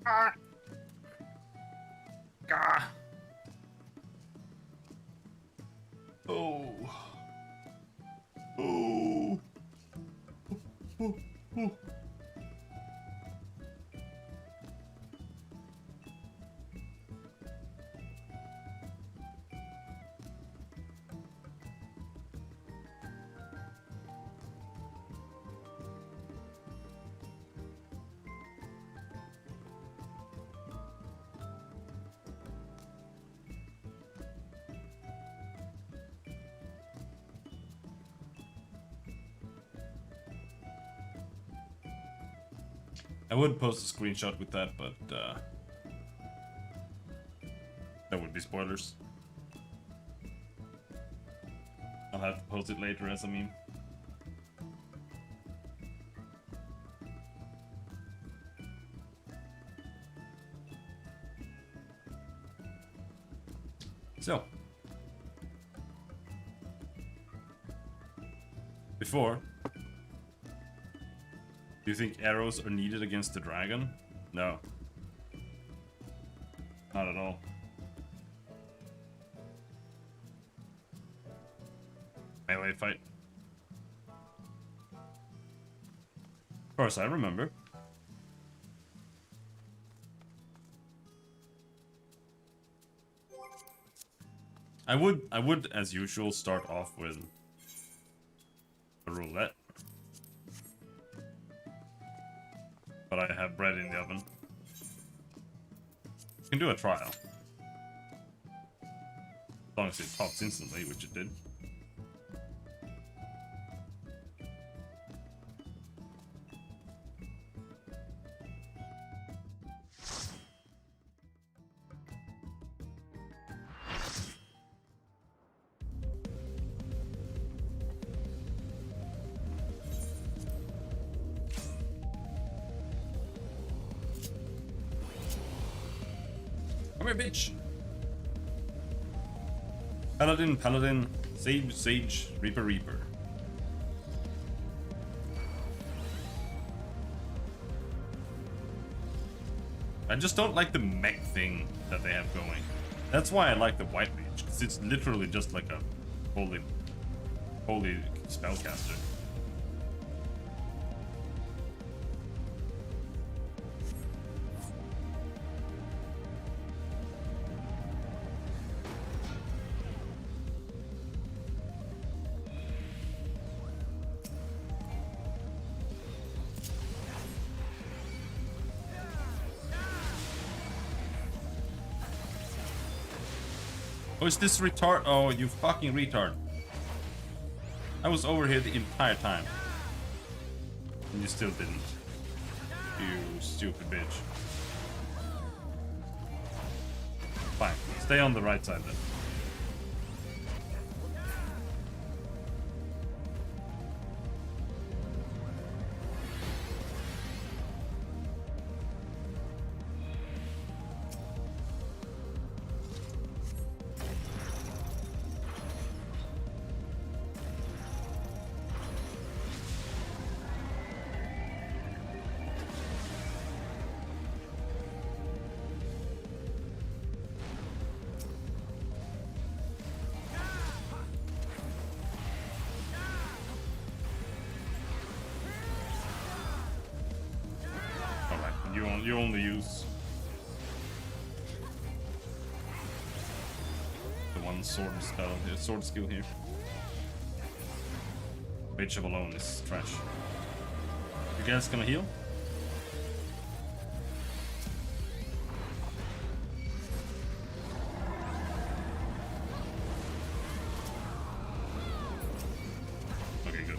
Ah! Gah! Oh! Oh! Oh! Oh! I would post a screenshot with that, but that would be spoilers. I'll have to post it later as a meme. So, before, do you think arrows are needed against the dragon? No. Not at all. Melee fight. Of course, I remember. I would, as usual, start off with a roulette. But I have bread in the oven. You can do a trial. As long as it pops instantly, which it did. Come here, bitch! Paladin, Paladin, Sage, Sage, Reaper, Reaper. I just don't like the mech thing that they have going. That's why I like the White Mage, because it's literally just like a holy spellcaster. Oh, is this retard? Oh, you fucking retard. I was over here the entire time. And you still didn't. You stupid bitch. Fine, stay on the right side then. You only use the one sword skill here. Mage of alone is trash. You guys gonna heal? Okay, good.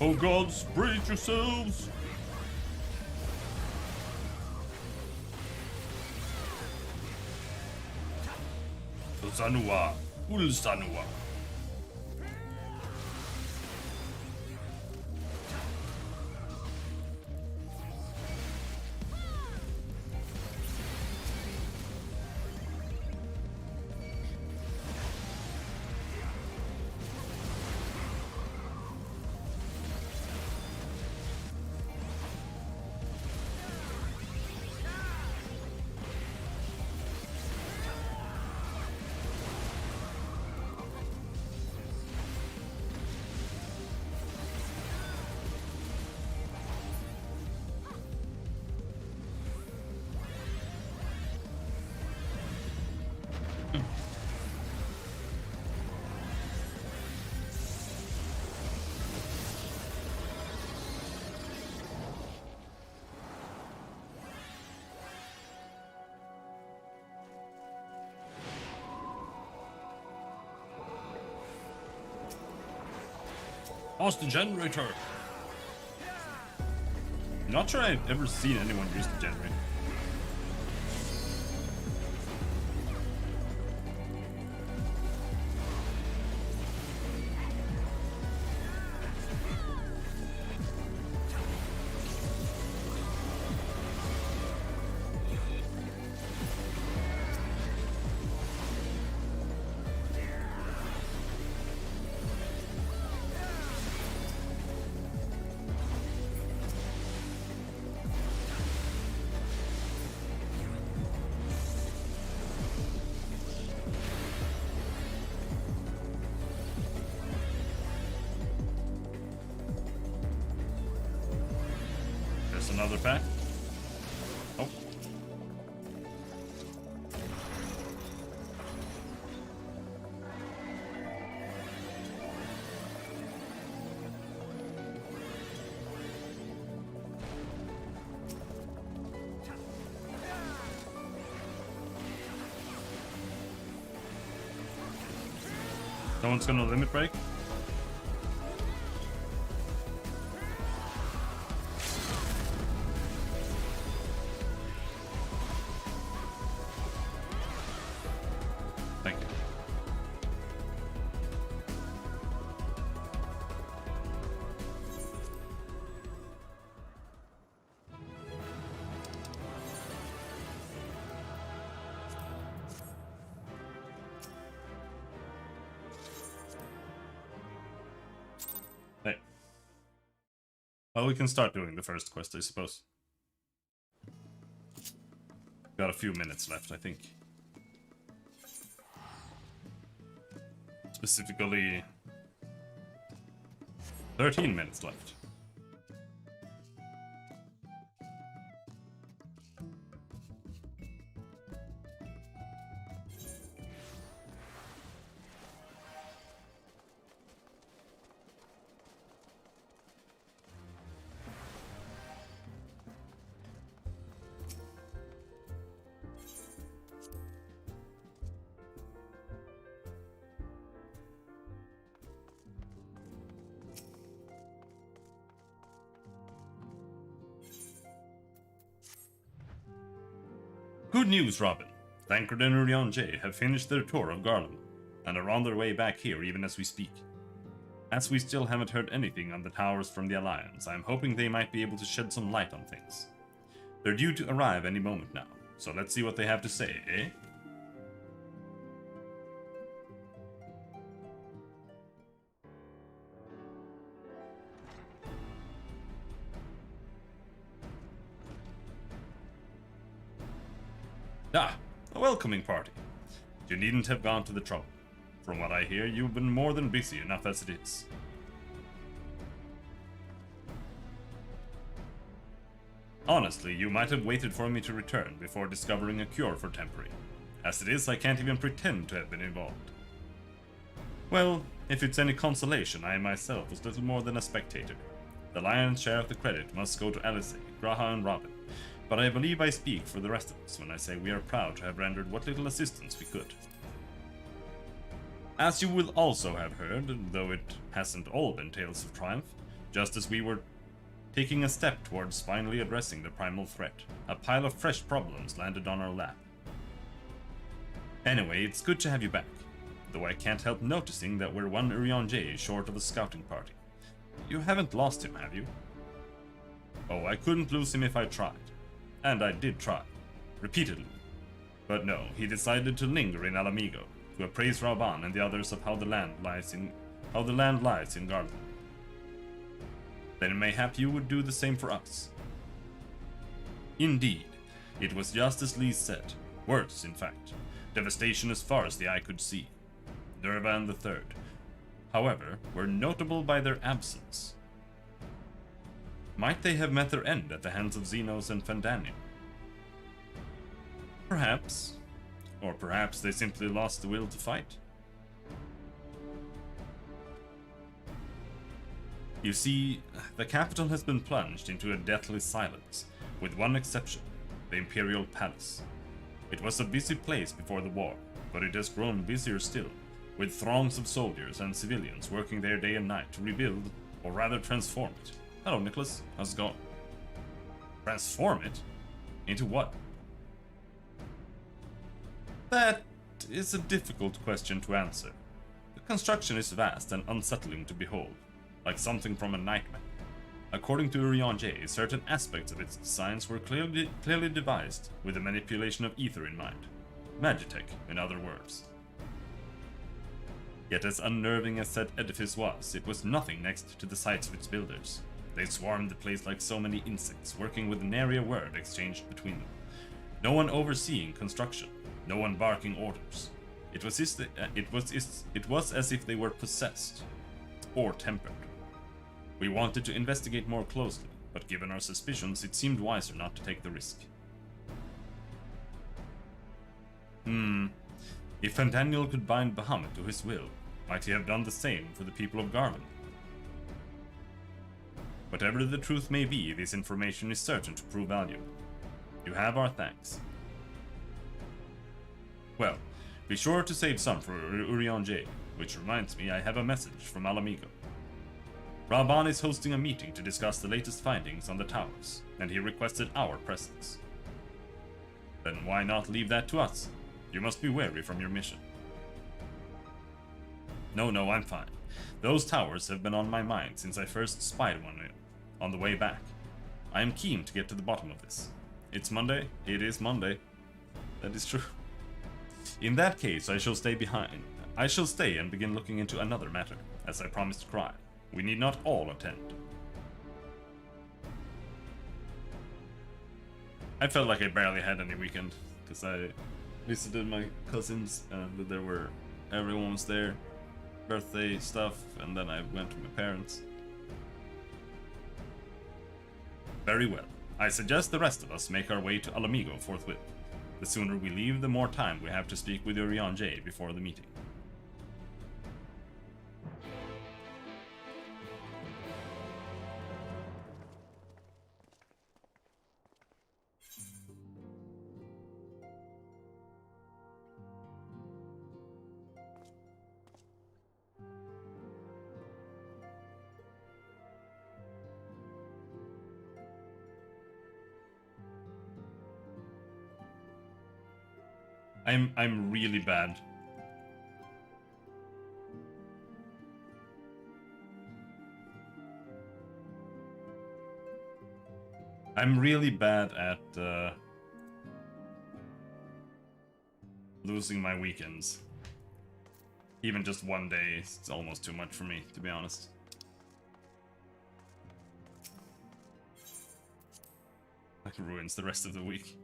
Oh gods, brace yourselves! Sanua. Ul Sanua. Lost the generator. Not sure I've ever seen anyone use the generator. Another pack. Oh. Someone's gonna limit break. Well, we can start doing the first quest, I suppose. Got a few minutes left, I think. Specifically, 13 minutes left. Good news, Robin. Thancred and Urion J have finished their tour of Garlem, and are on their way back here even as we speak. As we still haven't heard anything on the towers from the Alliance, I'm hoping they might be able to shed some light on things. They're due to arrive any moment now, so let's see what they have to say, eh? Ah, a welcoming party. You needn't have gone to the trouble. From what I hear, you've been more than busy enough as it is. Honestly, you might have waited for me to return before discovering a cure for temporary. As it is, I can't even pretend to have been involved. Well, if it's any consolation, I myself was little more than a spectator. The lion's share of the credit must go to Alice, Graha and Robin. But I believe I speak for the rest of us when I say we are proud to have rendered what little assistance we could. As you will also have heard, though it hasn't all been tales of triumph, just as we were taking a step towards finally addressing the primal threat, a pile of fresh problems landed on our lap. Anyway, it's good to have you back. Though I can't help noticing that we're one Urianger short of a scouting party. You haven't lost him, have you? Oh, I couldn't lose him if I tried. And I did try. Repeatedly. But no, he decided to linger in Alamigo, to appraise Rauban and the others of how the land lies in Garland. Then mayhap you would do the same for us. Indeed, it was just as Lee said. Worse, in fact. Devastation as far as the eye could see. Durban III, however, were notable by their absence. Might they have met their end at the hands of Xenos and Fandanian? Perhaps. Or perhaps they simply lost the will to fight. You see, the capital has been plunged into a deathly silence, with one exception, the Imperial Palace. It was a busy place before the war, but it has grown busier still, with throngs of soldiers and civilians working there day and night to rebuild, or rather transform it. Hello, Nicholas. How's it going? Transform it? Into what? That is a difficult question to answer. The construction is vast and unsettling to behold, like something from a nightmare. According to Urianger, certain aspects of its designs were clearly devised with the manipulation of ether in mind. Magitech, in other words. Yet as unnerving as said edifice was, it was nothing next to the sights of its builders. They swarmed the place like so many insects, working with nary a word exchanged between them. No one overseeing construction, no one barking orders. It was as if they were possessed, or tempered. We wanted to investigate more closely, but given our suspicions, it seemed wiser not to take the risk. If Fandaniel could bind Bahamut to his will, might he have done the same for the people of Garland? Whatever the truth may be, this information is certain to prove valuable. You have our thanks. Well, be sure to save some for Urianger, which reminds me I have a message from Alamigo. Rauban is hosting a meeting to discuss the latest findings on the towers, and he requested our presence. Then why not leave that to us? You must be wary from your mission. No, I'm fine. Those towers have been on my mind since I first spied one on the way back. I am keen to get to the bottom of this. It's Monday. It is Monday. That is true. In that case, I shall stay behind. I shall stay and begin looking into another matter, as I promised Cry. We need not all attend. I felt like I barely had any weekend, because I visited my cousins and everyone was there, birthday stuff, and then I went to my parents. Very well. I suggest the rest of us make our way to Alamigo forthwith. The sooner we leave, the more time we have to speak with Urianger before the meeting. I'm really bad. I'm really bad at losing my weekends. Even just one day is almost too much for me, to be honest. Like, ruins the rest of the week.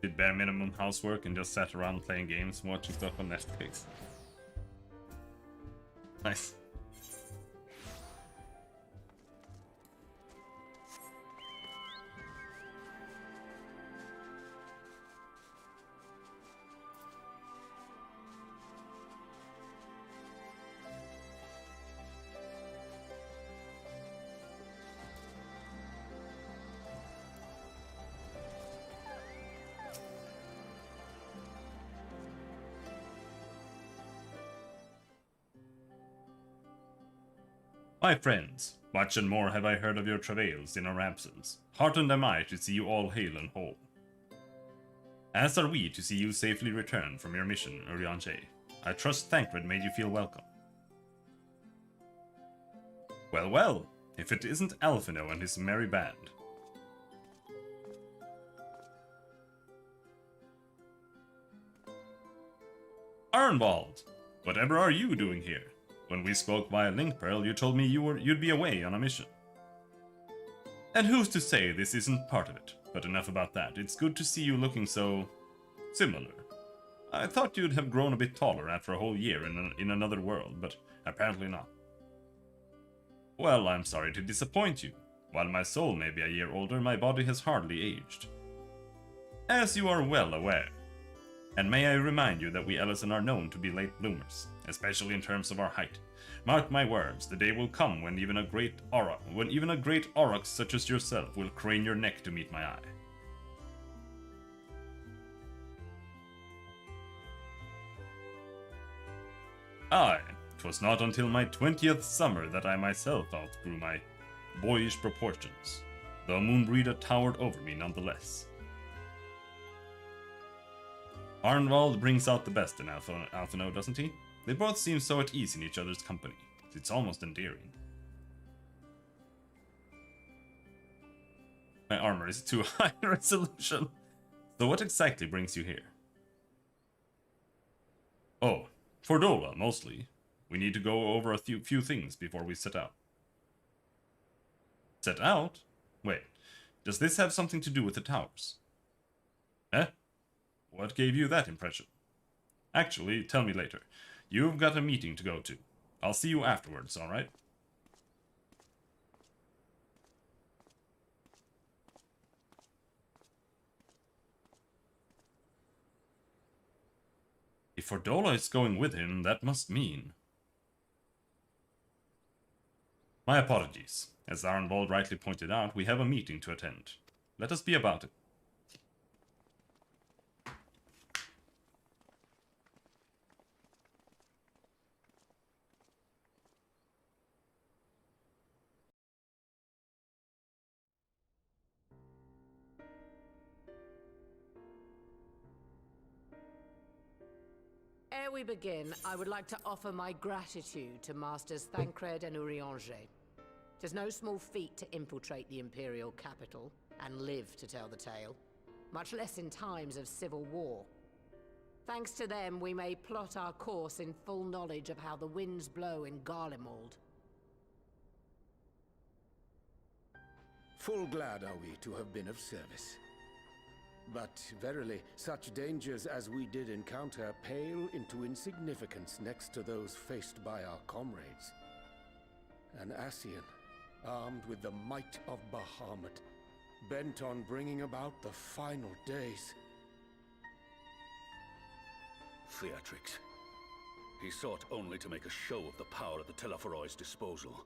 Did bare minimum housework and just sat around playing games, watching stuff on Netflix. Nice. My friends, much and more have I heard of your travails in our absence. Heartened am I to see you all hale and whole. As are we to see you safely return from your mission, Urianger. I trust Thancred made you feel welcome. Well, well, if it isn't Alphino and his merry band. Arnvald, whatever are you doing here? When we spoke via Link Pearl, you told me you'd be away on a mission. And who's to say this isn't part of it? But enough about that. It's good to see you looking so similar. I thought you'd have grown a bit taller after a whole year in another world, but apparently not. Well, I'm sorry to disappoint you. While my soul may be a year older, my body has hardly aged. As you are well aware. And may I remind you that we Ellison are known to be late bloomers, especially in terms of our height. Mark my words, the day will come when even a great aurochs such as yourself will crane your neck to meet my eye. Aye, 'twas not until my 20th summer that I myself outgrew my boyish proportions, though Moonbreeder towered over me nonetheless. Arnvald brings out the best in Alphino, doesn't he? They both seem so at ease in each other's company. It's almost endearing. My armor is too high resolution. So what exactly brings you here? Oh, for Dola, mostly. We need to go over a few things before we set out. Set out? Wait, does this have something to do with the towers? Eh? What gave you that impression? Actually, tell me later. You've got a meeting to go to. I'll see you afterwards, alright? If Fordola is going with him, that must mean... My apologies. As Arnvald rightly pointed out, we have a meeting to attend. Let us be about it. Ere we begin, I would like to offer my gratitude to Masters Thancred and Urianger. 'Tis no small feat to infiltrate the Imperial capital and live to tell the tale, much less in times of civil war. Thanks to them, we may plot our course in full knowledge of how the winds blow in Garlemald. Full glad are we to have been of service. But verily, such dangers as we did encounter pale into insignificance next to those faced by our comrades. An Ascian, armed with the might of Bahamut, bent on bringing about the final days. Theatrix. He sought only to make a show of the power at the Teleforoi's disposal.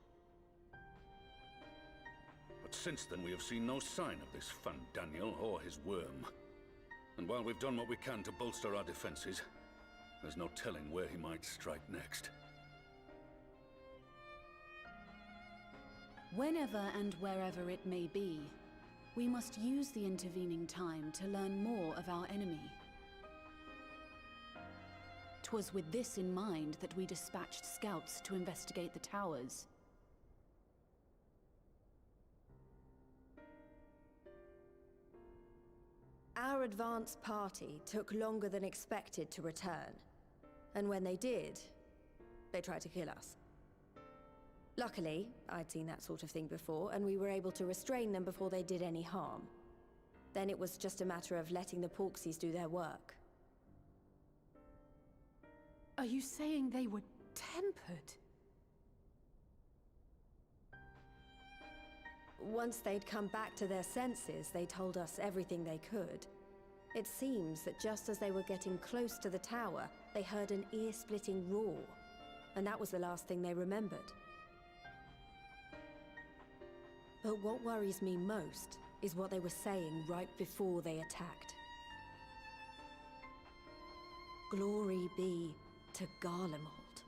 But since then we have seen no sign of this Fandaniel or his worm. And while we've done what we can to bolster our defenses, there's no telling where he might strike next. Whenever and wherever it may be, we must use the intervening time to learn more of our enemy. 'Twas with this in mind that we dispatched scouts to investigate the towers. Our advance party took longer than expected to return. And when they did, they tried to kill us. Luckily, I'd seen that sort of thing before, and we were able to restrain them before they did any harm. Then it was just a matter of letting the Porksies do their work. Are you saying they were tempered? Once they'd come back to their senses, they told us everything they could. It seems that just as they were getting close to the tower, they heard an ear-splitting roar. And that was the last thing they remembered. But what worries me most is what they were saying right before they attacked. Glory be to Garlemald.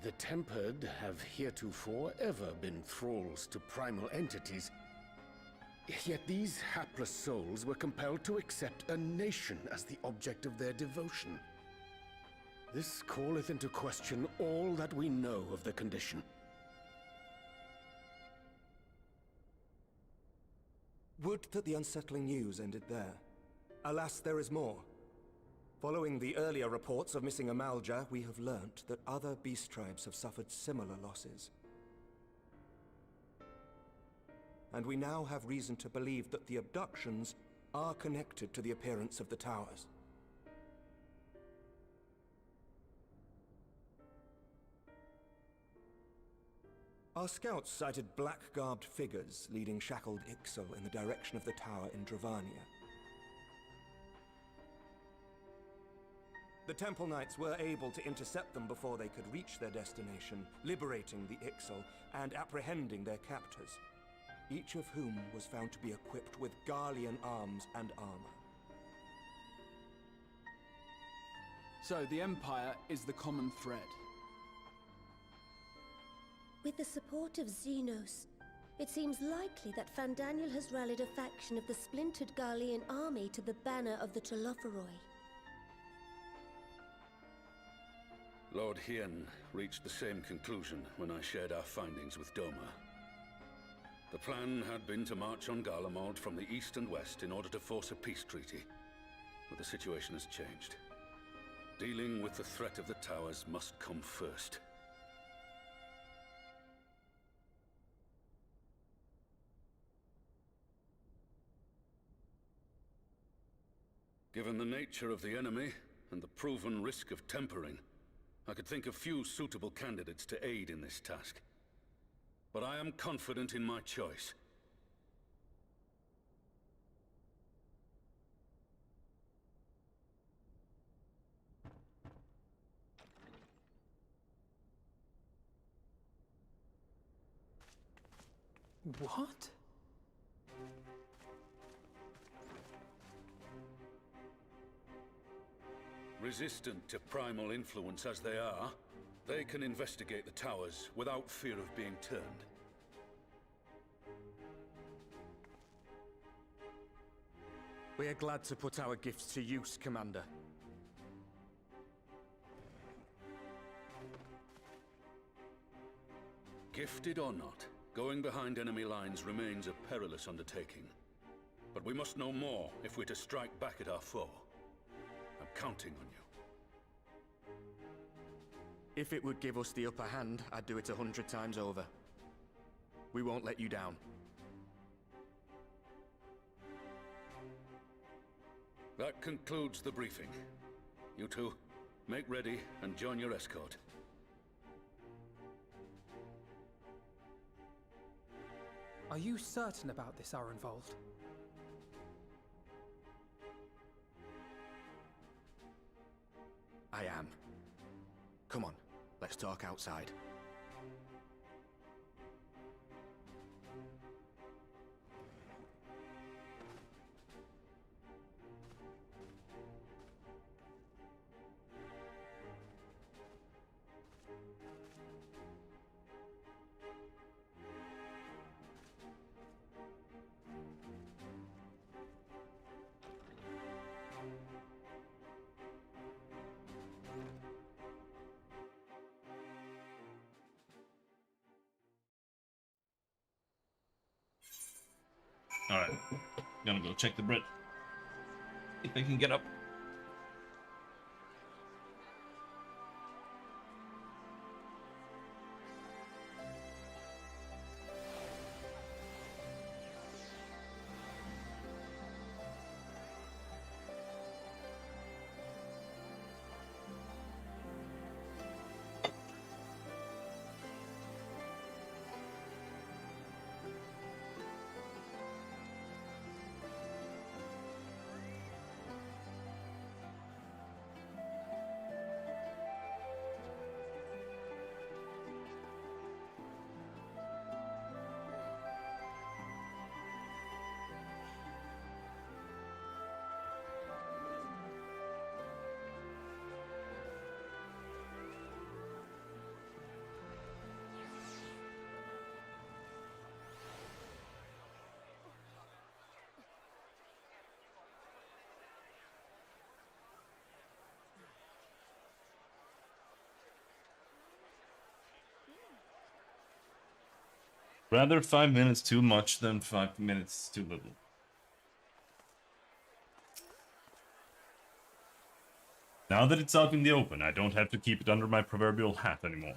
The Tempered have heretofore ever been thralls to primal entities. Yet these hapless souls were compelled to accept a nation as the object of their devotion. This calleth into question all that we know of the condition. Would that the unsettling news ended there. Alas, there is more. Following the earlier reports of missing Amalja, we have learnt that other beast tribes have suffered similar losses. And we now have reason to believe that the abductions are connected to the appearance of the towers. Our scouts sighted black-garbed figures leading shackled Ixal in the direction of the tower in Dravania. The Temple Knights were able to intercept them before they could reach their destination, liberating the Ixal and apprehending their captors, each of whom was found to be equipped with Garlean arms and armor. So the Empire is the common thread. With the support of Xenos, it seems likely that Fandaniel has rallied a faction of the splintered Garlean army to the banner of the Telophoroi. Lord Hien reached the same conclusion when I shared our findings with Doma. The plan had been to march on Garlemald from the east and west in order to force a peace treaty. But the situation has changed. Dealing with the threat of the towers must come first. Given the nature of the enemy and the proven risk of tempering, I could think of few suitable candidates to aid in this task. But I am confident in my choice. What? Resistant to primal influence as they are, they can investigate the towers without fear of being turned. We are glad to put our gifts to use, Commander. Gifted or not, going behind enemy lines remains a perilous undertaking. But we must know more if we're to strike back at our foe. I'm counting on you. If it would give us the upper hand, I'd do it 100 times over. We won't let you down. That concludes the briefing. You two, make ready and join your escort. Are you certain about this, Arenvold? I am. Come on, let's talk outside. Alright, gonna go check the Brit. If they can get up. Rather 5 minutes too much than 5 minutes too little. Now that it's out in the open, I don't have to keep it under my proverbial hat anymore.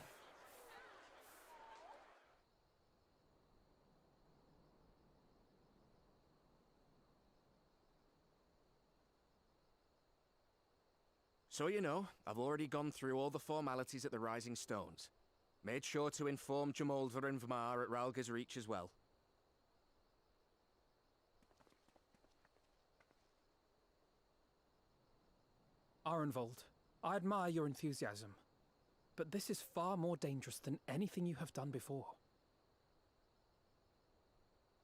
So you know, I've already gone through all the formalities at the Rising Stones. Made sure to inform Jamolder and Vmar at Ralga's Reach as well. Arenvold, I admire your enthusiasm, but this is far more dangerous than anything you have done before.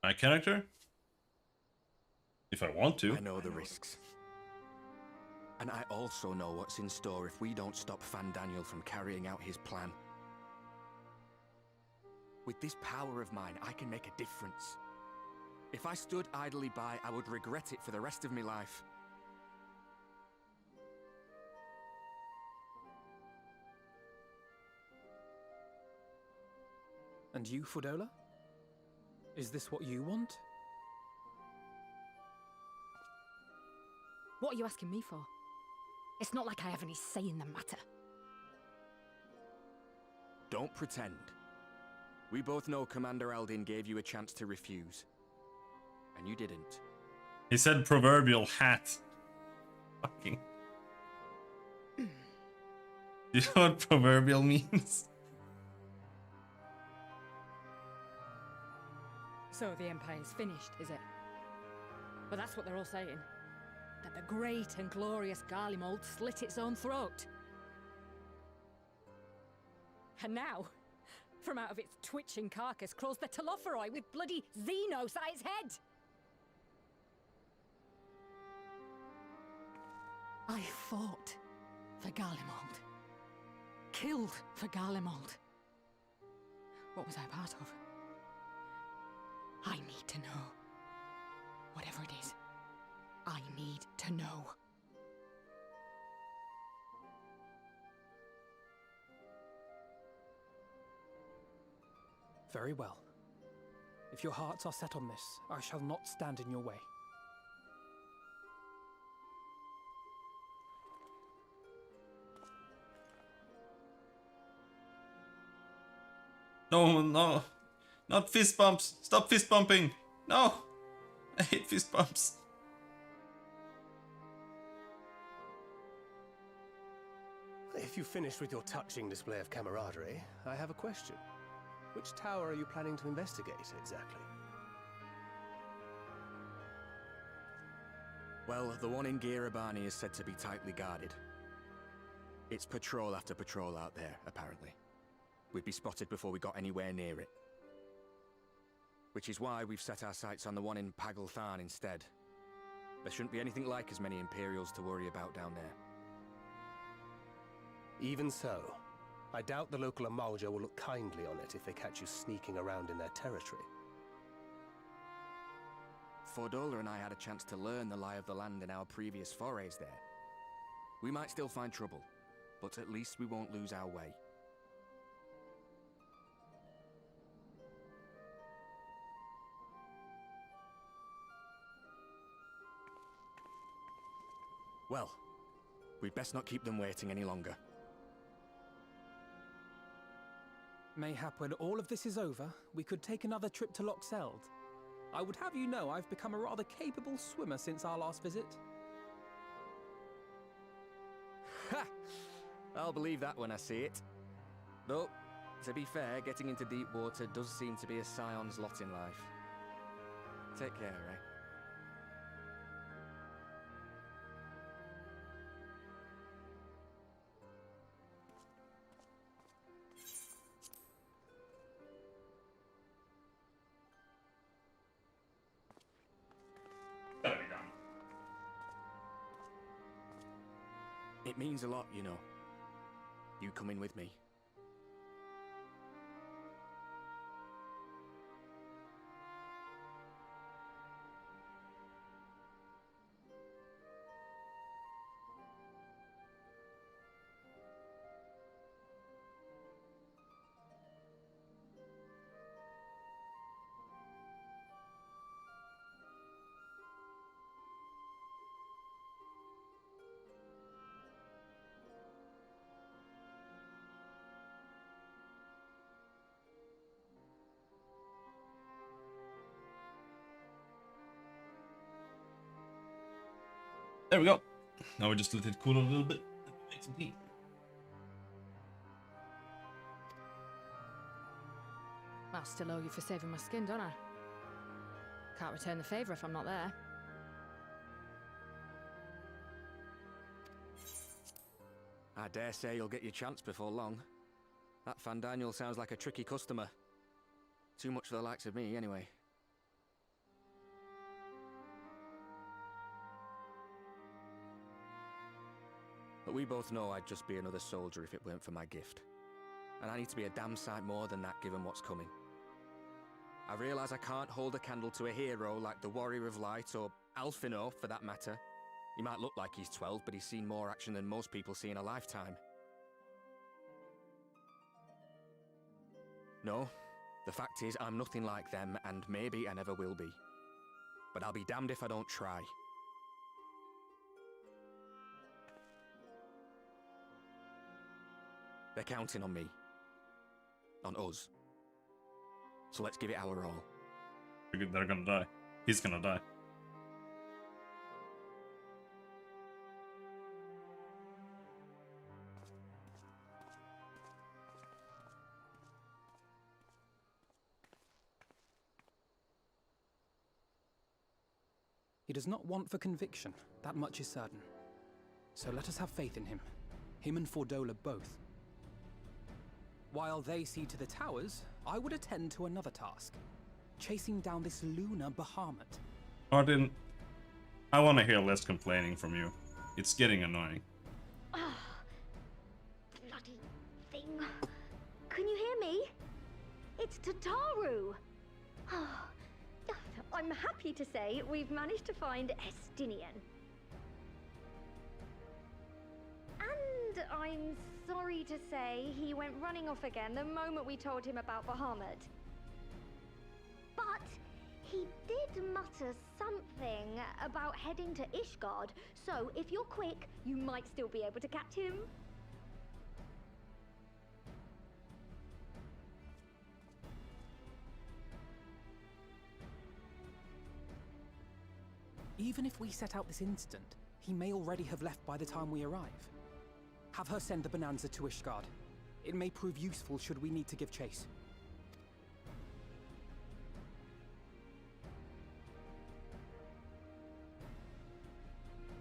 My character? If I want to. I know the risks. And I also know what's in store if we don't stop Fandaniel from carrying out his plan. With this power of mine, I can make a difference. If I stood idly by, I would regret it for the rest of my life. And you, Fudola? Is this what you want? What are you asking me for? It's not like I have any say in the matter. Don't pretend. We both know Commander Aldin gave you a chance to refuse. And you didn't. He said proverbial hat. Fucking. Do you know what proverbial means? So the Empire's finished, is it? But that's what they're all saying. That the great and glorious Garlemald slit its own throat. And now, from out of its twitching carcass crawls the Telophoroi with bloody Xenos at its head! I fought for Garlemald. Killed for Garlemald. What was I part of? I need to know. Whatever it is, I need to know. Very well. If your hearts are set on this, I shall not stand in your way. No, no. Not fist bumps. Stop fist bumping. No. I hate fist bumps. If you've finished with your touching display of camaraderie, I have a question. Which tower are you planning to investigate, exactly? Well, the one in Girabani is said to be tightly guarded. It's patrol after patrol out there, apparently. We'd be spotted before we got anywhere near it. Which is why we've set our sights on the one in Pagalthan instead. There shouldn't be anything like as many Imperials to worry about down there. Even so, I doubt the local Amalja will look kindly on it if they catch you sneaking around in their territory. Fordola and I had a chance to learn the lie of the land in our previous forays there. We might still find trouble, but at least we won't lose our way. Well, we'd best not keep them waiting any longer. Mayhap when all of this is over, we could take another trip to Loxeld. I would have you know I've become a rather capable swimmer since our last visit. Ha! I'll believe that when I see it. Though, to be fair, getting into deep water does seem to be a scion's lot in life. Take care, eh? It means a lot, you know. You coming with me. There we go. Now we just let it cool a little bit. Make some tea. I still owe you for saving my skin, don't I? Can't return the favour if I'm not there. I dare say you'll get your chance before long. That Fandaniel sounds like a tricky customer. Too much for the likes of me, anyway. But we both know I'd just be another soldier if it weren't for my gift. And I need to be a damn sight more than that given what's coming. I realise I can't hold a candle to a hero like the Warrior of Light or Alphino, for that matter. He might look like he's 12, but he's seen more action than most people see in a lifetime. No, the fact is I'm nothing like them, and maybe I never will be. But I'll be damned if I don't try. They're counting on me. On us. So let's give it our all. They're gonna die. He's gonna die. He does not want for conviction, that much is certain. So let us have faith in him. Him and Fordola both. While they see to the towers, I would attend to another task. Chasing down this lunar Bahamut. Paladin, I want to hear less complaining from you. It's getting annoying. Bloody thing. Can you hear me? It's Tataru. I'm happy to say we've managed to find Estinian. And I'm sorry to say he went running off again the moment we told him about Bahamut. But he did mutter something about heading to Ishgard, so if you're quick, you might still be able to catch him. Even if we set out this instant, he may already have left by the time we arrive. Have her send the Bonanza to Ishgard. It may prove useful should we need to give chase.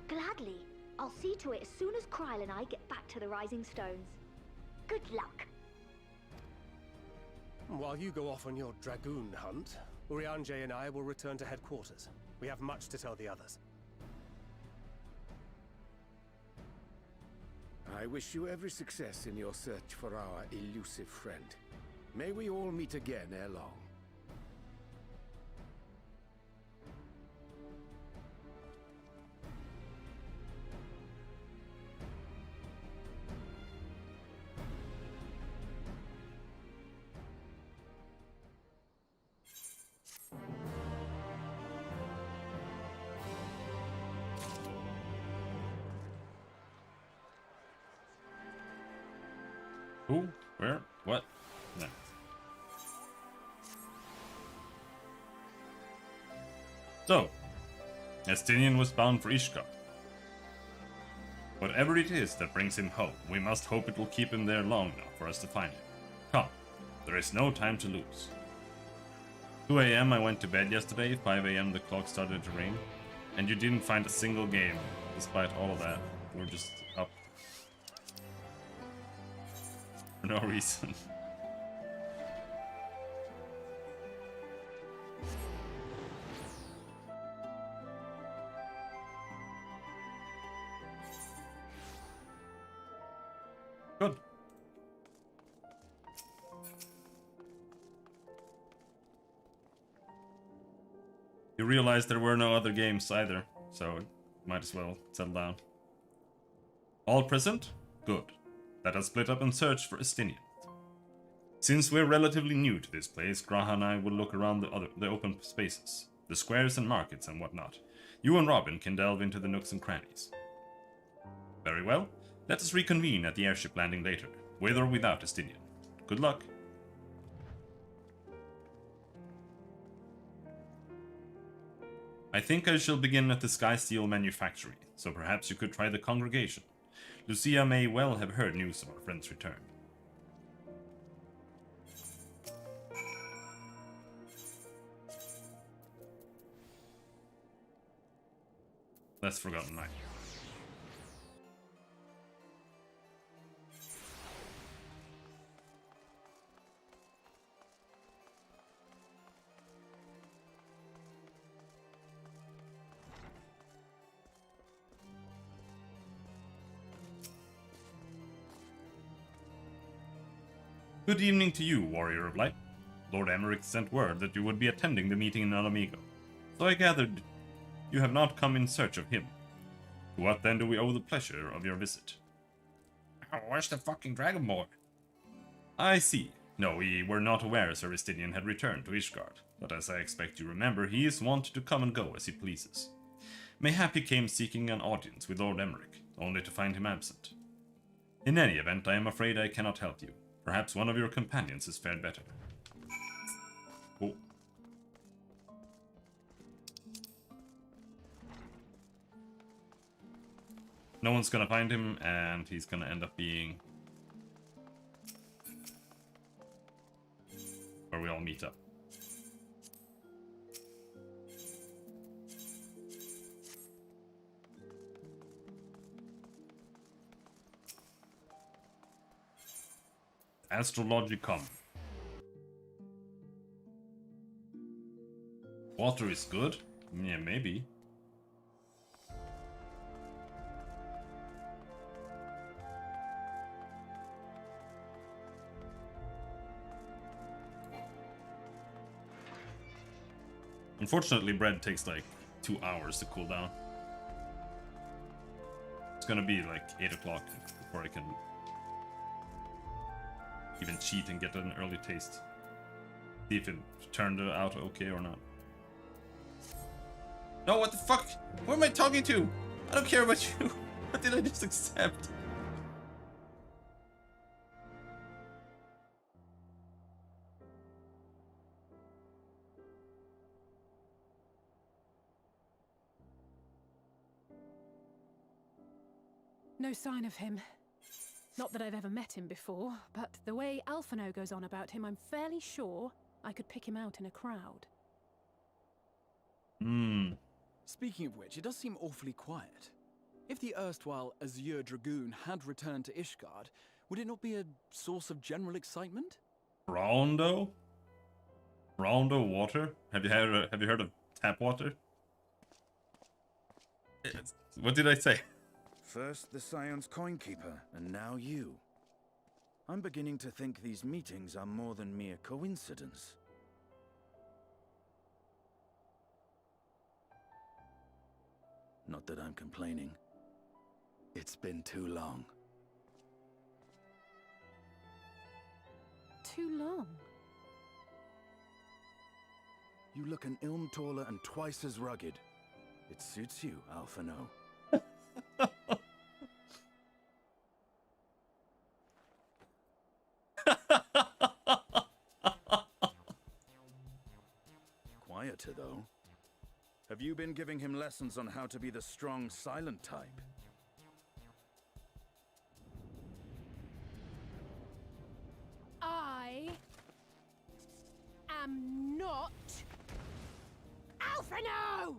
Gladly. I'll see to it as soon as Kryl and I get back to the Rising Stones. Good luck. While you go off on your dragoon hunt, Urianger and I will return to headquarters. We have much to tell the others. I wish you every success in your search for our elusive friend. May we all meet again ere long. Who? Where? What? No. So, Estinian was bound for Ishgard. Whatever it is that brings him home, we must hope it will keep him there long enough for us to find him. Come, there is no time to lose. 2 AM I went to bed yesterday, 5 AM the clock started to ring, and you didn't find a single game, despite all of that. We're just up for no reason. Good. You realized there were no other games either, so might as well settle down. All present? Good. Let us split up and search for Estinian. Since we're relatively new to this place, Graha and I will look around the open spaces, the squares and markets and whatnot. You and Robin can delve into the nooks and crannies. Very well. Let us reconvene at the airship landing later, with or without Estinian. Good luck. I think I shall begin at the Sky Steel Manufactory, so perhaps you could try the congregation. Lucia may well have heard news of our friend's return. That's Forgotten Night. Good evening to you, Warrior of Light. Lord Emmerich sent word that you would be attending the meeting in Alamigo, so I gathered you have not come in search of him. To what then do we owe the pleasure of your visit? Oh, where's the fucking Dragonborn? I see. No, we were not aware Sir Estinian had returned to Ishgard, but as I expect you remember, he is wont to come and go as he pleases. Mayhap he came seeking an audience with Lord Emmerich, only to find him absent. In any event, I am afraid I cannot help you. Perhaps one of your companions has fared better. Oh. No one's gonna find him, and he's gonna end up being where we all meet up. Astrologicum. Water is good? Yeah, maybe. Unfortunately, bread takes like 2 hours to cool down. It's gonna be like 8 o'clock before I can even cheat and get an early taste. See if it turned out okay or not. No, what the fuck? Who am I talking to? I don't care about you. What did I just accept? No sign of him. Not that I've ever met him before, but the way Alphino goes on about him, I'm fairly sure I could pick him out in a crowd. Speaking of which, it does seem awfully quiet. If the erstwhile Azure Dragoon had returned to Ishgard, would it not be a source of general excitement? Rondo? Rondo water? Have you heard of tap water? What did I say? First the Scion's Coinkeeper, and now you. I'm beginning to think these meetings are more than mere coincidence. Not that I'm complaining. It's been too long. Too long? You look an ilm taller and twice as rugged. It suits you, Alphino. Quieter, though. Have you been giving him lessons on how to be the strong, silent type? I am not Alphino!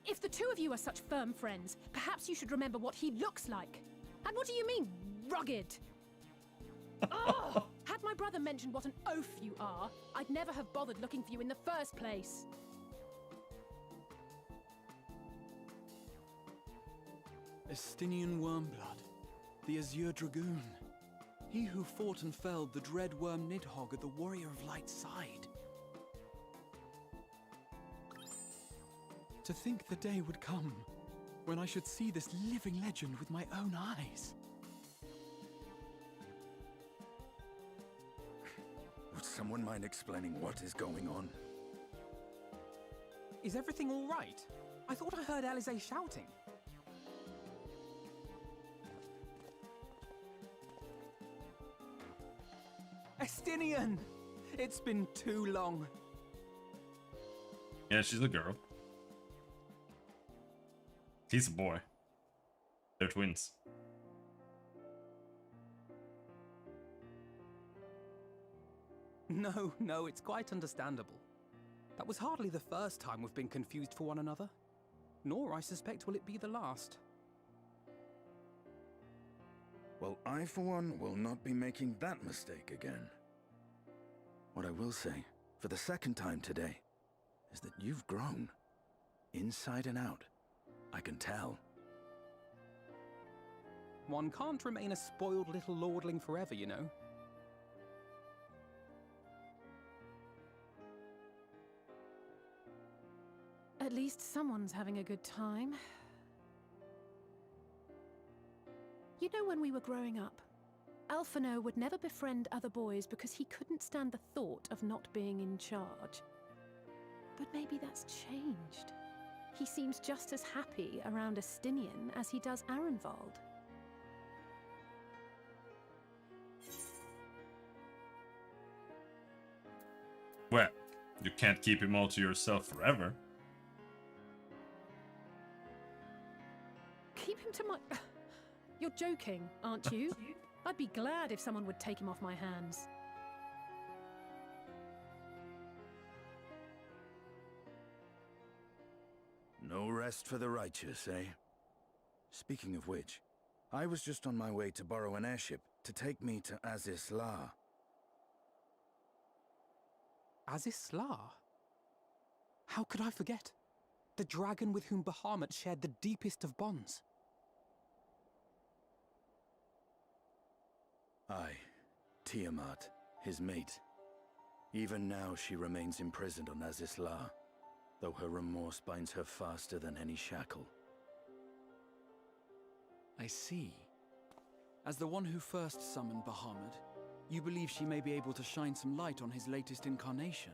If the two of you are such firm friends, perhaps you should remember what he looks like. And what do you mean, rugged? Oh! Had my brother mentioned what an oaf you are, I'd never have bothered looking for you in the first place. Estinian Wormblood, the Azure Dragoon. He who fought and felled the dread worm Nidhogg at the Warrior of Light's side. To think the day would come when I should see this living legend with my own eyes. Would someone mind explaining what is going on? Is everything all right? I thought I heard Alize shouting. Estinian! It's been too long. Yeah, she's a girl. He's a boy. They're twins. No, it's quite understandable. That was hardly the first time we've been confused for one another. Nor, I suspect, will it be the last. Well, I, for one, will not be making that mistake again. What I will say, for the second time today, is that you've grown. Inside and out. I can tell. One can't remain a spoiled little lordling forever, you know. At least someone's having a good time. You know, when we were growing up, Alphino would never befriend other boys because he couldn't stand the thought of not being in charge. But maybe that's changed. He seems just as happy around Estinian as he does Arenvald. Well, you can't keep him all to yourself forever. Keep him to my... You're joking, aren't you? I'd be glad if someone would take him off my hands. No rest for the righteous, eh? Speaking of which, I was just on my way to borrow an airship to take me to Azisla. Azisla? How could I forget? The dragon with whom Bahamut shared the deepest of bonds. Aye, Tiamat, his mate. Even now she remains imprisoned on Azisla, though her remorse binds her faster than any shackle. I see. As the one who first summoned Bahamut, you believe she may be able to shine some light on his latest incarnation?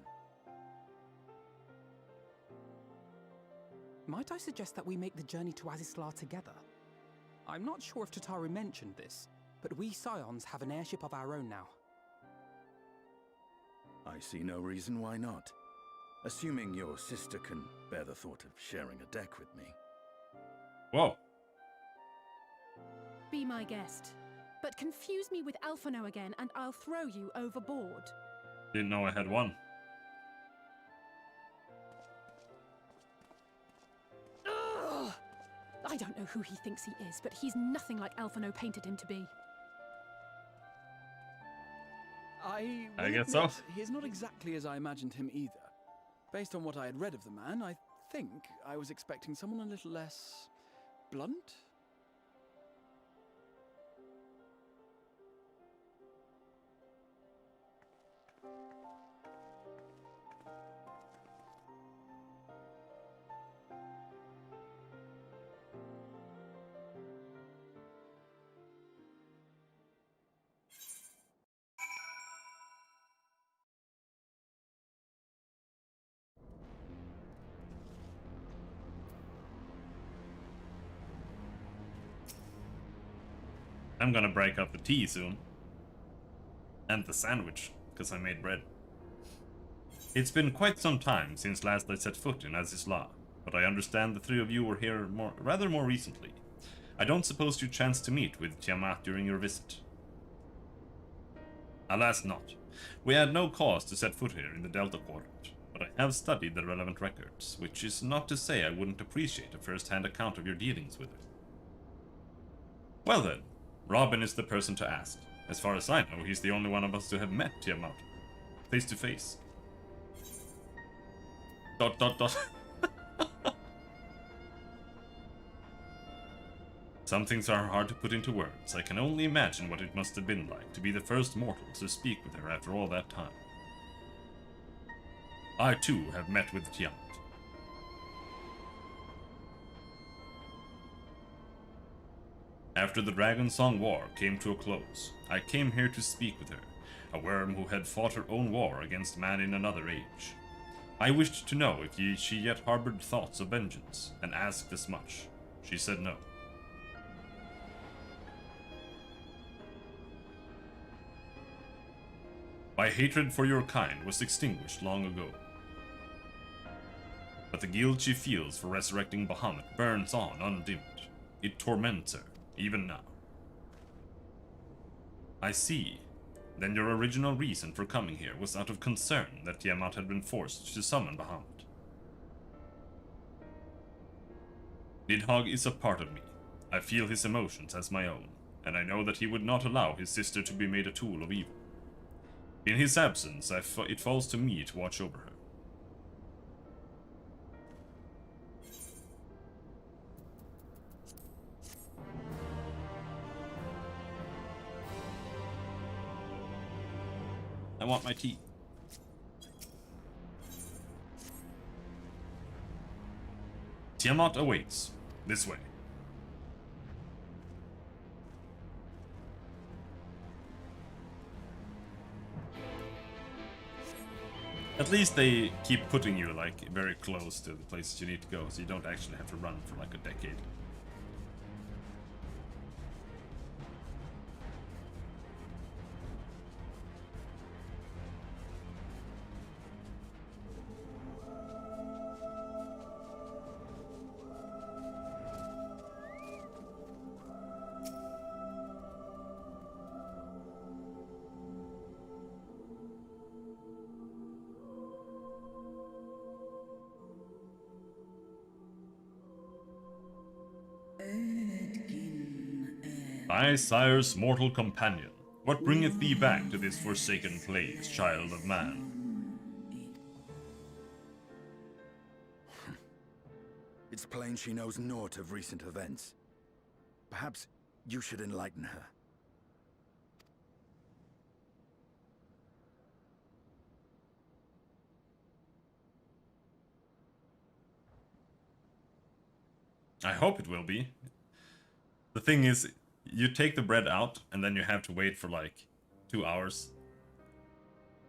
Might I suggest that we make the journey to Azisla together? I'm not sure if Tataru mentioned this, but we Scions have an airship of our own now. I see no reason why not. Assuming your sister can bear the thought of sharing a deck with me. Whoa. Be my guest. But confuse me with Alphino again and I'll throw you overboard. Didn't know I had one. Ugh! I don't know who he thinks he is, but he's nothing like Alphino painted him to be. I guess so. He's not exactly as I imagined him either. Based on what I had read of the man, I think I was expecting someone a little less blunt. I'm gonna break up the tea soon. And the sandwich, because I made bread. It's been quite some time since last I set foot in Azisla, but I understand the three of you were here rather more recently. I don't suppose you chanced to meet with Tiamat during your visit. Alas not. We had no cause to set foot here in the Delta Quadrant, but I have studied the relevant records, which is not to say I wouldn't appreciate a first-hand account of your dealings with her. Well then, Robin is the person to ask. As far as I know, he's the only one of us to have met Tiamat. Face to face. ... Some things are hard to put into words. I can only imagine what it must have been like to be the first mortal to speak with her after all that time. I too have met with Tiamat. After the Dragon Song War came to a close, I came here to speak with her, a worm who had fought her own war against man in another age. I wished to know if she yet harbored thoughts of vengeance, and asked as much. She said no. My hatred for your kind was extinguished long ago. But the guilt she feels for resurrecting Bahamut burns on undimmed. It torments her, even now. I see. Then your original reason for coming here was out of concern that Tiamat had been forced to summon Bahamut. Nidhogg is a part of me. I feel his emotions as my own, and I know that he would not allow his sister to be made a tool of evil. In his absence, it falls to me to watch over her. I want my tea. Tiamat awaits. This way. At least they keep putting you like very close to the places you need to go, so you don't actually have to run for like a decade. Thy sire's mortal companion, what bringeth thee back to this forsaken place, child of man? It's plain she knows naught of recent events. Perhaps you should enlighten her. I hope it will be. The thing is, you take the bread out, and then you have to wait for like 2 hours.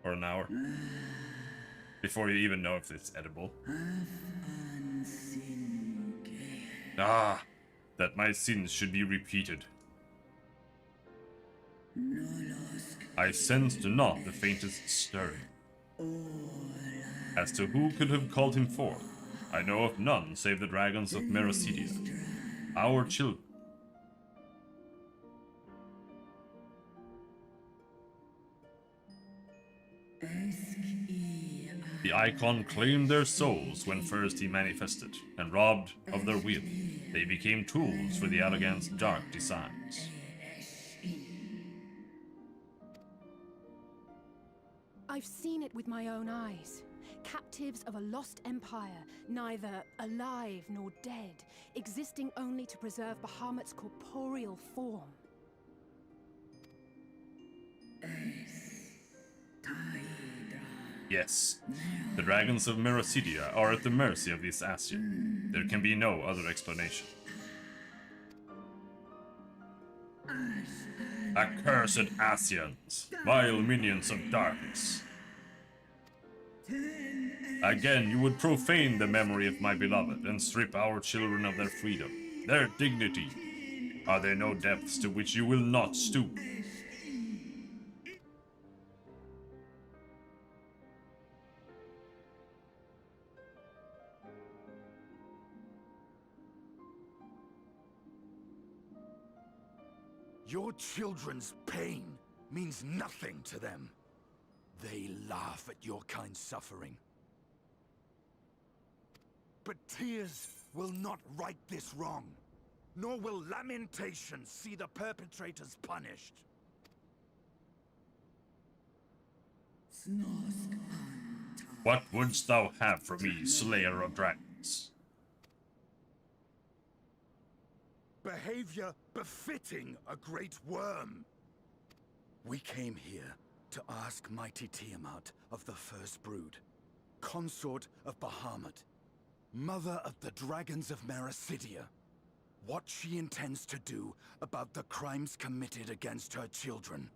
Or an hour. Before you even know if it's edible. Ah, that my sins should be repeated. I sensed not the faintest stirring. As to who could have called him forth, I know of none save the dragons of Mericidia, our children. The Icon claimed their souls when first he manifested, and robbed of their will, they became tools for the Allagans' dark designs. I've seen it with my own eyes. Captives of a lost empire, neither alive nor dead, existing only to preserve Bahamut's corporeal form. Yes, the dragons of Mericidia are at the mercy of this Ascian. There can be no other explanation. Accursed Ascians, vile minions of darkness. Again, you would profane the memory of my beloved and strip our children of their freedom, their dignity. Are there no depths to which you will not stoop? Your children's pain means nothing to them. They laugh at your kind suffering. But tears will not right this wrong, nor will lamentation see the perpetrators punished. What wouldst thou have from me, slayer of dragons? Behavior befitting a great worm. We came here to ask mighty Tiamat of the First Brood, consort of Bahamut, mother of the dragons of Mericidia, what she intends to do about the crimes committed against her children.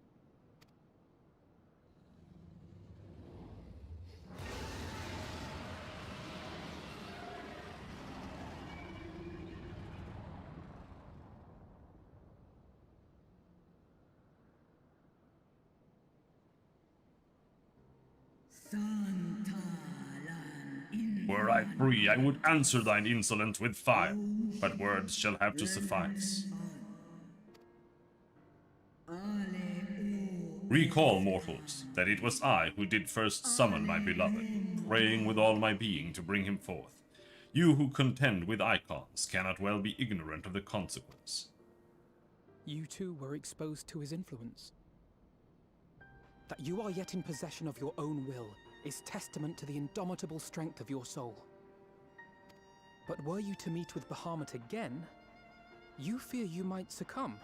Were I free, I would answer thine insolence with fire, but words shall have to suffice. Recall, mortals, that it was I who did first summon my beloved, praying with all my being to bring him forth. You who contend with icons cannot well be ignorant of the consequence. You too were exposed to his influence. That you are yet in possession of your own will is testament to the indomitable strength of your soul. But were you to meet with Bahamut again, you fear you might succumb.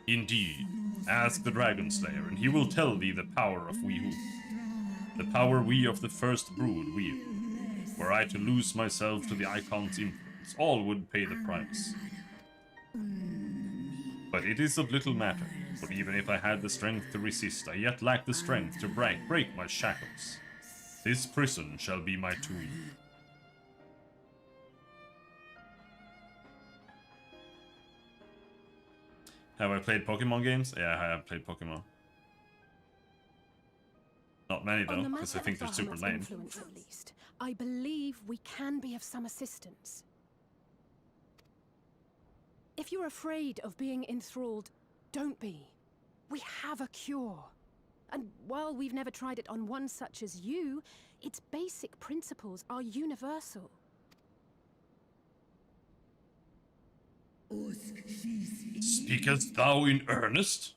Indeed, ask the Dragon Slayer, and he will tell thee the power of we who... The power we of the first brood wield. Were I to lose myself to the Icon's influence, all would pay the price. But it is of little matter, for even if I had the strength to resist, I yet lack the strength to break my shackles. This prison shall be my tomb. Have I played Pokemon games? Yeah, I have played Pokemon. Not many though, because I think they're super lame. Influence, at least, I believe we can be of some assistance. If you're afraid of being enthralled, don't be. We have a cure. And while we've never tried it on one such as you, its basic principles are universal. Speakest thou in earnest?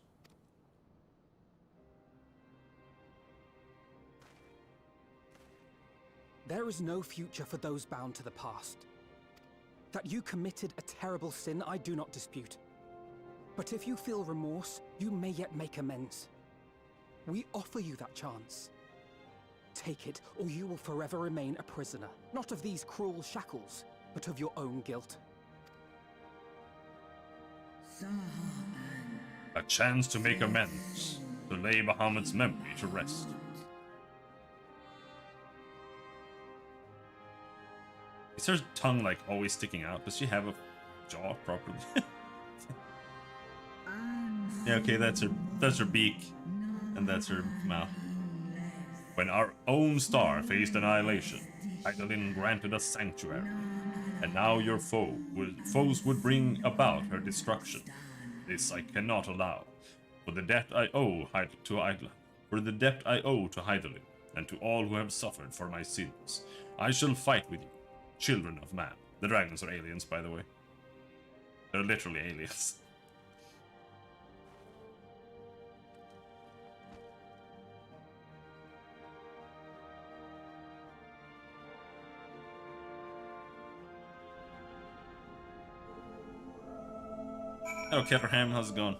There is no future for those bound to the past. That you committed a terrible sin, I do not dispute. But if you feel remorse, you may yet make amends. We offer you that chance. Take it, or you will forever remain a prisoner, not of these cruel shackles, but of your own guilt. A chance to make amends, to lay Bahamut's memory to rest. Is her tongue like always sticking out? Does she have a jaw properly? Yeah, okay, that's her beak, and that's her mouth. When our own star faced annihilation, Paladin granted us sanctuary, and now your foes would bring about her destruction. This I cannot allow, for the debt I owe to Hydaelyn, and to all who have suffered for my sins. I shall fight with you, children of man. The dragons are aliens, by the way. They're literally aliens. Hello, Caterham, how's it going?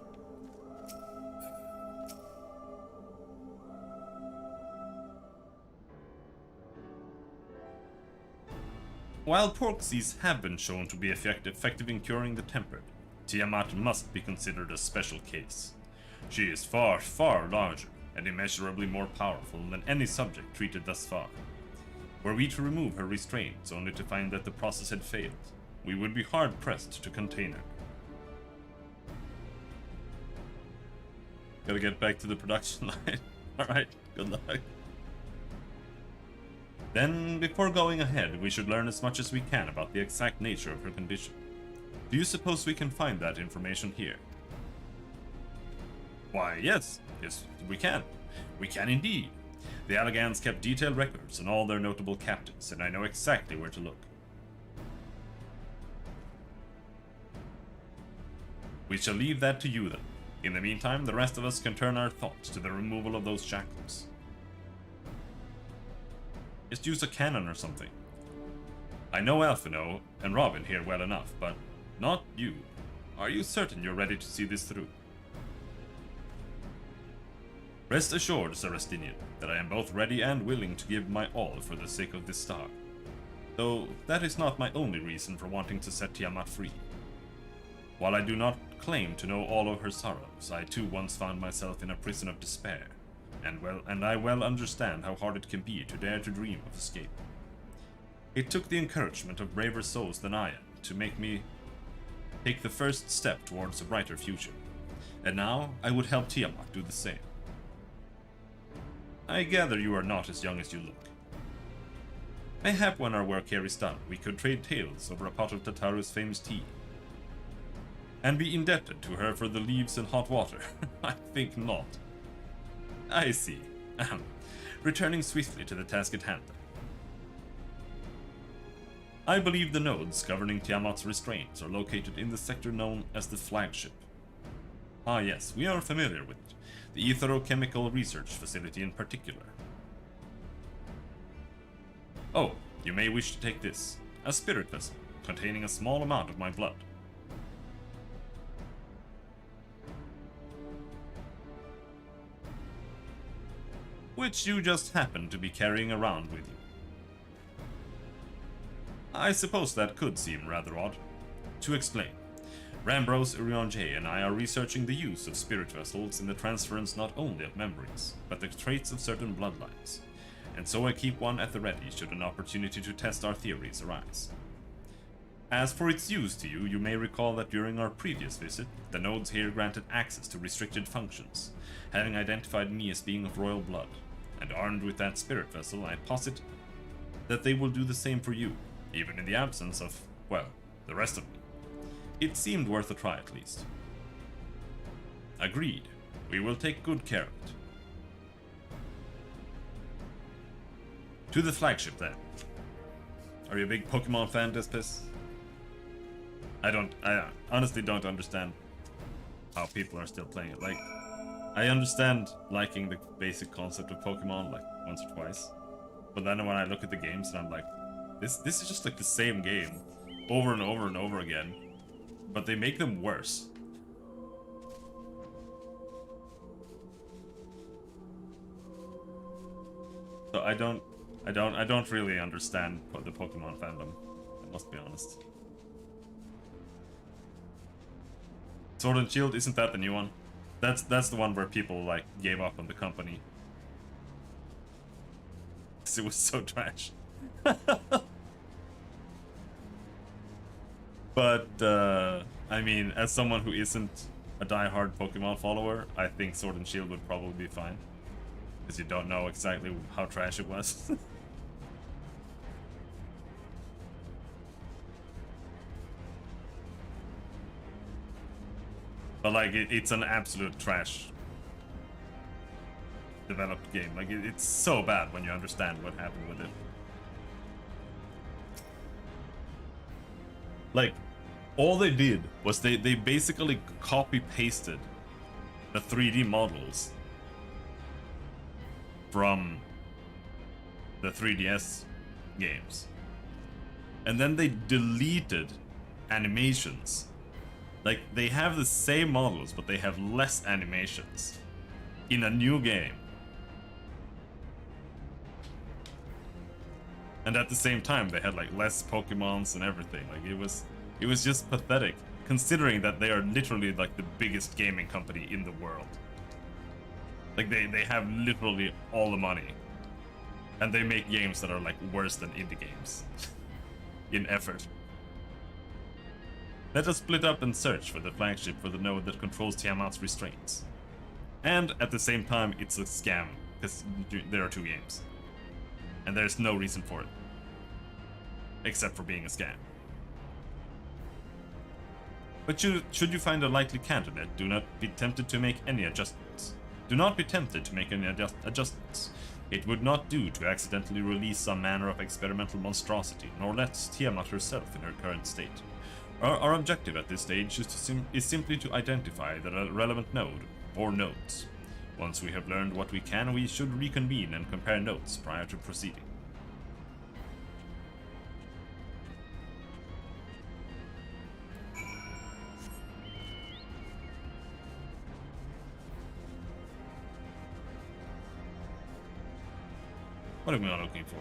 While porksies have been shown to be effective in curing the tempered, Tiamat must be considered a special case. She is far, far larger and immeasurably more powerful than any subject treated thus far. Were we to remove her restraints only to find that the process had failed, we would be hard-pressed to contain her. Gotta get back to the production line. Alright, good luck. Then, before going ahead, we should learn as much as we can about the exact nature of her condition. Do you suppose we can find that information here? Why, yes, we can. We can indeed. The Allagans kept detailed records on all their notable captains, and I know exactly where to look. We shall leave that to you then. In the meantime, the rest of us can turn our thoughts to the removal of those shackles. Just use a cannon or something. I know Alphino and Robin here well enough, but not you. Are you certain you're ready to see this through? Rest assured, Celestinian, that I am both ready and willing to give my all for the sake of this star. Though that is not my only reason for wanting to set Tiamat free. While I do not claim to know all of her sorrows, I too once found myself in a prison of despair, and I well understand how hard it can be to dare to dream of escape. It took the encouragement of braver souls than I am to make me take the first step towards a brighter future, and now I would help Tiamat do the same. I gather you are not as young as you look. Mayhap when our work here is done, we could trade tales over a pot of Tataru's famous tea. And be indebted to her for the leaves and hot water. I think not. I see. Returning swiftly to the task at hand. I believe the nodes governing Tiamat's restraints are located in the sector known as the flagship. Ah yes, we are familiar with it. The Etherochemical Research Facility in particular. Oh, you may wish to take this. A spirit vessel, containing a small amount of my blood. Which you just happen to be carrying around with you. I suppose that could seem rather odd. To explain, Rambros Uriange and I are researching the use of spirit vessels in the transference not only of memories, but the traits of certain bloodlines, and so I keep one at the ready should an opportunity to test our theories arise. As for its use to you, you may recall that during our previous visit, the nodes here granted access to restricted functions, having identified me as being of royal blood, and armed with that spirit vessel, I posit that they will do the same for you, even in the absence of, well, the rest of me. It seemed worth a try at least. Agreed. We will take good care of it. To the flagship then. Are you a big Pokemon fan, Despis? I honestly don't understand how people are still playing it. Like, I understand liking the basic concept of Pokemon like once or twice, but then when I look at the games and I'm like, this is just like the same game over and over and over again, but they make them worse. So I don't really understand the Pokemon fandom, I must be honest. Sword and Shield, isn't that the new one? That's the one where people like gave up on the company. It was so trash. But I mean, as someone who isn't a die-hard Pokemon follower, I think Sword and Shield would probably be fine. Because you don't know exactly how trash it was. But like, it's an absolute trash developed game. Like, it's so bad when you understand what happened with it. Like, all they did was they basically copy-pasted the 3D models from the 3DS games. And then they deleted animations. Like, they have the same models, but they have less animations in a new game. And at the same time, they had like less Pokemons and everything. Like, it was just pathetic, considering that they are literally like the biggest gaming company in the world. Like, they have literally all the money, and they make games that are like worse than indie games in effort. Let us split up and search for the flagship for the node that controls Tiamat's restraints. And at the same time, it's a scam, because there are two games. And there's no reason for it. Except for being a scam. But should you find a likely candidate, do not be tempted to make any adjustments. Do not be tempted to make any adjustments. It would not do to accidentally release some manner of experimental monstrosity, nor let Tiamat herself in her current state. Our objective at this stage is simply to identify the relevant node, or nodes. Once we have learned what we can, we should reconvene and compare notes prior to proceeding. What am I looking for?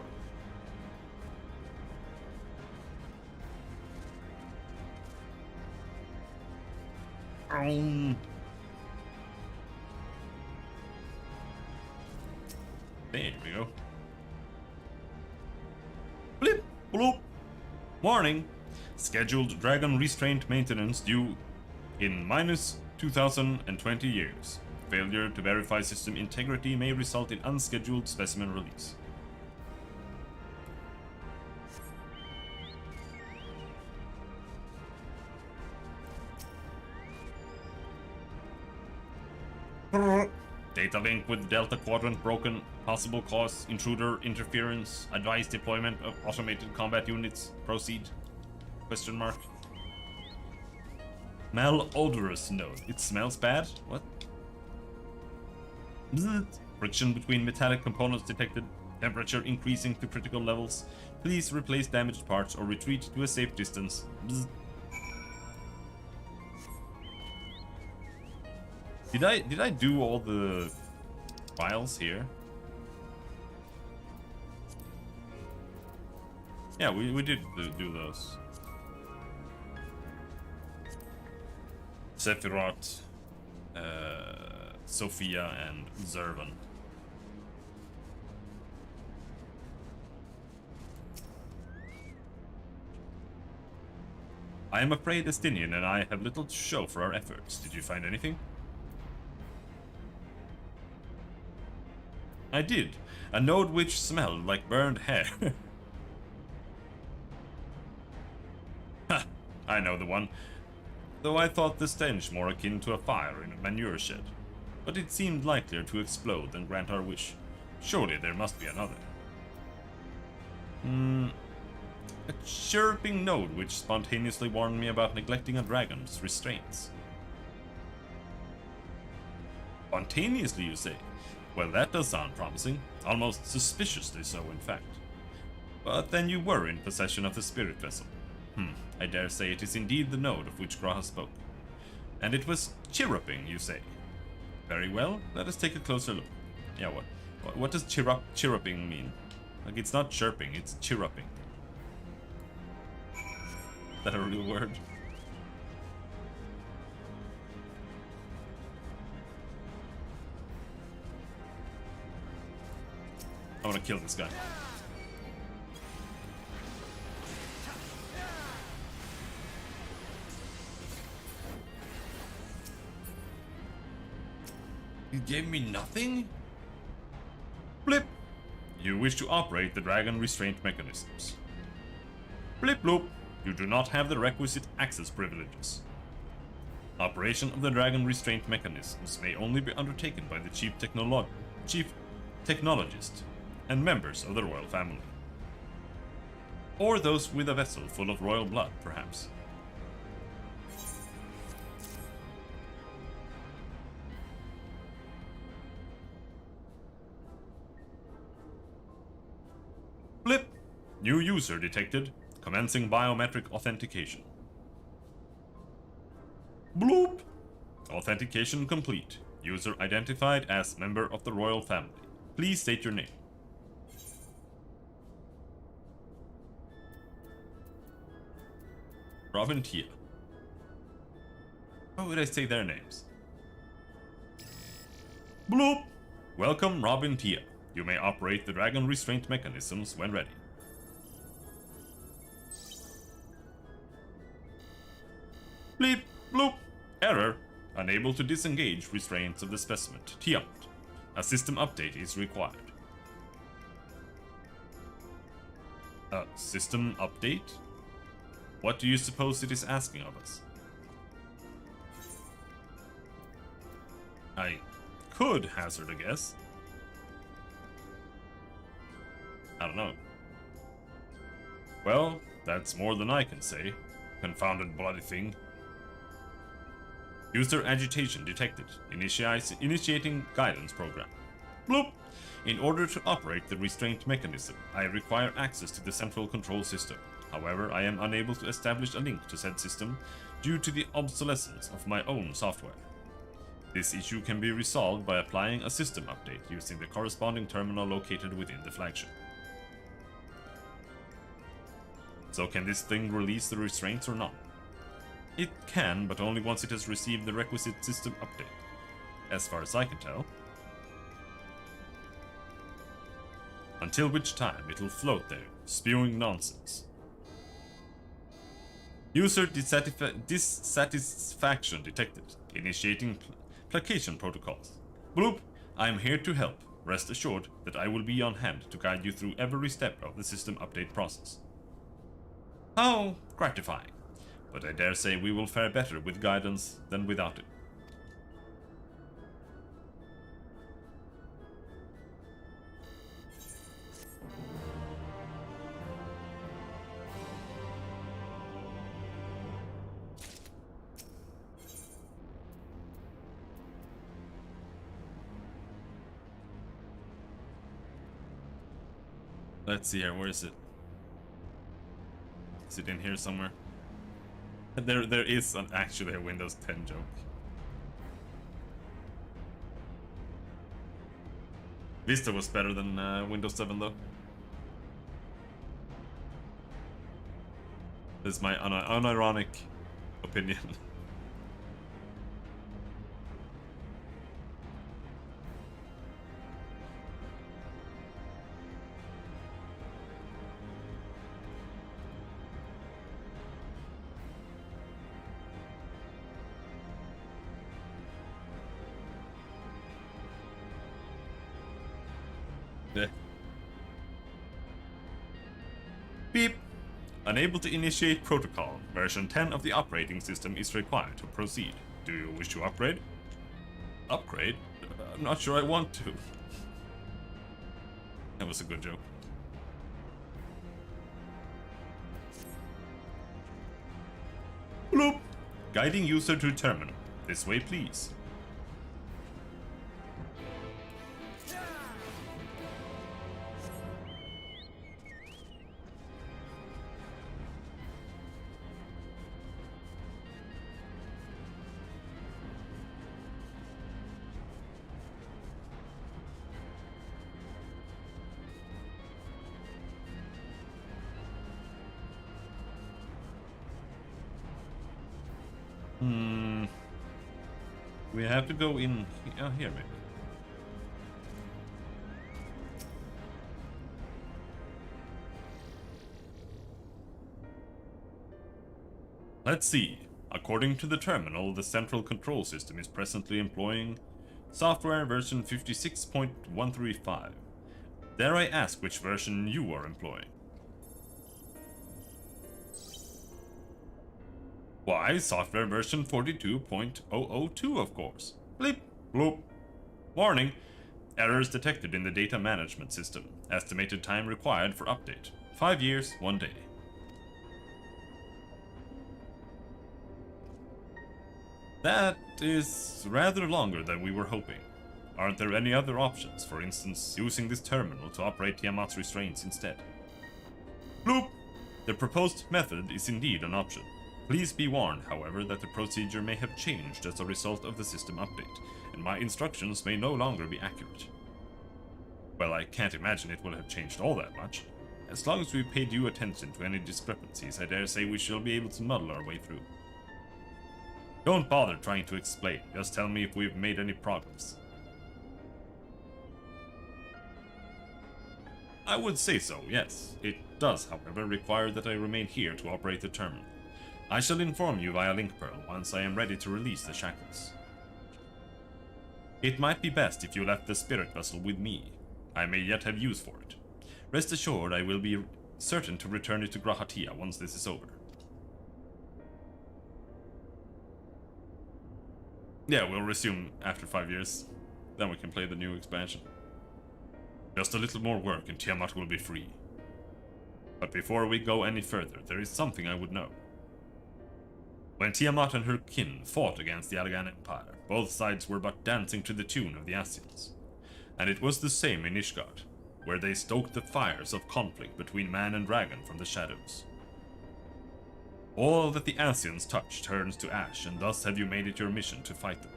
There we go. Blip, bloop. Warning. Scheduled dragon restraint maintenance due in minus 2020 years. Failure to verify system integrity may result in unscheduled specimen release. Data link with Delta Quadrant broken. Possible cause intruder interference. Advised deployment of automated combat units. Proceed. Question mark. Malodorous node. It smells bad? What? Bzz. Friction between metallic components detected. Temperature increasing to critical levels. Please replace damaged parts or retreat to a safe distance. Bzz. Did I do all the files here? Yeah, we did do those. Sephiroth, Sophia, and Zervan. I am afraid Estinian and I have little to show for our efforts. Did you find anything? I did. A node which smelled like burned hair. Ha! I know the one. Though I thought the stench more akin to a fire in a manure shed. But it seemed likelier to explode than grant our wish. Surely there must be another. A chirping node which spontaneously warned me about neglecting a dragon's restraints. Spontaneously, you say? Well, that does sound promising. Almost suspiciously so, in fact. But then you were in possession of the spirit vessel. I dare say it is indeed the node of which Graha spoke. And it was chirruping, you say? Very well, let us take a closer look. Yeah, what does chirruping mean? Like, it's not chirping, it's chirruping. Is that a real word? I want to kill this guy. You gave me nothing? Blip! You wish to operate the dragon restraint mechanisms. Blip bloop! You do not have the requisite access privileges. Operation of the dragon restraint mechanisms may only be undertaken by the chief technologist and members of the royal family. Or those with a vessel full of royal blood, perhaps. Blip! New user detected. Commencing biometric authentication. Bloop! Authentication complete. User identified as member of the royal family. Please state your name. Robin Tia. How would I say their names? Bloop! Welcome, Robin Tia. You may operate the dragon restraint mechanisms when ready. Bleep! Bloop! Error. Unable to disengage restraints of the specimen. Tiamat. A system update is required. A system update? What do you suppose it is asking of us? I could hazard a guess. I don't know. Well, that's more than I can say. Confounded bloody thing. User agitation detected. Initiating guidance program. Bloop! In order to operate the restraint mechanism, I require access to the central control system. However, I am unable to establish a link to said system due to the obsolescence of my own software. This issue can be resolved by applying a system update using the corresponding terminal located within the flagship. So can this thing release the restraints or not? It can, but only once it has received the requisite system update. As far as I can tell. Until which time it'll float there, spewing nonsense. User dissatisfaction detected. Initiating placation protocols. Bloop, I am here to help. Rest assured that I will be on hand to guide you through every step of the system update process. How gratifying. But I dare say we will fare better with guidance than without it. Let's see here, where is it? Is it in here somewhere? There is actually a Windows 10 joke. Vista was better than Windows 7 though. This is my unironic opinion. Beep. Unable to initiate protocol. Version 10 of the operating system is required to proceed. Do you wish to upgrade? Upgrade? I'm not sure I want to. That was a good joke. Bloop. Guiding user to terminal. This way, please. We have to go in here, maybe. Let's see. According to the terminal, the central control system is presently employing software version 56.135. Dare I ask which version you are employing? Why, software version 42.002, of course. Bleep, bloop. Warning. Errors detected in the data management system. Estimated time required for update. 5 years, 1 day. That is rather longer than we were hoping. Aren't there any other options? For instance, using this terminal to operate Tiamat's restraints instead. Bloop! The proposed method is indeed an option. Please be warned, however, that the procedure may have changed as a result of the system update, and my instructions may no longer be accurate. Well, I can't imagine it will have changed all that much. As long as we pay due attention to any discrepancies, I dare say we shall be able to muddle our way through. Don't bother trying to explain, just tell me if we've made any progress. I would say so, yes. It does, however, require that I remain here to operate the terminal. I shall inform you via link pearl once I am ready to release the shackles. It might be best if you left the spirit vessel with me. I may yet have use for it. Rest assured I will be certain to return it to Grahatia once this is over. Yeah, we'll resume after 5 years. Then we can play the new expansion. Just a little more work and Tiamat will be free. But before we go any further, there is something I would know. When Tiamat and her kin fought against the Allagan Empire, both sides were but dancing to the tune of the Ascians. And it was the same in Ishgard, where they stoked the fires of conflict between man and dragon from the shadows. All that the Ascians touch turns to ash, and thus have you made it your mission to fight them.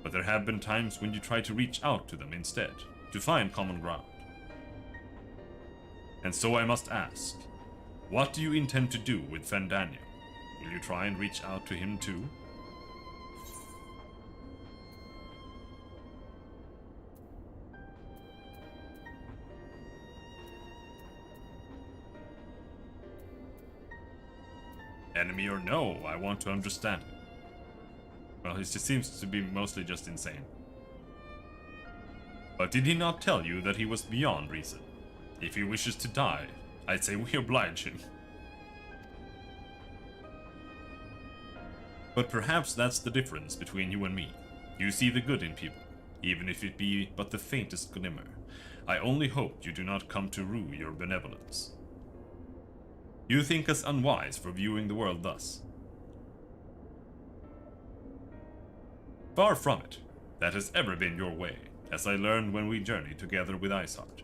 But there have been times when you try to reach out to them instead, to find common ground. And so I must ask, what do you intend to do with Fandania? Will you try and reach out to him too? Enemy or no, I want to understand him. Well, he just seems to be mostly just insane. But did he not tell you that he was beyond reason? If he wishes to die, I'd say we oblige him. But perhaps that's the difference between you and me. You see the good in people, even if it be but the faintest glimmer. I only hope you do not come to rue your benevolence. You think us unwise for viewing the world thus. Far from it. That has ever been your way, as I learned when we journeyed together with Iceheart.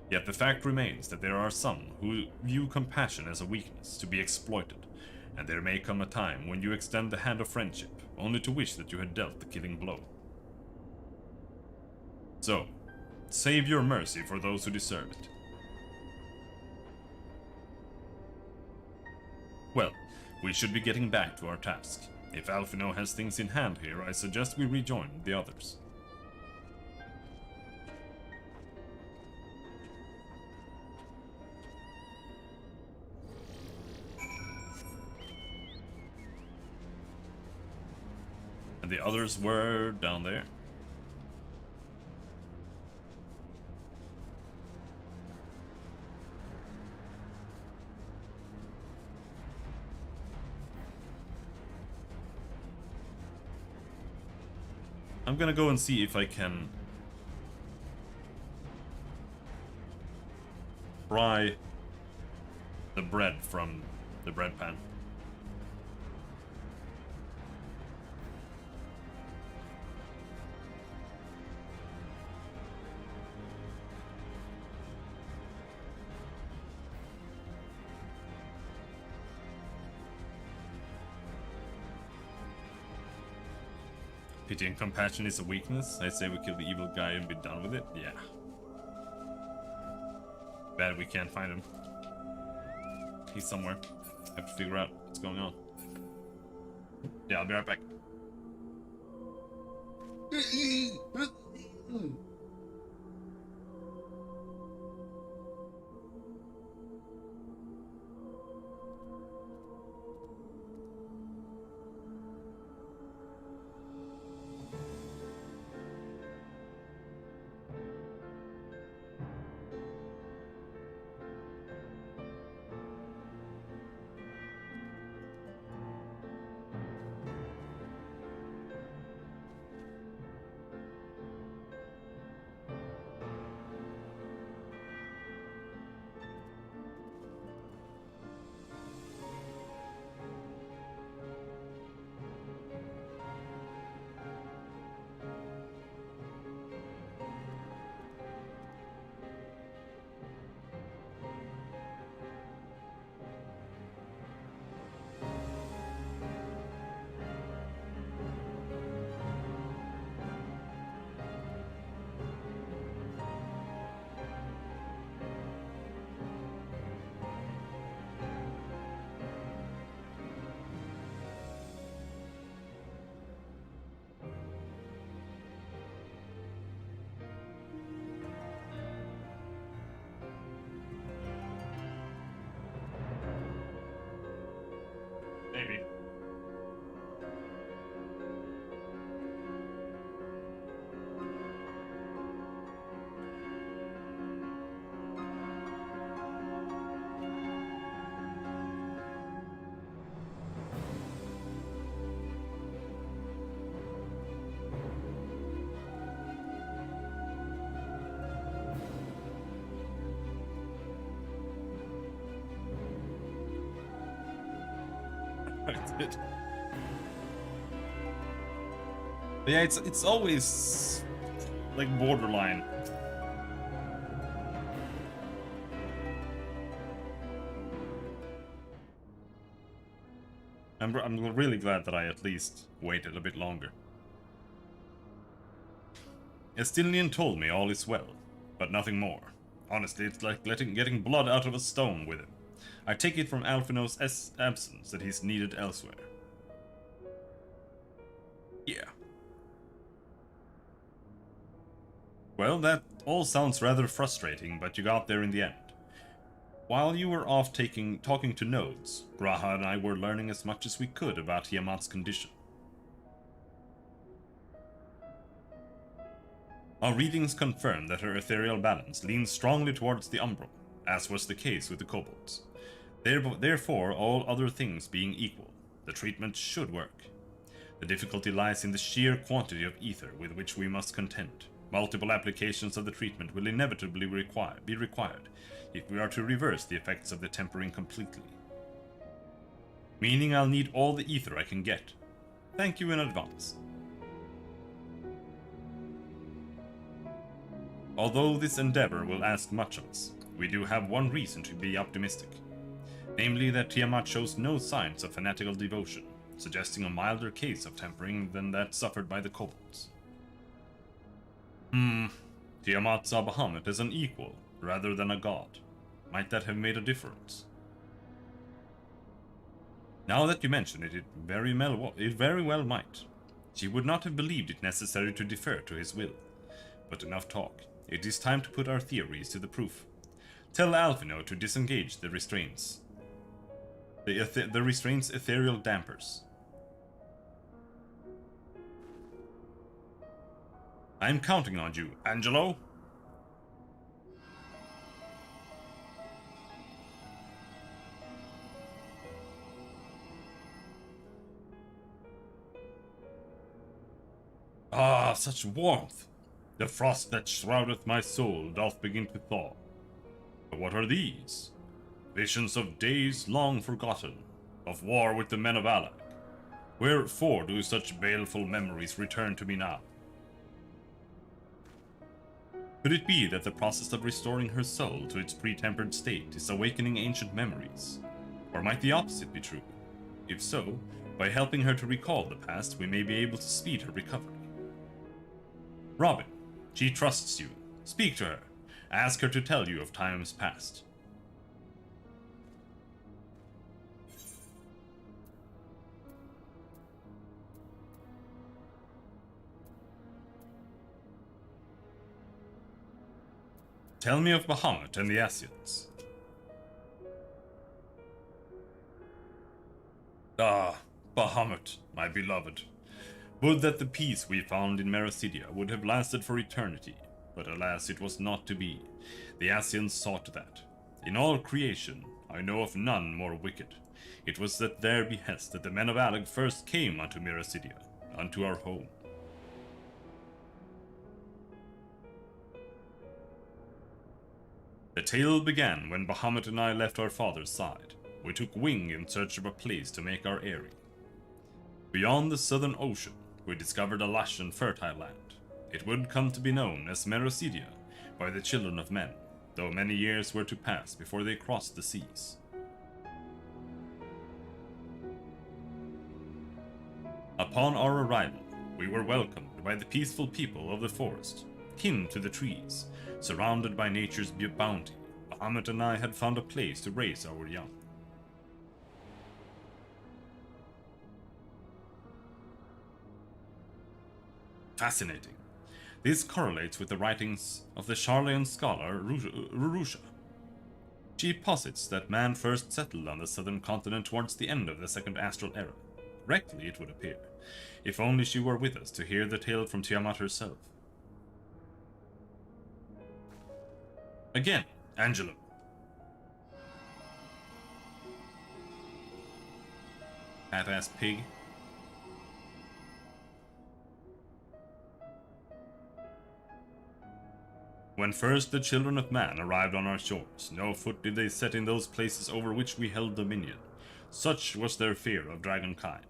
Yet the fact remains that there are some who view compassion as a weakness to be exploited, and there may come a time when you extend the hand of friendship, only to wish that you had dealt the killing blow. So, save your mercy for those who deserve it. Well, we should be getting back to our task. If Alphino has things in hand here, I suggest we rejoin the others. And the others were down there. I'm gonna go and see if I can fry the bread from the bread pan. Pity and compassion is a weakness. I say we kill the evil guy and be done with it. Yeah. Bad we can't find him. He's somewhere. Have to figure out what's going on. Yeah, I'll be right back. Maybe. I did. But yeah, it's always like borderline. I'm really glad that I at least waited a bit longer. Estilian told me all is well, but nothing more. Honestly, it's like getting blood out of a stone with him. I take it from Alphino's absence that he's needed elsewhere. Yeah. Well, that all sounds rather frustrating, but you got there in the end. While you were off talking to nodes, Graha and I were learning as much as we could about Tiamat's condition. Our readings confirm that her ethereal balance leans strongly towards the umbral, as was the case with the kobolds. Therefore, all other things being equal, the treatment should work. The difficulty lies in the sheer quantity of ether with which we must contend. Multiple applications of the treatment will inevitably be required if we are to reverse the effects of the tempering completely. Meaning I'll need all the ether I can get. Thank you in advance. Although this endeavor will ask much of us, we do have one reason to be optimistic. Namely that Tiamat shows no signs of fanatical devotion, suggesting a milder case of tempering than that suffered by the kobolds. Tiamat saw Bahamut as an equal, rather than a god. Might that have made a difference? Now that you mention it, it very well might. She would not have believed it necessary to defer to his will. But enough talk. It is time to put our theories to the proof. Tell Alphino to disengage the restraints. The restraints' ethereal dampers. I'm counting on you, Angelo. Ah, such warmth! The frost that shroudeth my soul doth begin to thaw. But what are these? Visions of days long forgotten, of war with the men of Alag. Wherefore do such baleful memories return to me now? Could it be that the process of restoring her soul to its pre-tempered state is awakening ancient memories? Or might the opposite be true? If so, by helping her to recall the past, we may be able to speed her recovery. Robin, she trusts you. Speak to her. Ask her to tell you of times past. Tell me of Bahamut and the Ascians. Ah, Bahamut, my beloved. Would that the peace we found in Mericidia would have lasted for eternity, but alas, it was not to be. The Ascians sought that. In all creation, I know of none more wicked. It was at their behest that the men of Alag first came unto Mericidia, unto our home. The tale began when Bahamut and I left our father's side. We took wing in search of a place to make our eyrie. Beyond the southern ocean, we discovered a lush and fertile land. It would come to be known as Mericidia by the children of men, though many years were to pass before they crossed the seas. Upon our arrival, we were welcomed by the peaceful people of the forest, kin to the trees, surrounded by nature's bounty. Bahamut and I had found a place to raise our young. Fascinating. This correlates with the writings of the Charlean scholar Rurusha. She posits that man first settled on the southern continent towards the end of the Second Astral Era. Correctly, it would appear. If only she were with us to hear the tale from Tiamat herself. Again, Angelo. Fat-ass pig. When first the children of man arrived on our shores, no foot did they set in those places over which we held dominion. Such was their fear of dragonkind.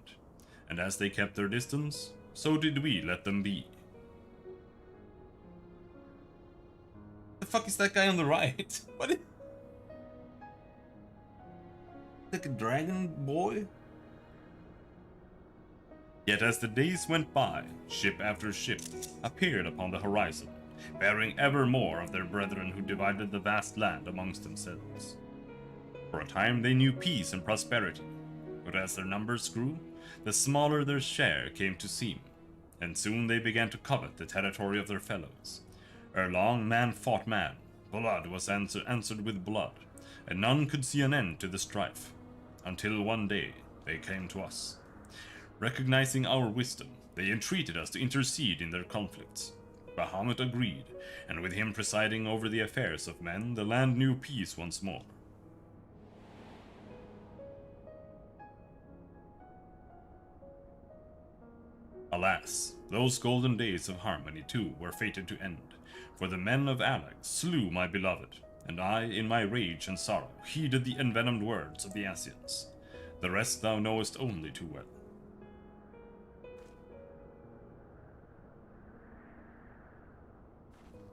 And as they kept their distance, so did we let them be. The fuck is that guy on the right? What is... Like a dragon boy? Yet as the days went by, ship after ship appeared upon the horizon, bearing ever more of their brethren who divided the vast land amongst themselves. For a time they knew peace and prosperity, but as their numbers grew, the smaller their share came to seem, and soon they began to covet the territory of their fellows. Ere long, man fought man, blood was answered with blood, and none could see an end to the strife, until one day they came to us. Recognizing our wisdom, they entreated us to intercede in their conflicts. Bahamut agreed, and with him presiding over the affairs of men, the land knew peace once more. Alas, those golden days of harmony too were fated to end, for the men of Alex slew my beloved, and I, in my rage and sorrow, heeded the envenomed words of the Asians. The rest thou knowest only too well.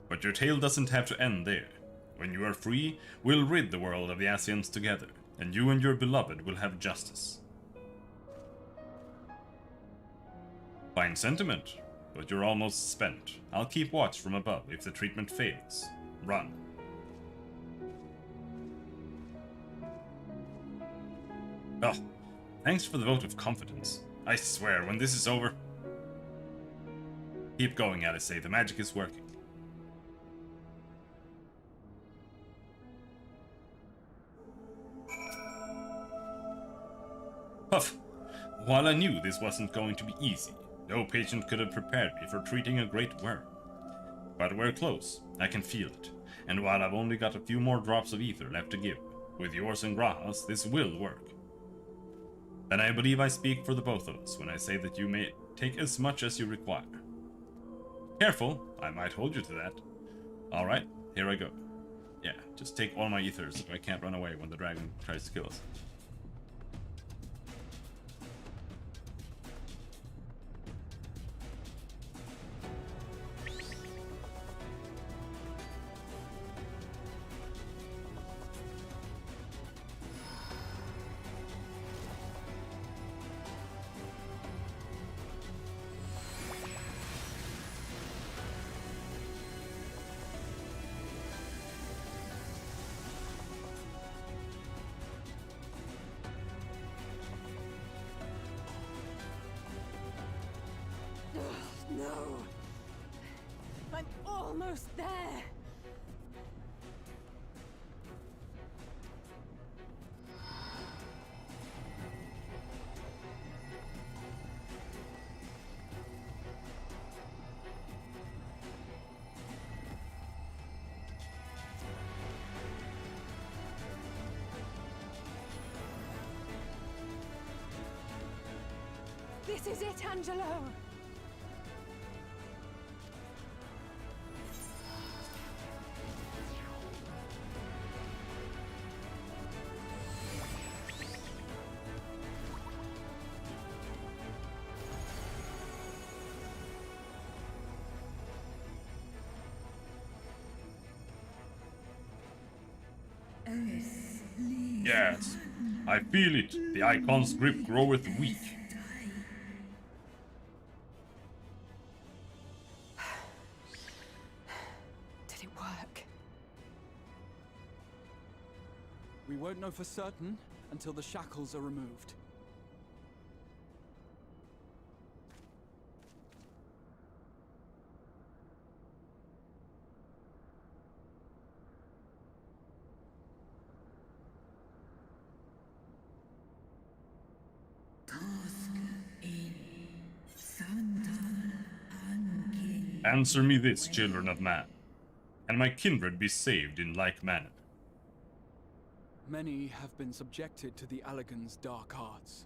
But your tale doesn't have to end there. When you are free, we'll rid the world of the Asians together, and you and your beloved will have justice. Fine sentiment, but you're almost spent. I'll keep watch from above if the treatment fails. Run. Oh, thanks for the vote of confidence. I swear, when this is over... Keep going, Alice, the magic is working. Huff! While I knew this wasn't going to be easy, no patient could have prepared me for treating a great worm. But we're close, I can feel it, and while I've only got a few more drops of ether left to give, with yours and Graha's, this will work. And I believe I speak for the both of us when I say that you may take as much as you require. Careful, I might hold you to that. Alright, here I go. Yeah, just take all my ethers so I can't run away when the dragon tries to kill us. No! I'm almost there! This is it, Angelo! Yes, I feel it. The icon's grip groweth weak. Did it work? We won't know for certain until the shackles are removed. Answer me this, children of man, and my kindred be saved in like manner. Many have been subjected to the Allagan's dark arts,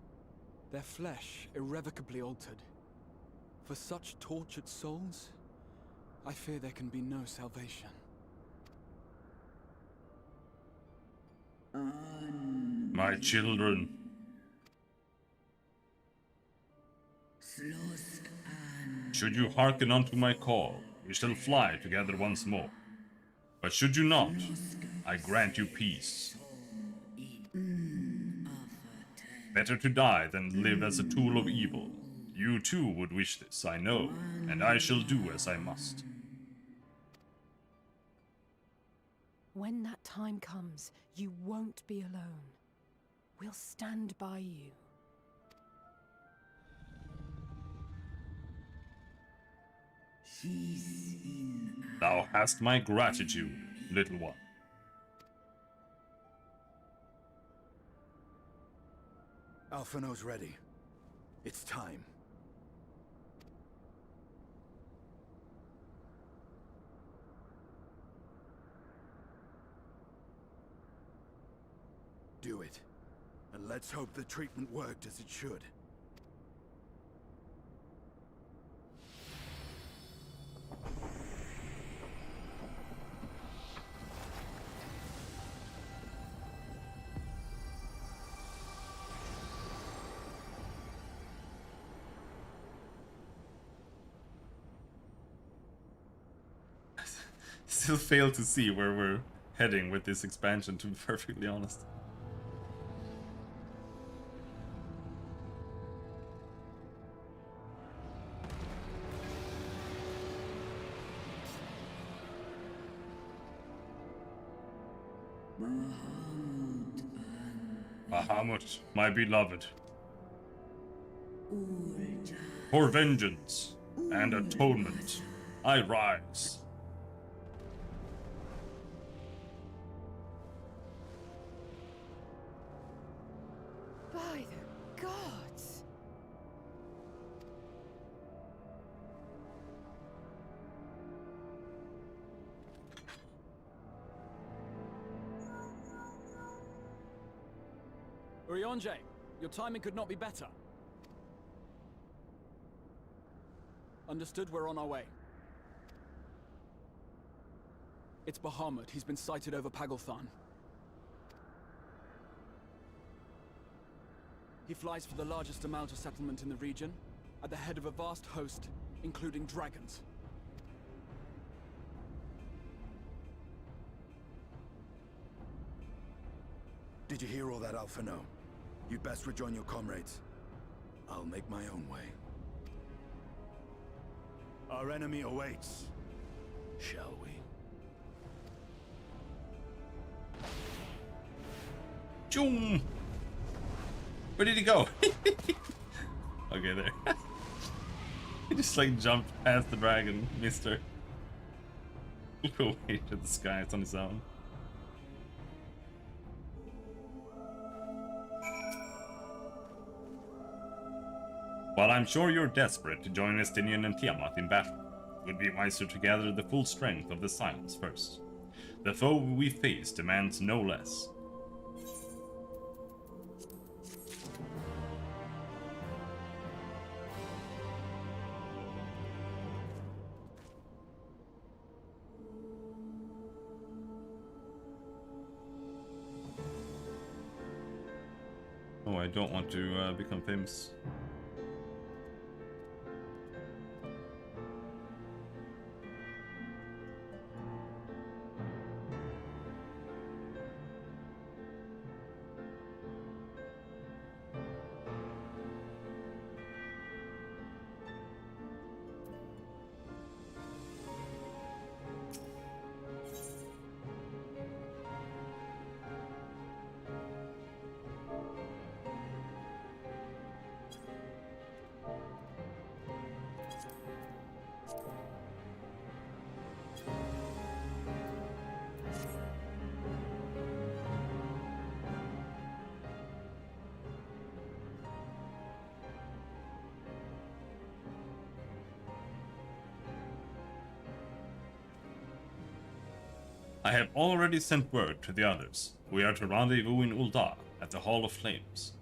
their flesh irrevocably altered. For such tortured souls, I fear there can be no salvation. My children. Should you hearken unto my call, we shall fly together once more. But should you not, I grant you peace. Better to die than live as a tool of evil. You too would wish this, I know, and I shall do as I must. When that time comes, you won't be alone. We'll stand by you. Thou hast my gratitude, little one. Alphino's ready. It's time. Do it. And let's hope the treatment worked as it should. Still fail to see where we're heading with this expansion, to be perfectly honest. Bahamut, my beloved. For vengeance and atonement, I rise. By the gods! Urianger, your timing could not be better. Understood, we're on our way. It's Bahamut. He's been sighted over Pagalthan. He flies for the largest Amalta settlement in the region, at the head of a vast host, including dragons. Did you hear all that, Alphino? You'd best rejoin your comrades. I'll make my own way. Our enemy awaits. Shall we? Choom! Where did he go? Okay, there. He just like jumped past the dragon, mister. Go away to the sky, it's on his own. While I'm sure you're desperate to join Estinian and Tiamat in battle, it would be wiser to gather the full strength of the Silence first. The foe we face demands no less. Oh, I don't want to become famous. I have already sent word to the others. We are to rendezvous in Ul'dah at the Hall of Flames.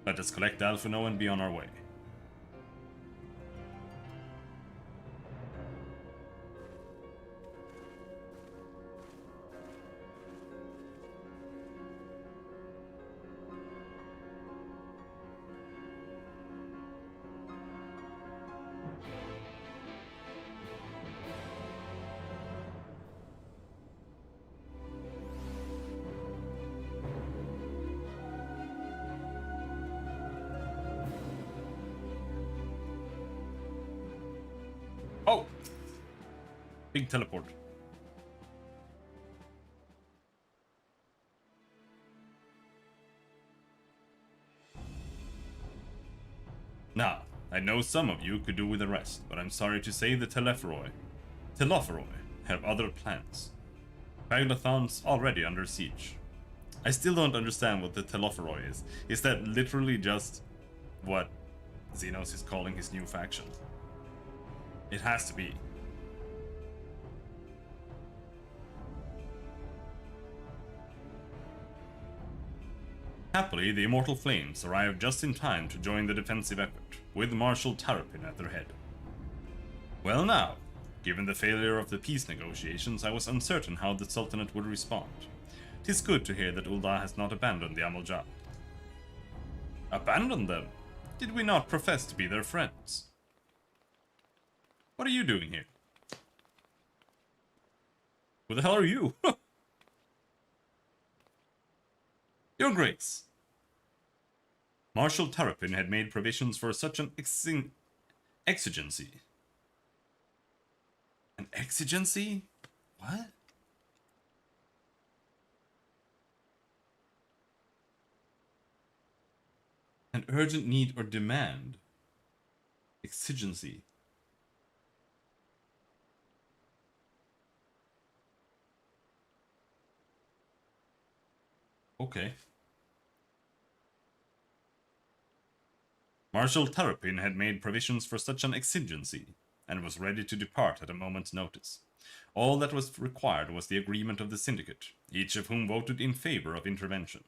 Let us collect Alphino and be on our way. Oh! Big teleport. Now, I know some of you could do with the rest, but I'm sorry to say the Telophoroi have other plans. Paladin's already under siege. I still don't understand what the Telophoroi is. Is that literally just what Xenos is calling his new faction? It has to be. Happily, the Immortal Flames arrived just in time to join the defensive effort, with Marshal Terrapin at their head. Well now, given the failure of the peace negotiations, I was uncertain how the Sultanate would respond. 'Tis good to hear that Ul'dah has not abandoned the Amal-Jah. Abandoned them? Did we not profess to be their friends? What are you doing here? Who the hell are you? Your Grace. Marshal Terrapin had made provisions for such an exigency. An exigency? What? An urgent need or demand. Exigency. Okay. Marshal Terrapin had made provisions for such an exigency, and was ready to depart at a moment's notice. All that was required was the agreement of the Syndicate, each of whom voted in favor of intervention.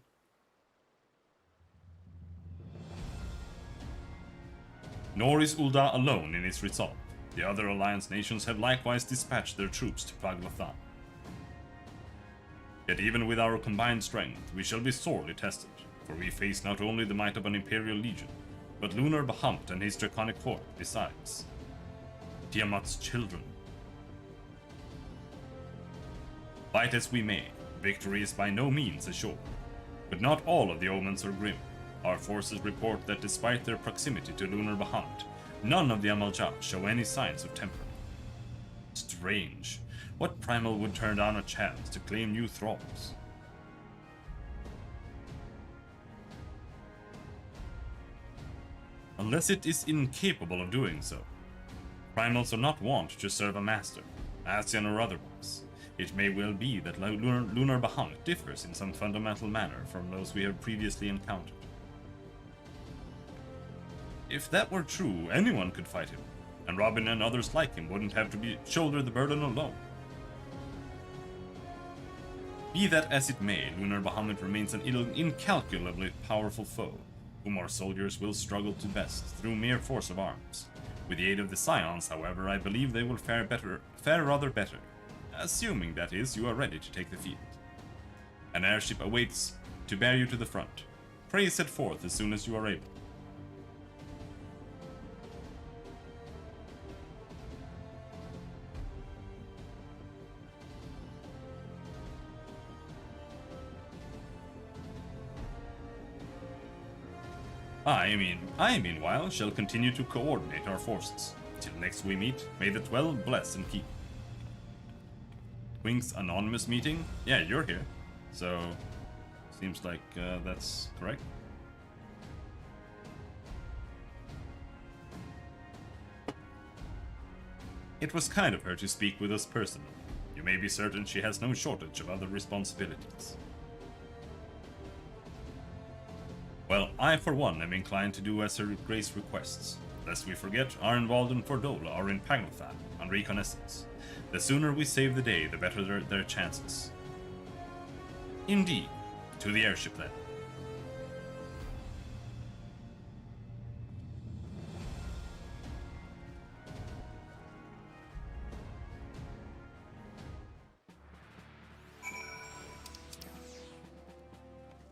Nor is Ul'dah alone in its resolve. The other Alliance nations have likewise dispatched their troops to Paladin. Yet even with our combined strength, we shall be sorely tested, for we face not only the might of an Imperial Legion, but Lunar Bahamut and his draconic horde besides. Tiamat's children. Fight as we may, victory is by no means assured. But not all of the omens are grim. Our forces report that despite their proximity to Lunar Bahamut, none of the Amal-Jah show any signs of temper. Strange. What primal would turn down a chance to claim new thralls? Unless it is incapable of doing so. Primals are not wont to serve a master, Asian or otherwise. It may well be that Lunar Bahamut differs in some fundamental manner from those we have previously encountered. If that were true, anyone could fight him, and Robin and others like him wouldn't have to shoulder the burden alone. Be that as it may, Lunar Bahamut remains an incalculably powerful foe, whom our soldiers will struggle to best through mere force of arms. With the aid of the Scions, however, I believe they will fare rather better, assuming, that is, you are ready to take the field. An airship awaits to bear you to the front. Pray set forth as soon as you are able. I meanwhile shall continue to coordinate our forces. Till next we meet, may the 12 bless and keep. Twink's anonymous meeting? Yeah, you're here. So, seems like that's correct. It was kind of her to speak with us personally. You may be certain she has no shortage of other responsibilities. Well, I for one am inclined to do as her Grace requests. Lest we forget, Arnvald and Fordola are in Paglothan on reconnaissance. The sooner we save the day, the better their chances. Indeed. To the airship then.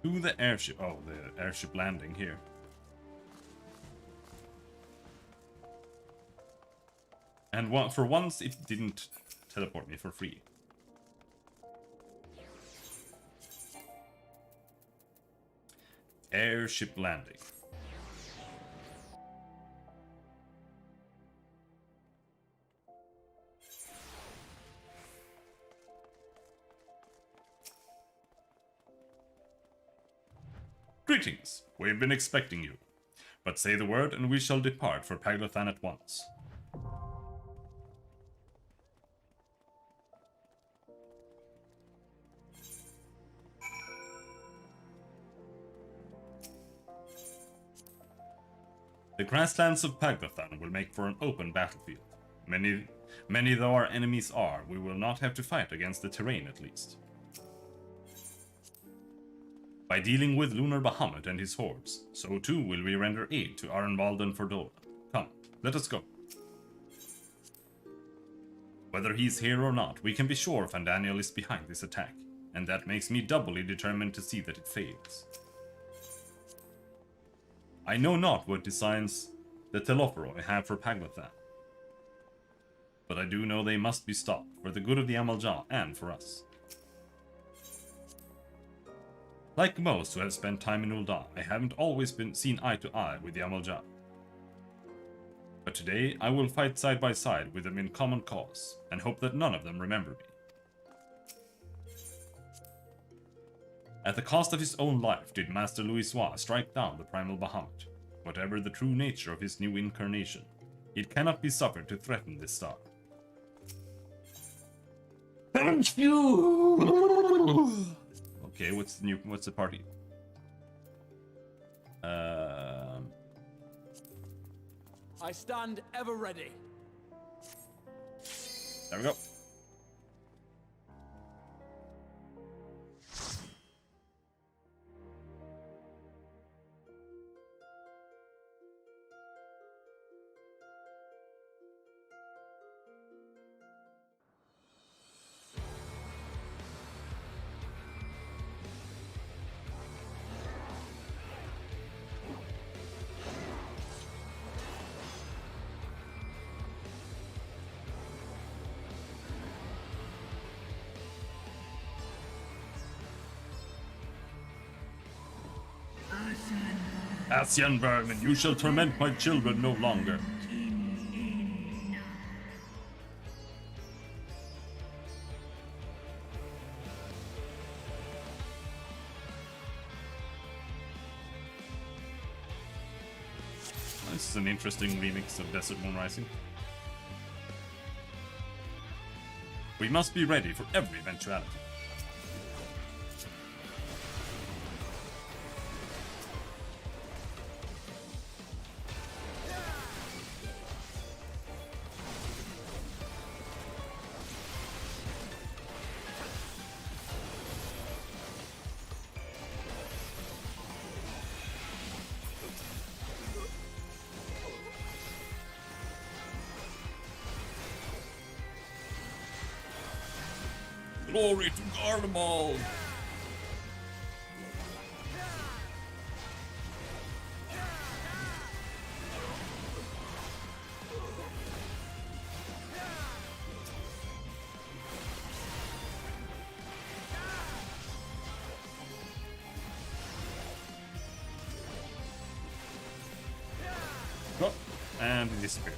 To the airship. Oh, the airship landing here. And for once, it didn't teleport me for free. Airship landing. Greetings. We've been expecting you. But say the word and we shall depart for Paglothan at once. The grasslands of Paglothan will make for an open battlefield. Many though our enemies are, we will not have to fight against the terrain at least. By dealing with Lunar Bahamut and his hordes, so too will we render aid to Arenvald and Ferdora. Come, let us go. Whether he's here or not, we can be sure Fandaniel is behind this attack, and that makes me doubly determined to see that it fails. I know not what designs the Telophoroi have for Paglathan, but I do know they must be stopped for the good of the Amalja and for us. Like most who have spent time in Ul'dah, I haven't always been seen eye to eye with the Amalja. But today, I will fight side by side with them in common cause, and hope that none of them remember me. At the cost of his own life did Master Louisoix strike down the primal Bahamut. Whatever the true nature of his new incarnation, it cannot be suffered to threaten this star. Thank you! Okay, what's the party? I stand ever ready. There we go. Ascian vermin, you shall torment my children no longer. This is an interesting remix of Desert Moon Rising. We must be ready for every eventuality. Glory to Garlemald! Oh, and it disappeared.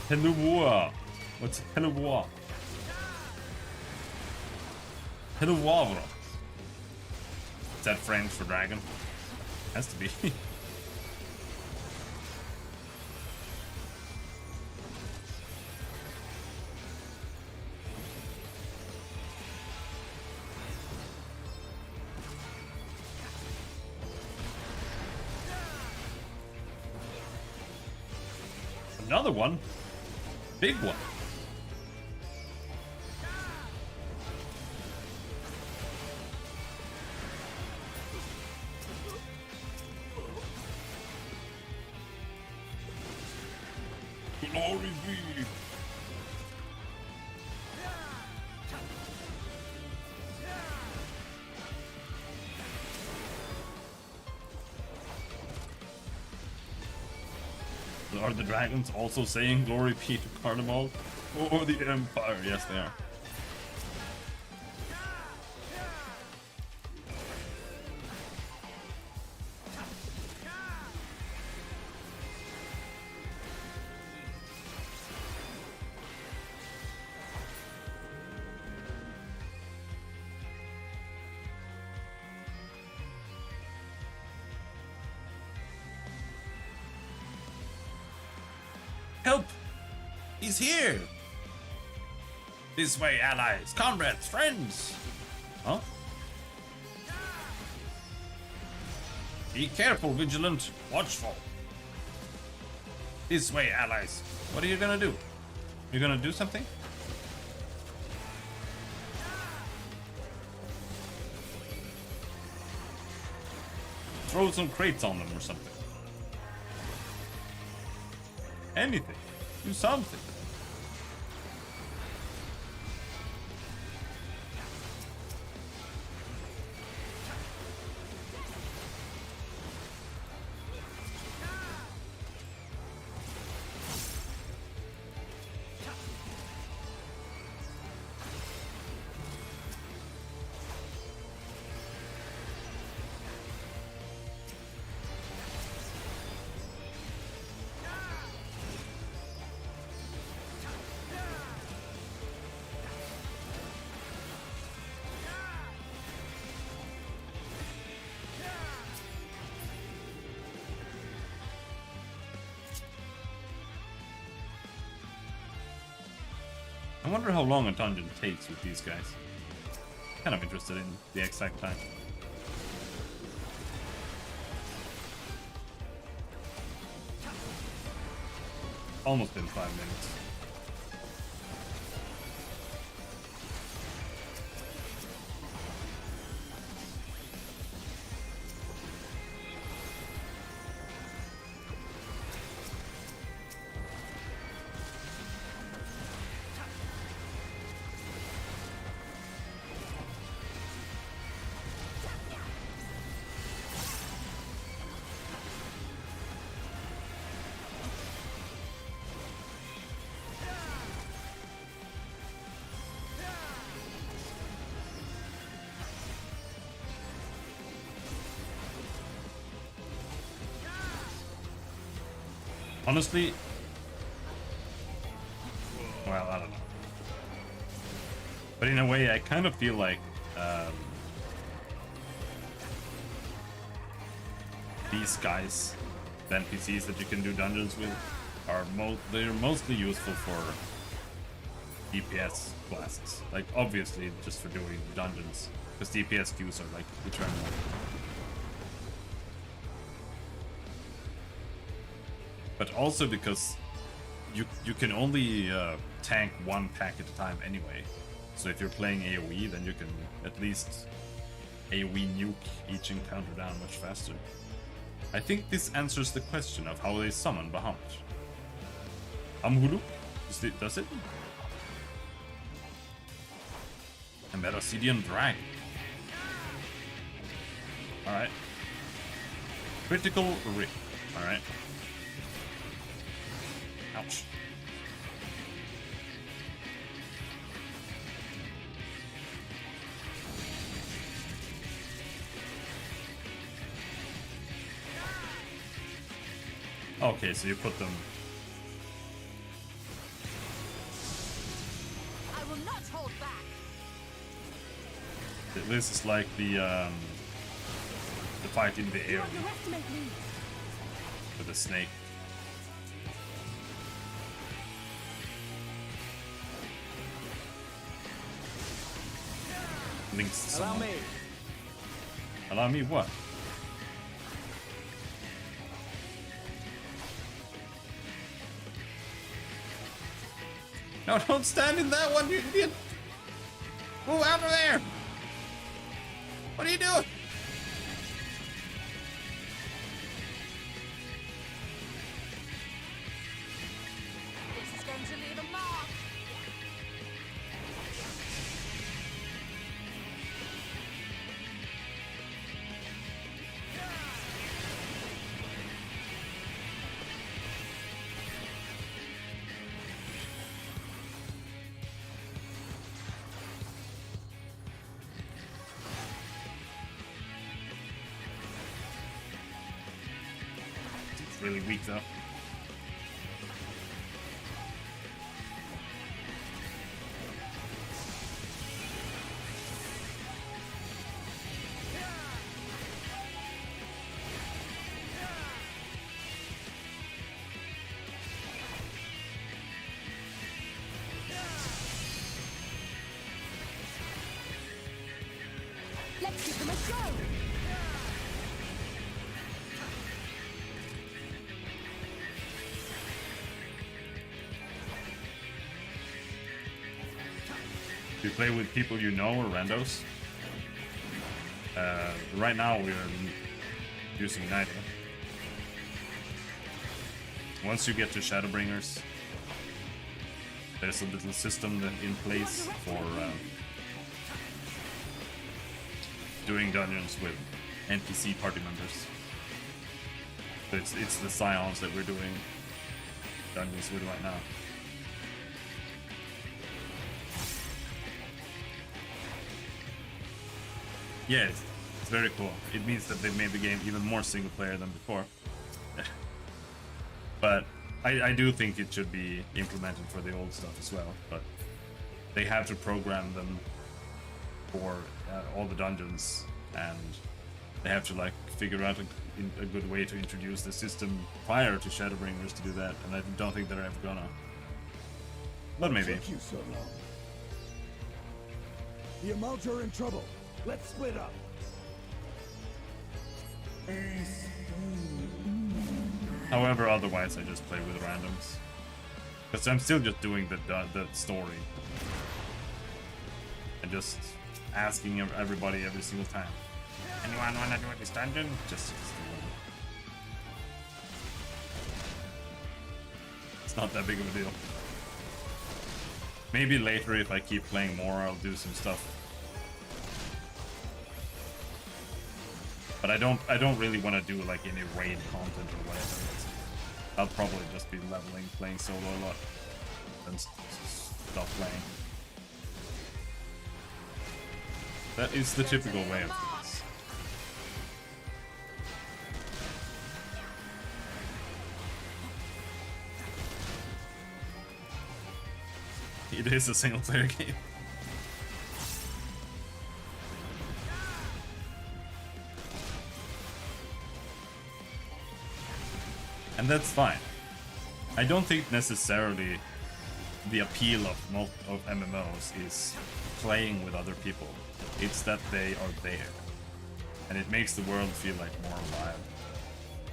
Hello, what's hello? Hello, is that French for dragon? Has to be. Another one. Big one. Glory be. Are the dragons also saying glory be to Garlemald or the Empire? Yes, they are. Help! He's here! This way, allies, comrades, friends! Huh? Be careful, vigilant, watchful. This way, allies. What are you gonna do? You're gonna do something? Throw some crates on them or something. Anything. Do something. I wonder how long a dungeon takes with these guys. Kind of interested in the exact time. Almost in 5 minutes. Honestly, well, I don't know. But in a way, I kind of feel like these guys, the NPCs that you can do dungeons with, are they're mostly useful for DPS classes. Like, obviously, just for doing dungeons, because DPS queues are like eternal. But also because you can only tank one pack at a time anyway. So if you're playing AoE, then you can at least AoE nuke each encounter down much faster. I think this answers the question of how they summon Bahamut. Amhuluk? Does it? A Metasidian Dragon. Alright. Critical Rip. Alright. Ouch. Okay, so you put them. I will not hold back. This is like the fight in the air with the snake. Links. Allow me. Allow me what? No, don't stand in that one, you idiot! Move out of there! What are you doing? This is going to leave a mark. Really weak though. Let's give them a show. You play with people you know or randos. Right now we're using neither. Once you get to Shadowbringers, there's a little system in place for doing dungeons with NPC party members. So it's the Scions that we're doing dungeons with right now. Yeah, it's very cool. It means that they've made the game even more single player than before. But I do think it should be implemented for the old stuff as well. But they have to program them for all the dungeons, and they have to like figure out a good way to introduce the system prior to Shadowbringers to do that. And I don't think they're ever gonna. But maybe. Took you so long. The Amalj are in trouble. Let's split up. However, otherwise I just play with randoms, because I'm still just doing the story and just asking everybody every single time. Anyone wanna do this dungeon? Just do it. It's not that big of a deal. Maybe later, if I keep playing more, I'll do some stuff. But I don't really want to do like any raid content or whatever. I'll probably just be leveling, playing solo a lot, and stop playing. That is the typical way of things. It is a single player game. And that's fine. I don't think necessarily the appeal of MMOs is playing with other people. It's that they are there. And it makes the world feel like more alive.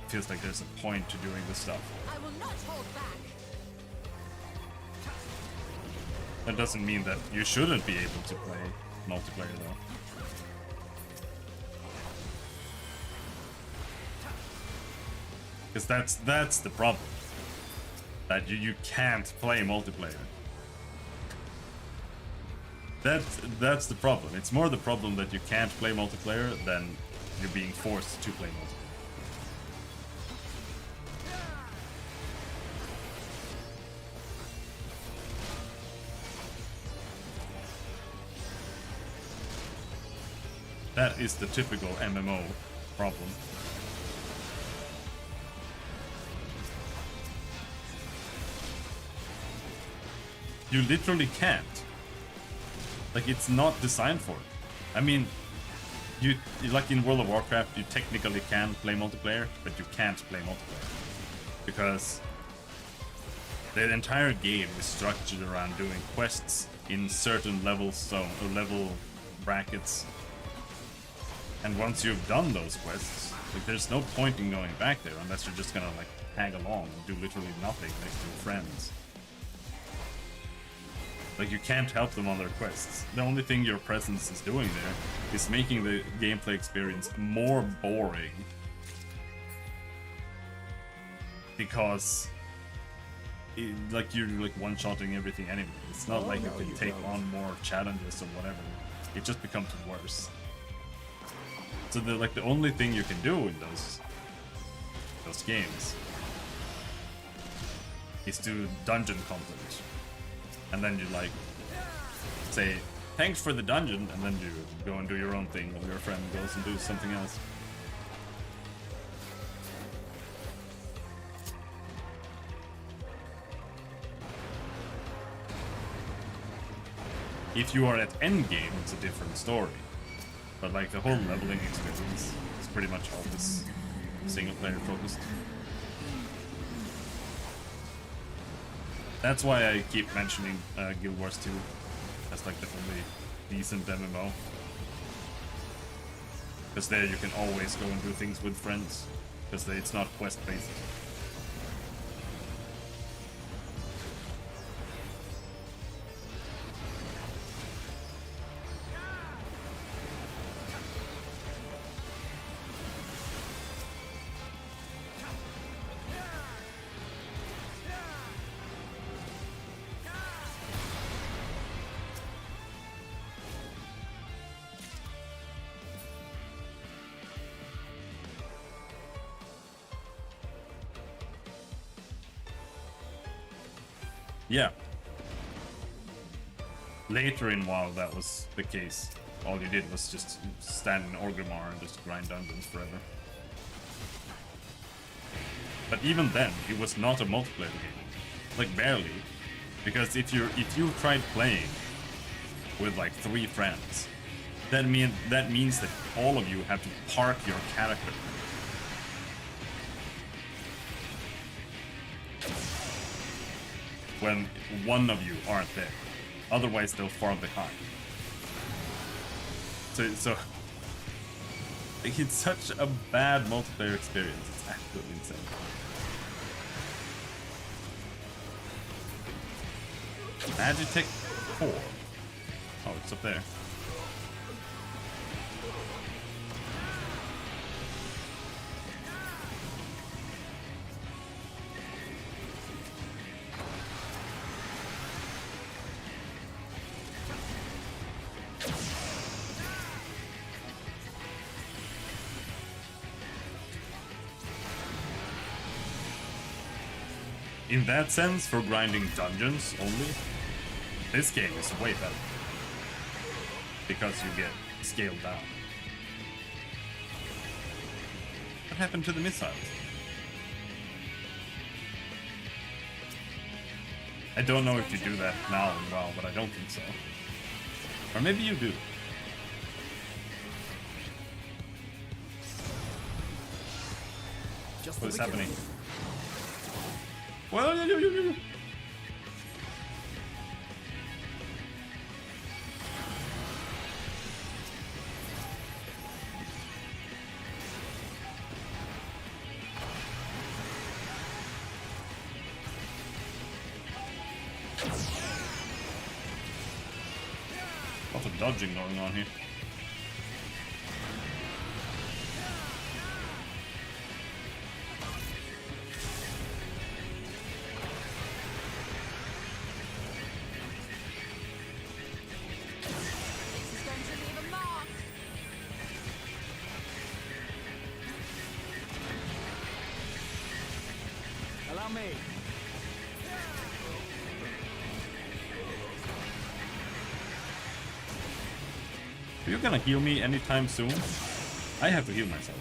It feels like there's a point to doing this stuff. I will not hold back. That doesn't mean that you shouldn't be able to play multiplayer though. Because that's the problem. That you can't play multiplayer. That's the problem. It's more the problem that you can't play multiplayer than you're being forced to play multiplayer. That is the typical MMO problem. You literally can't. Like, it's not designed for it. I mean, you like in World of Warcraft, you technically can play multiplayer, but you can't play multiplayer. Because the entire game is structured around doing quests in certain level brackets. And once you've done those quests, like, there's no point in going back there unless you're just gonna like tag along and do literally nothing next to your friends. Like, you can't help them on their quests. The only thing your presence is doing there is making the gameplay experience more boring. Because like, you're like one-shotting everything anyway. It's not like you can take on more challenges or whatever. It just becomes worse. So the only thing you can do in those games is do dungeon content. And then you like say thanks for the dungeon, and then you go and do your own thing while your friend goes and do something else. If you are at endgame, it's a different story. But like, the whole leveling experience is pretty much always single player focused. That's why I keep mentioning Guild Wars 2 as like the only decent MMO. Because there you can always go and do things with friends. Because it's not quest based. Yeah. Later in WoW, that was the case. All you did was just stand in Orgrimmar and just grind dungeons forever. But even then, it was not a multiplayer game. Like, barely. Because if you tried playing with like 3 friends, that means that all of you have to park your character. When one of you aren't there. Otherwise, they'll fall behind. So it's such a bad multiplayer experience. It's absolutely insane. Magitech 4. Oh, it's up there. In that sense, for grinding dungeons only, this game is way better. Because you get scaled down. What happened to the missiles? I don't know if you do that now in WoW, but I don't think so. Or maybe you do. What is happening? Well, lots of dodging going on here. Allow me. Are you gonna heal me anytime soon? I have to heal myself.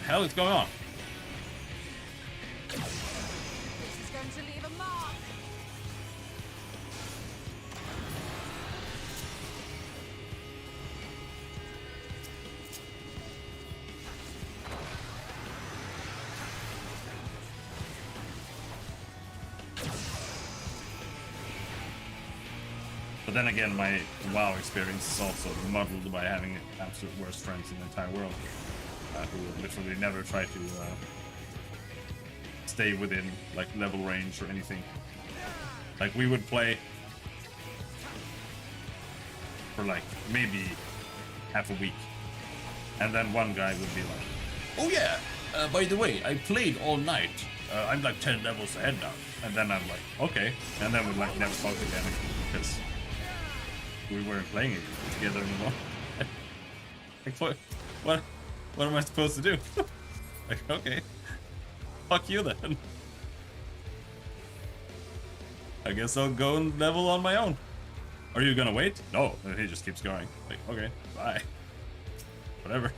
The hell is going on? This is going to leave a mark. But then again, my WoW experience is also muddled by having absolute worst friends in the entire world, who literally never try to stay within like level range or anything. Like we would play for like maybe half a week, and then one guy would be like, "Oh yeah, by the way, I played all night. I'm like 10 levels ahead now." And then I'm like, "Okay," and then we'd like never talk again because we weren't playing it together anymore. Like, what am I supposed to do? Like, okay, fuck you then. I guess I'll go and level on my own. Are you gonna wait? No, he just keeps going. Like, okay, bye. Whatever.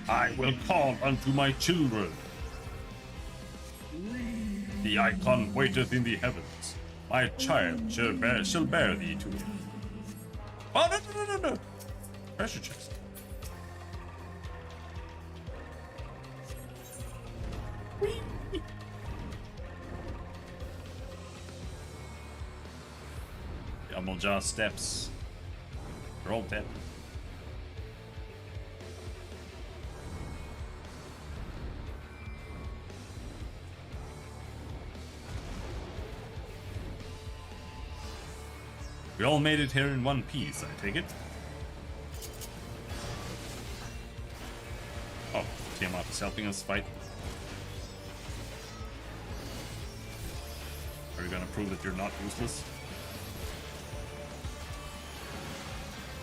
I will call unto my children. The icon waiteth in the heavens. My child shall bear thee to me. Oh, no. Treasure chest. The Amoja steps. They're all dead. We all made it here in one piece, I take it. Oh, Tiamat is helping us fight. Are you gonna prove that you're not useless?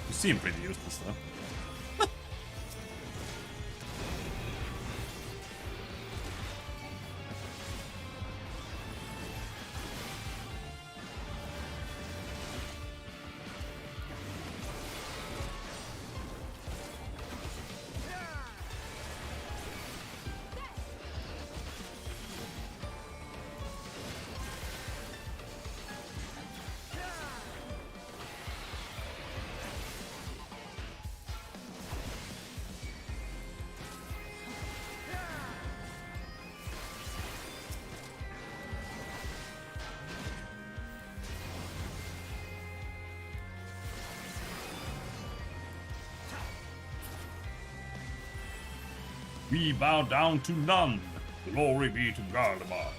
You seem pretty useless, though. We bow down to none. Glory be to Garlemald.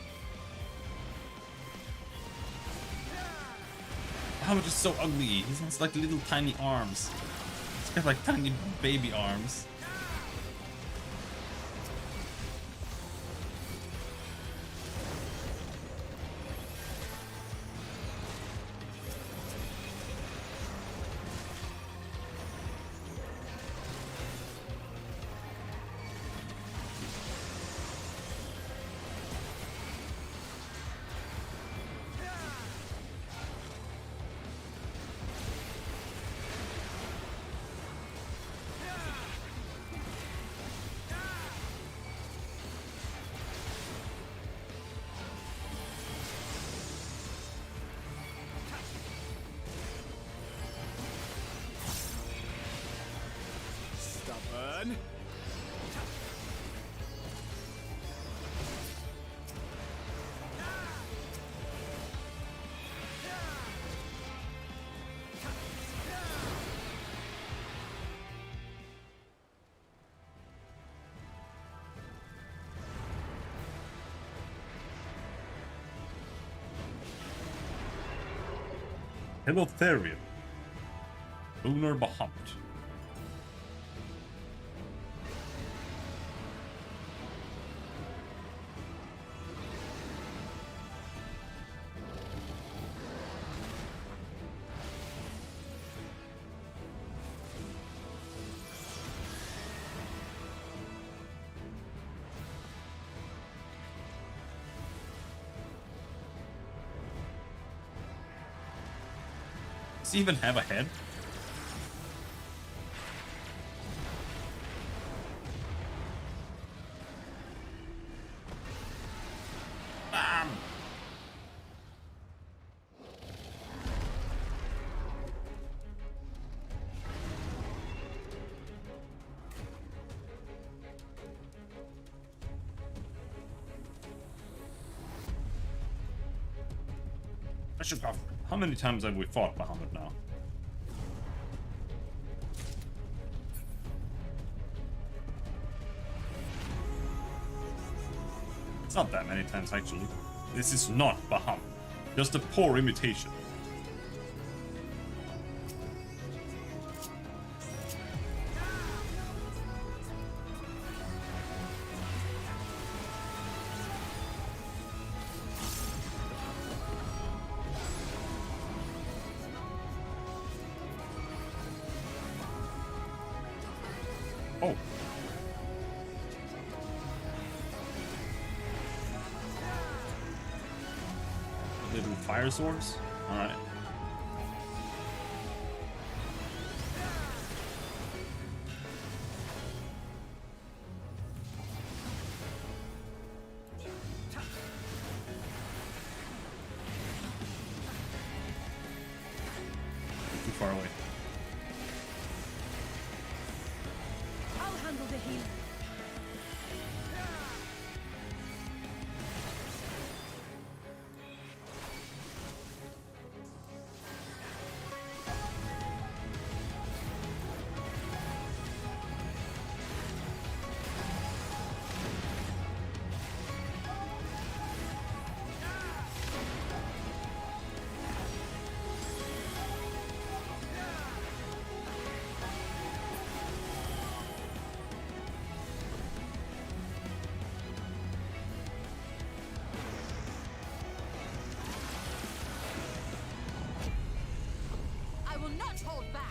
Bahamut is so ugly. He has like little tiny arms. He's got like tiny baby arms. Stubborn. Helotherium. Lunar Bahamut. Does he even have a head? Bam! I should go. How many times have we fought Bahamut now? It's not that many times, actually. This is not Bahamut. Just a poor imitation. Oh. Little fire swords? Alright. far away. I'll handle the healing. I will not hold back.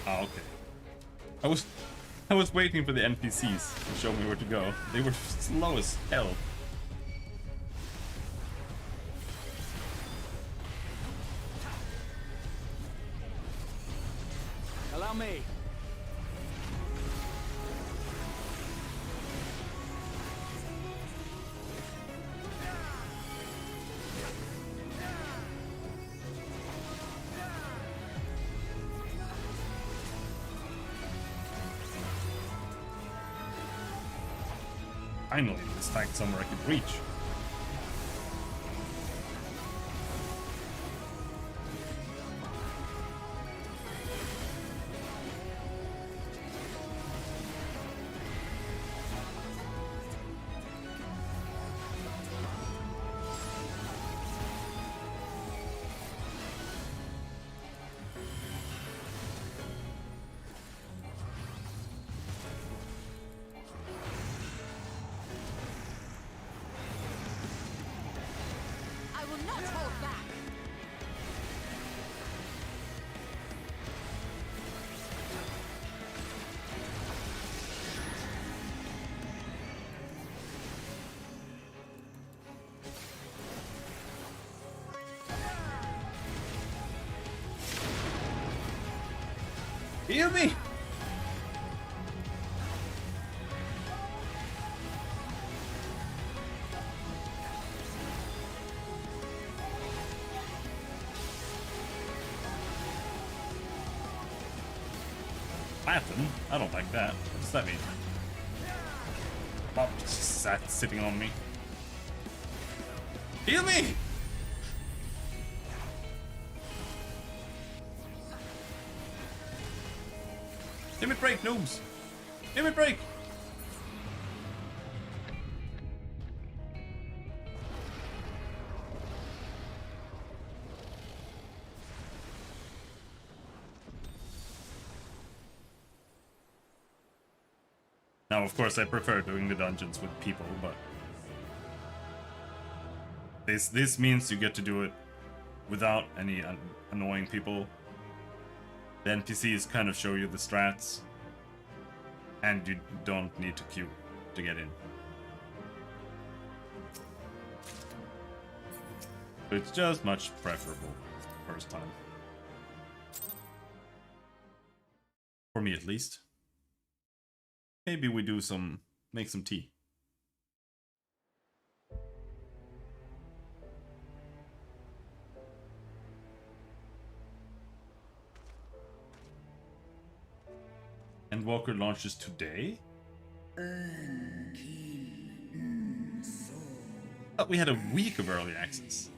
Oh, okay. I was waiting for the NPCs to show me where to go. They were slow as hell. Allow me. Finally, this time somewhere I could reach. I will not hold back. Heal me! Paladin? I don't like that. What does that mean? Oh, it's just that sitting on me. Heal me! Limit break, noobs! Limit break! Now, of course, I prefer doing the dungeons with people, but this means you get to do it without any annoying people. The NPCs kind of show you the strats, and you don't need to queue to get in. So it's just much preferable first time. For me, at least. Maybe we do make some tea. Endwalker launches today? Thought we had a week of early access.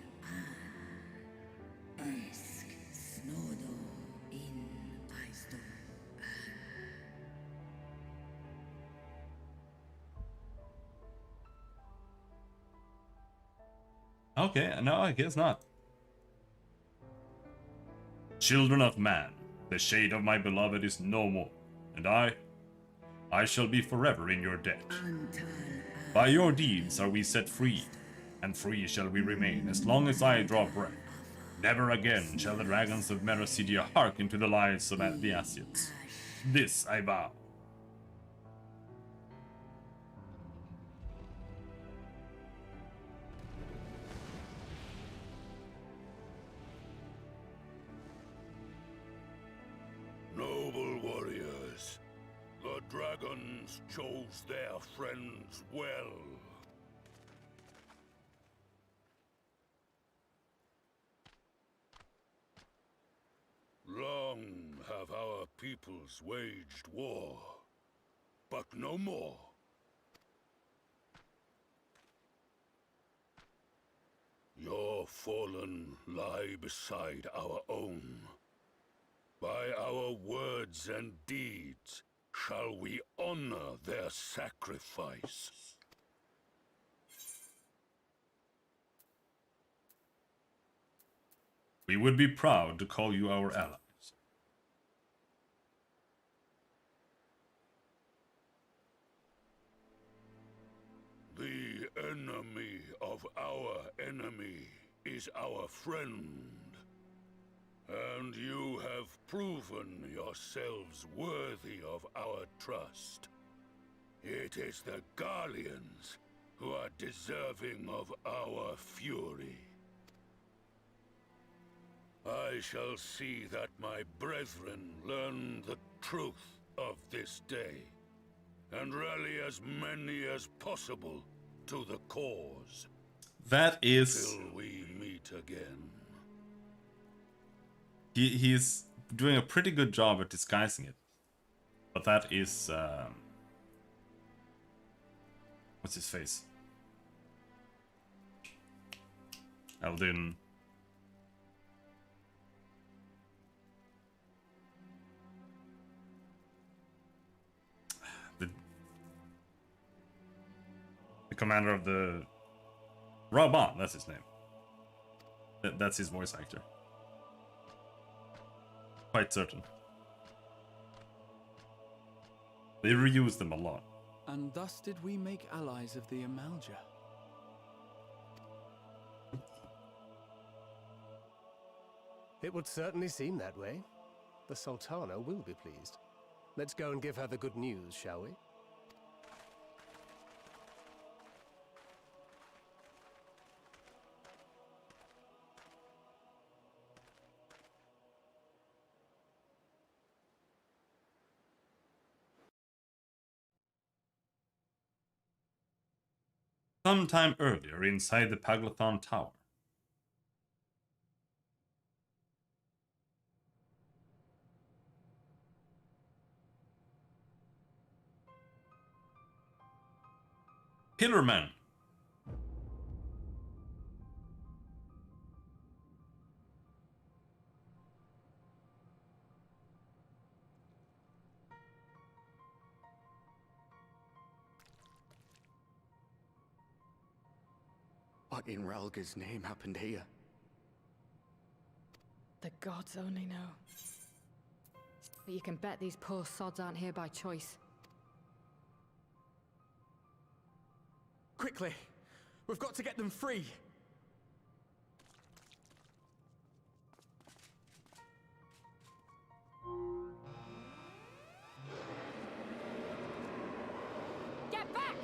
Okay, no, I guess not. Children of man, the shade of my beloved is no more, and I shall be forever in your debt. By your deeds are we set free, and free shall we remain as long as I draw breath. Never again shall the dragons of Mericidia hearken to the lies of the Asians. This I vow. dragons chose their friends well. Long have our peoples waged war, but no more. Your fallen lie beside our own. By our words and deeds shall we honor their sacrifice. We would be proud to call you our allies. The enemy of our enemy is our friend. And you have proven yourselves worthy of our trust. It is the Garleans who are deserving of our fury. I shall see that my brethren learn the truth of this day, and rally as many as possible to the cause. That is... Till we meet again. He's doing a pretty good job at disguising it. But that is... what's his face? Paladin. The commander of the... Raban, that's his name. That's his voice actor. Quite certain. They reuse them a lot. And thus did we make allies of the Amalja. It would certainly seem that way. The Sultana will be pleased. Let's go and give her the good news, shall we? Sometime earlier inside the Paglathon Tower. Pillarman. What in Ralga's name happened here? The gods only know. But you can bet these poor sods aren't here by choice. Quickly! We've got to get them free! Get back!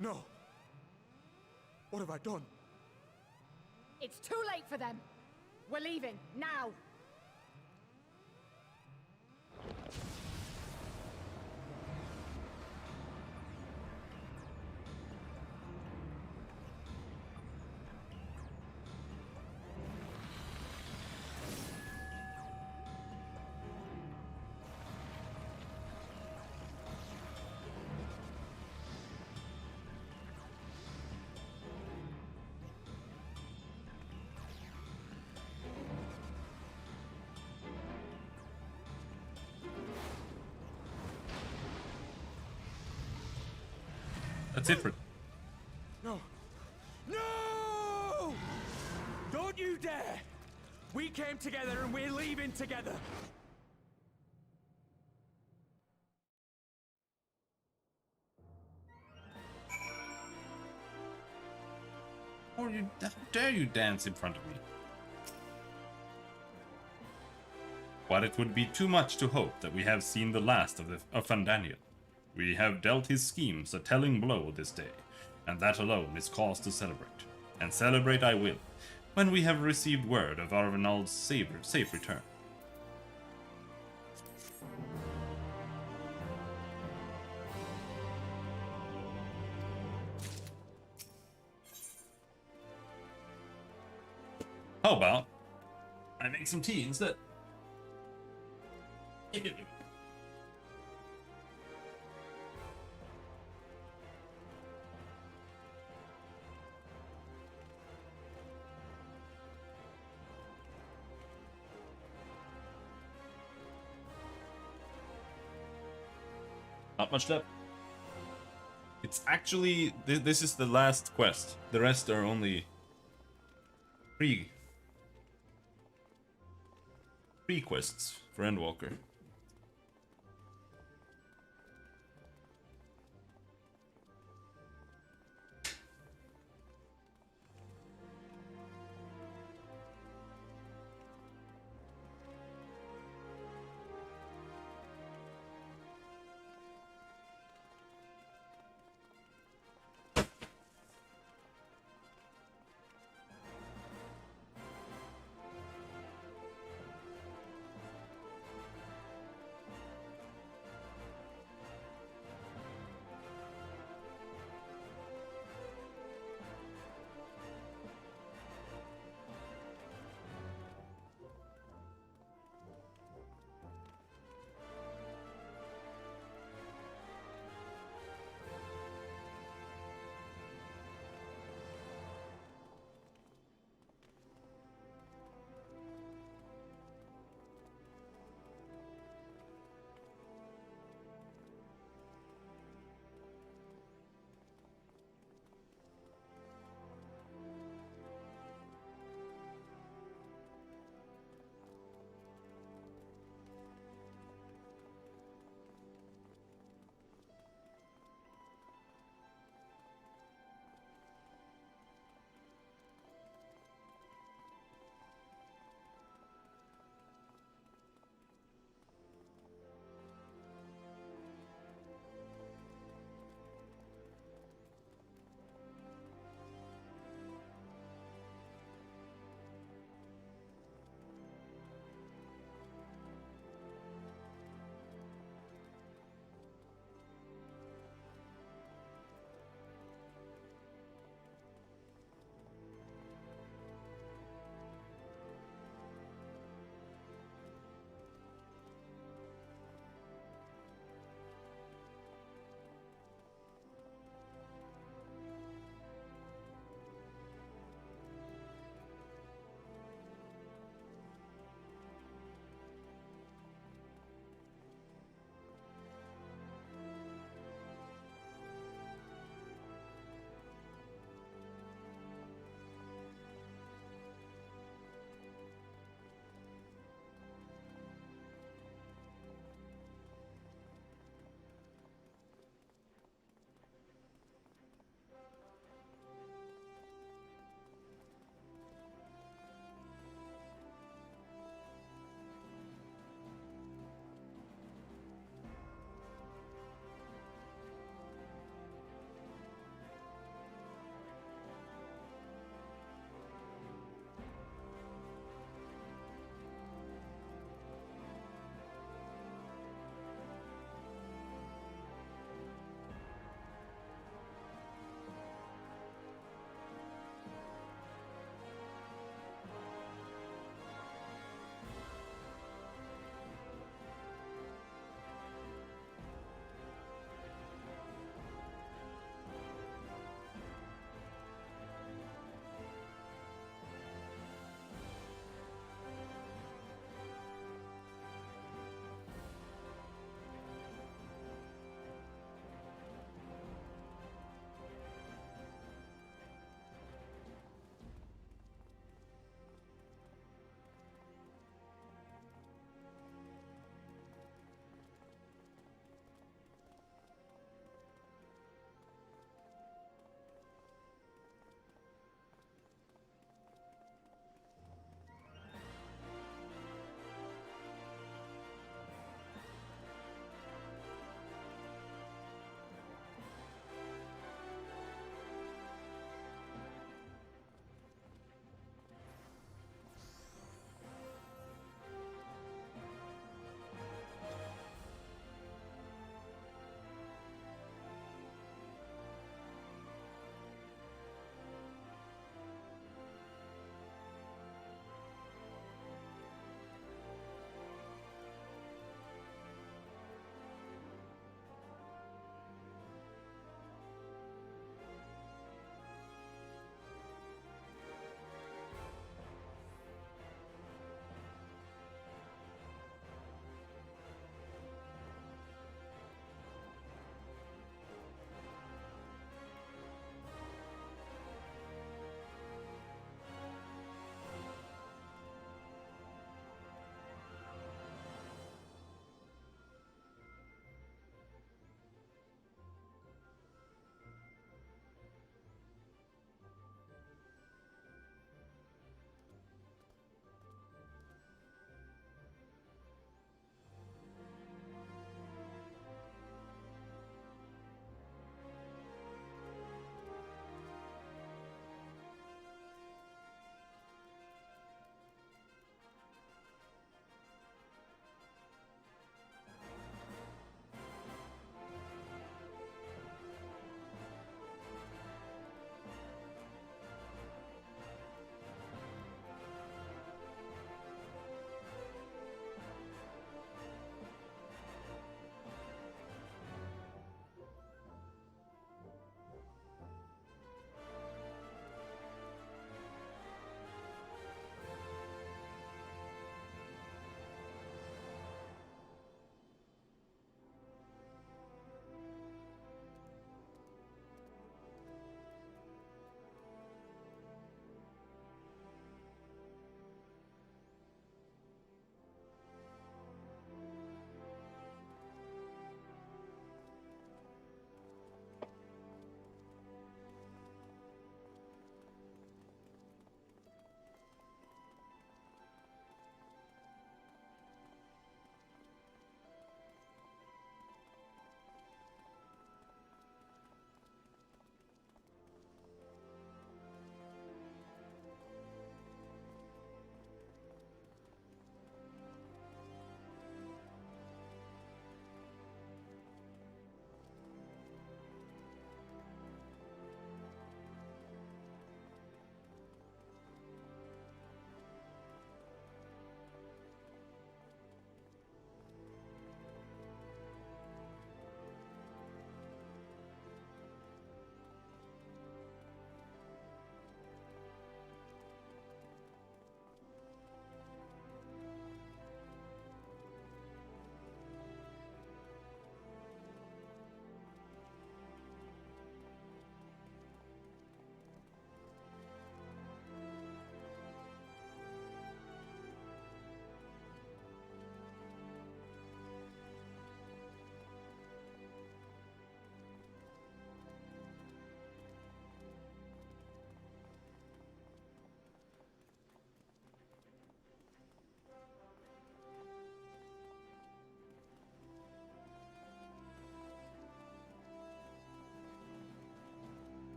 No! What have I done? It's too late for them. We're leaving, now! That's it for... No! No! Don't you dare! We came together and we're leaving together! How dare you dance in front of me? But it would be too much to hope that we have seen the last of Fandaniel. We have dealt his schemes a telling blow this day, and that alone is cause to celebrate. And celebrate I will, when we have received word of Arvenald's safe return. How about I make some tea instead? Not much left. It's actually this is the last quest. The rest are only pre-quests for Endwalker.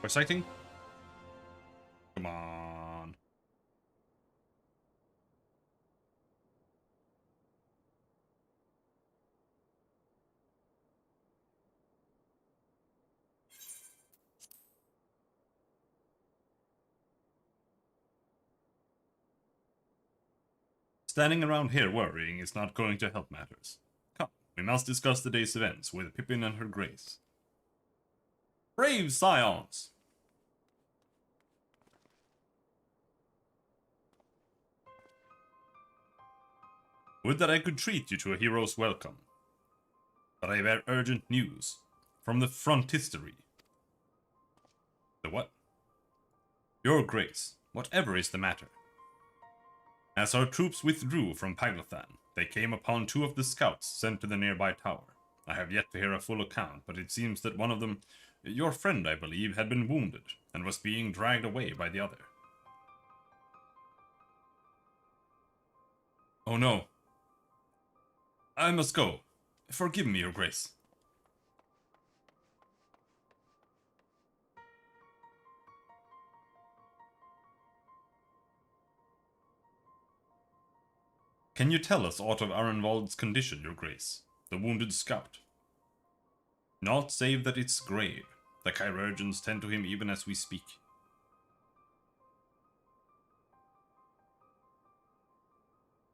For sighting? Come on. Standing around here worrying is not going to help matters. Come, we must discuss the day's events with Pippin and her grace. Brave scions! Would that I could treat you to a hero's welcome. But I bear urgent news. From the frontistery. The what? Your grace, whatever is the matter. As our troops withdrew from Paladin, they came upon 2 of the scouts sent to the nearby tower. I have yet to hear a full account, but it seems that one of them, your friend I believe, had been wounded, and was being dragged away by the other. Oh no. I must go. Forgive me, your grace. Can you tell us aught of Arenvald's condition, your grace? The wounded scout. Naught save that it's grave. The chirurgeons tend to him even as we speak.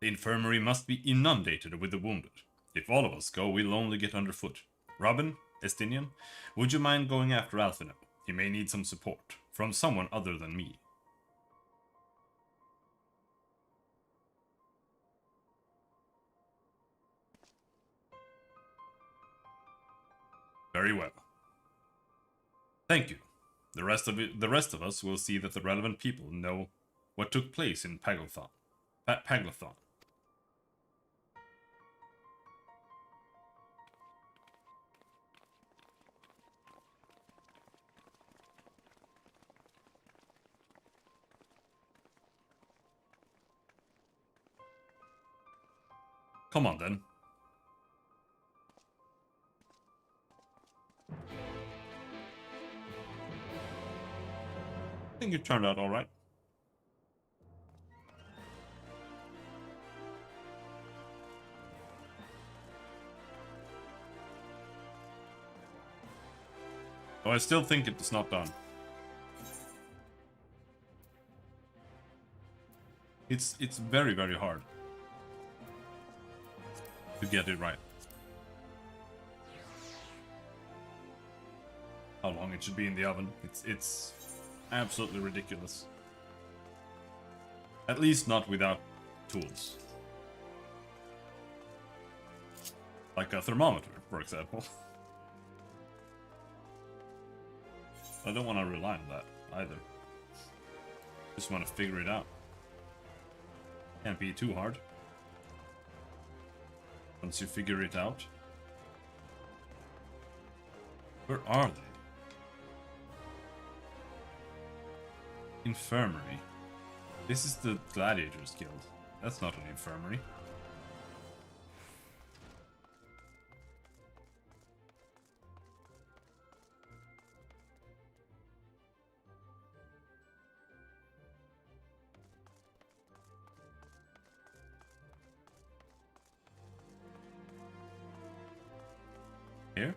The infirmary must be inundated with the wounded. If all of us go, we'll only get underfoot. Robin, Estinian, would you mind going after Alphino? He may need some support, from someone other than me. Very well. Thank you. The rest of us will see that the relevant people know what took place in Paglathon. Paglathon. Come on then. I think it turned out all right. Oh, I still think it's not done. It's very, very hard to get it right. How long it should be in the oven. It's absolutely ridiculous. At least not without tools. Like a thermometer, for example. I don't want to rely on that either. Just want to figure it out. Can't be too hard. Once you figure it out. Where are they? Infirmary. This is the Gladiators Guild. That's not an infirmary. Here?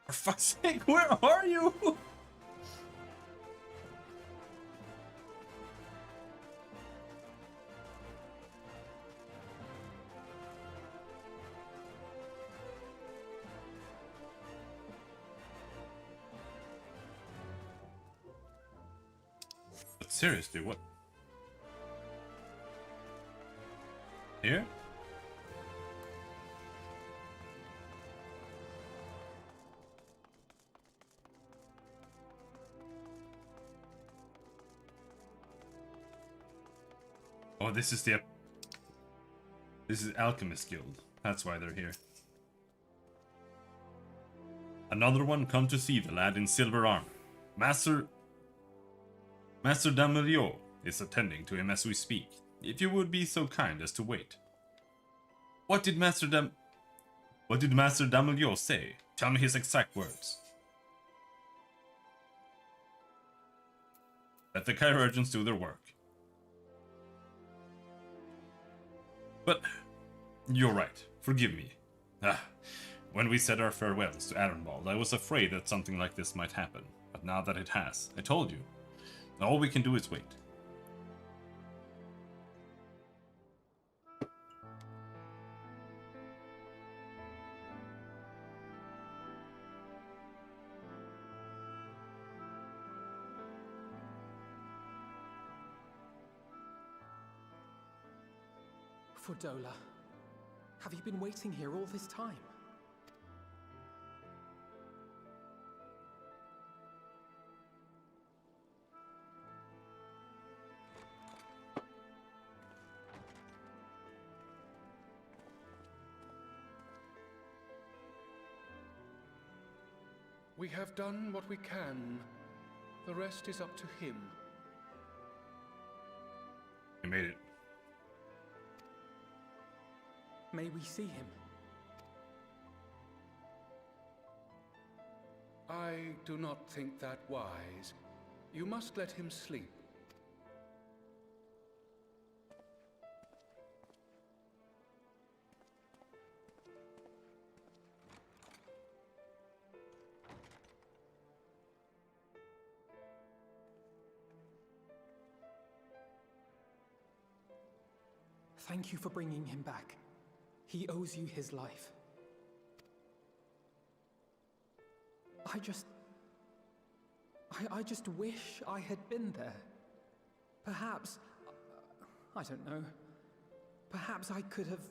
For fuck's sake, where are you? But seriously, what? Here? Oh, this is Alchemist Guild. That's why they're here. Another one come to see the lad in silver armor. Master Damelio, is attending to him as we speak. If you would be so kind as to wait. What did Master Damelio say? Tell me his exact words. Let the chirurgeons do their work. But you're right. Forgive me. When we said our farewells to Arenvald, I was afraid that something like this might happen. But now that it has, I told you. All we can do is wait. Fordola, have you been waiting here all this time? We have done what we can. The rest is up to him. You made it. May we see him? I do not think that wise. You must let him sleep. Thank you for bringing him back. He owes you his life. I just wish I had been there. Perhaps, I don't know, perhaps I could have...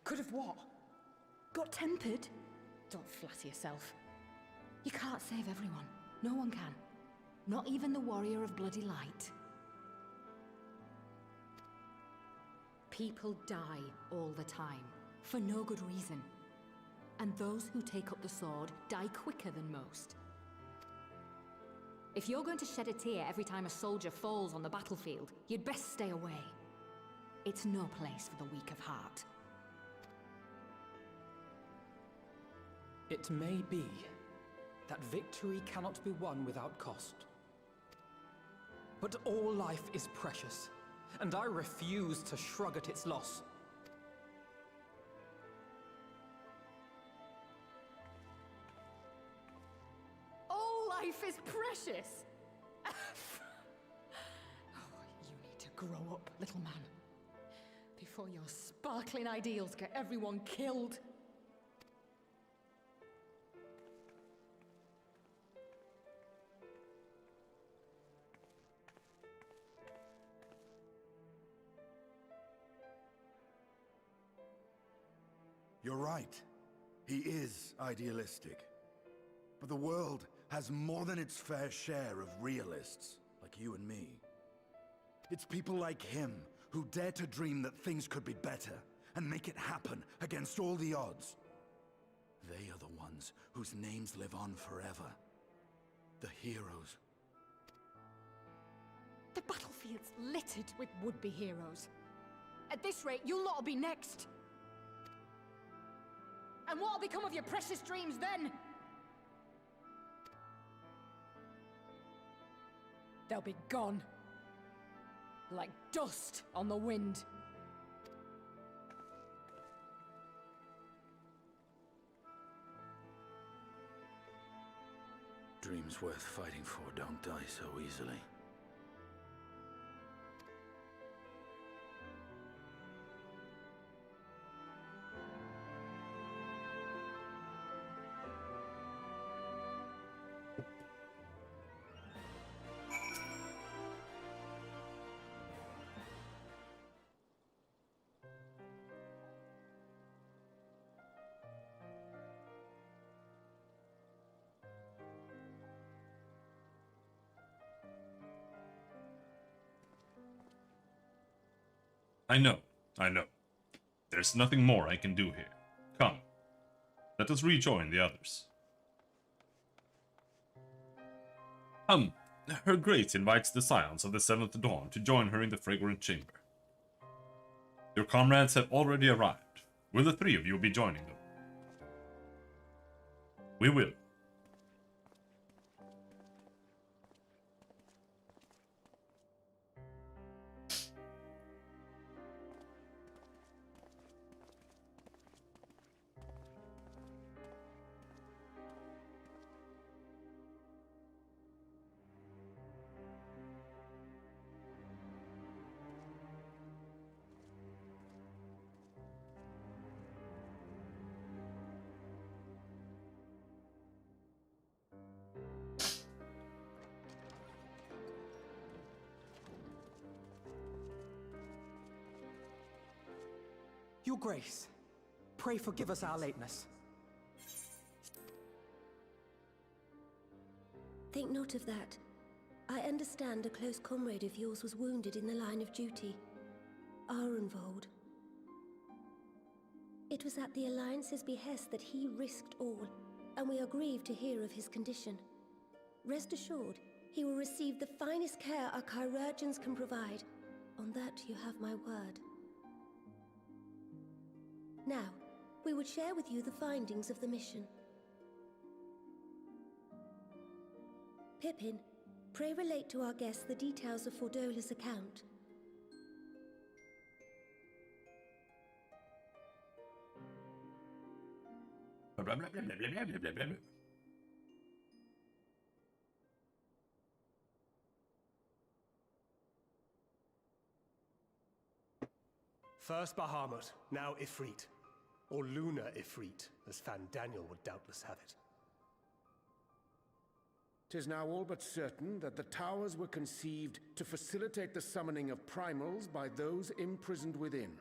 Could have what? Got tempered? Don't flatter yourself. You can't save everyone. No one can. Not even the warrior of bloody light. People die all the time, for no good reason. And those who take up the sword die quicker than most. If you're going to shed a tear every time a soldier falls on the battlefield, you'd best stay away. It's no place for the weak of heart. It may be that victory cannot be won without cost. But all life is precious, and I refuse to shrug at its loss. All life is precious! Oh, you need to grow up, little man. Before your sparkling ideals get everyone killed. You're right. He is idealistic. But the world has more than its fair share of realists, like you and me. It's people like him who dare to dream that things could be better and make it happen against all the odds. They are the ones whose names live on forever. The heroes. The battlefield's littered with would-be heroes. At this rate, you'll lot'll be next. And what'll become of your precious dreams then? They'll be gone. Like dust on the wind. Dreams worth fighting for don't die so easily. I know. There's nothing more I can do here. Come, let us rejoin the others. Her Grace invites the Scions of the Seventh Dawn to join her in the Fragrant Chamber. Your comrades have already arrived. Will the three of you be joining them? We will. Your Grace, pray forgive us our lateness. Think not of that. I understand a close comrade of yours was wounded in the line of duty. Arenvold. It was at the Alliance's behest that he risked all, and we are grieved to hear of his condition. Rest assured, he will receive the finest care our chirurgeons can provide. On that you have my word. Now, we would share with you the findings of the mission. Pippin, pray relate to our guests the details of Fordola's account. First Bahamut, now Ifrit. Or Lunar Ifrit, as Fandaniel would doubtless have it. 'Tis now all but certain that the towers were conceived to facilitate the summoning of primals by those imprisoned within.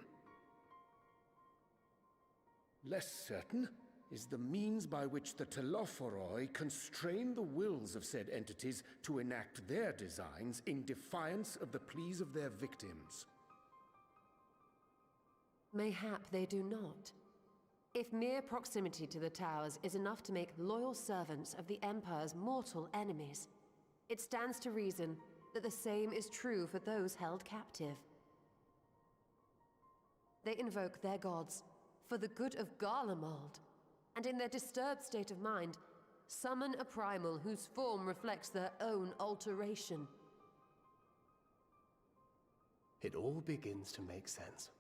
Less certain is the means by which the Telophoroi constrain the wills of said entities to enact their designs in defiance of the pleas of their victims. Mayhap they do not. If mere proximity to the towers is enough to make loyal servants of the Empire's mortal enemies, it stands to reason that the same is true for those held captive. They invoke their gods for the good of Garlemald, and in their disturbed state of mind, summon a primal whose form reflects their own alteration. It all begins to make sense.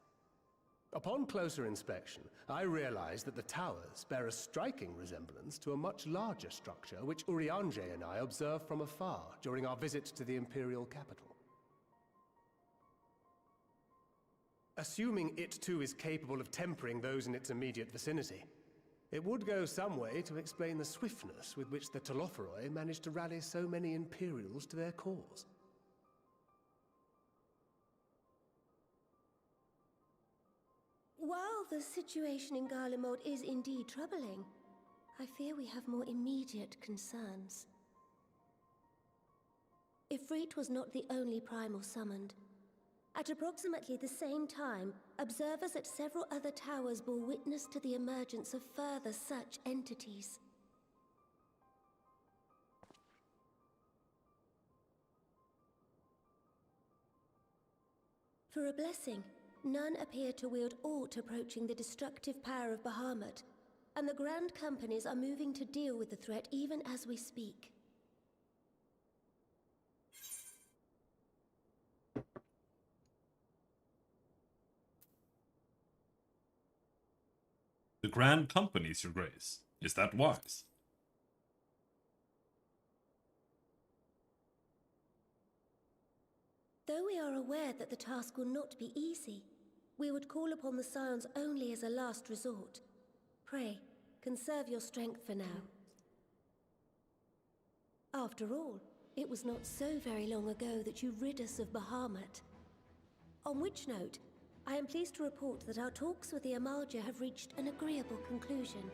Upon closer inspection, I realized that the towers bear a striking resemblance to a much larger structure which Urianger and I observed from afar during our visit to the Imperial capital. Assuming it too is capable of tempering those in its immediate vicinity, it would go some way to explain the swiftness with which the Telophoroi managed to rally so many Imperials to their cause. While the situation in Garlemald is indeed troubling, I fear we have more immediate concerns. Ifrit was not the only primal summoned. At approximately the same time, observers at several other towers bore witness to the emergence of further such entities. For a blessing, none appear to wield aught approaching the destructive power of Bahamut, and the Grand Companies are moving to deal with the threat even as we speak. The Grand Companies, Your Grace. Is that wise? Though we are aware that the task will not be easy, we would call upon the Scions only as a last resort. Pray, conserve your strength for now. After all, it was not so very long ago that you rid us of Bahamut. On which note, I am pleased to report that our talks with the Amalja have reached an agreeable conclusion.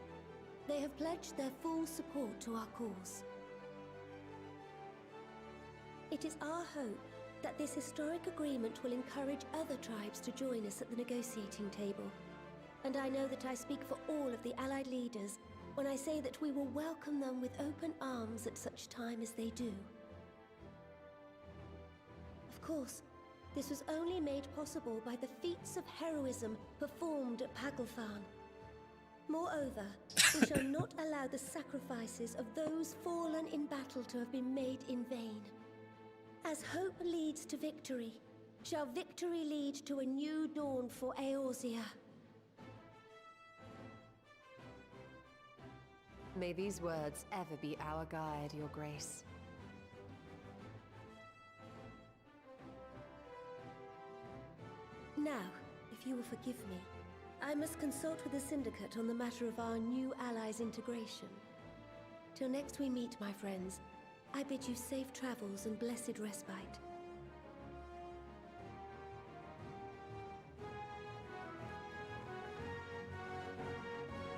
They have pledged their full support to our cause. It is our hope that this historic agreement will encourage other tribes to join us at the negotiating table. And I know that I speak for all of the Allied leaders when I say that we will welcome them with open arms at such time as they do. course, this was only made possible by the feats of heroism performed at Paglfan. Moreover, we shall not allow the sacrifices of those fallen in battle to have been made in vain. As hope leads to victory, shall victory lead to a new dawn for Eorzea. May these words ever be our guide, Your Grace. Now, if you will forgive me, I must consult with the Syndicate on the matter of our new allies' integration. Till next we meet, my friends, I bid you safe travels and blessed respite.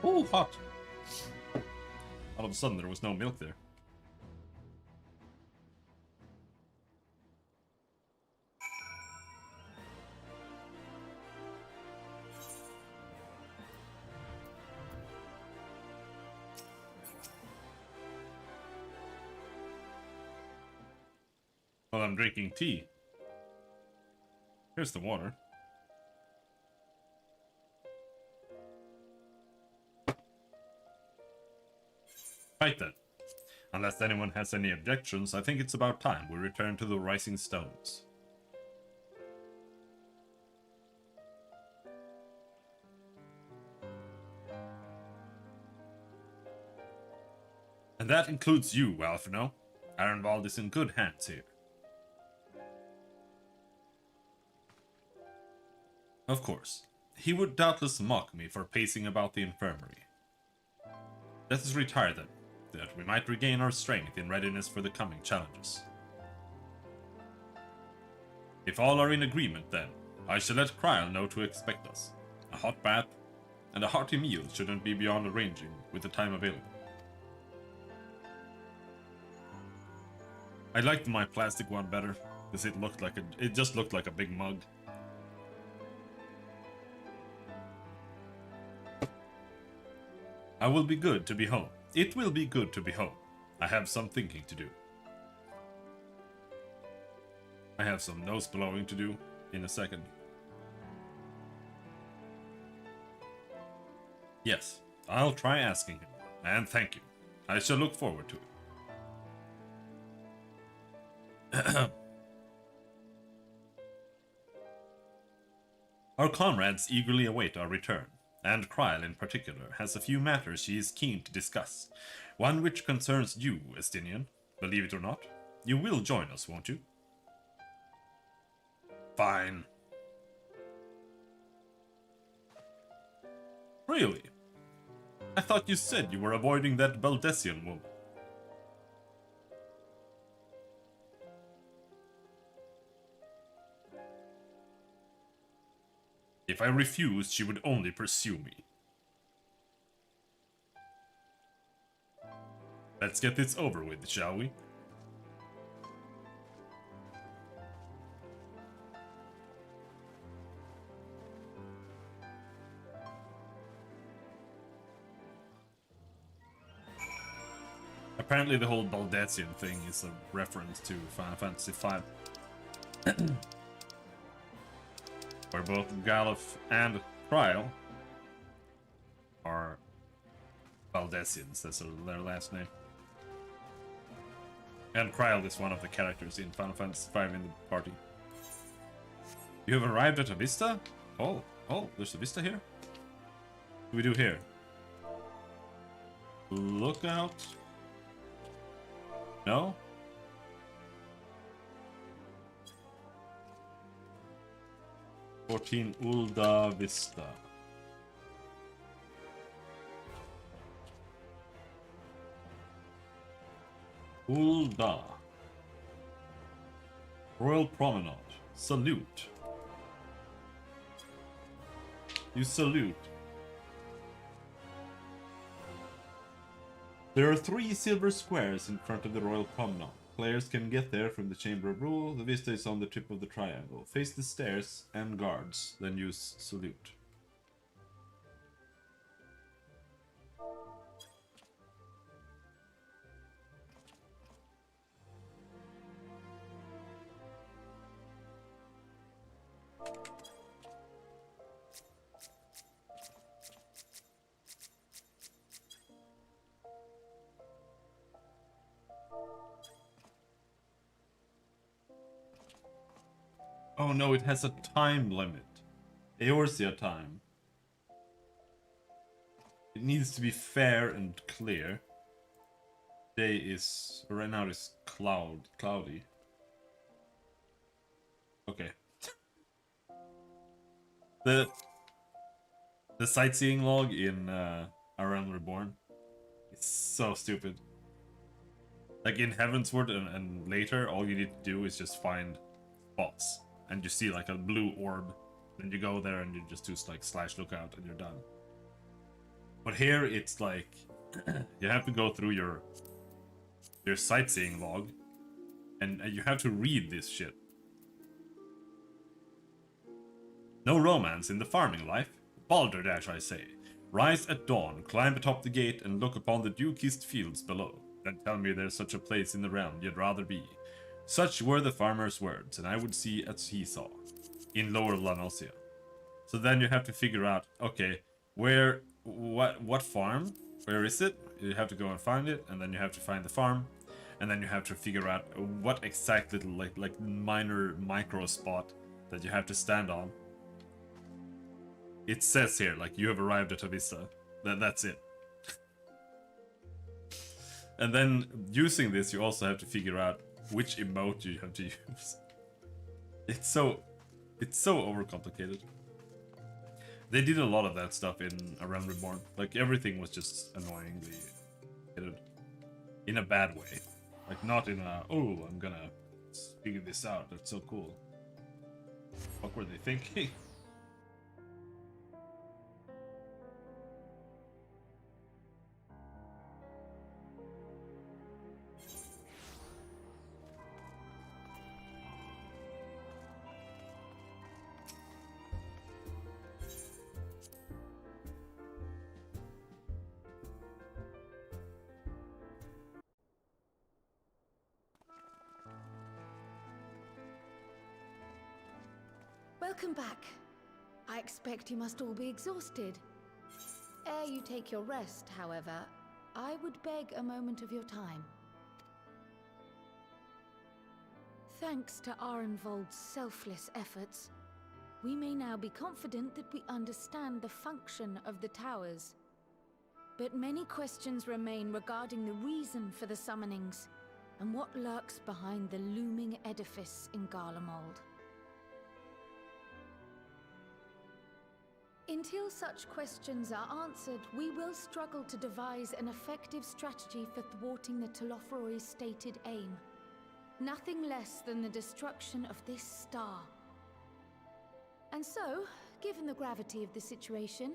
Oh, hot! All of a sudden, there was no milk there. Well, I'm drinking tea. Here's the water. Right then. Unless anyone has any objections, I think it's about time we return to the Rising Stones. And that includes you, Alphino. Arenvald is in good hands here. Of course, he would doubtless mock me for pacing about the infirmary. Let us retire then, that we might regain our strength in readiness for the coming challenges. If all are in agreement then, I shall let Kryl know to expect us. A hot bath and a hearty meal shouldn't be beyond arranging with the time available. I liked my plastic one better, because it just looked like a big mug. I will be good to be home. It will be good to be home. I have some thinking to do. I have some nose blowing to do in a second. Yes, I'll try asking him. And thank you. I shall look forward to it. Our comrades eagerly await our return. And Kryl in particular has a few matters she is keen to discuss. One which concerns you, Estinian. Believe it or not, you will join us, won't you? Fine. Really? I thought you said you were avoiding that Baldessian woman. If I refused, she would only pursue me. Let's get this over with, shall we? Apparently the whole Baldessian thing is a reference to Final Fantasy V. Where both Galuf and Kryl are Baldessians, that's their last name. And Kryl is one of the characters in Final Fantasy V in the party. You have arrived at a vista? Oh, there's a vista here? What do we do here? Look out. No? Ulda Vista. Ulda. Royal Promenade. Salute. You salute. There are 3 silver squares in front of the Royal Promenade. Players can get there from the Chamber of Rule. The vista is on the tip of the triangle. Face the stairs and guards, then use salute. Oh no, it has a time limit. Eorzea time. It needs to be fair and clear. Day is... right now it's cloudy. Okay. The sightseeing log in A Realm Reborn is so stupid. Like in Heavensward and later, all you need to do is just find spots. And you see like a blue orb. Then you go there and you just do like / lookout and you're done. But here it's like you have to go through your sightseeing log and you have to read this shit. No romance in the farming life. Balderdash, I say. Rise at dawn, climb atop the gate, and look upon the dew-kissed fields below. Then tell me there's such a place in the realm you'd rather be. Such were the farmer's words, and I would see as he saw. In Lower Lanosia. So then you have to figure out, okay, what farm? Where is it? You have to go and find it, and then you have to find the farm. And then you have to figure out what exact little, like minor micro spot that you have to stand on. It says here, like, you have arrived at Avista. That's it. And then, using this, you also have to figure out which emote you have to use. It's so overcomplicated. They did a lot of that stuff in A Realm Reborn. Like, everything was just annoyingly hidden. In a bad way. Like, not in a, oh, I'm gonna figure this out, that's so cool. What were they thinking? Welcome back. I expect you must all be exhausted. Ere you take your rest, however, I would beg a moment of your time. Thanks to Arenvold's selfless efforts, we may now be confident that we understand the function of the towers. But many questions remain regarding the reason for the summonings, and what lurks behind the looming edifice in Garlemald. Until such questions are answered, we will struggle to devise an effective strategy for thwarting the Telofroi's stated aim. Nothing less than the destruction of this star. And so, given the gravity of the situation,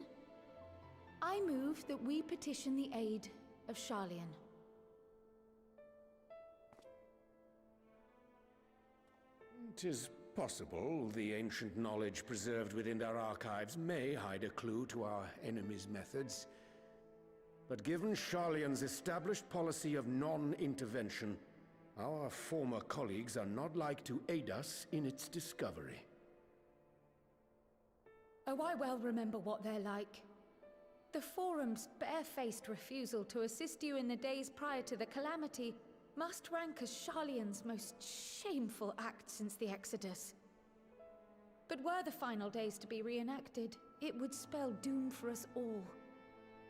I move that we petition the aid of Sharlayan. It is possible the ancient knowledge preserved within our archives may hide a clue to our enemy's methods. But given Sharlayan's established policy of non-intervention, our former colleagues are not like to aid us in its discovery. Oh, I well remember what they're like. The Forum's barefaced refusal to assist you in the days prior to the calamity must rank as Sharlayan's most shameful act since the Exodus. But were the final days to be reenacted, it would spell doom for us all.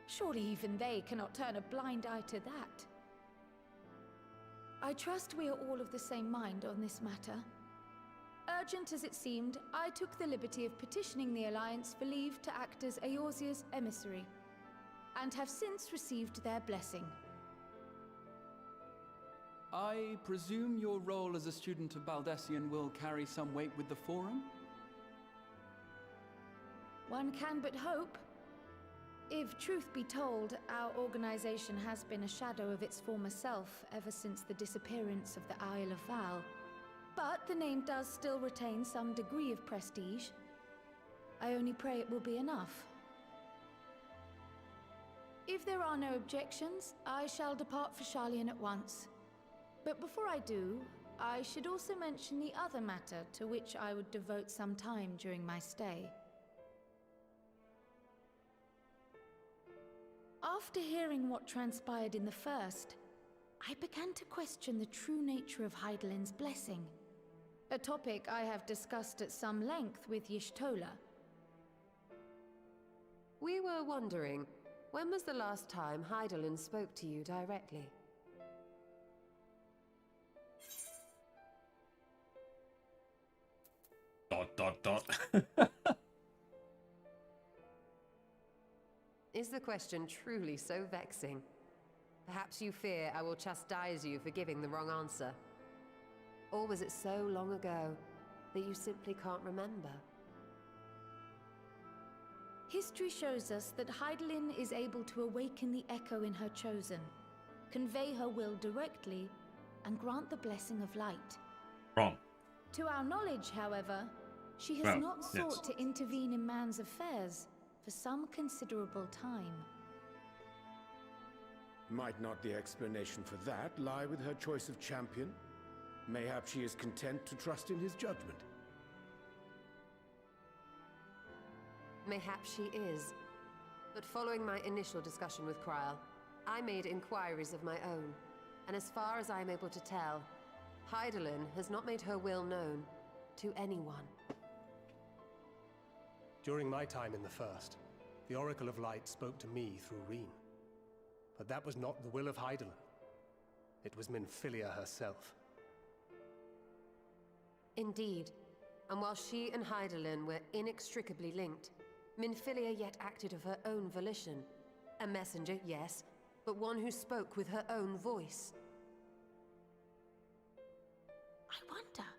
Surely even they cannot turn a blind eye to that. I trust we are all of the same mind on this matter. Urgent as it seemed, I took the liberty of petitioning the Alliance for leave to act as Eorzea's emissary, and have since received their blessing. I presume your role as a student of Baldessian will carry some weight with the Forum? One can but hope. If truth be told, our organization has been a shadow of its former self ever since the disappearance of the Isle of Val. But the name does still retain some degree of prestige. I only pray it will be enough. If there are no objections, I shall depart for Sharlayan at once. But before I do, I should also mention the other matter to which I would devote some time during my stay. After hearing what transpired in the first, I began to question the true nature of Hydaelyn's blessing. A topic I have discussed at some length with Y'shtola. We were wondering, when was the last time Hydaelyn spoke to you directly? Dot. Is the question truly so vexing? Perhaps you fear I will chastise you for giving the wrong answer. Or was it so long ago that you simply can't remember? History shows us that Hydaelyn is able to awaken the echo in her chosen, convey her will directly, and grant the blessing of light. Wrong. To our knowledge, however, she has Well, not sought yes. to intervene in man's affairs for some considerable time. Might not the explanation for that lie with her choice of champion? Mayhap she is content to trust in his judgment. Mayhap she is. But following my initial discussion with Kryl, I made inquiries of my own. And as far as I am able to tell, Hydaelyn has not made her will known to anyone. During my time in the First, the Oracle of Light spoke to me through Reen. But that was not the will of Hydaelyn. It was Minfilia herself. Indeed. And while she and Hydaelyn were inextricably linked, Minfilia yet acted of her own volition. A messenger, yes, but one who spoke with her own voice. I wonder,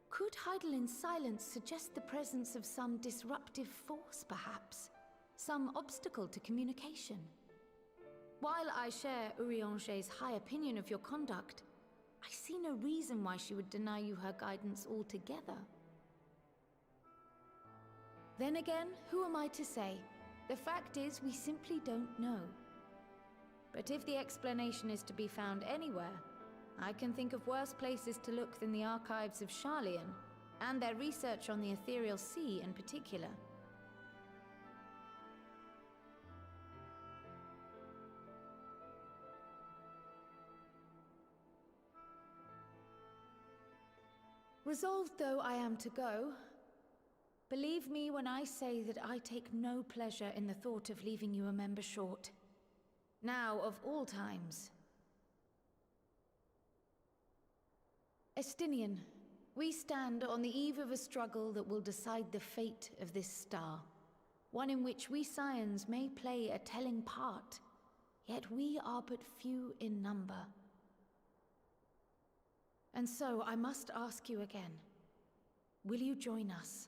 could Hydaelyn's silence suggest the presence of some disruptive force, perhaps? Some obstacle to communication? While I share Urianger's high opinion of your conduct, I see no reason why she would deny you her guidance altogether. Then again, who am I to say? The fact is, we simply don't know. But if the explanation is to be found anywhere, I can think of worse places to look than the archives of Sharlayan, and their research on the Ethereal Sea in particular. Resolved though I am to go, believe me when I say that I take no pleasure in the thought of leaving you a member short. Now of all times. Estinian, we stand on the eve of a struggle that will decide the fate of this star. One in which we Scions may play a telling part, yet we are but few in number. And so I must ask you again, will you join us?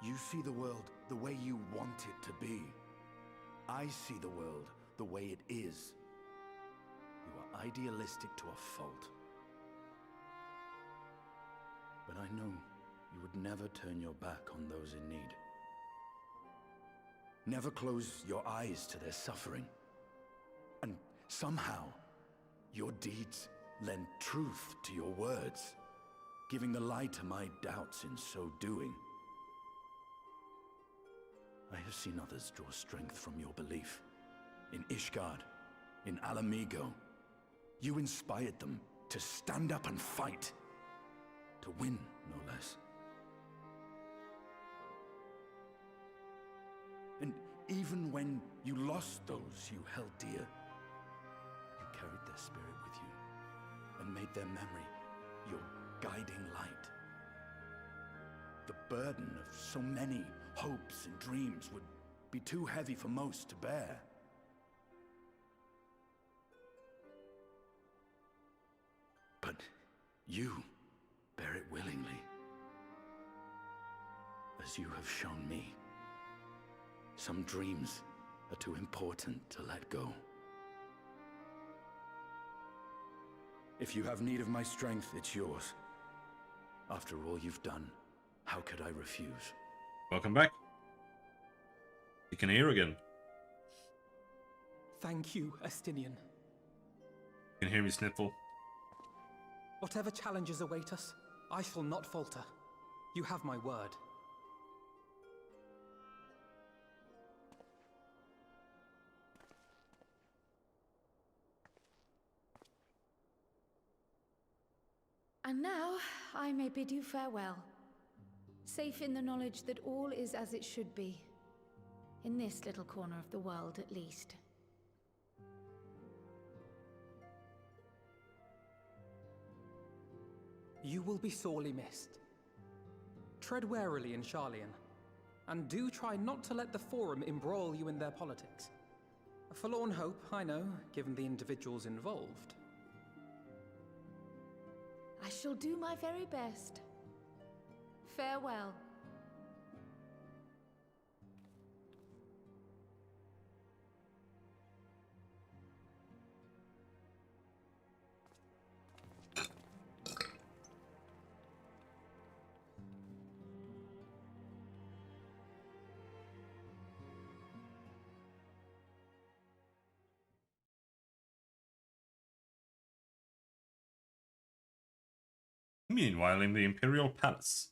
You see the world the way you want it to be. I see the world the way it is. You are idealistic to a fault. But I know you would never turn your back on those in need. Never close your eyes to their suffering. And somehow, your deeds lend truth to your words, giving the lie to my doubts in so doing. I have seen others draw strength from your belief. In Ishgard, in Alamigo, you inspired them to stand up and fight. To win, no less. And even when you lost those you held dear, you carried their spirit with you and made their memory your guiding light. The burden of so many hopes and dreams would be too heavy for most to bear. But you bear it willingly, as you have shown me. Some dreams are too important to let go. If you have need of my strength, it's yours. After all you've done, how could I refuse? Welcome back. You can hear again. Thank you, Estinian. You can hear me sniffle. Whatever challenges await us, I shall not falter. You have my word. And now, I may bid you farewell. Safe in the knowledge that all is as it should be. In this little corner of the world, at least. You will be sorely missed. Tread warily in Sharlayan, and do try not to let the Forum embroil you in their politics. A forlorn hope, I know, given the individuals involved. I shall do my very best. Farewell. Meanwhile, in the Imperial Palace.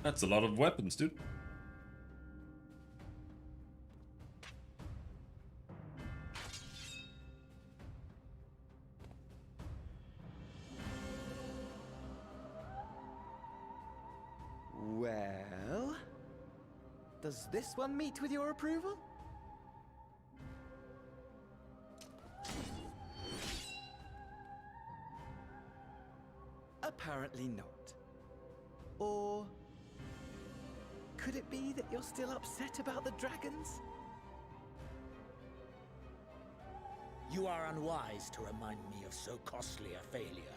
That's a lot of weapons, dude. Well, does this one meet with your approval? Apparently not. Or could it be that you're still upset about the dragons? You are unwise to remind me of so costly a failure.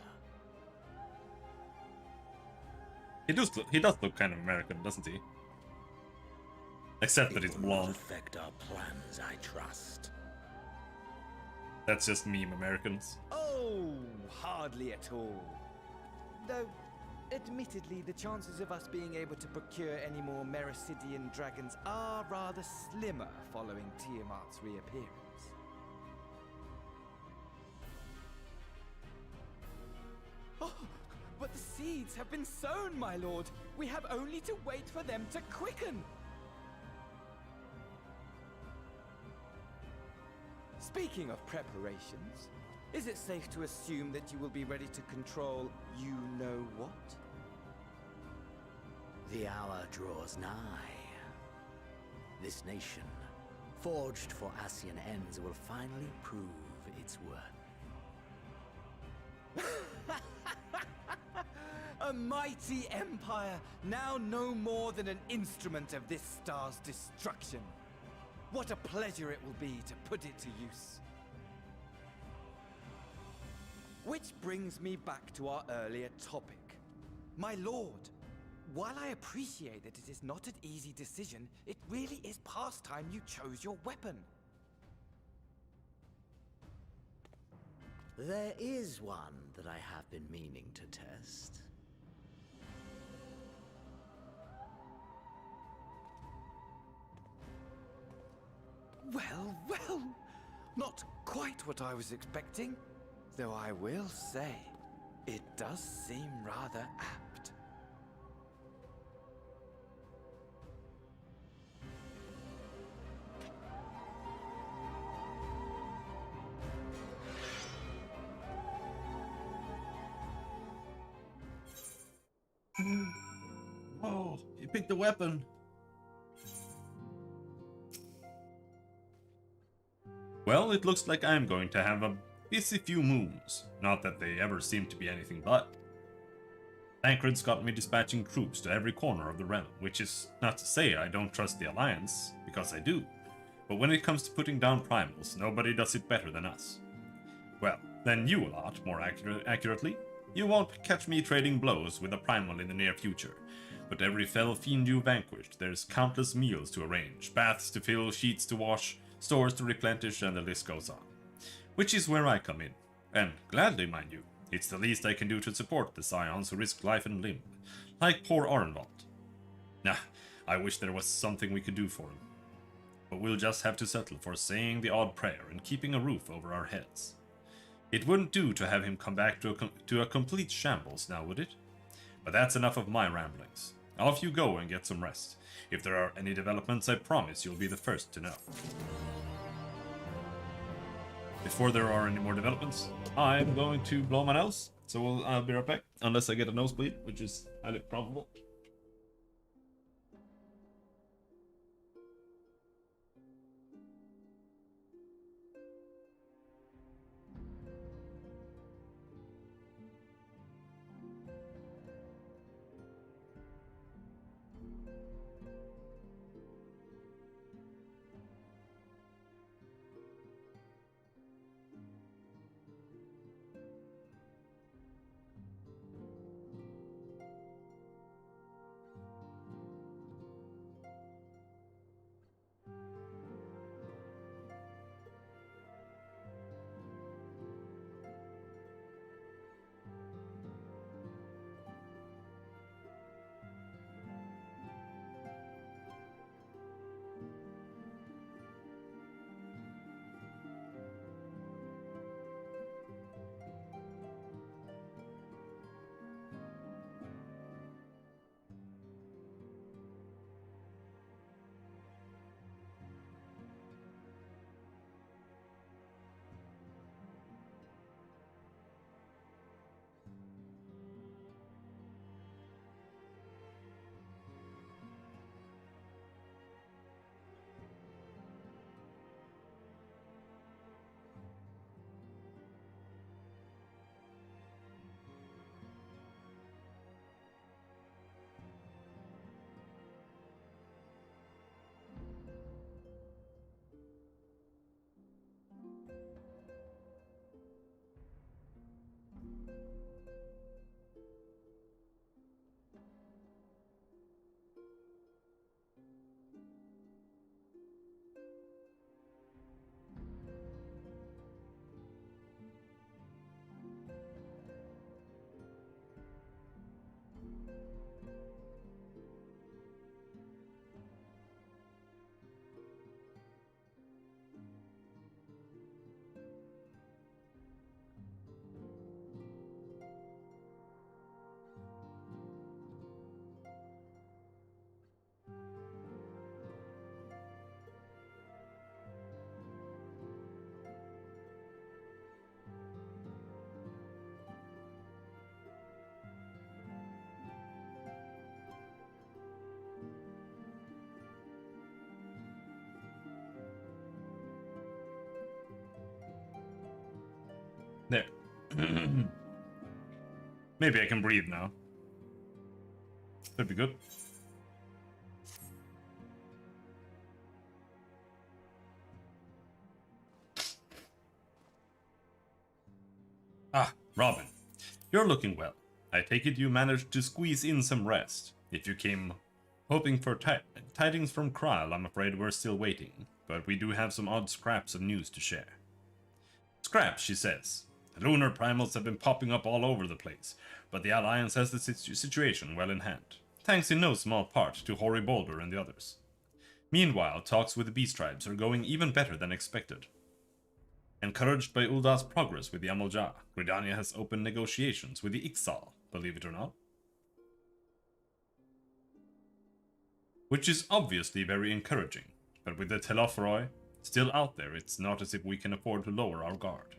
He does look kind of American, doesn't he? Except that he's It will blonde. not affect our plans, I trust. That's just meme Americans. Oh, hardly at all. Though, admittedly, the chances of us being able to procure any more Mericidian dragons are rather slimmer following Tiamat's reappearance. Oh, but the seeds have been sown, my lord. We have only to wait for them to quicken. Speaking of preparations, is it safe to assume that you will be ready to control you-know-what? The hour draws nigh. This nation, forged for Ascian ends, will finally prove its worth. A mighty empire, now no more than an instrument of this star's destruction. What a pleasure it will be to put it to use. Which brings me back to our earlier topic. My lord, while I appreciate that it is not an easy decision, it really is past time you chose your weapon. There is one that I have been meaning to test. Well, well, not quite what I was expecting, though I will say, it does seem rather apt. Oh, he picked the weapon. Well, it looks like I'm going to have a busy few moons. Not that they ever seem to be anything but. Thancred's got me dispatching troops to every corner of the realm, which is not to say I don't trust the Alliance, because I do. But when it comes to putting down primals, nobody does it better than us. Well, than you a lot, more accurately. You won't catch me trading blows with a primal in the near future. But every fell fiend you vanquished, there's countless meals to arrange, baths to fill, sheets to wash, stores to replenish, and the list goes on. Which is where I come in. And gladly, mind you. It's the least I can do to support the scions who risk life and limb. Like poor Arenvald. Nah, I wish there was something we could do for him. But we'll just have to settle for saying the odd prayer and keeping a roof over our heads. It wouldn't do to have him come back to a complete shambles now, would it? But that's enough of my ramblings. Off you go and get some rest. If there are any developments, I promise you'll be the first to know. Before there are any more developments, I'm going to blow my nose, so I'll be right back, unless I get a nosebleed, which is highly probable. There. Maybe I can breathe now. That'd be good. Ah, Robin. You're looking well. I take it you managed to squeeze in some rest. If you came hoping for tidings from Kral, I'm afraid we're still waiting. But we do have some odd scraps of news to share. Scraps, she says. The lunar primals have been popping up all over the place, but the Alliance has the situation well in hand, thanks in no small part to Hoary Boulder and the others. Meanwhile, talks with the Beast Tribes are going even better than expected. Encouraged by Ulda's progress with the Amalja, Gridania has opened negotiations with the Ixal, believe it or not. Which is obviously very encouraging, but with the Telophroi still out there, it's not as if we can afford to lower our guard.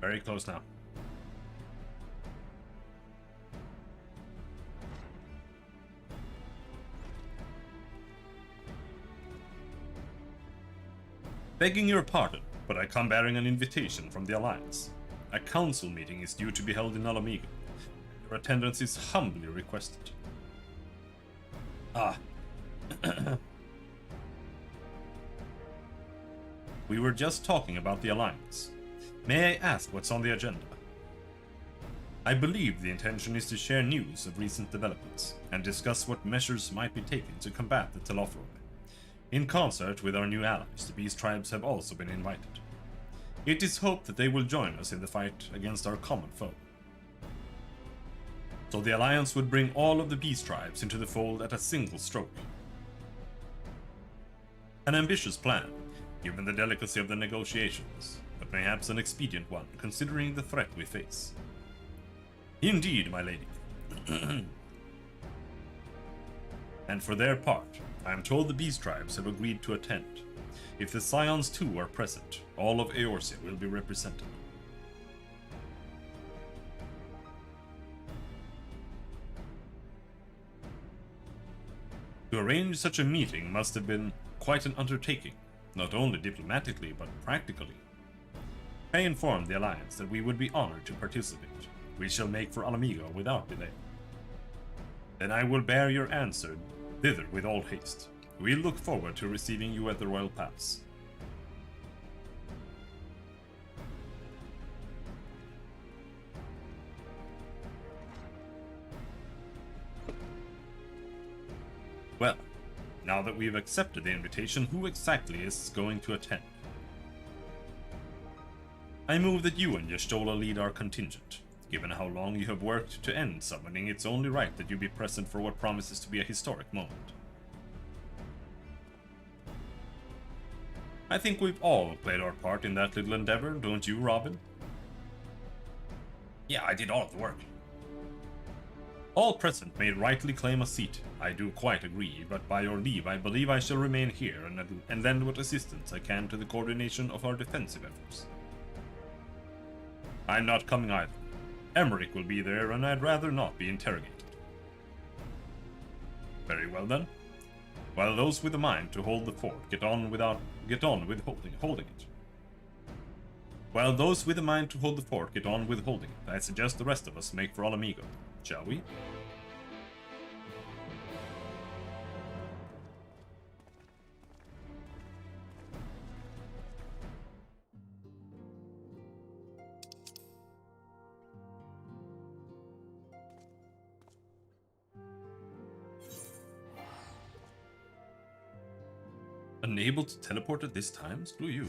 Very close now. Begging your pardon, but I come bearing an invitation from the Alliance. A council meeting is due to be held in Alamigo. Your attendance is humbly requested. Ah. We were just talking about the Alliance. May I ask what's on the agenda? I believe the intention is to share news of recent developments and discuss what measures might be taken to combat the Telophroi. In concert with our new allies, the Beast Tribes have also been invited. It is hoped that they will join us in the fight against our common foe. So the Alliance would bring all of the Beast Tribes into the fold at a single stroke. An ambitious plan, given the delicacy of the negotiations, but perhaps an expedient one, considering the threat we face. Indeed, my lady. And for their part, I am told the Beast Tribes have agreed to attend. If the Scions too are present, all of Eorzea will be represented. To arrange such a meeting must have been quite an undertaking, not only diplomatically but practically. I informed the Alliance that we would be honored to participate. We shall make for Alamigo without delay. Then I will bear your answer thither with all haste. We look forward to receiving you at the Royal Palace. Well, now that we've accepted the invitation, who exactly is going to attend? I move that you and Y'shtola lead our contingent. Given how long you have worked to end summoning, it's only right that you be present for what promises to be a historic moment. I think we've all played our part in that little endeavor, don't you, Robin? Yeah, I did all of the work. All present may rightly claim a seat. I do quite agree, but by your leave I believe I shall remain here and lend what assistance I can to the coordination of our defensive efforts. I'm not coming either. Emmerich will be there, and I'd rather not be interrogated. Very well then. While those with a mind to hold the fort get on with holding it. While those with a mind to hold the fort get on with holding it, I suggest the rest of us make for Alamigo. Shall we? Unable to teleport at this time? Screw you.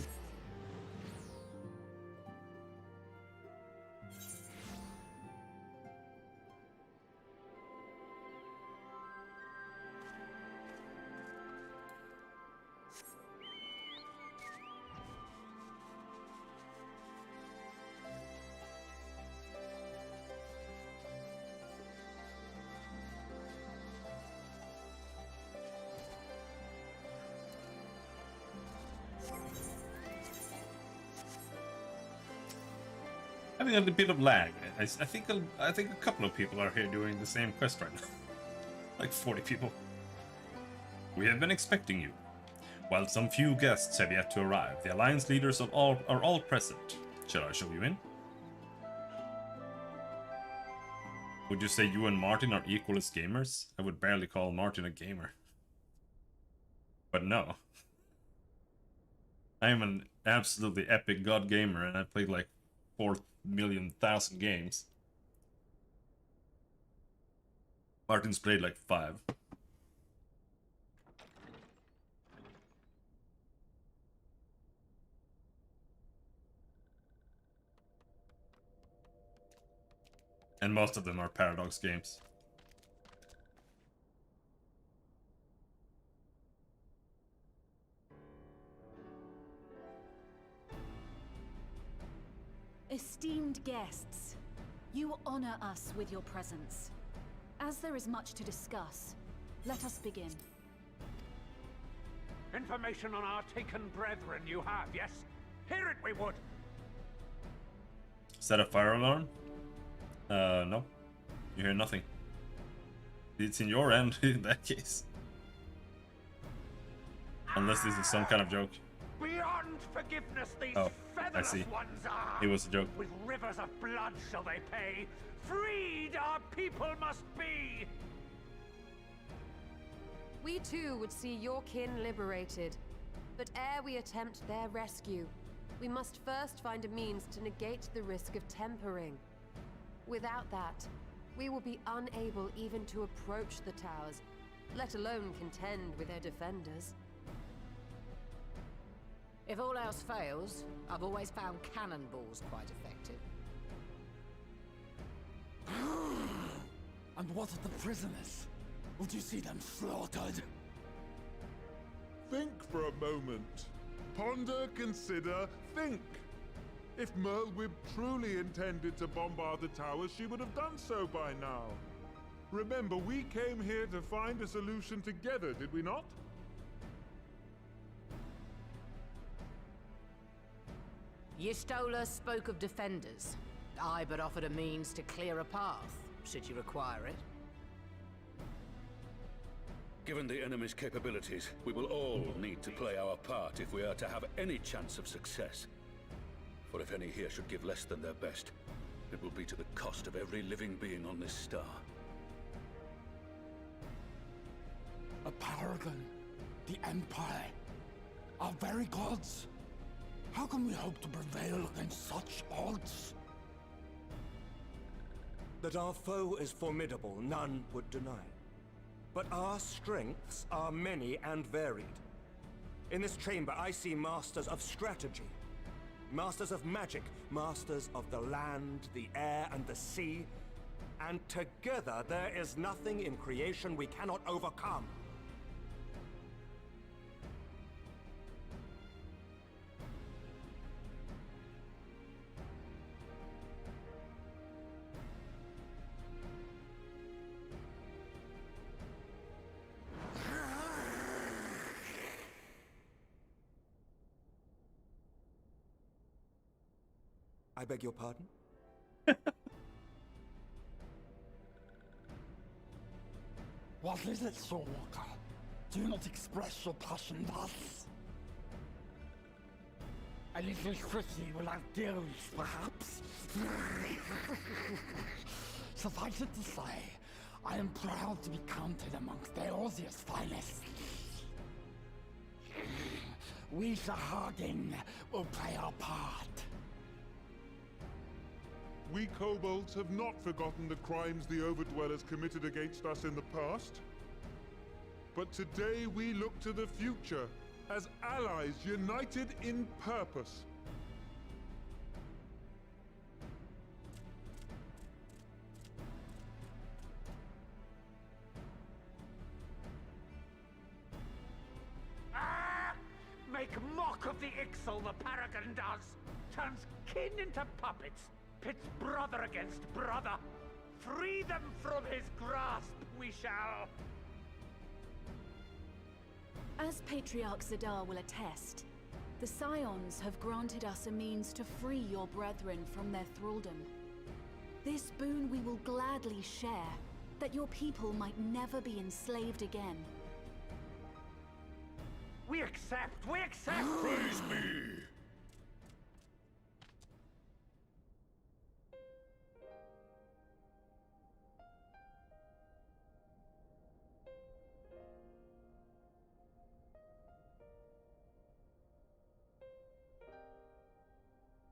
Having a bit of lag. I think a couple of people are here doing the same quest right now. Like 40 people. We have been expecting you. While some few guests have yet to arrive, the Alliance leaders are all present. Shall I show you in? Would you say you and Martin are equal as gamers? I would barely call Martin a gamer. But no. I am an absolutely epic god gamer, and I played like 4,000,000 games. Martin's played like 5. And most of them are Paradox games. Esteemed guests, you honor us with your presence. As there is much to discuss, let us begin. Information on our taken brethren you have, yes? Hear it we would! Is that a fire alarm? No. You hear nothing. It's in your end in that case. Unless this is some kind of joke. Beyond forgiveness these I see. featherless ones are! It was a joke. With rivers of blood shall they pay. Freed our people must be! We too would see your kin liberated. But ere we attempt their rescue, we must first find a means to negate the risk of tempering. Without that, we will be unable even to approach the towers, let alone contend with their defenders. If all else fails, I've always found cannonballs quite effective. And what of the prisoners? Would you see them slaughtered? Think for a moment. Ponder, consider, think. If Merlwyb truly intended to bombard the towers, she would have done so by now. Remember, we came here to find a solution together, did we not? Y'shtola spoke of defenders. I but offered a means to clear a path, should you require it. Given the enemy's capabilities, we will all need to play our part if we are to have any chance of success. For if any here should give less than their best, it will be to the cost of every living being on this star. A paragon, the Empire, our very gods. How can we hope to prevail against such odds? That our foe is formidable, none would deny. But our strengths are many and varied. In this chamber, I see masters of strategy, masters of magic, masters of the land, the air, and the sea. And together, there is nothing in creation we cannot overcome. I beg your pardon? What is it, Soulwalker? Do you not express your passion thus? A little tricky without gills, perhaps? Suffice it to say, I am proud to be counted amongst Eorzea's finest. We Sahagin will play our part. We kobolds have not forgotten the crimes the Overdwellers committed against us in the past. But today we look to the future, as allies united in purpose. Make mock of the Ixal the Paragon does! Turns kin into puppets! Pits brother against brother! Free them from his grasp, we shall! As Patriarch Zadar will attest, the Scions have granted us a means to free your brethren from their thraldom. This boon we will gladly share, that your people might never be enslaved again. We accept! We accept! Praise me!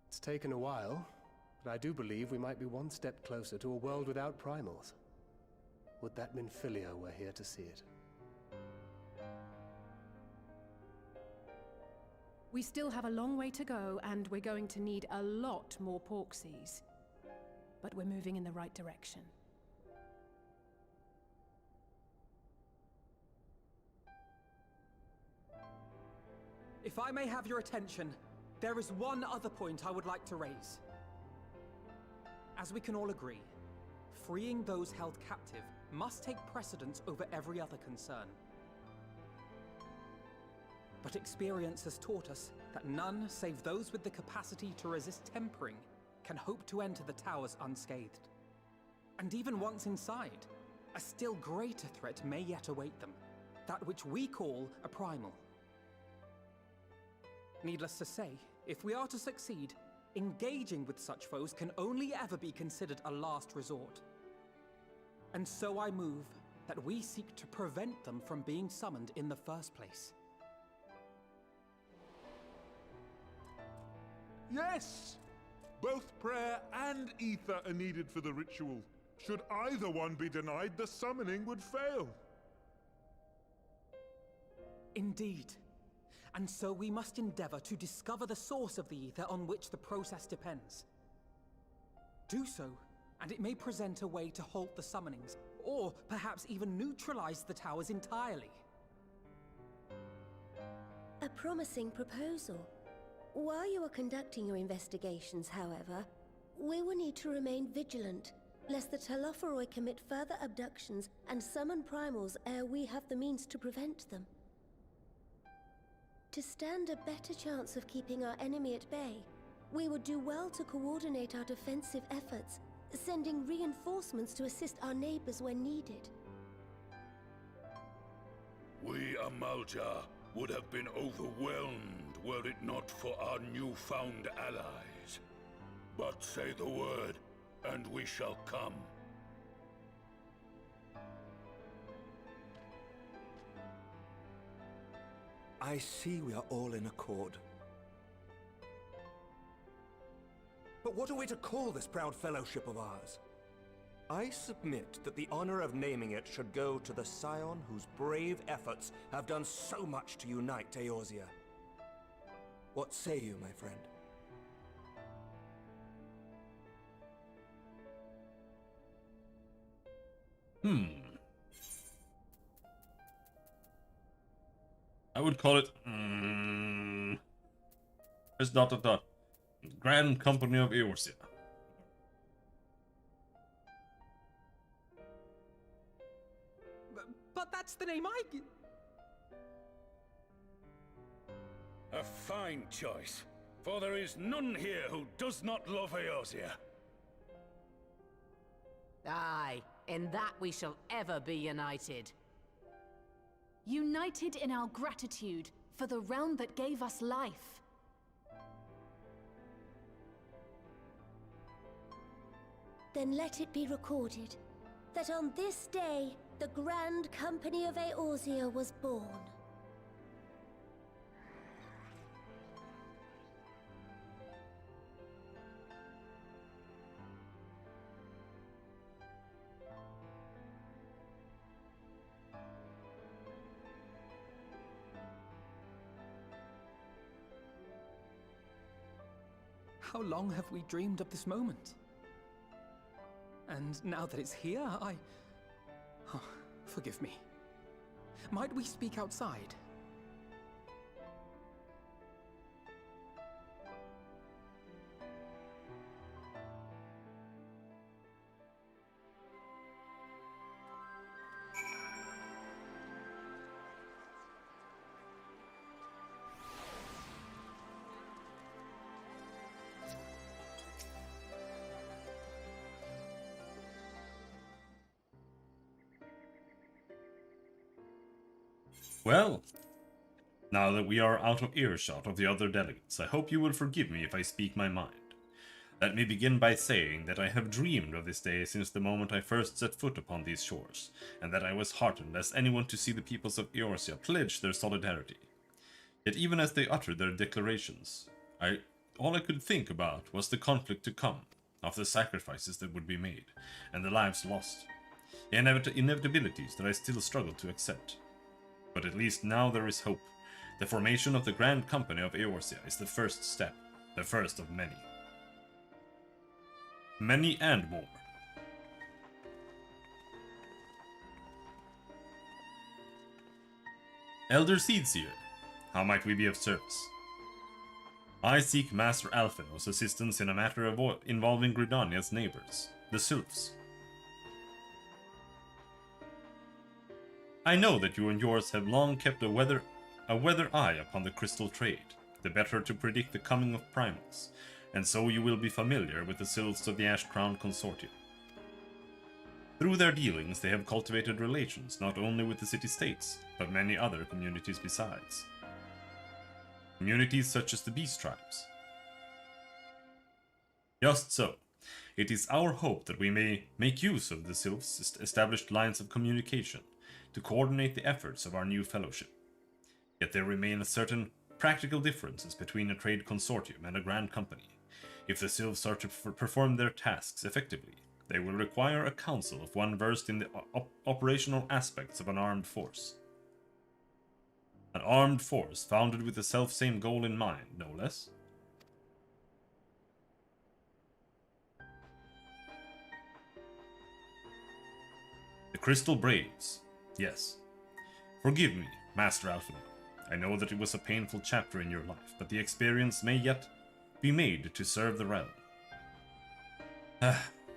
It's taken a while, but I do believe we might be one step closer to a world without primals. Would that Minfilia were here to see it. We still have a long way to go, and we're going to need a lot more Porksies. But we're moving in the right direction. If I may have your attention, there is one other point I would like to raise. As we can all agree, freeing those held captive must take precedence over every other concern. But experience has taught us that none save those with the capacity to resist tempering can hope to enter the towers unscathed. And even once inside, a still greater threat may yet await them, that which we call a primal. Needless to say, if we are to succeed, engaging with such foes can only ever be considered a last resort. And so I move that we seek to prevent them from being summoned in the first place. Yes! Both prayer and ether are needed for the ritual. Should either one be denied, the summoning would fail. Indeed. And so we must endeavor to discover the source of the ether on which the process depends. Do so, and it may present a way to halt the summonings, or perhaps even neutralize the towers entirely. A promising proposal. While you are conducting your investigations, however, we will need to remain vigilant, lest the Telophoroi commit further abductions and summon primals ere we have the means to prevent them. To stand a better chance of keeping our enemy at bay, we would do well to coordinate our defensive efforts, sending reinforcements to assist our neighbors when needed. We Amalja would have been overwhelmed were it not for our newfound allies. But say the word, and we shall come. I see we are all in accord. But what are we to call this proud fellowship of ours? I submit that the honor of naming it should go to the scion whose brave efforts have done so much to unite Eorzea. What say you, my friend? I would call it... It's ... Grand Company of Eorzea. But that's the name I... A fine choice, for there is none here who does not love Eorzea. Aye, in that we shall ever be united. United in our gratitude for the realm that gave us life. Then let it be recorded that on this day, the Grand Company of Eorzea was born. How long have we dreamed of this moment? And now that it's here, Oh, forgive me. Might we speak outside? Well, now that we are out of earshot of the other delegates, I hope you will forgive me if I speak my mind. Let me begin by saying that I have dreamed of this day since the moment I first set foot upon these shores, and that I was heartened as anyone to see the peoples of Eorzea pledge their solidarity. Yet even as they uttered their declarations, all I could think about was the conflict to come, of the sacrifices that would be made, and the lives lost, the inevitabilities that I still struggle to accept. But at least now there is hope. The formation of the Grand Company of Eorzea is the first step, the first of many. Many and more. Elder Seedseer, how might we be of service? I seek Master Alphino's assistance in a matter involving Gridania's neighbors, the Sylphs. I know that you and yours have long kept a weather eye upon the crystal trade, the better to predict the coming of primals, and so you will be familiar with the Sylphs of the Ash-Crowned Consortium. Through their dealings, they have cultivated relations not only with the city-states, but many other communities besides. Communities such as the Beast Tribes. Just so, it is our hope that we may make use of the Sylphs' established lines of communication to coordinate the efforts of our new fellowship. Yet there remain certain practical differences between a trade consortium and a grand company. If the Sylphs are to perform their tasks effectively, they will require a council of one versed in the operational aspects of an armed force. An armed force founded with the self-same goal in mind, no less. The Crystal Braves. Yes. Forgive me, Master Alphino. I know that it was a painful chapter in your life, but the experience may yet be made to serve the realm.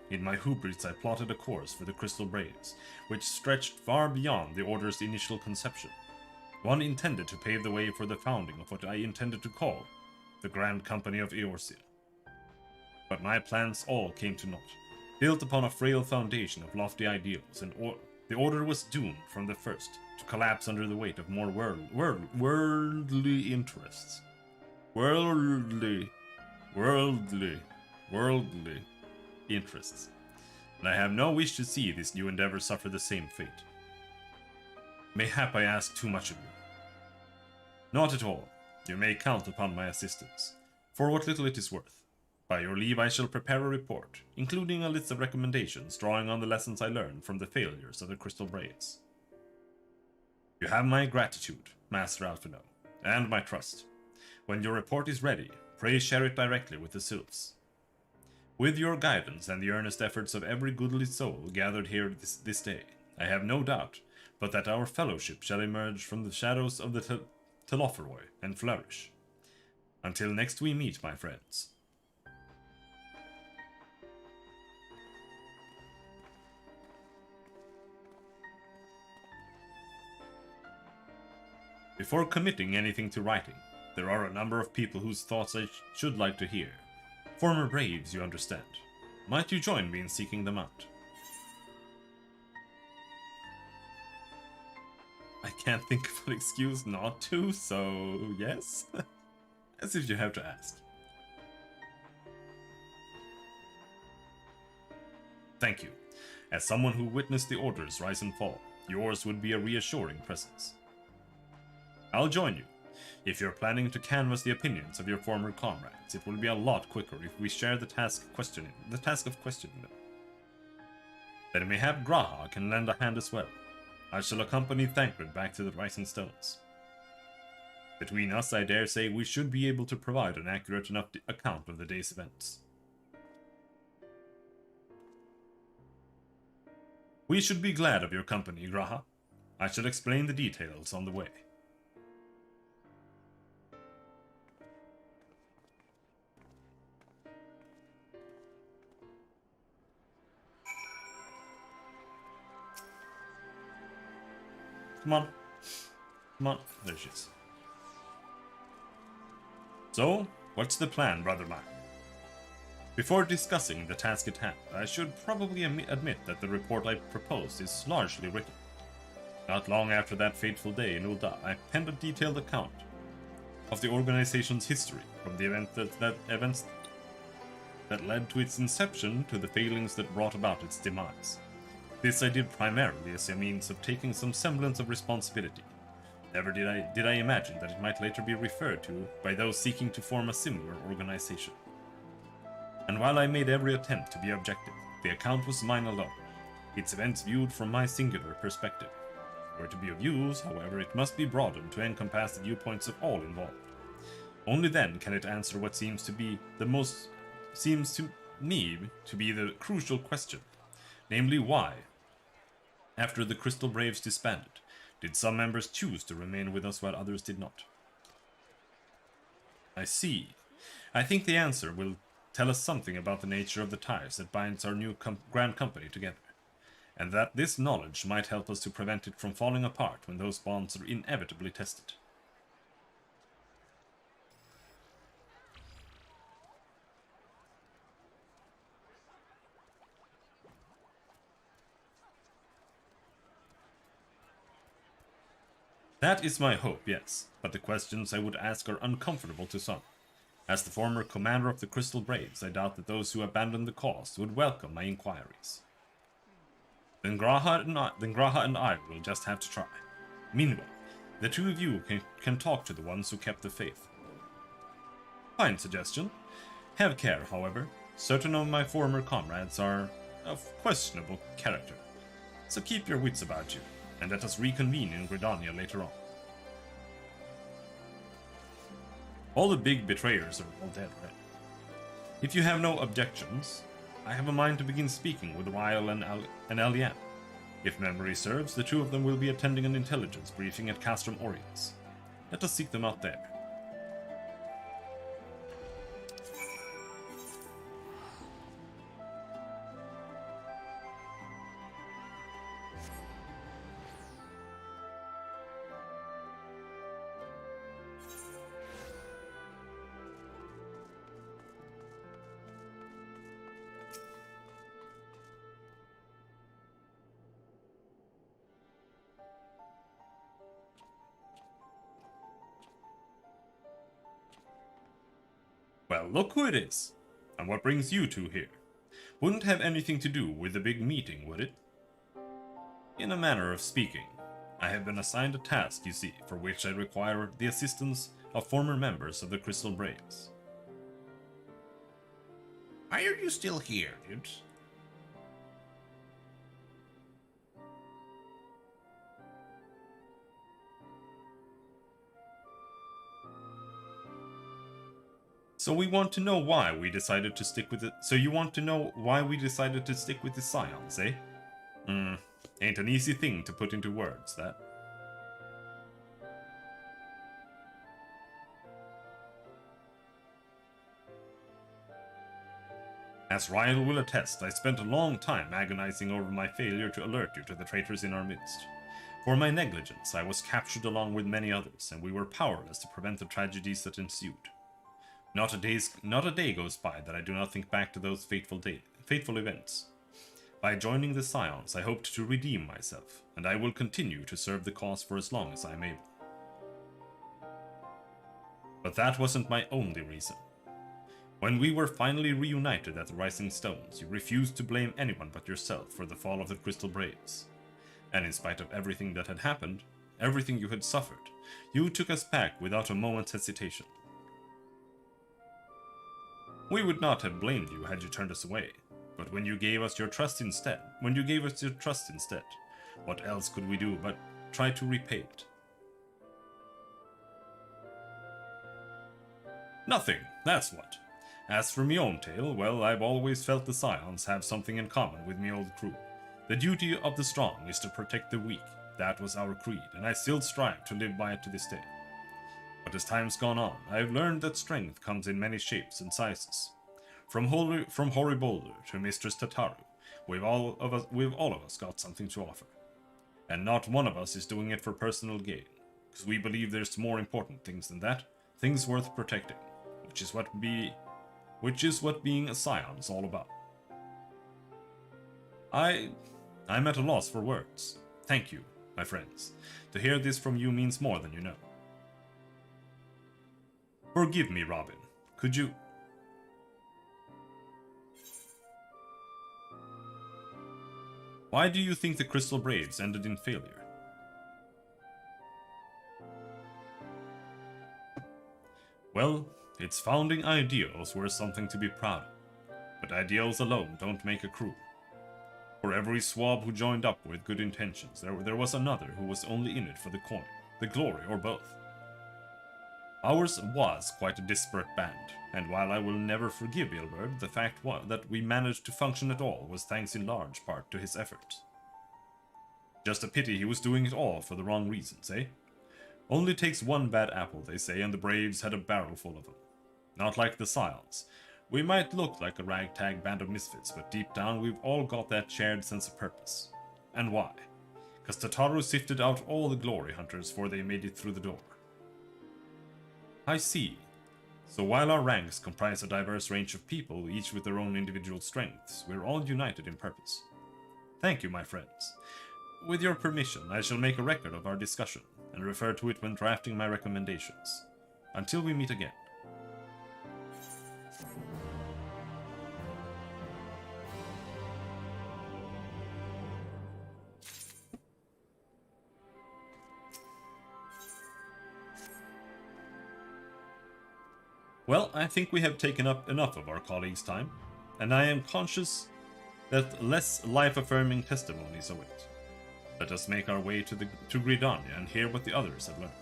In my hubris, I plotted a course for the Crystal Braves, which stretched far beyond the Order's initial conception. One intended to pave the way for the founding of what I intended to call the Grand Company of Eorzea. But my plans all came to naught, built upon a frail foundation of lofty ideals, and the Order was doomed from the first to collapse under the weight of more worldly interests. Worldly interests. And I have no wish to see this new endeavor suffer the same fate. Mayhap I ask too much of you. Not at all. You may count upon my assistance, for what little it is worth. By your leave, I shall prepare a report, including a list of recommendations drawing on the lessons I learned from the failures of the Crystal Braves. You have my gratitude, Master Alphino, and my trust. When your report is ready, pray share it directly with the Sylphs. With your guidance and the earnest efforts of every goodly soul gathered here this day, I have no doubt but that our fellowship shall emerge from the shadows of the Telophoroi and flourish. Until next we meet, my friends. Before committing anything to writing, there are a number of people whose thoughts I should like to hear. Former Braves, you understand. Might you join me in seeking them out? I can't think of an excuse not to, so yes? As if you have to ask. Thank you. As someone who witnessed the Order's rise and fall, yours would be a reassuring presence. I'll join you. If you're planning to canvass the opinions of your former comrades, it will be a lot quicker if we share the task of questioning them. Then mayhap Graha can lend a hand as well. I shall accompany Thancred back to the Rising Stones. Between us, I dare say we should be able to provide an accurate enough account of the day's events. We should be glad of your company, Graha. I shall explain the details on the way. Come on. Come on. There she is. So, what's the plan, brother mine? Before discussing the task at hand, I should probably admit that the report I proposed is largely written. Not long after that fateful day in Ul'dah, I penned a detailed account of the organization's history, from the events that led to its inception to the failings that brought about its demise. This I did primarily as a means of taking some semblance of responsibility. Never did I imagine that it might later be referred to by those seeking to form a similar organization. And while I made every attempt to be objective, the account was mine alone, its events viewed from my singular perspective. Were to be of use, however, it must be broadened to encompass the viewpoints of all involved. Only then can it answer what seems to me to be the crucial question, namely why, after the Crystal Braves disbanded, did some members choose to remain with us while others did not? I see. I think the answer will tell us something about the nature of the ties that binds our new grand company together, and that this knowledge might help us to prevent it from falling apart when those bonds are inevitably tested. That is my hope, yes, but the questions I would ask are uncomfortable to some. As the former commander of the Crystal Braves, I doubt that those who abandoned the cause would welcome my inquiries. Then Graha and I will just have to try. Meanwhile, the two of you can talk to the ones who kept the faith. Fine suggestion. Have care, however. Certain of my former comrades are of questionable character, so keep your wits about you, and let us reconvene in Gridania later on. All the big betrayers are all dead, right? If you have no objections, I have a mind to begin speaking with Ryle and Alianne. If memory serves, the two of them will be attending an intelligence briefing at Castrum Oriens. Let us seek them out there. Well, look who it is. And what brings you two here? Wouldn't have anything to do with the big meeting, would it? In a manner of speaking, I have been assigned a task, you see, for which I require the assistance of former members of the Crystal Braves. Why are you still here, dude? So we want to know why we decided to stick with it. So you want to know why we decided to stick with the Scions, eh? Ain't an easy thing to put into words, that. As Ryle will attest, I spent a long time agonizing over my failure to alert you to the traitors in our midst. For my negligence, I was captured along with many others, and we were powerless to prevent the tragedies that ensued. Not a day goes by that I do not think back to those fateful events. By joining the Scions, I hoped to redeem myself, and I will continue to serve the cause for as long as I am able. But that wasn't my only reason. When we were finally reunited at the Rising Stones, you refused to blame anyone but yourself for the fall of the Crystal Braves. And in spite of everything that had happened, everything you had suffered, you took us back without a moment's hesitation. We would not have blamed you had you turned us away, but when you gave us your trust instead, what else could we do but try to repay it? Nothing, that's what. As for me own tale, well, I've always felt the Scions have something in common with me old crew. The duty of the strong is to protect the weak. That was our creed, and I still strive to live by it to this day. But as time's gone on, I've learned that strength comes in many shapes and sizes. From Hoary Boulder to Mistress Tataru, we've all of us got something to offer. And not one of us is doing it for personal gain, because we believe there's more important things than that, things worth protecting, which is what being a Scion's all about. I'm at a loss for words. Thank you, my friends. To hear this from you means more than you know. Forgive me, Robin. Could you... Why do you think the Crystal Braves ended in failure? Well, its founding ideals were something to be proud of. But ideals alone don't make a crew. For every swab who joined up with good intentions, there was another who was only in it for the coin, the glory, or both. Ours was quite a disparate band, and while I will never forgive Ilberd, the fact that we managed to function at all was thanks in large part to his efforts. Just a pity he was doing it all for the wrong reasons, eh? Only takes one bad apple, they say, and the Braves had a barrel full of them. Not like the Scions. We might look like a ragtag band of misfits, but deep down we've all got that shared sense of purpose. And why? 'Cause Tataru sifted out all the glory hunters before they made it through the door. I see. So while our ranks comprise a diverse range of people, each with their own individual strengths, we're all united in purpose. Thank you, my friends. With your permission, I shall make a record of our discussion, and refer to it when drafting my recommendations. Until we meet again. Well, I think we have taken up enough of our colleagues' time, and I am conscious that less life-affirming testimonies await. Let us make our way to Gridania and hear what the others have learned.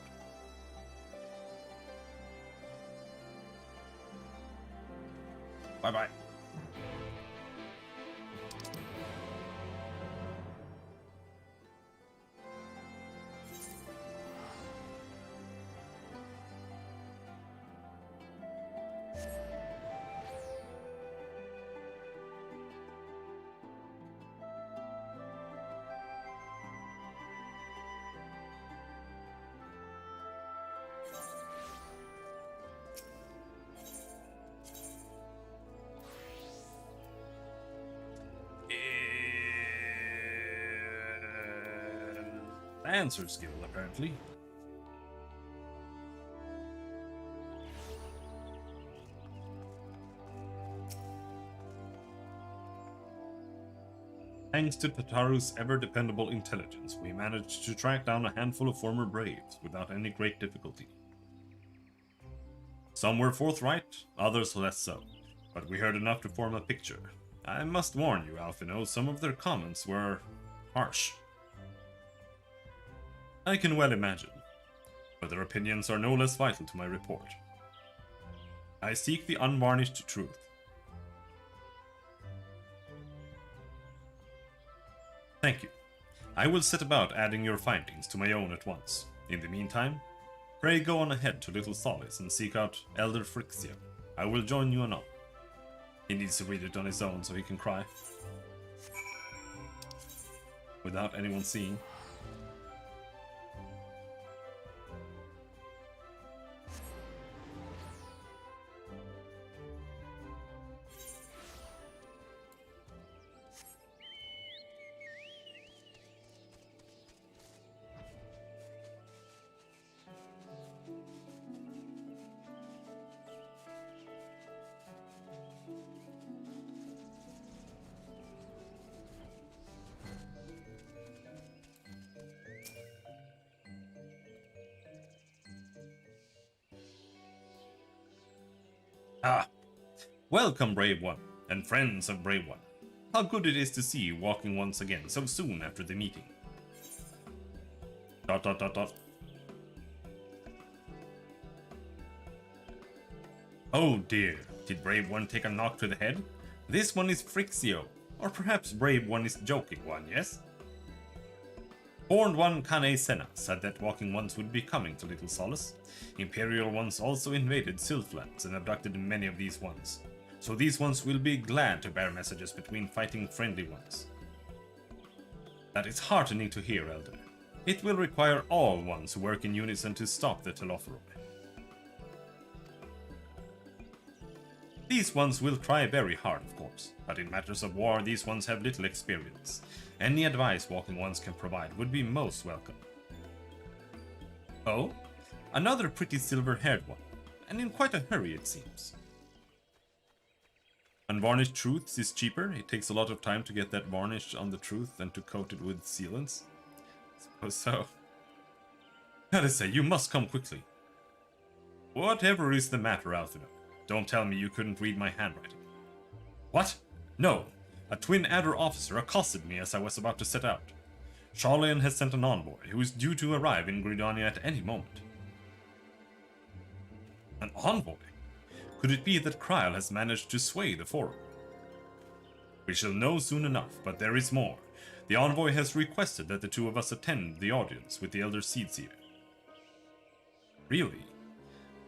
Bye-bye. answer skill, apparently. Thanks to Tataru's ever-dependable intelligence, we managed to track down a handful of former Braves without any great difficulty. Some were forthright, others less so, but we heard enough to form a picture. I must warn you, Alphino, some of their comments were harsh. I can well imagine, but their opinions are no less vital to my report. I seek the unvarnished truth. Thank you. I will set about adding your findings to my own at once. In the meantime, pray go on ahead to Little Solace and seek out Elder Frixio. I will join you anon. He needs to read it on his own so he can cry. Without anyone seeing. Ah, welcome, Brave One, and friends of Brave One. How good it is to see you walking once again so soon after the meeting. ... Oh dear, did Brave One take a knock to the head? This one is Frixio, or perhaps Brave One is joking one, yes? Horned One Kane Senna said that walking ones would be coming to Little Solace. Imperial ones also invaded Sylphlands and abducted many of these ones. So these ones will be glad to bear messages between fighting friendly ones. That is heartening to hear, Elder. It will require all ones who work in unison to stop the Telophoroi. These ones will try very hard, of course, but in matters of war these ones have little experience. Any advice walking ones can provide would be most welcome. Oh? Another pretty silver-haired one, and in quite a hurry it seems. Unvarnished truths is cheaper. It takes a lot of time to get that varnish on the truth and to coat it with sealants. I suppose so. Gotta say, you must come quickly. Whatever is the matter, Alphino? Don't tell me you couldn't read my handwriting. What? No. A Twin Adder officer accosted me as I was about to set out. Charlian has sent an envoy who is due to arrive in Gridania at any moment. An envoy? Could it be that Kryl has managed to sway the Forum? We shall know soon enough, but there is more. The envoy has requested that the two of us attend the audience with the Elder Seedseer. Really?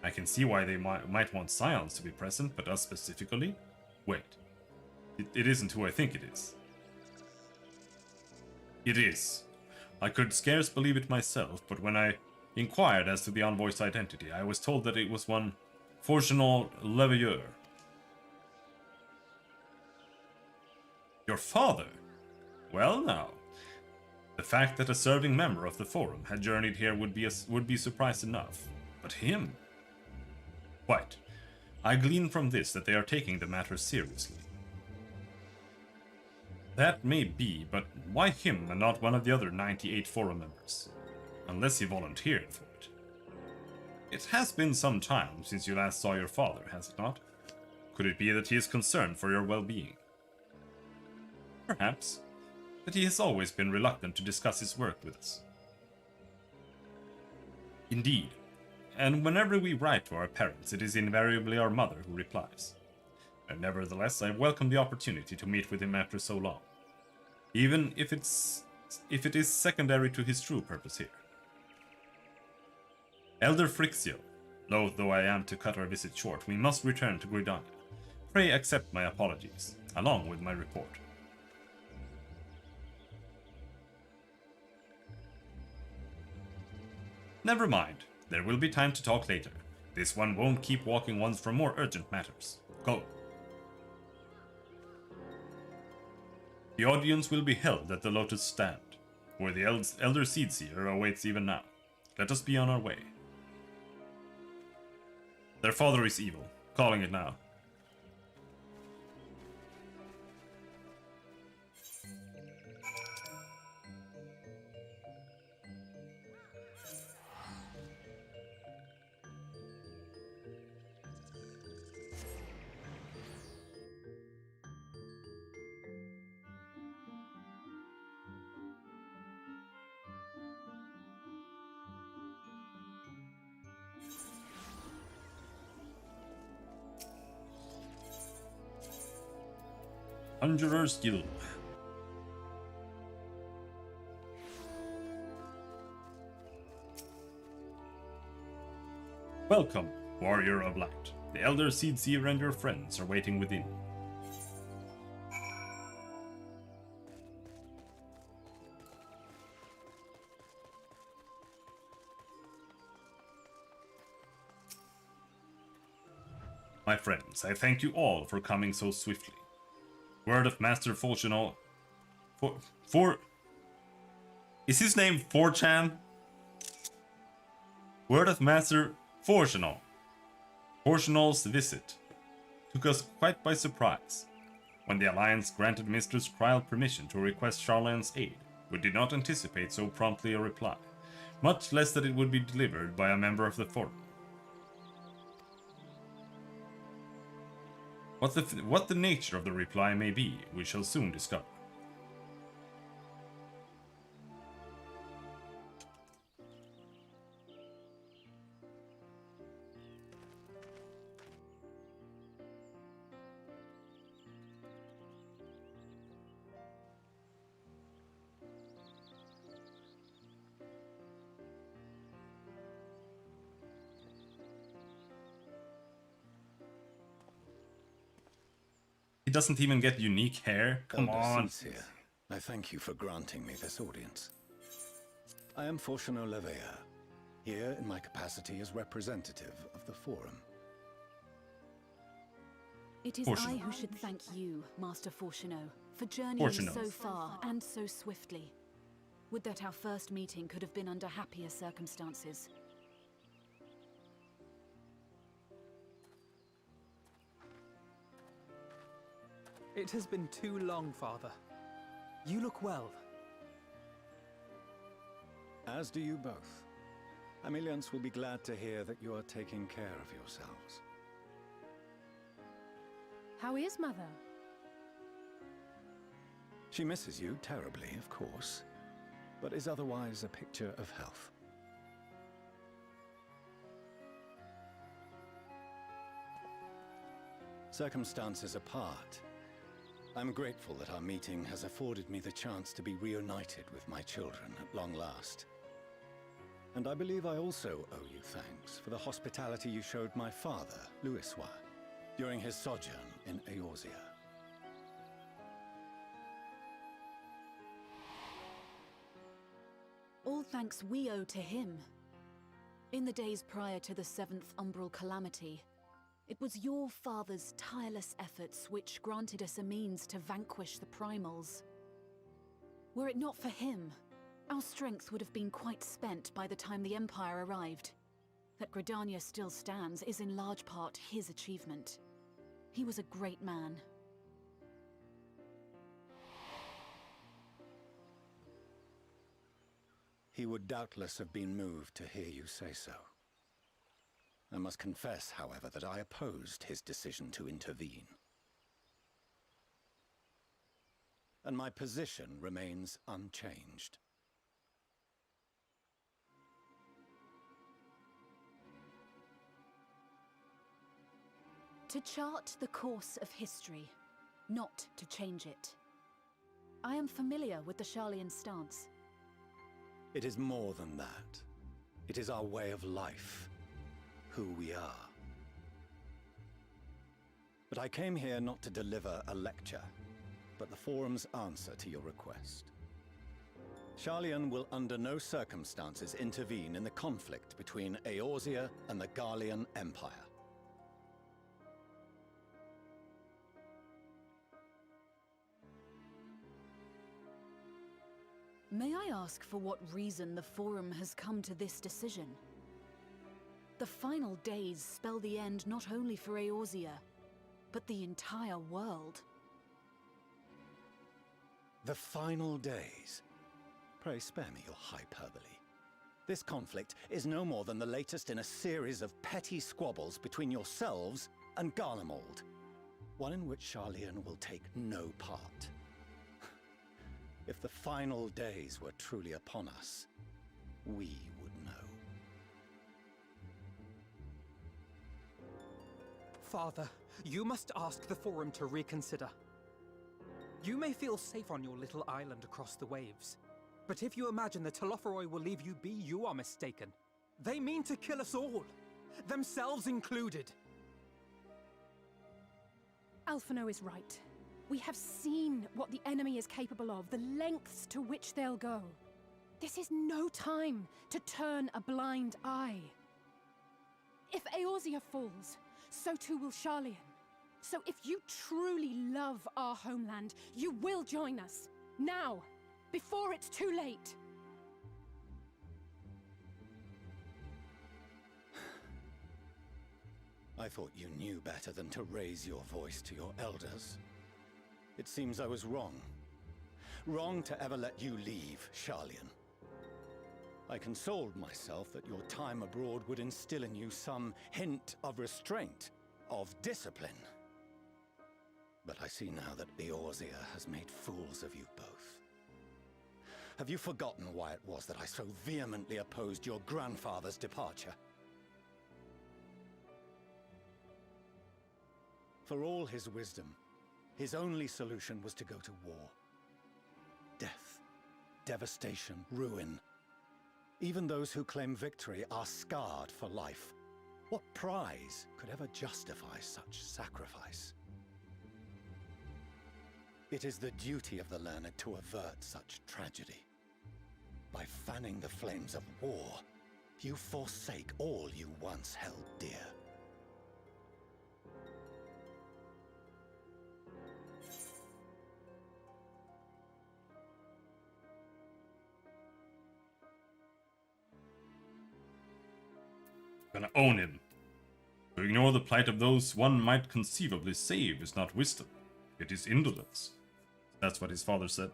I can see why they might want Scions to be present, but us specifically? Wait. It isn't who I think it is. It is. I could scarce believe it myself, but when I inquired as to the envoy's identity, I was told that it was one Forgenal Leveilleur. Your father? Well now. The fact that a serving member of the Forum had journeyed here would be surprise enough. But him? Quite. I glean from this that they are taking the matter seriously. That may be, but why him and not one of the other 98 Forum members? Unless he volunteered for it. It has been some time since you last saw your father, has it not? Could it be that he is concerned for your well-being? Perhaps, but he has always been reluctant to discuss his work with us. Indeed, and whenever we write to our parents, it is invariably our mother who replies. And nevertheless, I welcome the opportunity to meet with him after so long, even if it is secondary to his true purpose here. Elder Frixio, loath though I am to cut our visit short, we must return to Gridania. Pray accept my apologies, along with my report. Never mind, there will be time to talk later. This one won't keep walking ones from more urgent matters. Go. The audience will be held at the Lotus Stand. where the Elder Seedseer awaits even now. Let us be on our way. Their father is evil, calling it now. Conjurer's Guild. Welcome, Warrior of Light. The Elder Seedseer and your friends are waiting within. My friends, I thank you all for coming so swiftly. Word of Master Fulchinol... Is his name 4chan? Word of Master Fulchinol. Fulchinol's visit took us quite by surprise. When the Alliance granted Mistress Kryl permission to request Sharlayan's aid, we did not anticipate so promptly a reply, much less that it would be delivered by a member of the Forum. What the nature of the reply may be, we shall soon discover. He doesn't even get unique hair. Come on. Here. I thank you for granting me this audience. I am Fortuno Levea, here in my capacity as representative of the Forum. It is Fortuno. I who should thank you, Master Fortuno, for journeying so far and so swiftly. Would that our first meeting could have been under happier circumstances. It has been too long, Father. You look well. As do you both. Ameliance will be glad to hear that you are taking care of yourselves. How is Mother? She misses you terribly, of course, but is otherwise a picture of health. Circumstances apart, I'm grateful that our meeting has afforded me the chance to be reunited with my children at long last. And I believe I also owe you thanks for the hospitality you showed my father, Louiswa, during his sojourn in Eorzea. All thanks we owe to him. In the days prior to the 7th Umbral Calamity, it was your father's tireless efforts which granted us a means to vanquish the Primals. Were it not for him, our strength would have been quite spent by the time the Empire arrived. That Gridania still stands is in large part his achievement. He was a great man. He would doubtless have been moved to hear you say so. I must confess, however, that I opposed his decision to intervene. And my position remains unchanged. To chart the course of history, not to change it. I am familiar with the Sharlayan stance. It is more than that. It is our way of life. Who we are. But I came here not to deliver a lecture, but the Forum's answer to your request. Sharlayan will under no circumstances intervene in the conflict between Eorzea and the Garlean Empire. May I ask for what reason the Forum has come to this decision? The final days spell the end not only for Eorzea, but the entire world. The final days? Pray spare me your hyperbole. This conflict is no more than the latest in a series of petty squabbles between yourselves and Garlemald, one in which Sharlayan will take no part. If the final days were truly upon us, we would know. Father, you must ask the Forum to reconsider. You may feel safe on your little island across the waves, but if you imagine the Telophoroi will leave you be, you are mistaken. They mean to kill us all, themselves included. Alphino is right. We have seen what the enemy is capable of, the lengths to which they'll go. This is no time to turn a blind eye. If Eorzea falls, so too will Sharlayan. So if you truly love our homeland, you will join us. Now, before it's too late. I thought you knew better than to raise your voice to your elders. It seems I was wrong. Wrong to ever let you leave, Sharlayan. I consoled myself that your time abroad would instill in you some hint of restraint, of discipline. But I see now that Eorzea has made fools of you both. Have you forgotten why it was that I so vehemently opposed your grandfather's departure? For all his wisdom, his only solution was to go to war. Death, devastation, ruin. Even those who claim victory are scarred for life. What prize could ever justify such sacrifice? It is the duty of the learned to avert such tragedy. By fanning the flames of war, you forsake all you once held dear. Gonna own him. To ignore the plight of those one might conceivably save is not wisdom. It is indolence. That's what his father said.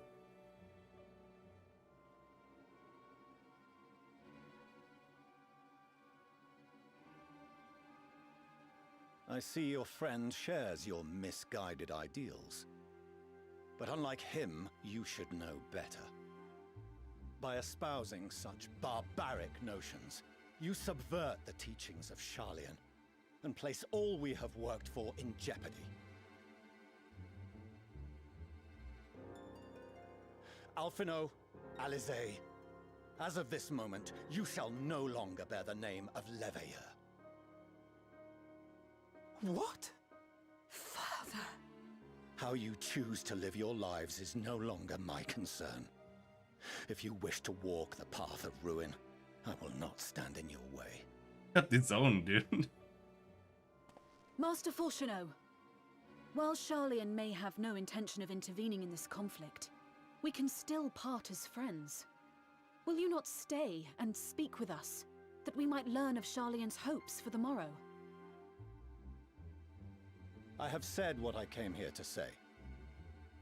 I see your friend shares your misguided ideals. But unlike him, you should know better. By espousing such barbaric notions, you subvert the teachings of Sharlayan and place all we have worked for in jeopardy. Alphino, Alisaie, as of this moment, you shall no longer bear the name of Leveilleur. What? Father. How you choose to live your lives is no longer my concern. If you wish to walk the path of ruin, I will not stand in your way. Got its own, dude. Master Fourcheneau, while Sharlayan may have no intention of intervening in this conflict, we can still part as friends. Will you not stay and speak with us, that we might learn of Sharlayan's hopes for the morrow? I have said what I came here to say.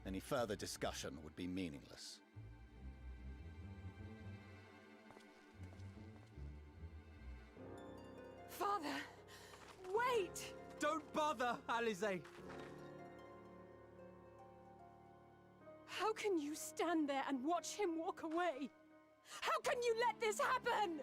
Any further discussion would be meaningless. Father, wait! Don't bother, Alisaie! How can you stand there and watch him walk away? How can you let this happen?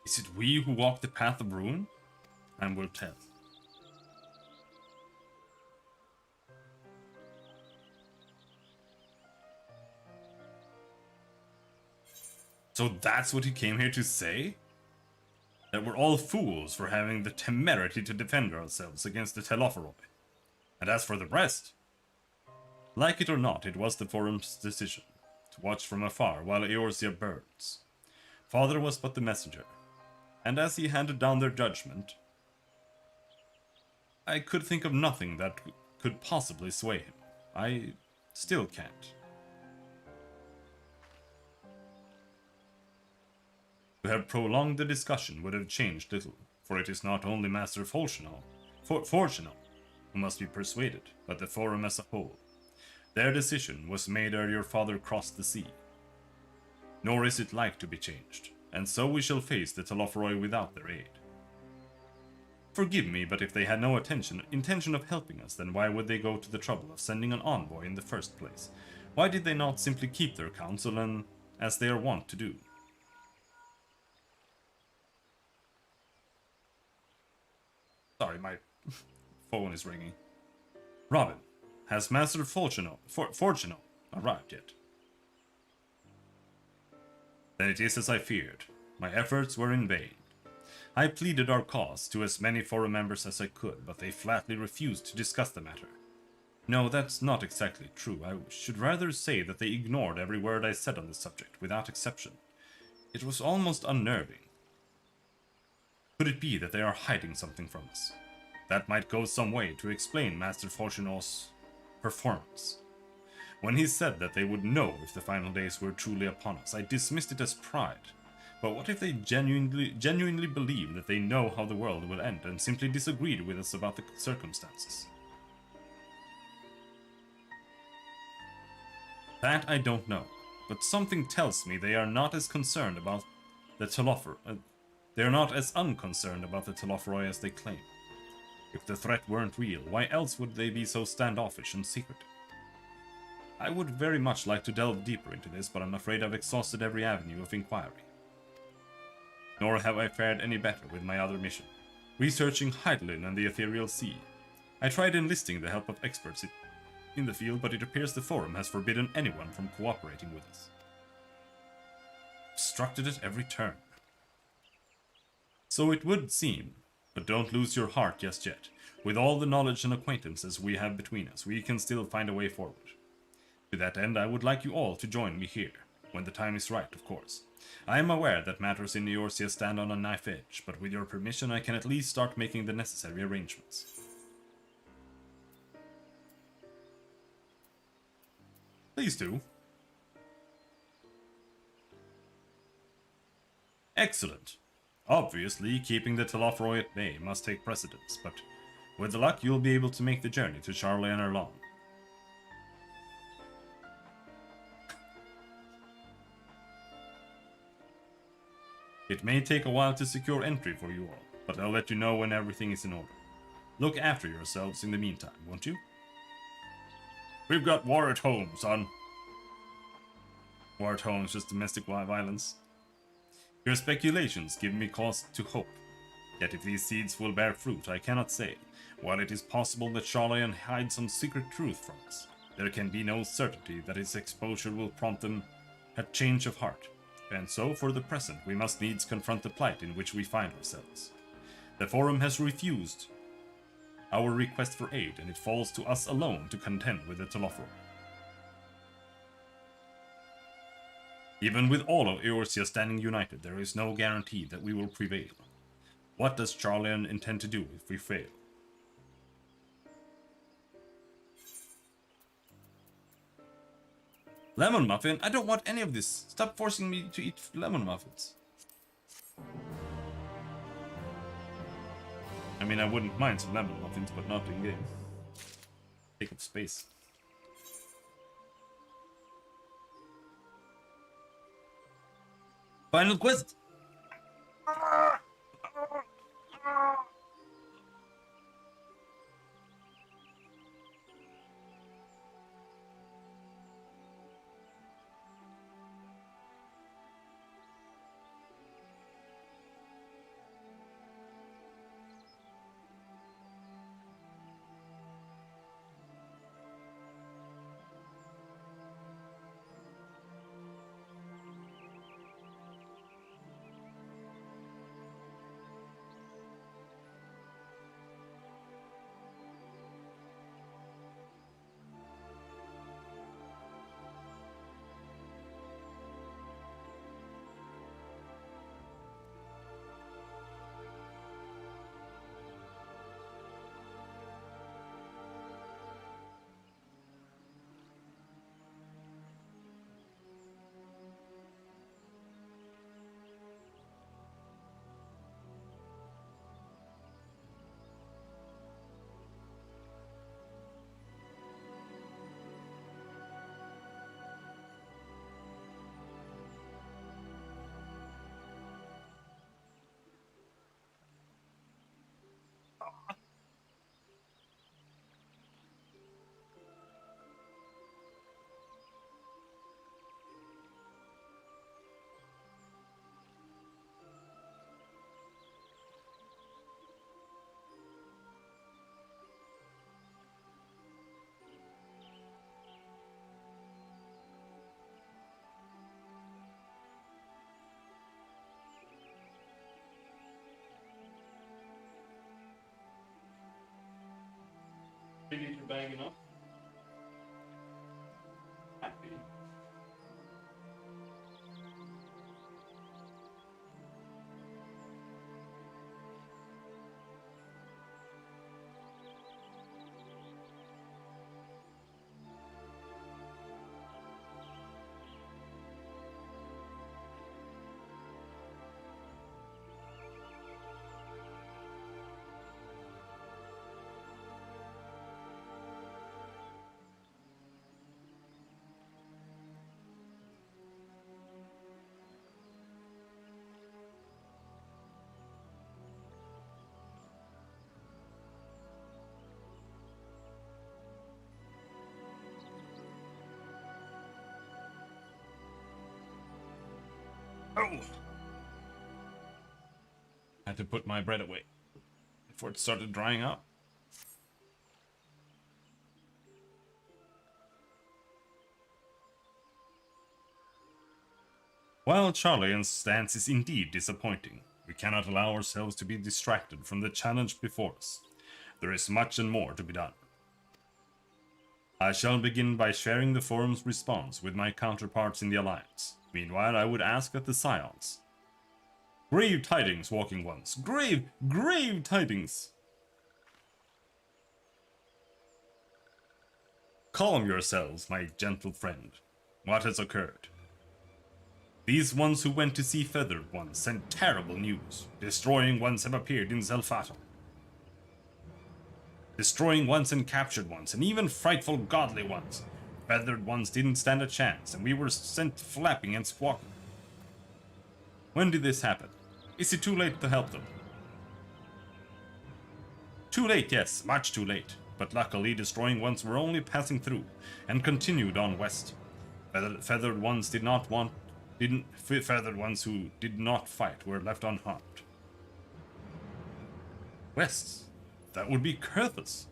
Is it we who walk the path of ruin? Time will tell. So that's what he came here to say? That we're all fools for having the temerity to defend ourselves against the Telophoroi. And as for the rest, Like it or not, it was the Forum's decision to watch from afar while Eorzea burns. Father was but the messenger, and as he handed down their judgment, I could think of nothing that could possibly sway him. I still can't. To have prolonged the discussion would have changed little, for it is not only Master Fortunal who must be persuaded, but the Forum as a whole. Their decision was made ere your father crossed the sea. Nor is it like to be changed, and so we shall face the Telofroi without their aid. Forgive me, but if they had no intention of helping us, then why would they go to the trouble of sending an envoy in the first place? Why did they not simply keep their counsel, and as they are wont to do? Sorry, my phone is ringing. Robin, has Master Fortunal arrived yet? Then it is as I feared. My efforts were in vain. I pleaded our cause to as many Forum members as I could, but they flatly refused to discuss the matter. No, that's not exactly true. I should rather say that they ignored every word I said on the subject, without exception. It was almost unnerving. Could it be that they are hiding something from us? That might go some way to explain Master Fortunal's performance. When he said that they would know if the final days were truly upon us, I dismissed it as pride. But what if they genuinely believe that they know how the world will end and simply disagreed with us about the circumstances? That I don't know, but something tells me they are not as concerned about the they are not as unconcerned about the Telofroi as they claim. If the threat weren't real, why else would they be so standoffish and secretive? I would very much like to delve deeper into this, but I'm afraid I've exhausted every avenue of inquiry. Nor have I fared any better with my other mission, researching Hydaelyn and the Ethereal Sea. I tried enlisting the help of experts in the field, but it appears the Forum has forbidden anyone from cooperating with us. Obstructed at every turn. So it would seem, but don't lose your heart just yet. With all the knowledge and acquaintances we have between us, we can still find a way forward. To that end, I would like you all to join me here, when the time is right, of course. I am aware that matters in Eorzea stand on a knife edge, but with your permission I can at least start making the necessary arrangements. Please do. Excellent. Obviously, keeping the Telofroi at bay must take precedence, but with luck you'll be able to make the journey to Charlie and Erlon. It may take a while to secure entry for you all, but I'll let you know when everything is in order. Look after yourselves in the meantime, won't you? We've got war at home, son. War at home is just domestic violence. Your speculations give me cause to hope. Yet if these seeds will bear fruit, I cannot say. While it is possible that Charlayan hides some secret truth from us, there can be no certainty that its exposure will prompt them a change of heart. And so, for the present, we must needs confront the plight in which we find ourselves. The Forum has refused our request for aid, and it falls to us alone to contend with the Telofroi. Even with all of Eorzea standing united, there is no guarantee that we will prevail. What does Charlayan intend to do if we fail? Lemon muffin? I don't want any of this. Stop forcing me to eat lemon muffins. I mean, I wouldn't mind some lemon muffins, but not in game. Take up space. Final quest! 3-liter bag enough? Happy. Oh! Had to put my bread away before it started drying up. While Charlian's stance is indeed disappointing, we cannot allow ourselves to be distracted from the challenge before us. There is much and more to be done. I shall begin by sharing the forum's response with my counterparts in the Alliance. Meanwhile, I would ask that the Scions. Grave tidings, Walking Ones! Grave tidings! Calm yourselves, my gentle friend. What has occurred? These ones who went to see Feathered Ones sent terrible news. Destroying ones have appeared in Zelfato. Destroying ones and captured ones, and even frightful godly ones. Feathered Ones didn't stand a chance, and we were sent flapping and squawking. When did this happen? Is it too late to help them? Too late, yes, much too late. But luckily, destroying ones were only passing through, and continued on west. Feathered ones Feathered ones who did not fight were left unharmed. West? That would be Kurthus.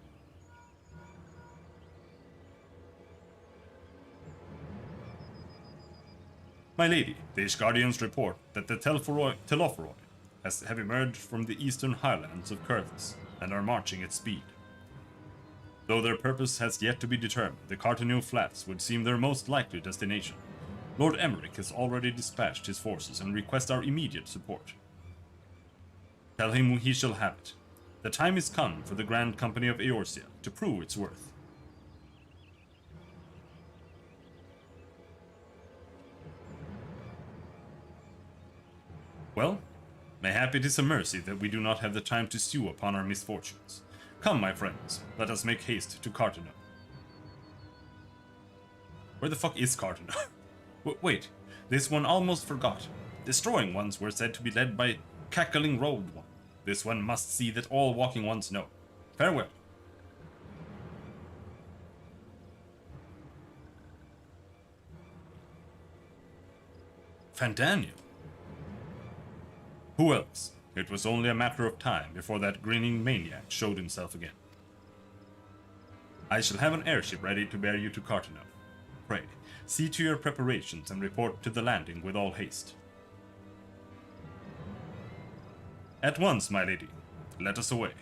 My lady, the Ishgardians report that the Telophoroi have emerged from the eastern highlands of Kurthus and are marching at speed. Though their purpose has yet to be determined, the Cartanu Flats would seem their most likely destination. Lord Emmerich has already dispatched his forces and requests our immediate support. Tell him he shall have it. The time is come for the Grand Company of Eorzea to prove its worth. Well, mayhap it is a mercy that we do not have the time to stew upon our misfortunes. Come, my friends, let us make haste to Cartanu. Where the fuck is Cartanu? Wait, this one almost forgot. Destroying ones were said to be led by Cackling Robed One. This one must see that all Walking Ones know. Farewell. Fandaniel? Who else? It was only a matter of time before that grinning maniac showed himself again. I shall have an airship ready to bear you to Cartanu. Pray, see to your preparations and report to the landing with all haste. At once, my lady. Let us away.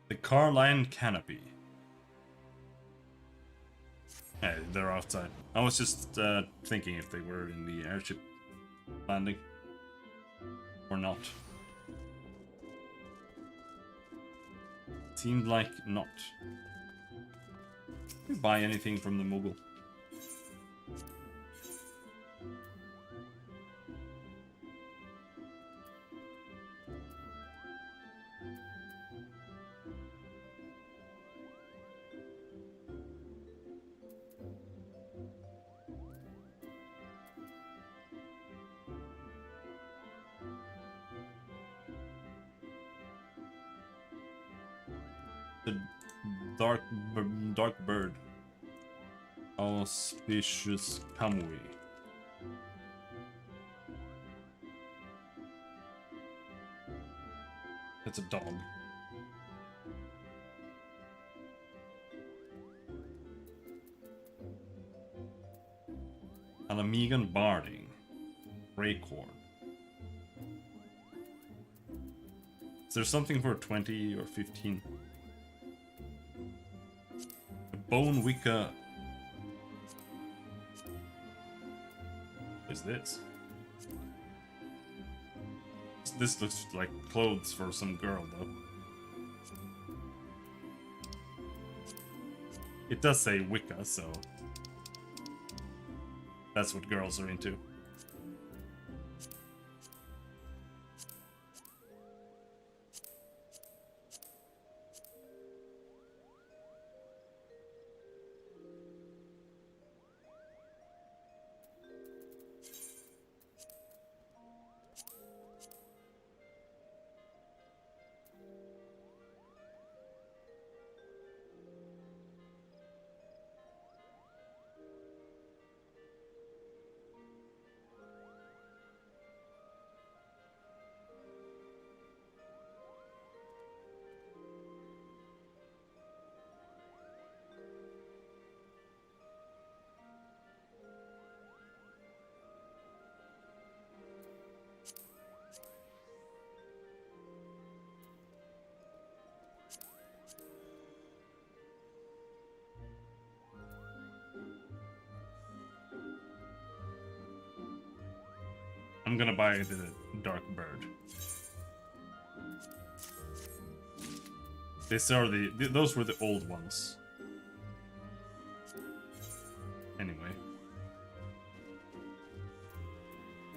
The Carline Canopy. Yeah, they're outside. I was just thinking if they were in the airship landing or not. Seemed like not. Can we buy anything from the Mogul? The dark bird. Auspicious Kamui. It's a dog. Alamigan Barding. Raycorn. Is there something for 20 or 15? A Bone Wicca. What is this? This looks like clothes for some girl, though. It does say Wicca, so that's what girls are into. I'm gonna buy the dark bird. These are those were the old ones. Anyway.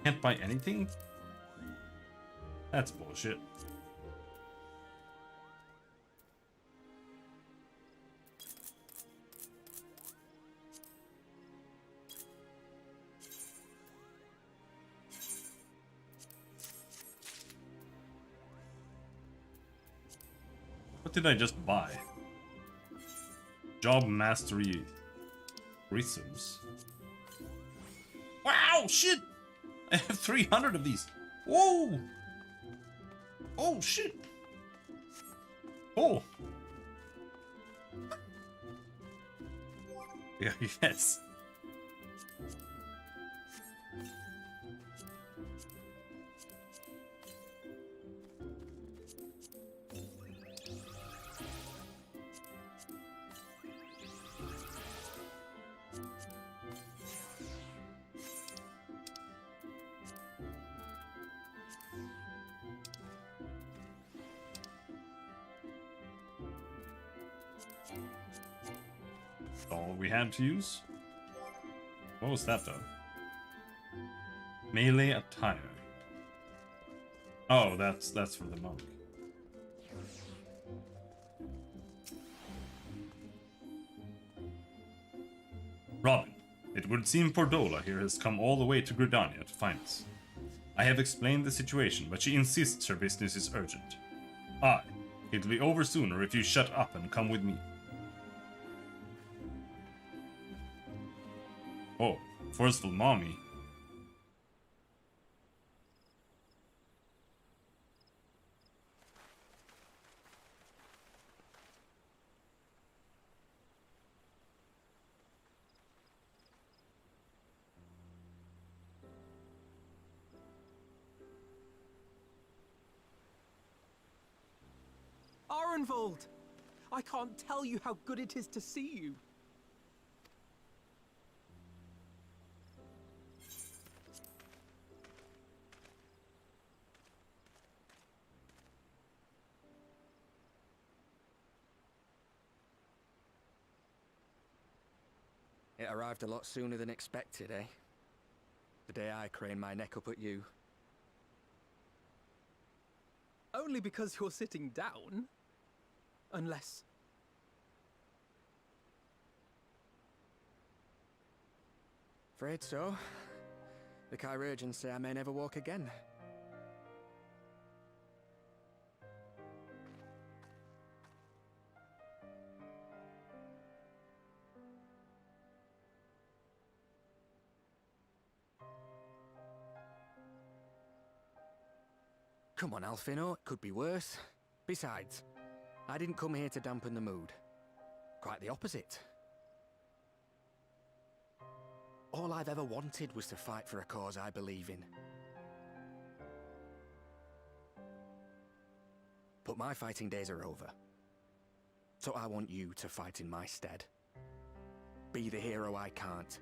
Can't buy anything? That's bullshit. What did I just buy? Job mastery resource. Wow, shit! I have 300 of these. Whoa! Oh, shit! Oh! Yeah, yes. All we had to use? What was that though? Melee attire. Oh, that's for the monk. Robin, it would seem Pordola here has come all the way to Gridania to find us. I have explained the situation, but she insists her business is urgent. Aye, it'll be over sooner if you shut up and come with me. Oh, forceful mommy. Arenvold! I can't tell you how good it is to see you. It arrived a lot sooner than expected, eh? The day I craned my neck up at you. Only because you're sitting down. Unless... Afraid so. The Chirurgeons say I may never walk again. Come on, Alfino, it could be worse. Besides, I didn't come here to dampen the mood. Quite the opposite. All I've ever wanted was to fight for a cause I believe in. But my fighting days are over. So I want you to fight in my stead. Be the hero I can't.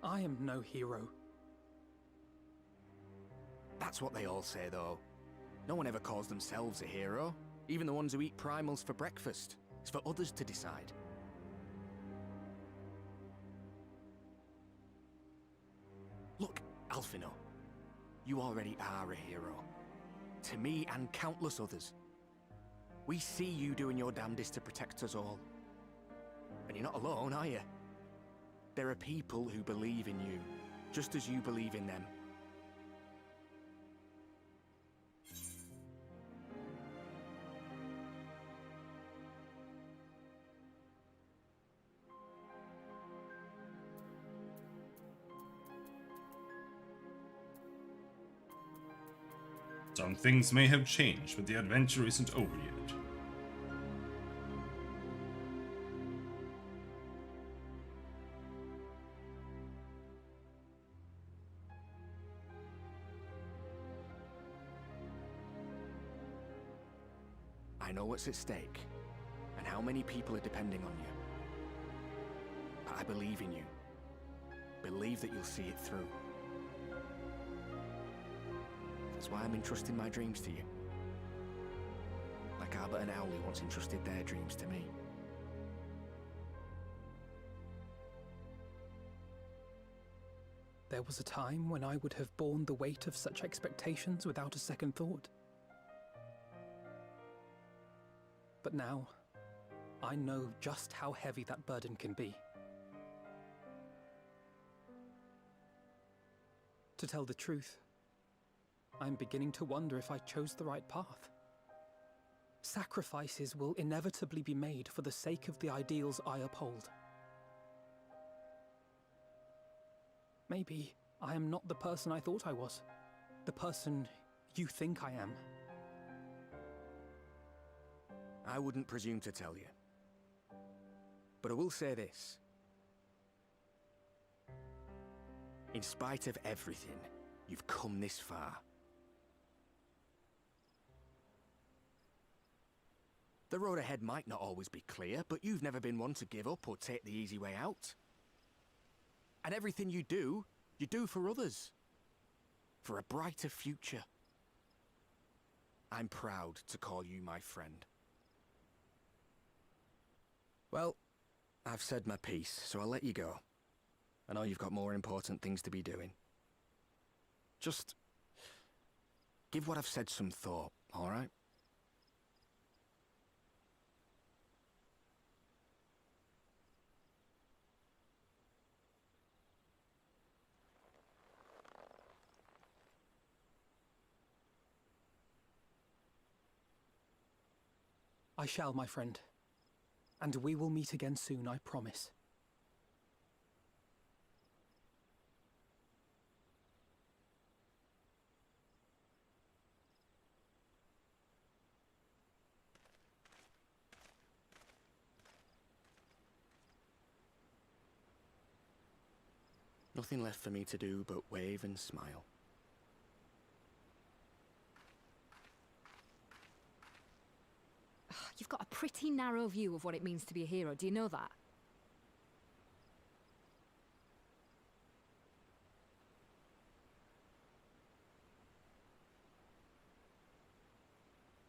I am no hero. That's what they all say, though. No one ever calls themselves a hero. Even the ones who eat primals for breakfast. It's for others to decide. Look, Alfino. You already are a hero. To me and countless others. We see you doing your damnedest to protect us all. And you're not alone, are you? There are people who believe in you, just as you believe in them. Some things may have changed, but the adventure isn't over yet. I know what's at stake, and how many people are depending on you. But I believe in you. Believe that you'll see it through. That's why I'm entrusting my dreams to you. Like Albert and Owley once entrusted their dreams to me. There was a time when I would have borne the weight of such expectations without a second thought. But now, I know just how heavy that burden can be. To tell the truth, I'm beginning to wonder if I chose the right path. Sacrifices will inevitably be made for the sake of the ideals I uphold. Maybe I am not the person I thought I was. The person you think I am. I wouldn't presume to tell you. But I will say this. In spite of everything, you've come this far. The road ahead might not always be clear, but you've never been one to give up or take the easy way out. And everything you do for others. For a brighter future. I'm proud to call you my friend. Well, I've said my piece, so I'll let you go. I know you've got more important things to be doing. Just give what I've said some thought, all right? I shall, my friend. And we will meet again soon, I promise. Nothing left for me to do but wave and smile. You've got a pretty narrow view of what it means to be a hero, do you know that?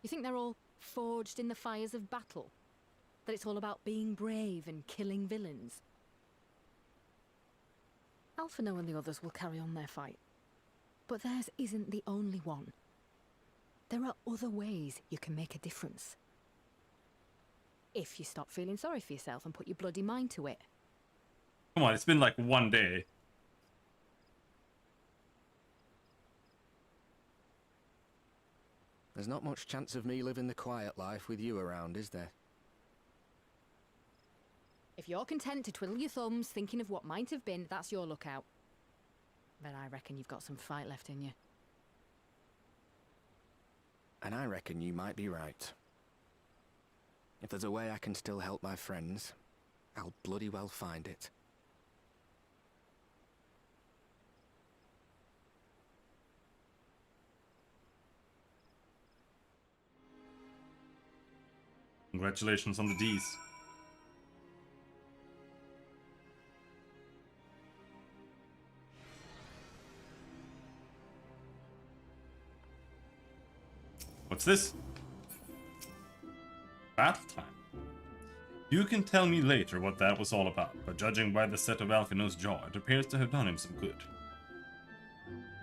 You think they're all forged in the fires of battle? That it's all about being brave and killing villains? Alphino and the others will carry on their fight. But theirs isn't the only one. There are other ways you can make a difference. If you stop feeling sorry for yourself and put your bloody mind to it. Come on, it's been like one day. There's not much chance of me living the quiet life with you around, is there? If you're content to twiddle your thumbs thinking of what might have been, that's your lookout. But I reckon you've got some fight left in you. And I reckon you might be right. If there's a way I can still help my friends, I'll bloody well find it. Congratulations on the D's. What's this? Battle time. You can tell me later what that was all about, but judging by the set of Alphino's jaw, it appears to have done him some good.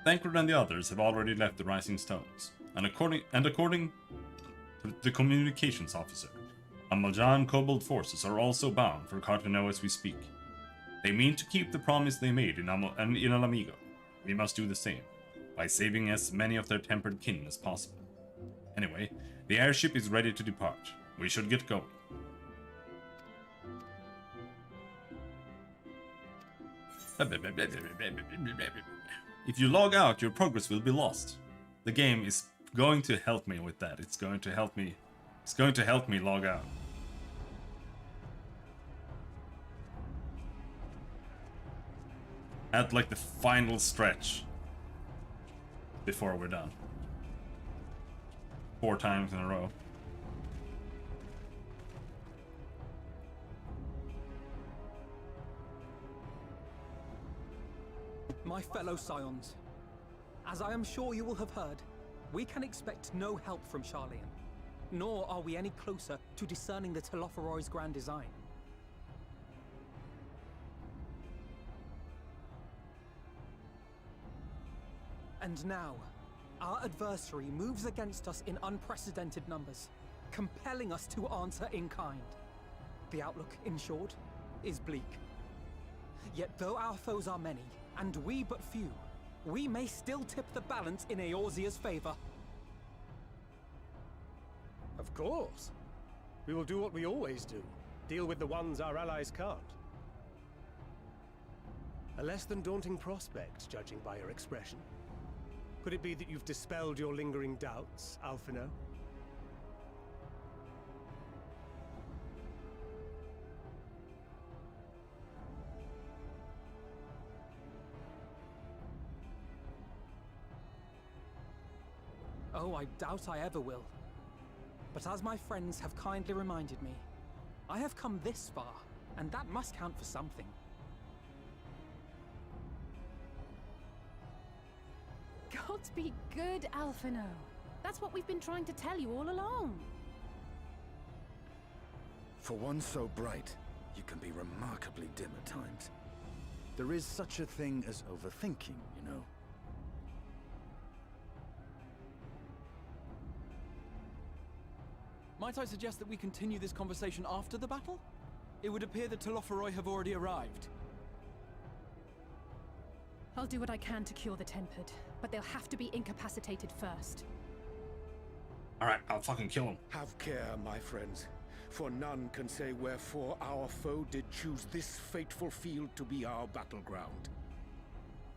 Thancred and the others have already left the Rising Stones, and according to the communications officer, Amaljan Kobold forces are also bound for Cartano as we speak. They mean to keep the promise they made in Alamigo. We must do the same, by saving as many of their tempered kin as possible. Anyway, the airship is ready to depart. We should get going. If you log out, your progress will be lost. The game is going to help me with that. It's going to help me. It's going to help me log out. At like the final stretch before we're done. 4 times in a row. My fellow Scions, as I am sure you will have heard, we can expect no help from Sharlayan, nor are we any closer to discerning the Telophoroi's grand design. And now, our adversary moves against us in unprecedented numbers, compelling us to answer in kind. The outlook, in short, is bleak. Yet though our foes are many, and we but few, we may still tip the balance in Eorzea's favor. Of course. We will do what we always do. Deal with the ones our allies can't. A less than daunting prospect, judging by your expression. Could it be that you've dispelled your lingering doubts, Alphino? Oh, I doubt I ever will. But as my friends have kindly reminded me, I have come this far, and that must count for something. Gods be good, Alphino. That's what we've been trying to tell you all along. For one so bright, you can be remarkably dim at times. There is such a thing as overthinking, you know. Might I suggest that we continue this conversation after the battle? It would appear that Telophoroi have already arrived. I'll do what I can to cure the Tempered, but they'll have to be incapacitated first. Alright, I'll fucking kill him. Have care, my friends, for none can say wherefore our foe did choose this fateful field to be our battleground.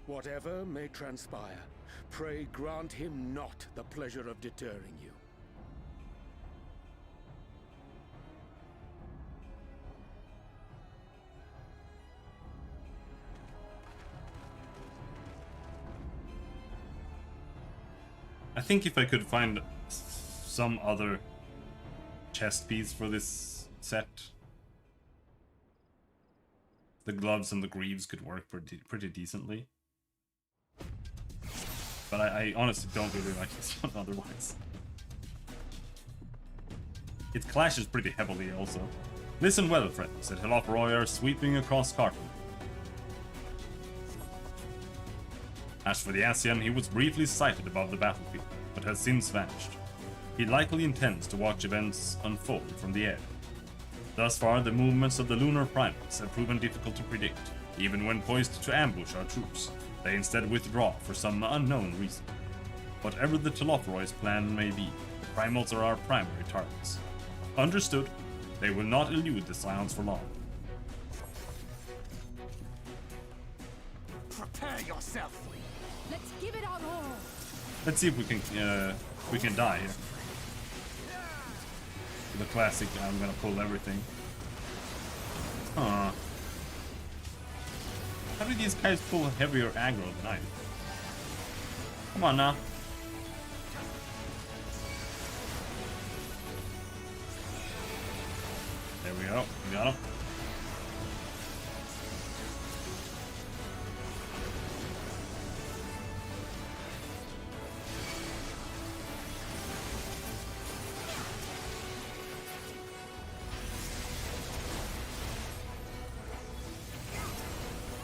Whatever may transpire, pray grant him not the pleasure of deterring you. I think if I could find some other chest piece for this set, the gloves and the greaves could work pretty decently. But I honestly don't really like this one otherwise. It clashes pretty heavily also. Listen well, friends, the Telophoroi are sweeping across Carton. As for the Ascian, he was briefly sighted above the battlefield, but has since vanished. He likely intends to watch events unfold from the air. Thus far, the movements of the lunar primates have proven difficult to predict. Even when poised to ambush our troops, they instead withdraw for some unknown reason. Whatever the Telophoroi's plan may be, the primals are our primary targets. Understood, they will not elude the Scions for long. yourself. Let's give it our all. Let's see if we can die here. The classic, I'm gonna pull everything. Huh. How do these guys pull heavier aggro than I do? Come on now. There we go. We got him.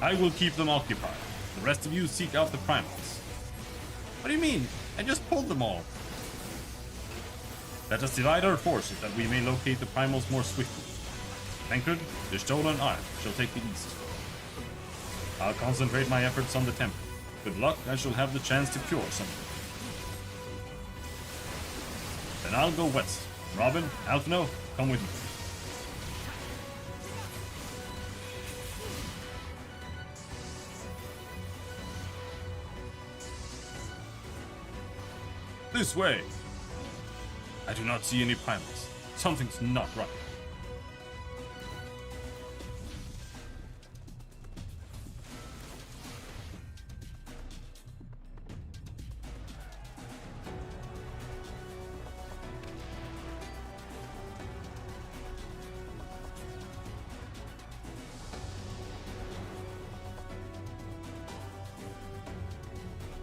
I will keep them occupied. The rest of you seek out the primals. What do you mean? I just pulled them all. Let us divide our forces that we may locate the primals more swiftly. Tancred, the Stolen and I shall take the east. I'll concentrate my efforts on the temple. With luck, I shall have the chance to cure something. Then I'll go west. Robin, Alphino, come with me. This way! I do not see any primals. Something's not right.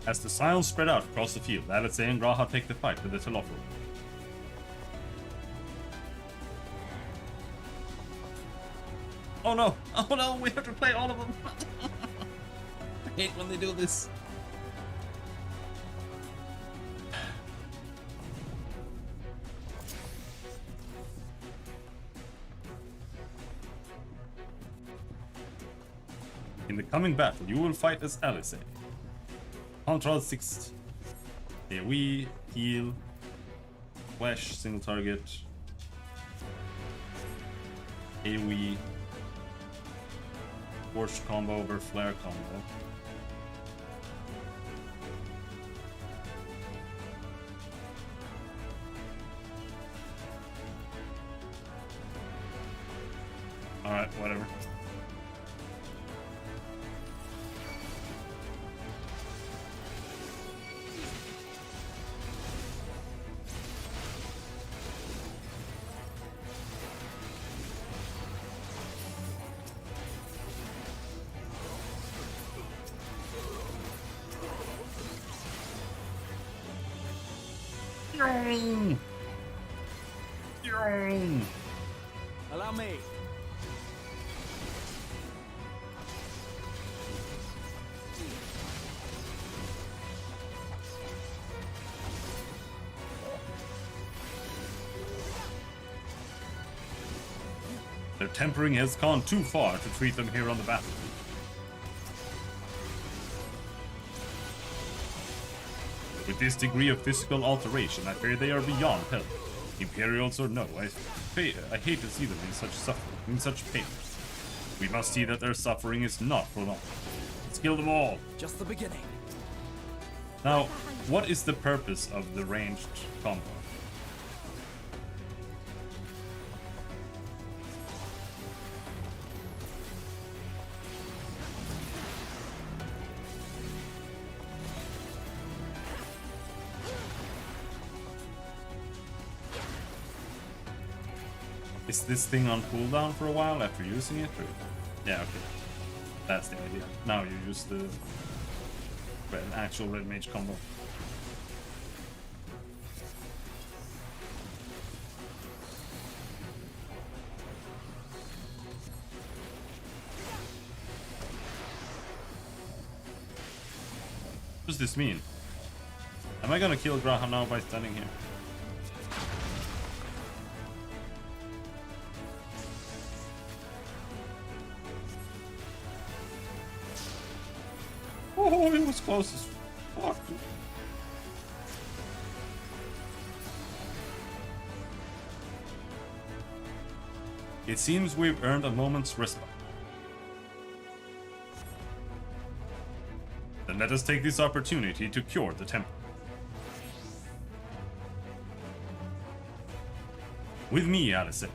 As the Scions spread out across the field, Alice and Graha take the fight with the Telofro. Oh no! Oh no! We have to play all of them! I hate when they do this. In the coming battle, you will fight as Alice. Control 6. AoE, heal, flash, single target, AoE, force combo over flare combo. Alright, whatever. Allow me. Their tempering has gone too far to treat them here on the battlefield. With this degree of physical alteration, I fear they are beyond help. Imperials or no, I hate to see them in such suffering, in such pain. We must see that their suffering is not prolonged. Let's kill them all. Just the beginning. Now, what is the purpose of the ranged combo? Is this thing on cooldown for a while after using it? Or... Yeah, okay. That's the idea. Now you use the actual red mage combo. What does this mean? Am I gonna kill Graha now by standing here? Oh, it was close as fuck. It seems we've earned a moment's respite. The and let us take this opportunity to cure the temple. With me, Alison.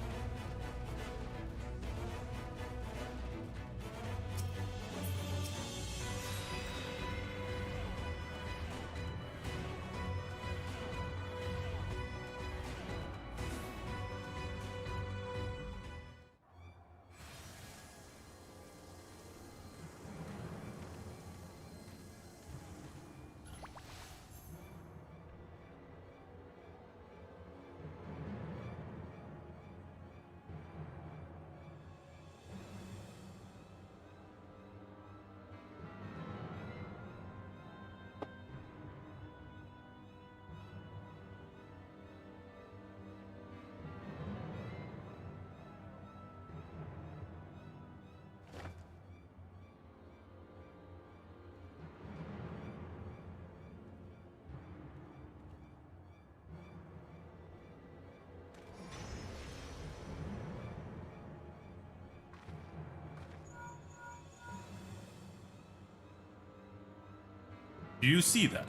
Do you see that?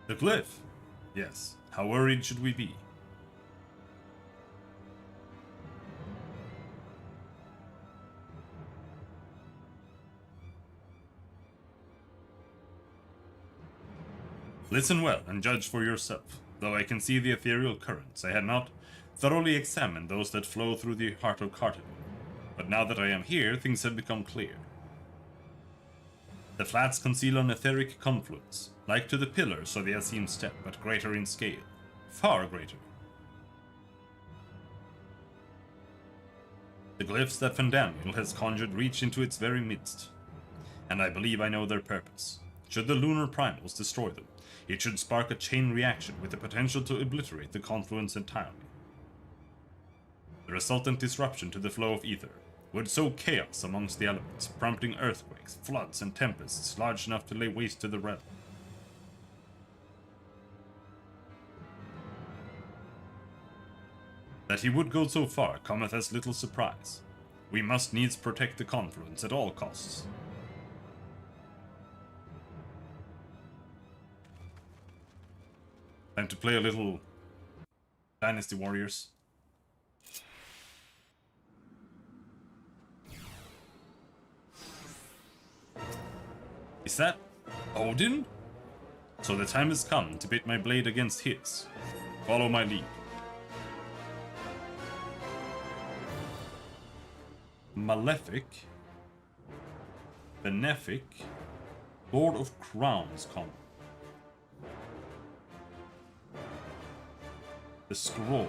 The glyph? Yes. How worried should we be? Listen well and judge for yourself. Though I can see the ethereal currents, I had not thoroughly examined those that flow through the heart of Cartagena. But now that I am here, things have become clear. The flats conceal an etheric confluence, like to the pillars of the Asim step, but greater in scale. Far greater. The glyphs that Fandaniel has conjured reach into its very midst, and I believe I know their purpose. Should the lunar primals destroy them, it should spark a chain reaction with the potential to obliterate the confluence entirely. The resultant disruption to the flow of ether would sow chaos amongst the elements, prompting earthquakes, floods, and tempests large enough to lay waste to the realm. That he would go so far cometh as little surprise. We must needs protect the confluence at all costs. Time to play a little Dynasty Warriors. Is that Odin? So the time has come to pit my blade against his. Follow my lead. Malefic, Benefic, Lord of Crowns come. The scroll.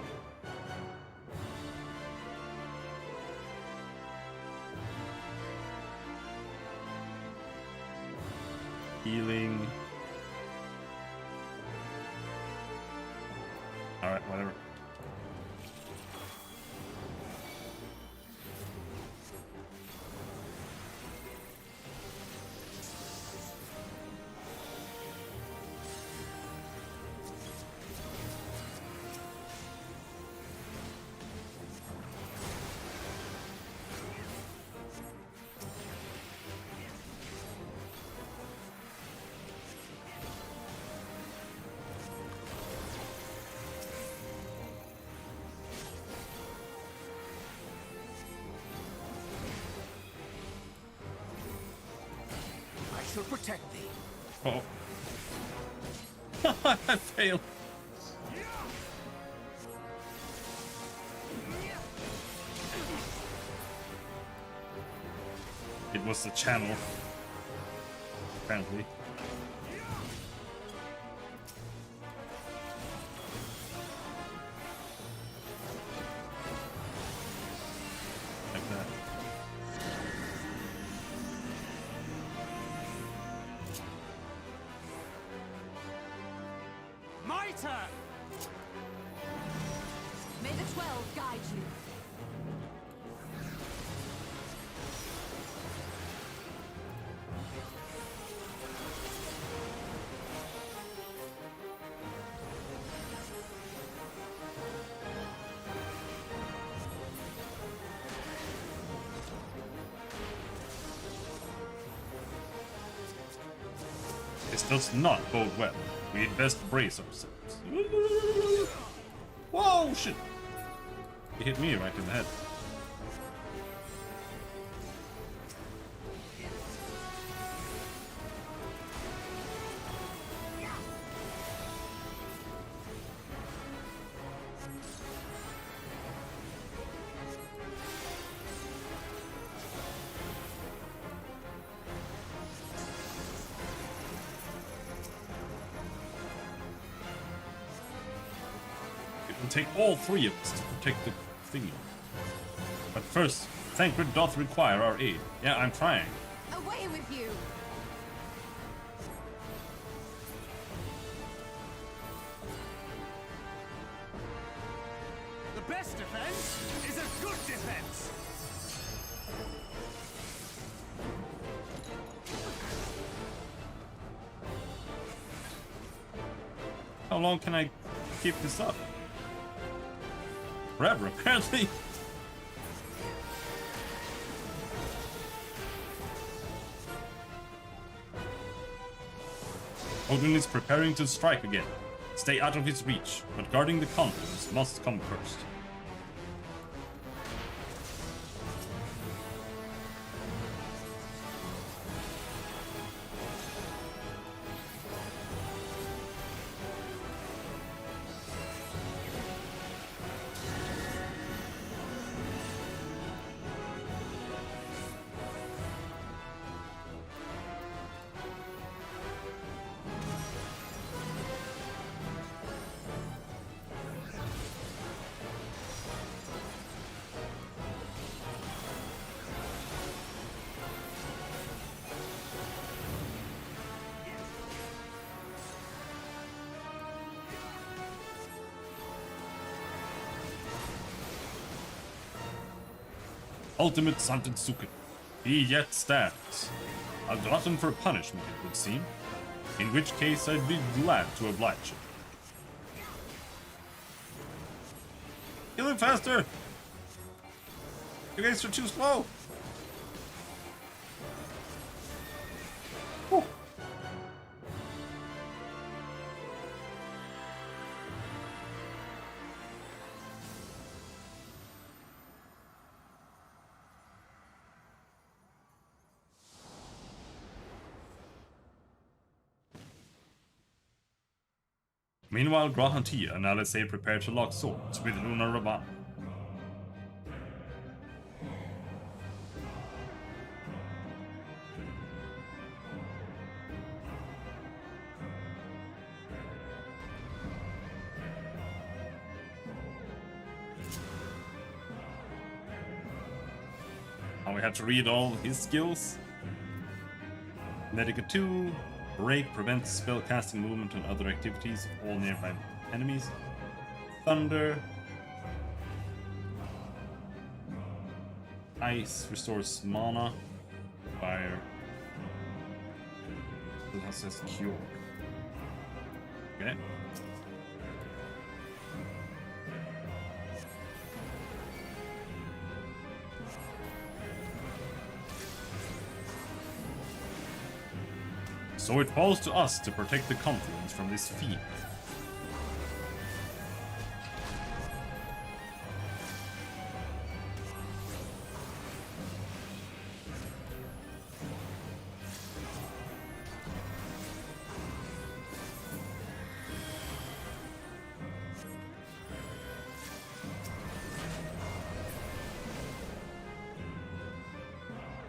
Healing. Alright, whatever. To protect thee. Oh. I failed. It was the channel. Apparently. Like that. May the 12 guide you. This does not bode well. We'd best brace ourselves. Whoa, shit! He hit me right in the head. Take all three of us to protect the thingy. But first, Thancred doth require our aid. Yeah, I'm trying. Away with you! The best defense is a good defense! How long can I keep this up? Forever, apparently. Odin is preparing to strike again. Stay out of his reach, but guarding the confidence must come first. Ultimate Santetsuken. He yet stands. A glutton for punishment, it would seem. In which case I'd be glad to oblige him. Kill him faster! You guys are too slow! Whew. Meanwhile, Grahantia and Alisei prepare to lock swords with Luna Ravan. Now we have to read all his skills. Medica 2. Break prevents spell casting movement and other activities of all nearby enemies. Thunder. Ice restores mana. Fire. That says cure. Okay. So it falls to us to protect the confluence from this fiend.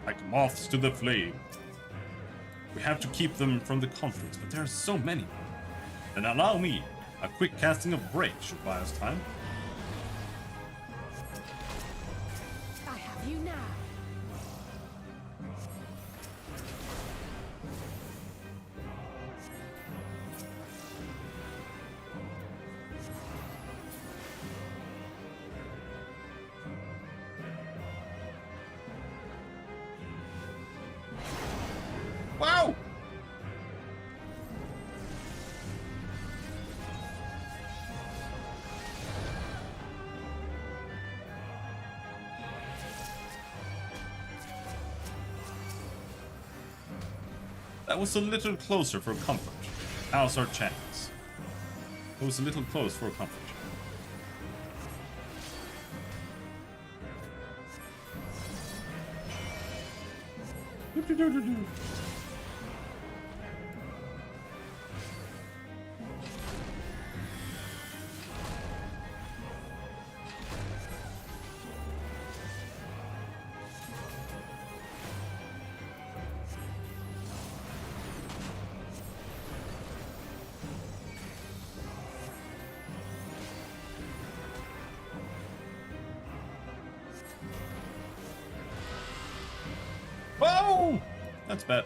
Like moths to the flame. We have to keep them from the conflicts, but there are so many. Then allow me. A quick casting of Break should buy us time. I have you now. Wow! That was a little closer for comfort. How's our chance? It was a little close for comfort. Whoa! That's bad.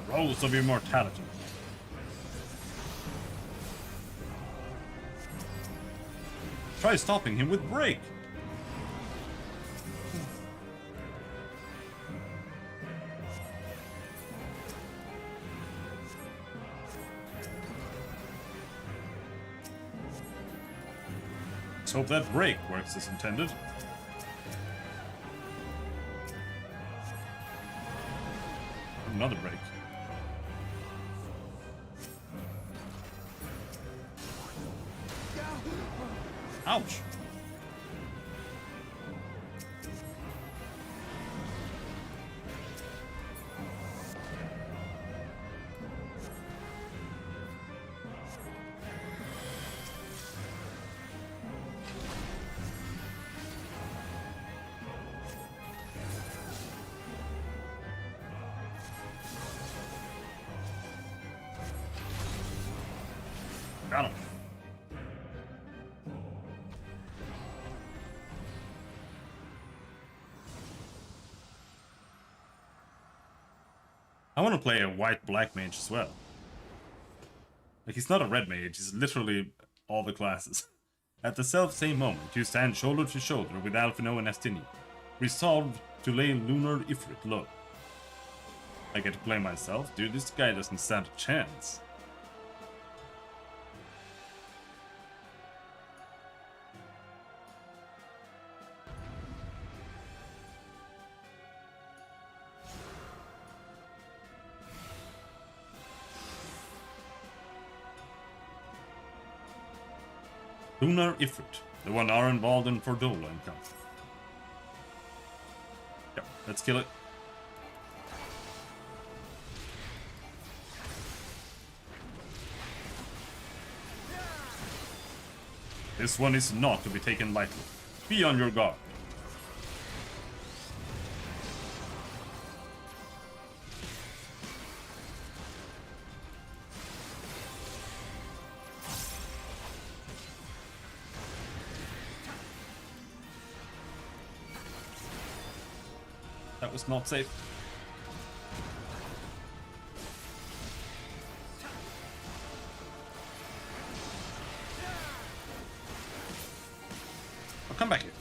Rolls of immortality. Try stopping him with break. Let's hope that break works as intended. Another break. Ouch! Got him. I want to play a white-black mage as well. Like, he's not a red mage, he's literally all the classes. At the self-same moment, you stand shoulder to shoulder with Alphino and Astinian, resolved to lay Lunar Ifrit low. I get to play myself? Dude, this guy doesn't stand a chance. Lunar Ifrit, the one Aran Valden Fordola encountered. Yep, let's kill it. This one is not to be taken lightly. Be on your guard. That was not safe. I'll come back here.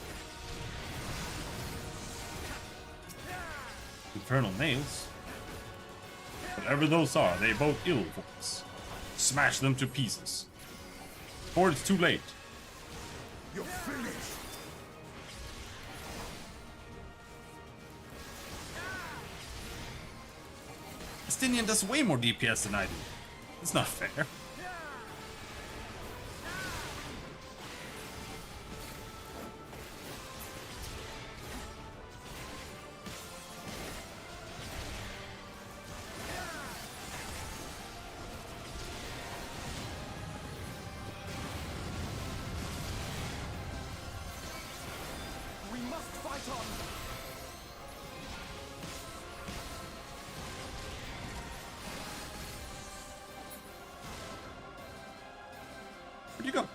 Infernal nails. Whatever those are, they bode ill for us. Smash them to pieces. Or it's too late. You're finished. Astinian does way more DPS than I do. It's not fair. We must fight on. Where'd you go?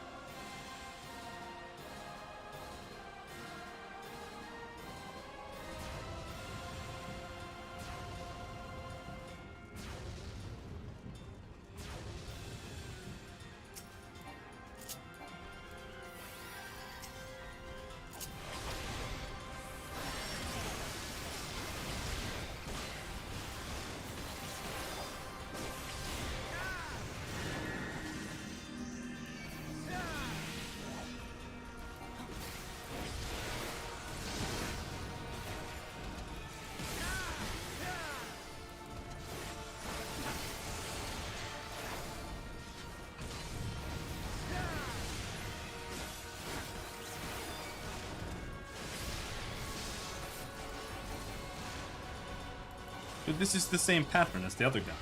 But this is the same pattern as the other guy.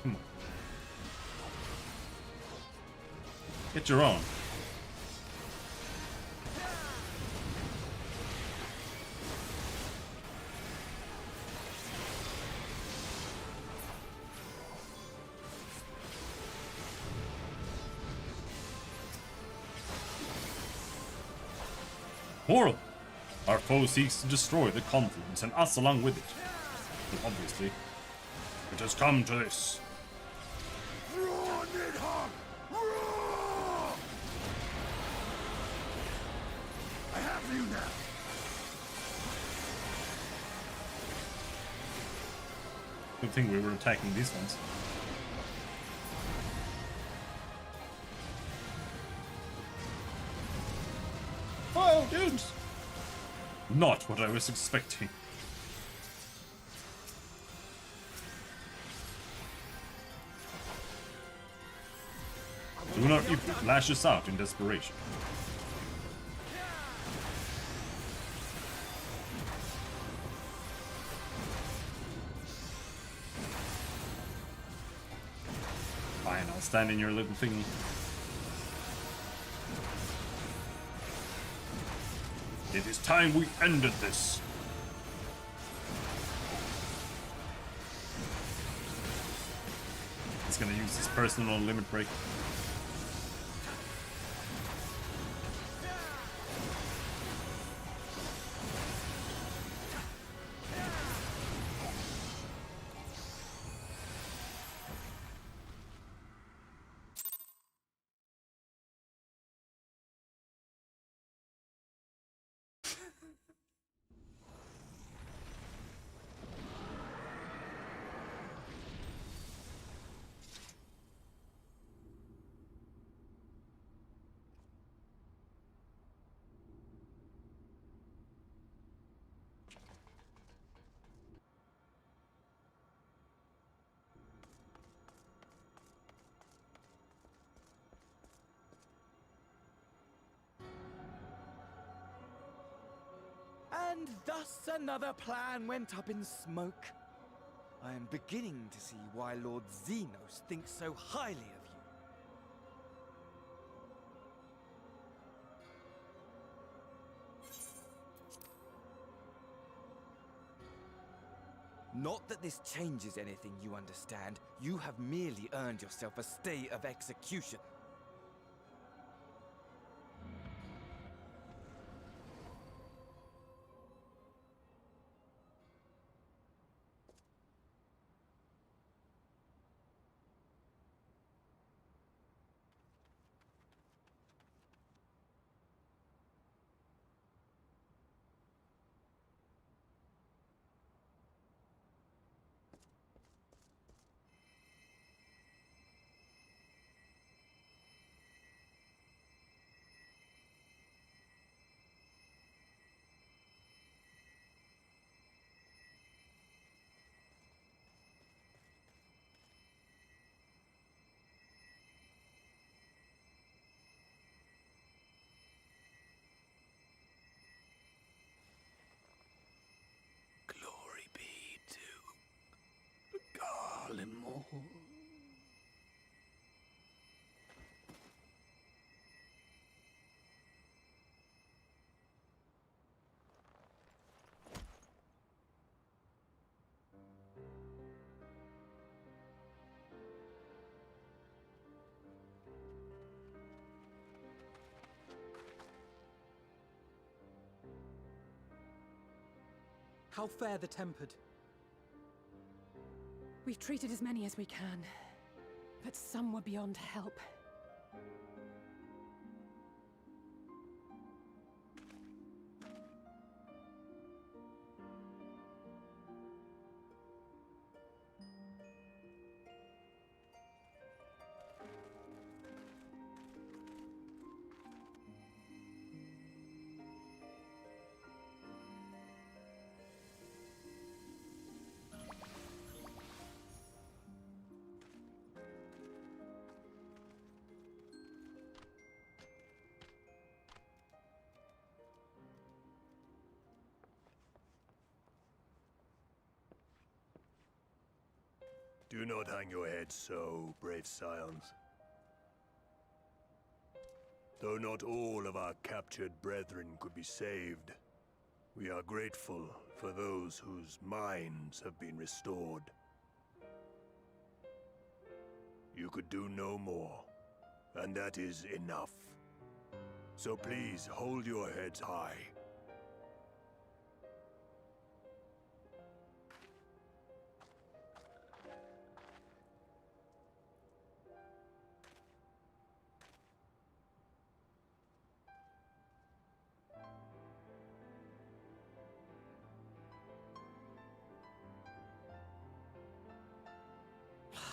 Come on. Get your own. Horrible! Our foe seeks to destroy the confluence and us along with it. But obviously, it has come to this. I have you now. Good thing we were attacking these ones. Oh, dudes! Not what I was expecting. Do not even lashes out in desperation. Fine, I'll stand in your little thingy. It is time we ended this. He's gonna use his personal limit break. And thus another plan went up in smoke. I am beginning to see why Lord Xenos thinks so highly of you. Not that this changes anything, you understand. You have merely earned yourself a stay of execution. How fare the tempered? We've treated as many as we can, but some were beyond help. Do not hang your head so, brave scions. Though not all of our captured brethren could be saved, we are grateful for those whose minds have been restored. You could do no more, and that is enough. So please hold your heads high.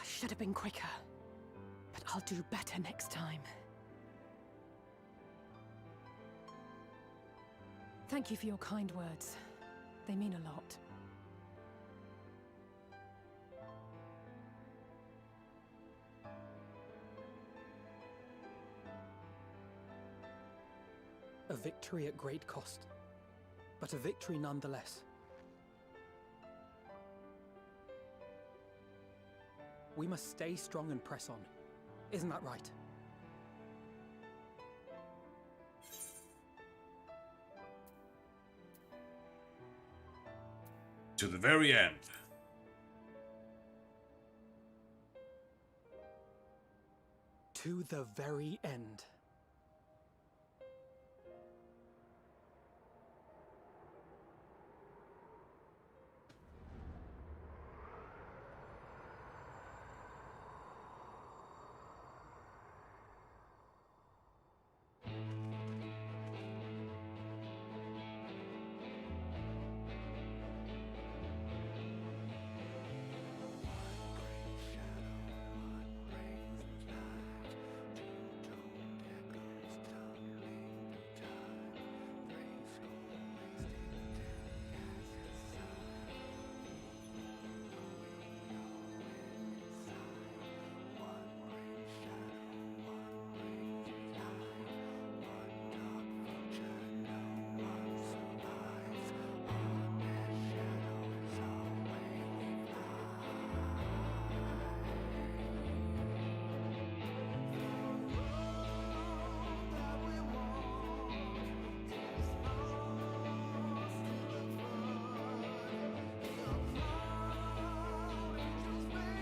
Should have been quicker, but I'll do better next time. Thank you for your kind words. They mean a lot. A victory at great cost, but a victory nonetheless. We must stay strong and press on. Isn't that right? To the very end. To the very end.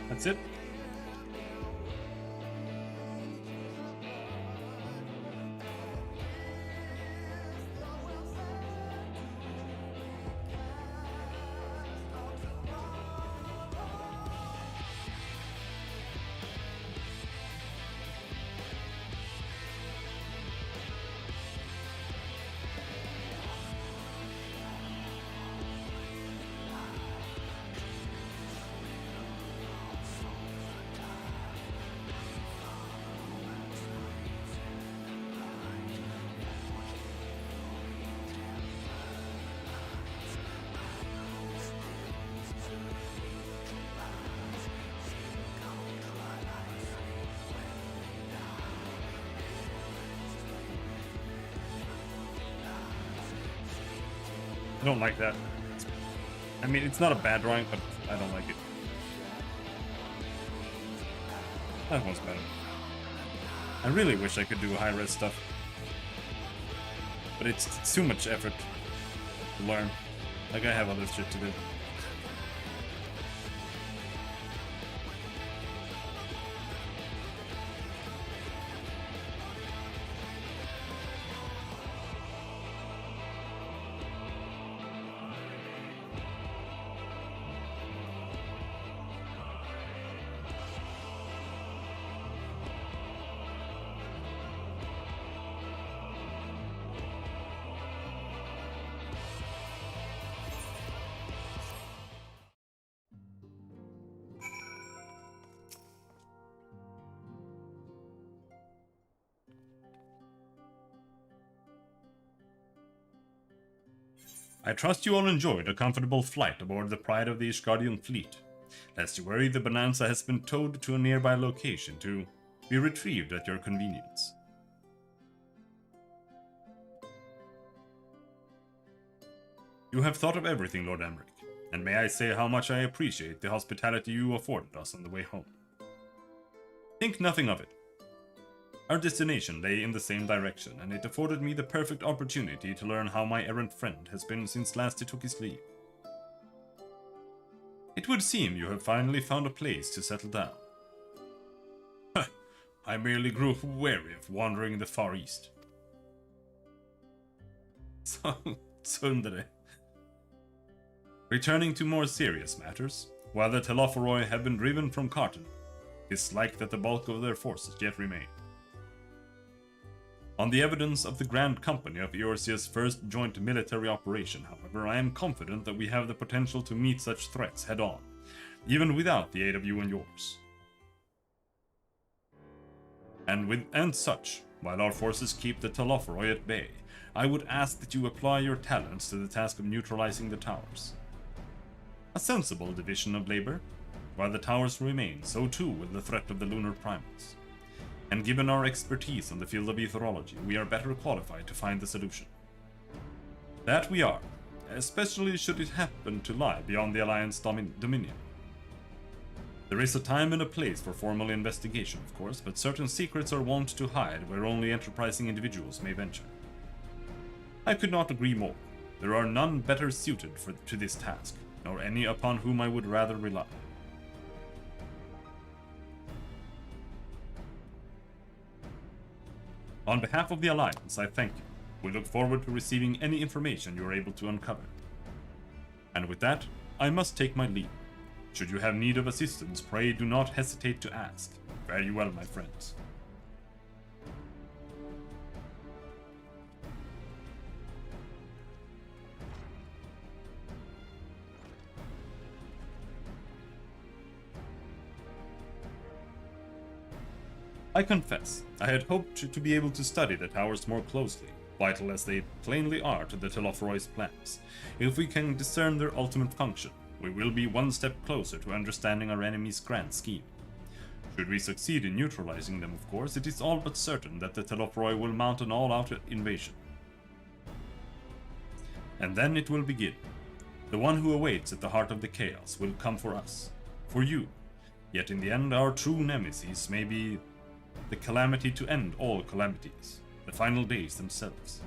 That's it? I don't like that. I mean, it's not a bad drawing, but I don't like it. That was better. I really wish I could do high-res stuff. But it's too much effort to learn. Like, I have other shit to do. I trust you all enjoyed a comfortable flight aboard the Pride of the Ishgardian fleet. Lest you worry, the Bonanza has been towed to a nearby location to be retrieved at your convenience. You have thought of everything, Lord Emmerich, and may I say how much I appreciate the hospitality you afforded us on the way home. Think nothing of it. Our destination lay in the same direction, and it afforded me the perfect opportunity to learn how my errant friend has been since last he took his leave. It would seem you have finally found a place to settle down. I merely grew weary of wandering in the Far East. Tsundere. Returning to more serious matters, while the Telophoroi have been driven from Carton, it is like that the bulk of their forces yet remain. On the evidence of the Grand Company of Eorzea's first joint military operation, however, I am confident that we have the potential to meet such threats head-on, even without the aid of you and yours. And such, while our forces keep the Telophoroi at bay, I would ask that you apply your talents to the task of neutralizing the towers. A sensible division of labor. While the towers remain, so too will the threat of the lunar primals. And given our expertise on the field of etherology, we are better qualified to find the solution. That we are, especially should it happen to lie beyond the Alliance dominion. There is a time and a place for formal investigation, of course, but certain secrets are wont to hide where only enterprising individuals may venture. I could not agree more. There are none better suited to this task, nor any upon whom I would rather rely. On behalf of the Alliance, I thank you. We look forward to receiving any information you are able to uncover. And with that, I must take my leave. Should you have need of assistance, pray do not hesitate to ask. Fare you well, my friends. I confess, I had hoped to be able to study the towers more closely, vital as they plainly are to the Telophoroi's plans. If we can discern their ultimate function, we will be one step closer to understanding our enemy's grand scheme. Should we succeed in neutralizing them, of course, it is all but certain that the Telophoroi will mount an all-out invasion. And then it will begin. The one who awaits at the heart of the chaos will come for us, for you. Yet in the end, our true nemesis may be the calamity to end all calamities, the final days themselves.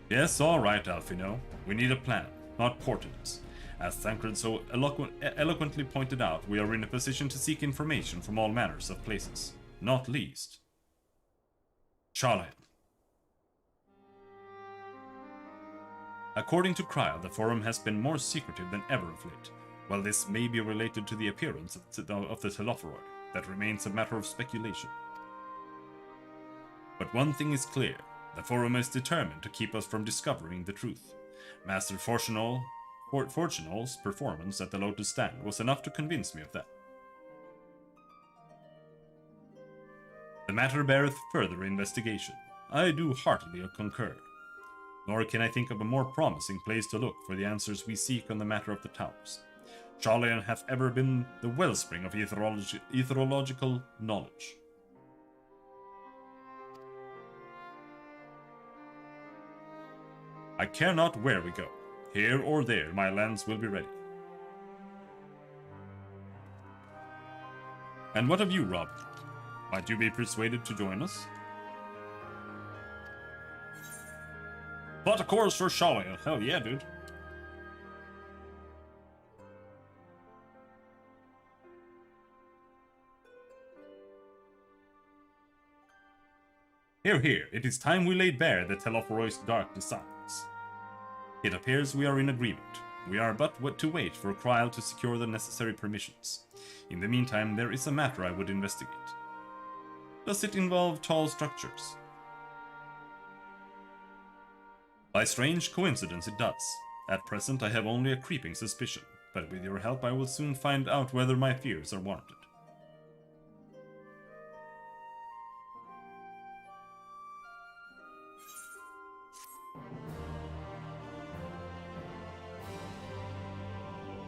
Yes, all right, Alphino. We need a plan, not portents. As Thancred so eloquently pointed out, we are in a position to seek information from all manners of places, not least Charlotte. According to Cryle, the Forum has been more secretive than ever of late. While this may be related to the appearance of the Telophoroi, that remains a matter of speculation. But one thing is clear, the Forum is determined to keep us from discovering the truth. Master Fortunal's performance at the Lotus Stand was enough to convince me of that. The matter beareth further investigation. I do heartily concur. Nor can I think of a more promising place to look for the answers we seek on the matter of the towers. Charlian hath ever been the wellspring of etherological knowledge. I care not where we go. Here or there, my lands will be ready. And what of you, Rob? Might you be persuaded to join us? Plot a course for Charlian. Hell yeah, dude. Here, here, it is time we laid bare the Telophoroi's dark designs. It appears we are in agreement. We are but to wait for Cryle to secure the necessary permissions. In the meantime, there is a matter I would investigate. Does it involve tall structures? By strange coincidence it does. At present I have only a creeping suspicion, but with your help I will soon find out whether my fears are warranted.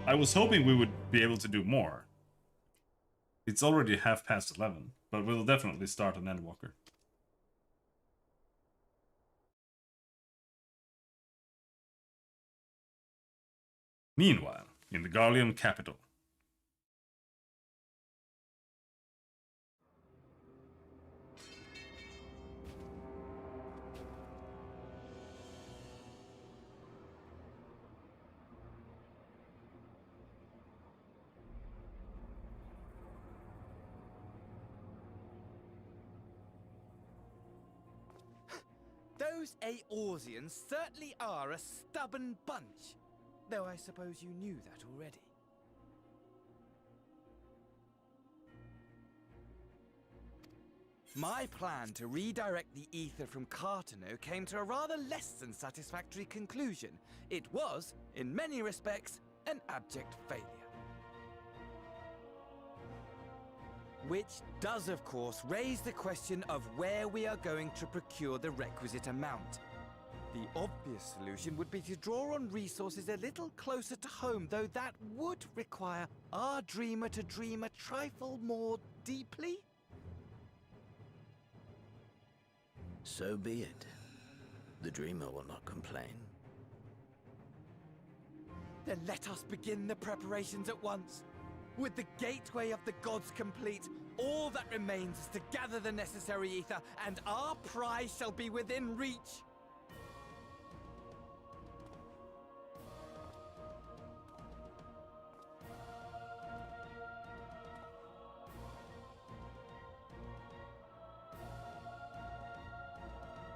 I was hoping we would be able to do more. It's already 11:30, but we'll definitely start an Endwalker. Meanwhile, in the Garlean capital. Those Eorzeans certainly are a stubborn bunch. Though I suppose you knew that already. My plan to redirect the ether from Cartano came to a rather less than satisfactory conclusion. It was, in many respects, an abject failure. Which does, of course, raise the question of where we are going to procure the requisite amount. The obvious solution would be to draw on resources a little closer to home, though that would require our dreamer to dream a trifle more deeply. So be it. The dreamer will not complain. Then let us begin the preparations at once. With the gateway of the gods complete, all that remains is to gather the necessary ether, and our prize shall be within reach.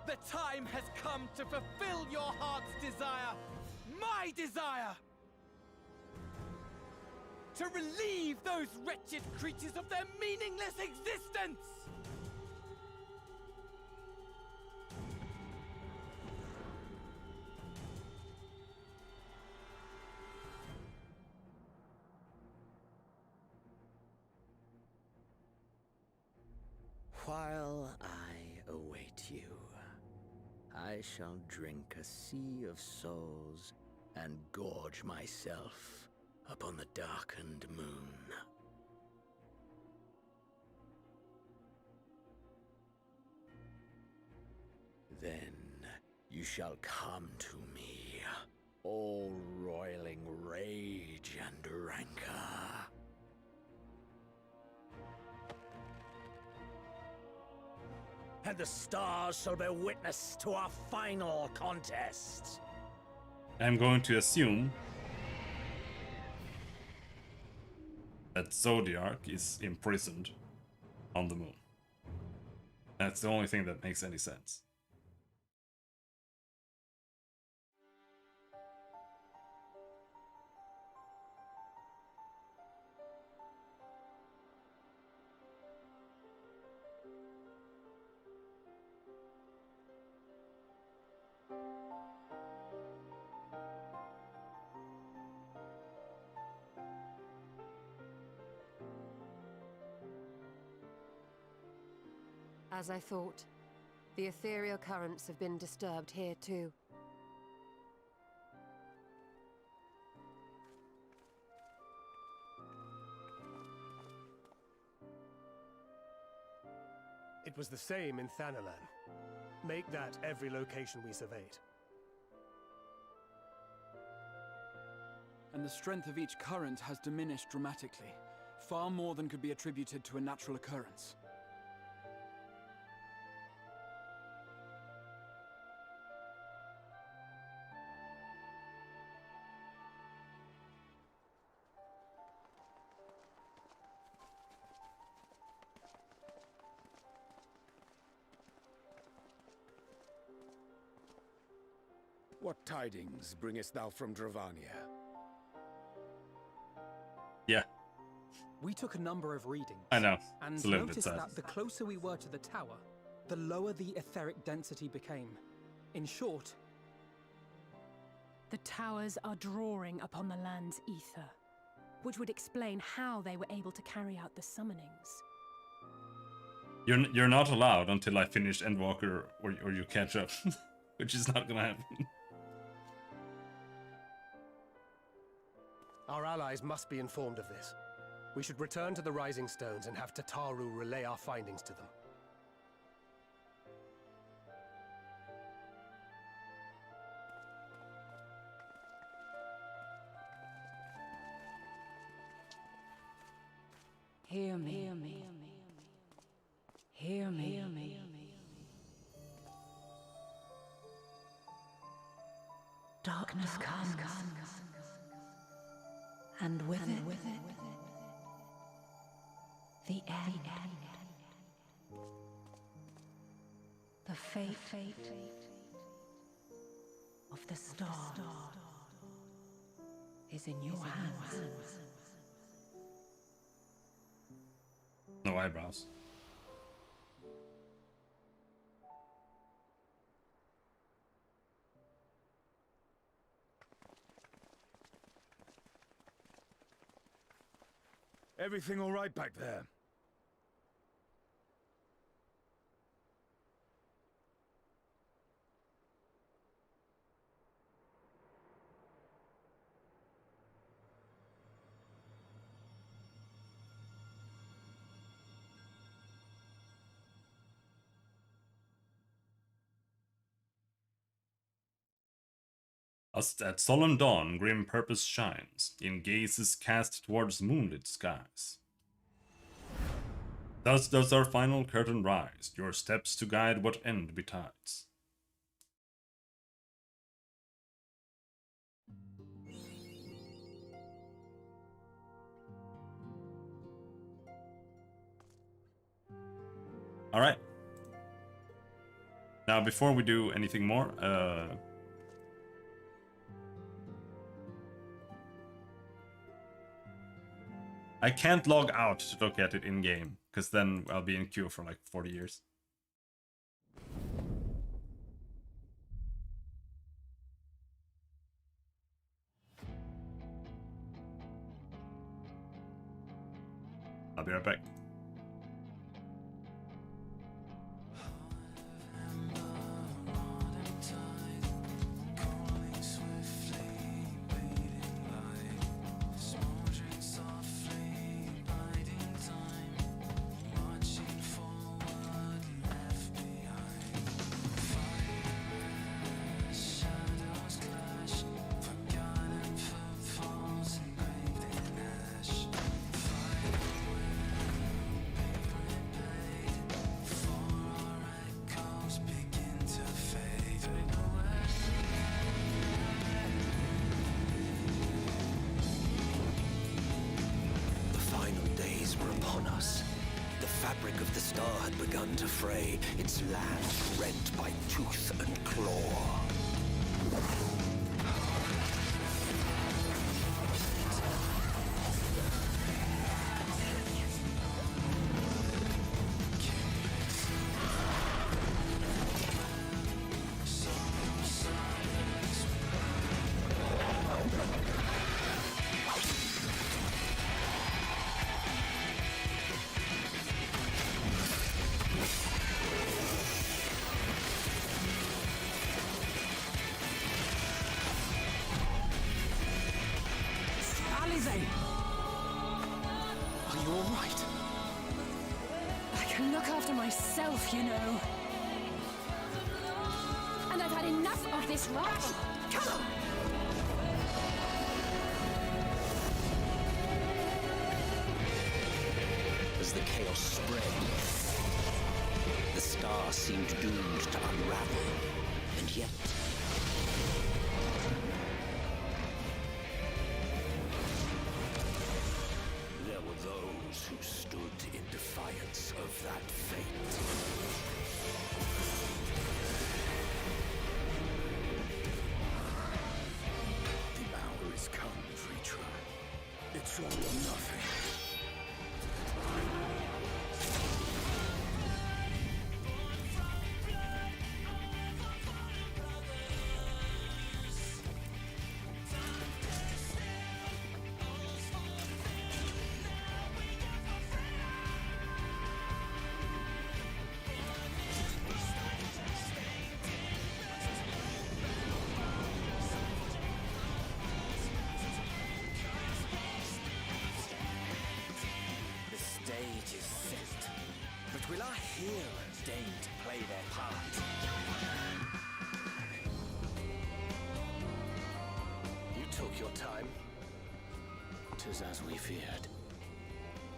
The time has come to fulfill your heart's desire, my desire! To relieve those wretched creatures of their meaningless existence! While I await you, I shall drink a sea of souls and gorge myself upon the darkened moon. Then you shall come to me, all roiling rage and rancor. And the stars shall bear witness to our final contest. I'm going to assume that Zodiac is imprisoned on the moon. That's the only thing that makes any sense. As I thought, the ethereal currents have been disturbed here too. It was the same in Thanalan. Make that every location we surveyed. And the strength of each current has diminished dramatically, far more than could be attributed to a natural occurrence. What tidings bringest thou from Dravania? Yeah. We took a number of readings. I know. And It's a little bit noticed sad. that the closer we were to the tower, the lower the etheric density became. In short, The towers are drawing upon the land's ether, which would explain how they were able to carry out the summonings. You're not allowed until I finish Endwalker or you catch up, which is not gonna happen. Our allies must be informed of this. We should return to the Rising Stones and have Tataru relay our findings to them. Hear me. Hear me. Hear me. Hear me. Darkness comes, and with it, the end. The fate of the star is in your hands. No eyebrows. Everything all right back there? At solemn dawn, grim purpose shines, in gazes cast towards moonlit skies. Thus does our final curtain rise, your steps to guide what end betides. Alright. Now, before we do anything more, I can't log out to look at it in-game, because then I'll be in queue for like 40 years. I'll be right back. To fray, its land rent by tooth and claw. Myself, you know. And I've had enough of this rot. Come on! As the chaos spread, the star seemed doomed to unravel, and yet... there were those who stood in defiance of that fate. The hour is come, Vritra. It's all or nothing. our heroes deign to play their part. You took your time. 'Tis as we feared.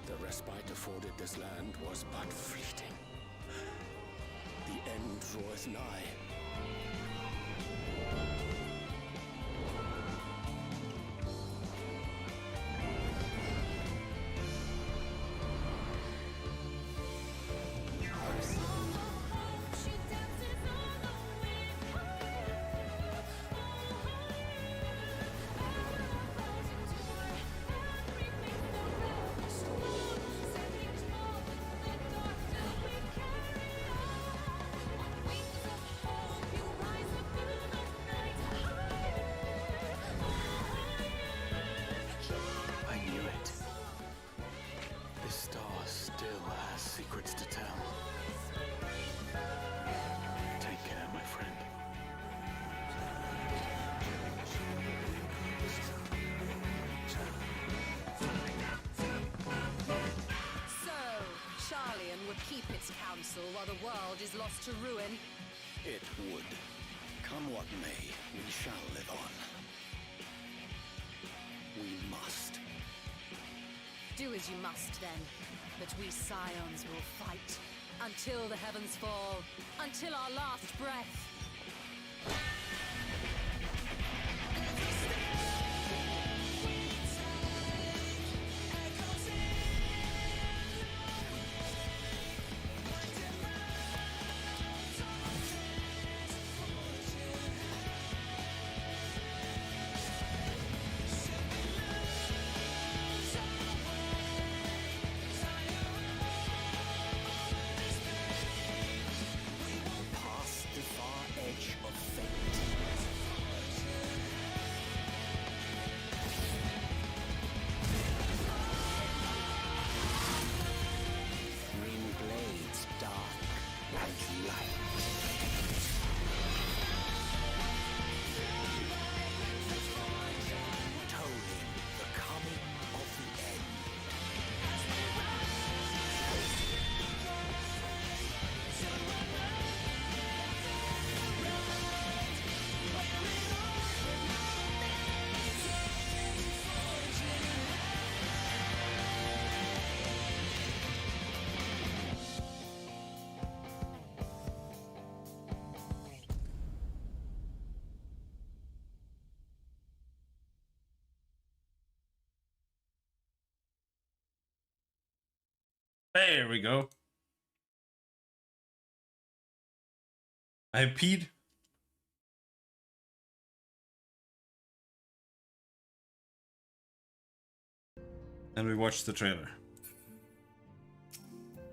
The respite afforded this land was but fleeting. The end draweth nigh. Keep its counsel while the world is lost to ruin. It would. Come what may, we shall live on. We must. Do as you must, then. But we Scions will fight. Until the heavens fall. Until our last breath. There we go. I peed. And we watched the trailer.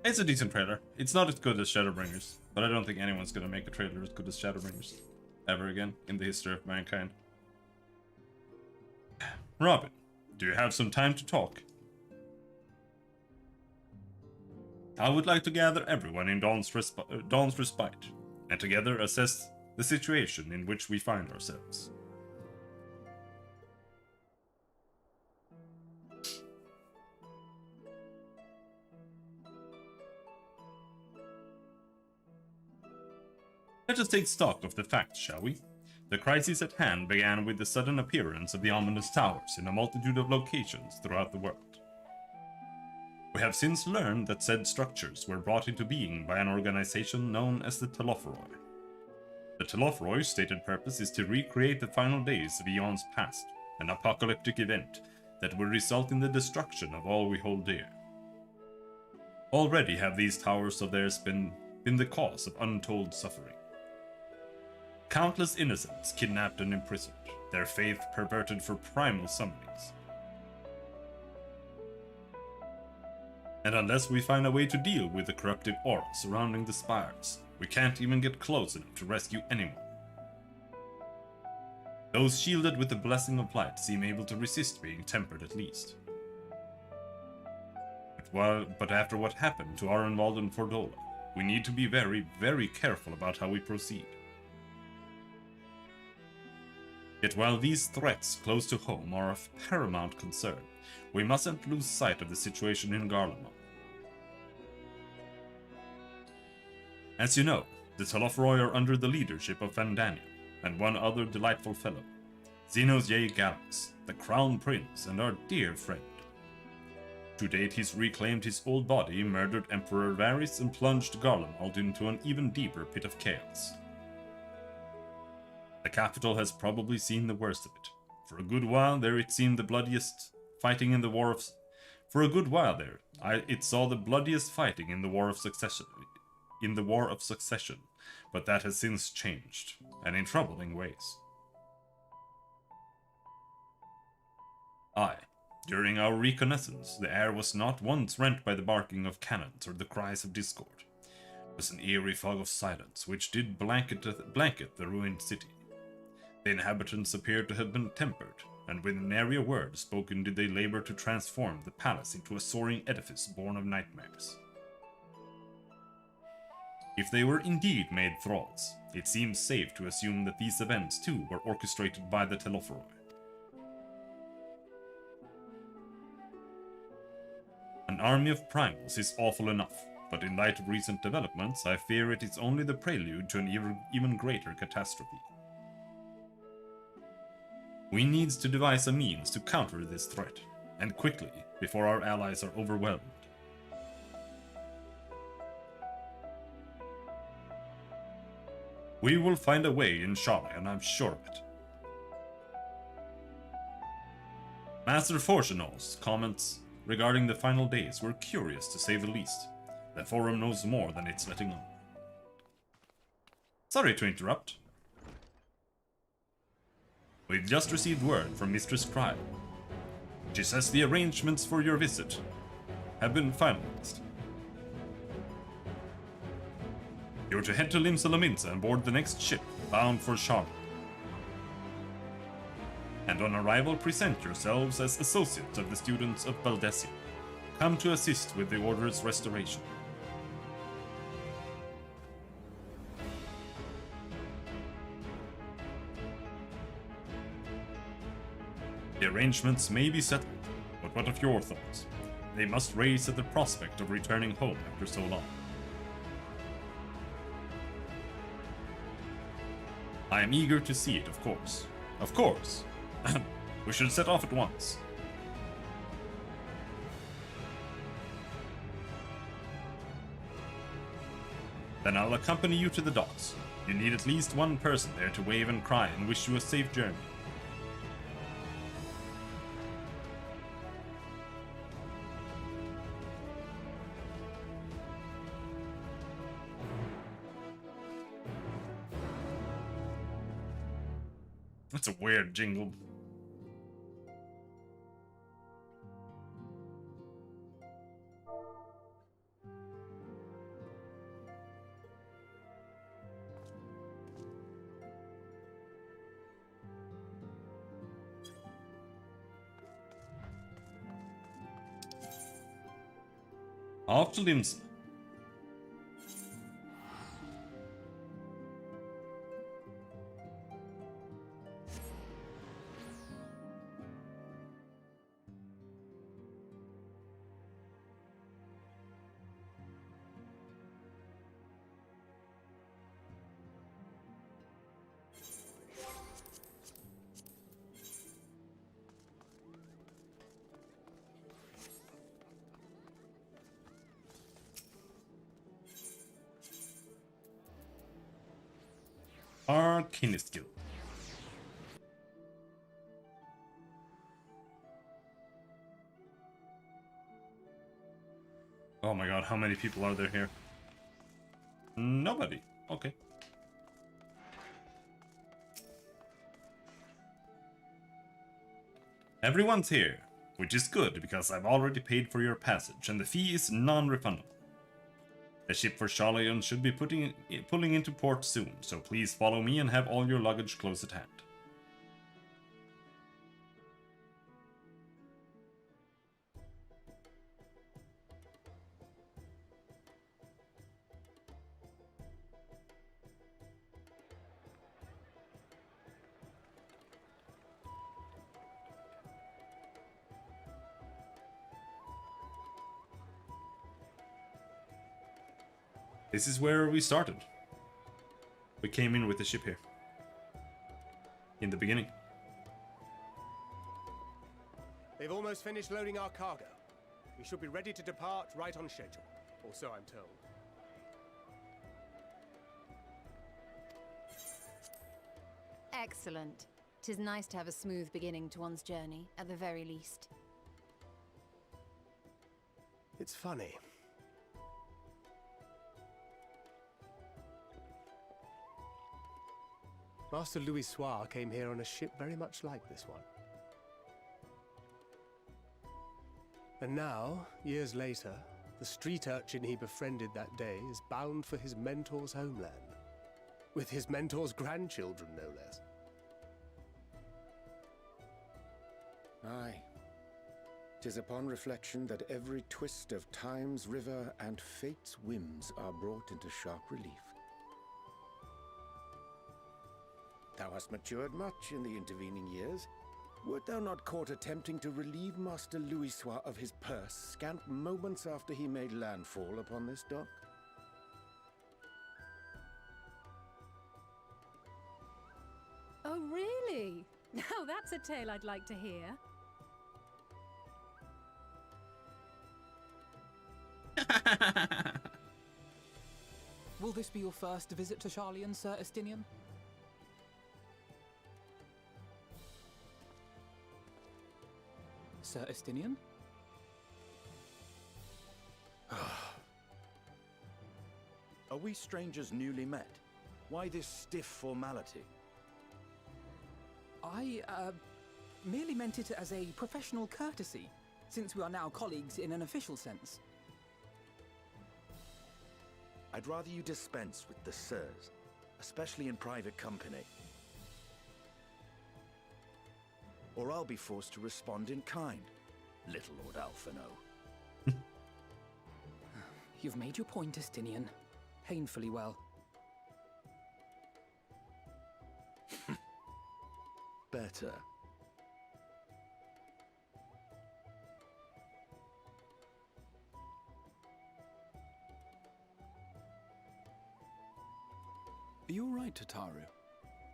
It's a decent trailer. It's not as good as Shadowbringers, but I don't think anyone's gonna make a trailer as good as Shadowbringers ever again in the history of mankind. Robin, do you have some time to talk? I would like to gather everyone in Dawn's Respite, and together assess the situation in which we find ourselves. Let us take stock of the facts, shall we? The crisis at hand began with the sudden appearance of the ominous towers in a multitude of locations throughout the world. We have since learned that said structures were brought into being by an organization known as the Telophroi. The Telophroi stated purpose is to recreate the final days of eons past, an apocalyptic event that will result in the destruction of all we hold dear. Already have these towers of theirs been the cause of untold suffering. Countless innocents kidnapped and imprisoned, their faith perverted for primal summonings. And unless we find a way to deal with the corruptive aura surrounding the spires, we can't even get close enough to rescue anyone. Those shielded with the blessing of light seem able to resist being tempered at least. But after what happened to Arenwald and Fordola, we need to be very, very careful about how we proceed. Yet while these threats close to home are of paramount concern, we mustn't lose sight of the situation in Garlemald. As you know, the Telofroi are under the leadership of Vandania and one other delightful fellow, Xenos J. Gallus, the Crown Prince and our dear friend. To date, he's reclaimed his old body, murdered Emperor Varys, and plunged Garlemald into an even deeper pit of chaos. The capital has probably seen the worst of it. For a good while there, it seemed the bloodiest fighting in the War of... it saw the bloodiest fighting in the War of Succession. But that has since changed, and in troubling ways. Aye, during our reconnaissance, the air was not once rent by the barking of cannons or the cries of discord. It was an eerie fog of silence which did blanket the ruined city. The inhabitants appeared to have been tempered, and with nary a word spoken did they labor to transform the palace into a soaring edifice born of nightmares. If they were indeed made thralls, it seems safe to assume that these events too were orchestrated by the Telofroi. An army of primals is awful enough, but in light of recent developments, I fear it is only the prelude to an even greater catastrophe. We need to devise a means to counter this threat, and quickly, before our allies are overwhelmed. We will find a way in Sharlayan, and I'm sure of it. Master Fortunal's comments regarding the final days were curious to say the least. The forum knows more than it's letting on. Sorry to interrupt. We've just received word from Mistress Cryle. She says the arrangements for your visit have been finalized. You're to head to Limsa and board the next ship bound for Charlotte. And on arrival, present yourselves as associates of the students of Baldesia, come to assist with the Order's restoration. The arrangements may be settled, but what of your thoughts? They must raise at the prospect of returning home after so long. I am eager to see it, of course. Of course! We should set off at once. Then I'll accompany you to the docks. You need at least one person there to wave and cry and wish you a safe journey. That's a weird jingle. Off to Limsa. Arcanist skill. Oh my god, how many people are there here? Nobody. Okay. Everyone's here, which is good because I've already paid for your passage and the fee is non-refundable. The ship for Sharlayan should be pulling into port soon, so please follow me and have all your luggage close at hand. This is where we started. We came in with the ship here. In the beginning. They've almost finished loading our cargo. We should be ready to depart right on schedule. Or so I'm told. Excellent. 'Tis nice to have a smooth beginning to one's journey, at the very least. It's funny. Master Louis Soir came here on a ship very much like this one. And now, years later, the street urchin he befriended that day is bound for his mentor's homeland. With his mentor's grandchildren, no less. Aye. 'Tis upon reflection that every twist of time's river and fate's whims are brought into sharp relief. Thou hast matured much in the intervening years. Wert thou not caught attempting to relieve Master Louisois of his purse scant moments after he made landfall upon this dock? Oh, really? Now that's a tale I'd like to hear. Will this be your first visit to Charlian, Sir Estinian? Sir Estinian? Are we strangers newly met? Why this stiff formality? I, merely meant it as a professional courtesy, since we are now colleagues in an official sense. I'd rather you dispense with the sirs, especially in private company. Or I'll be forced to respond in kind, little Lord Alphino. You've made your point, Estinian. Painfully well. Better. Are you all right, Tataru?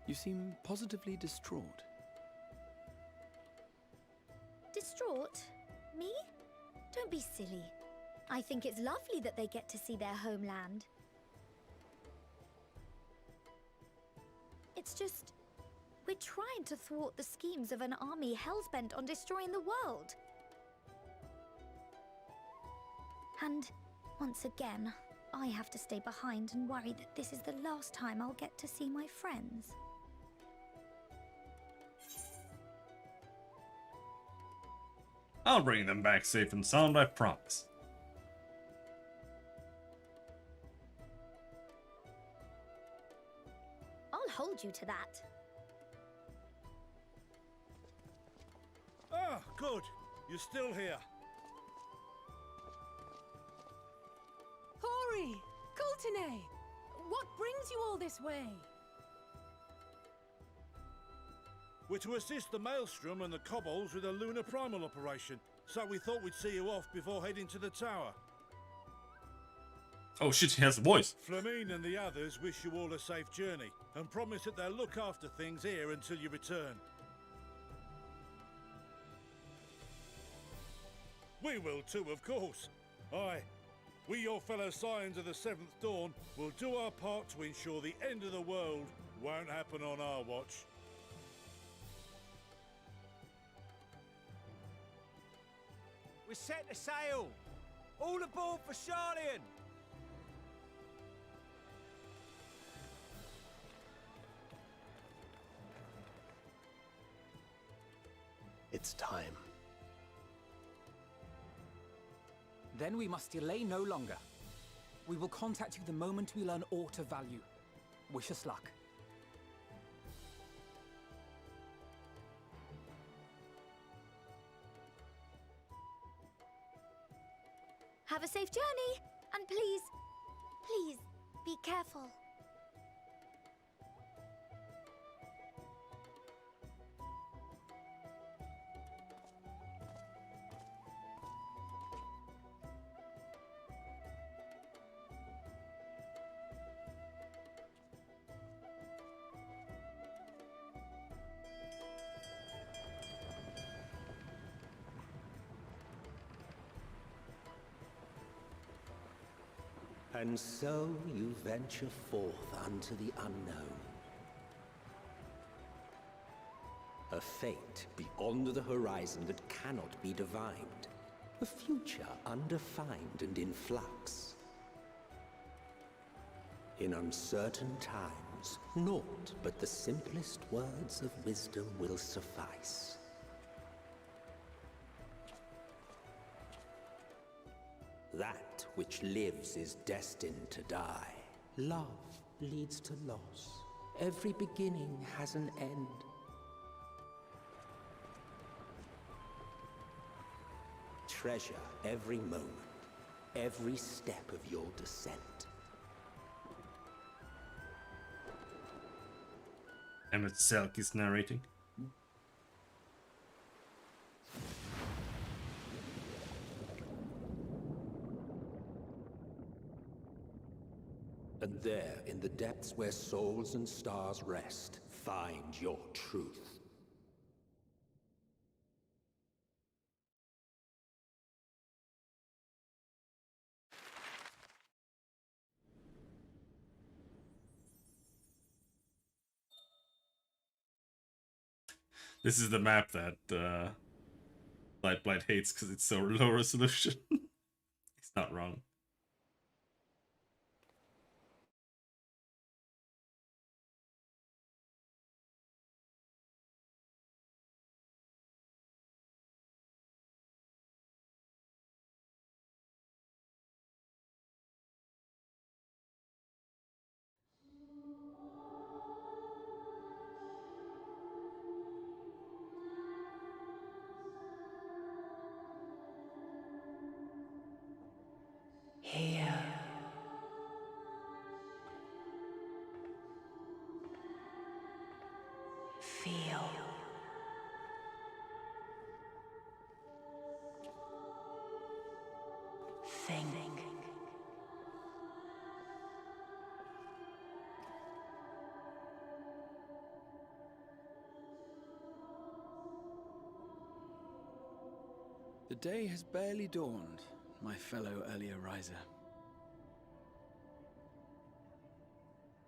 You seem positively distraught. Distraught? Me? Don't be silly. I think it's lovely that they get to see their homeland. It's just, we're trying to thwart the schemes of an army hellbent on destroying the world. And once again, I have to stay behind and worry that this is the last time I'll get to see my friends. I'll bring them back safe and sound, I promise. I'll hold you to that. Ah, good. You're still here. Hori! Coulternay! What brings you all this way? We're to assist the Maelstrom and the Kobolds with a lunar primal operation, so we thought we'd see you off before heading to the tower. Oh shit, he has a voice. Flamine and the others wish you all a safe journey, and promise that they'll look after things here until you return. We will too, of course. Aye. We, your fellow Scions of the Seventh Dawn, will do our part to ensure the end of the world won't happen on our watch. We're set to sail! All aboard for Charlian! It's time. Then we must delay no longer. We will contact you the moment we learn aught of value. Wish us luck. Have a safe journey, and please, please, be careful. And so you venture forth unto the unknown. A fate beyond the horizon that cannot be divined. A future undefined and in flux. In uncertain times, naught but the simplest words of wisdom will suffice. That which lives is destined to die. Love leads to loss. Every beginning has an end. Treasure every moment, every step of your descent. Emmett Selk is narrating. And there, in the depths where souls and stars rest, find your truth. This is the map that Lightblight hates because it's so low resolution. He's not wrong. Here. Feel. Think. The day has barely dawned, my fellow earlier riser.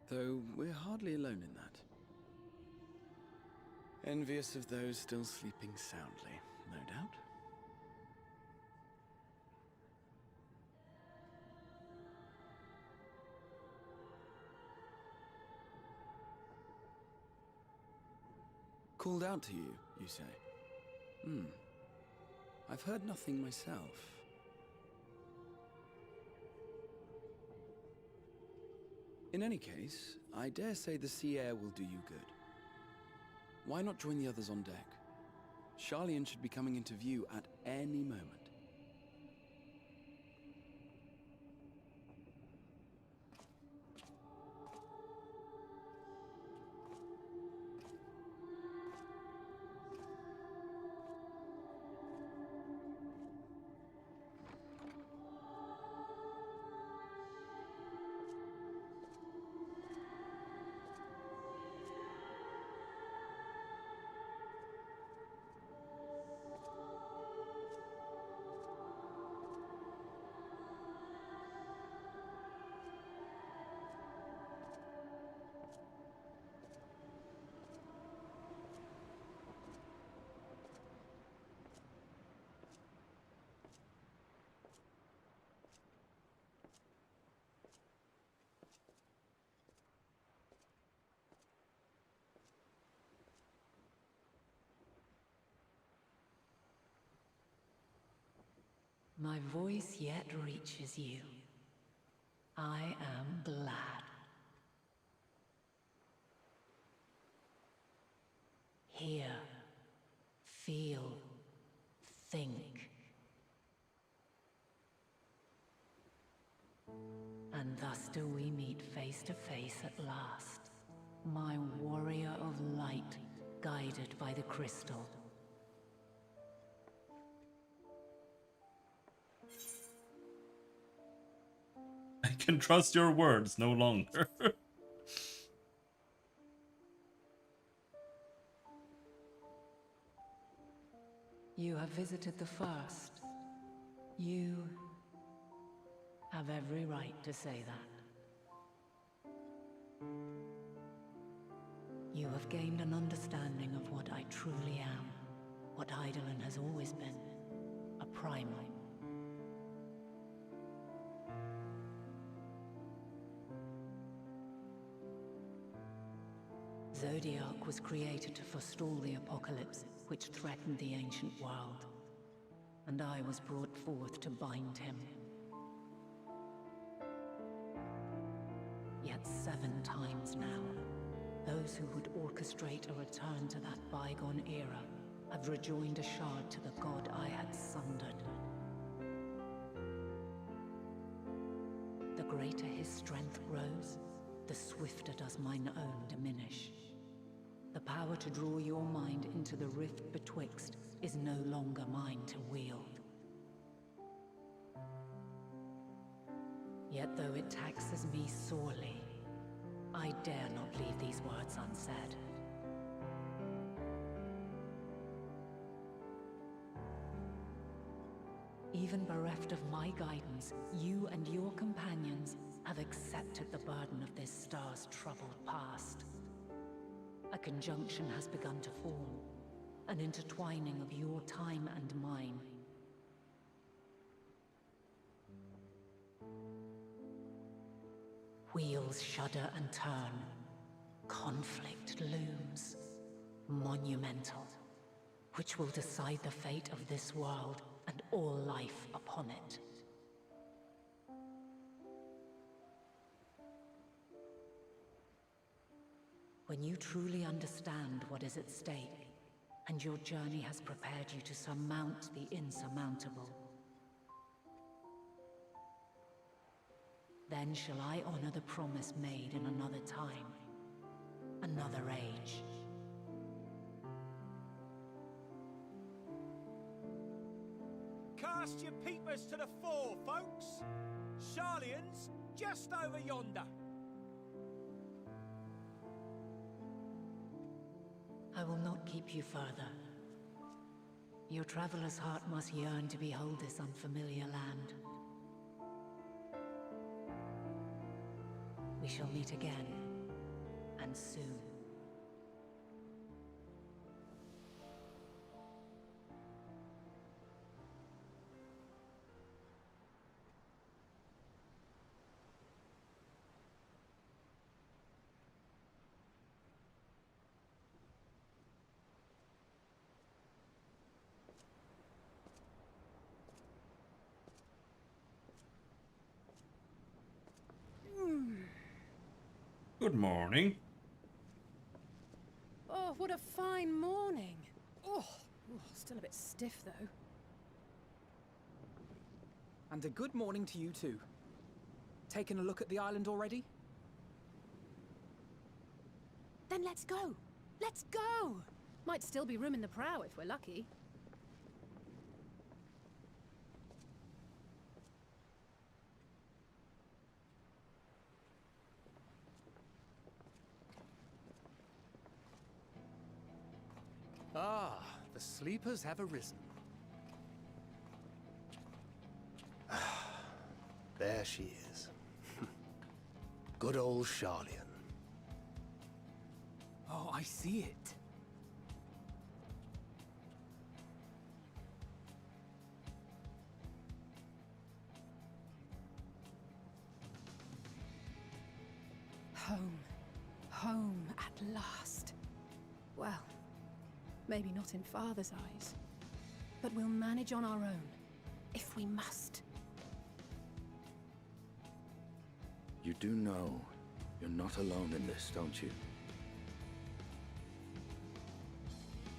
Though we're hardly alone in that. Envious of those still sleeping soundly, no doubt. Called out to you, you say? I've heard nothing myself. In any case, I dare say the sea air will do you good. Why not join the others on deck? Charlian should be coming into view at any moment. My voice yet reaches you. I am glad. Hear, feel, think. And thus do we meet face to face at last, my warrior of light, guided by the crystal. I can trust your words no longer. You have visited the first. You have every right to say that. You have gained an understanding of what I truly am, what Eidolon has always been, a primal. Zodiac was created to forestall the apocalypse which threatened the ancient world, and I was brought forth to bind him. Yet 7 times now, those who would orchestrate a return to that bygone era have rejoined a shard to the god I had sundered. The greater his strength grows, the swifter does mine own diminish. The power to draw your mind into the rift betwixt is no longer mine to wield. Yet though it taxes me sorely, I dare not leave these words unsaid. Even bereft of my guidance, you and your companions have accepted the burden of this star's troubled past. A conjunction has begun to form, an intertwining of your time and mine. Wheels shudder and turn. Conflict looms. Monumental. Which will decide the fate of this world and all life upon it. When you truly understand what is at stake, and your journey has prepared you to surmount the insurmountable, then shall I honor the promise made in another time, another age. Cast your peepers to the fore, folks! Sharlayan's just over yonder. I will not keep you further. Your traveler's heart must yearn to behold this unfamiliar land. We shall meet again, and soon. Good morning. Oh, what a fine morning. Oh, still a bit stiff though. And a good morning to you too. Taking a look at the island already? Then let's go. Let's go! Might still be room in the prow if we're lucky. Ah, the sleepers have arisen. There she is. Good old Sharlayan. Oh, I see it. Home. Home at last. Well, maybe not in Father's eyes, but we'll manage on our own, if we must. You do know you're not alone in this, don't you?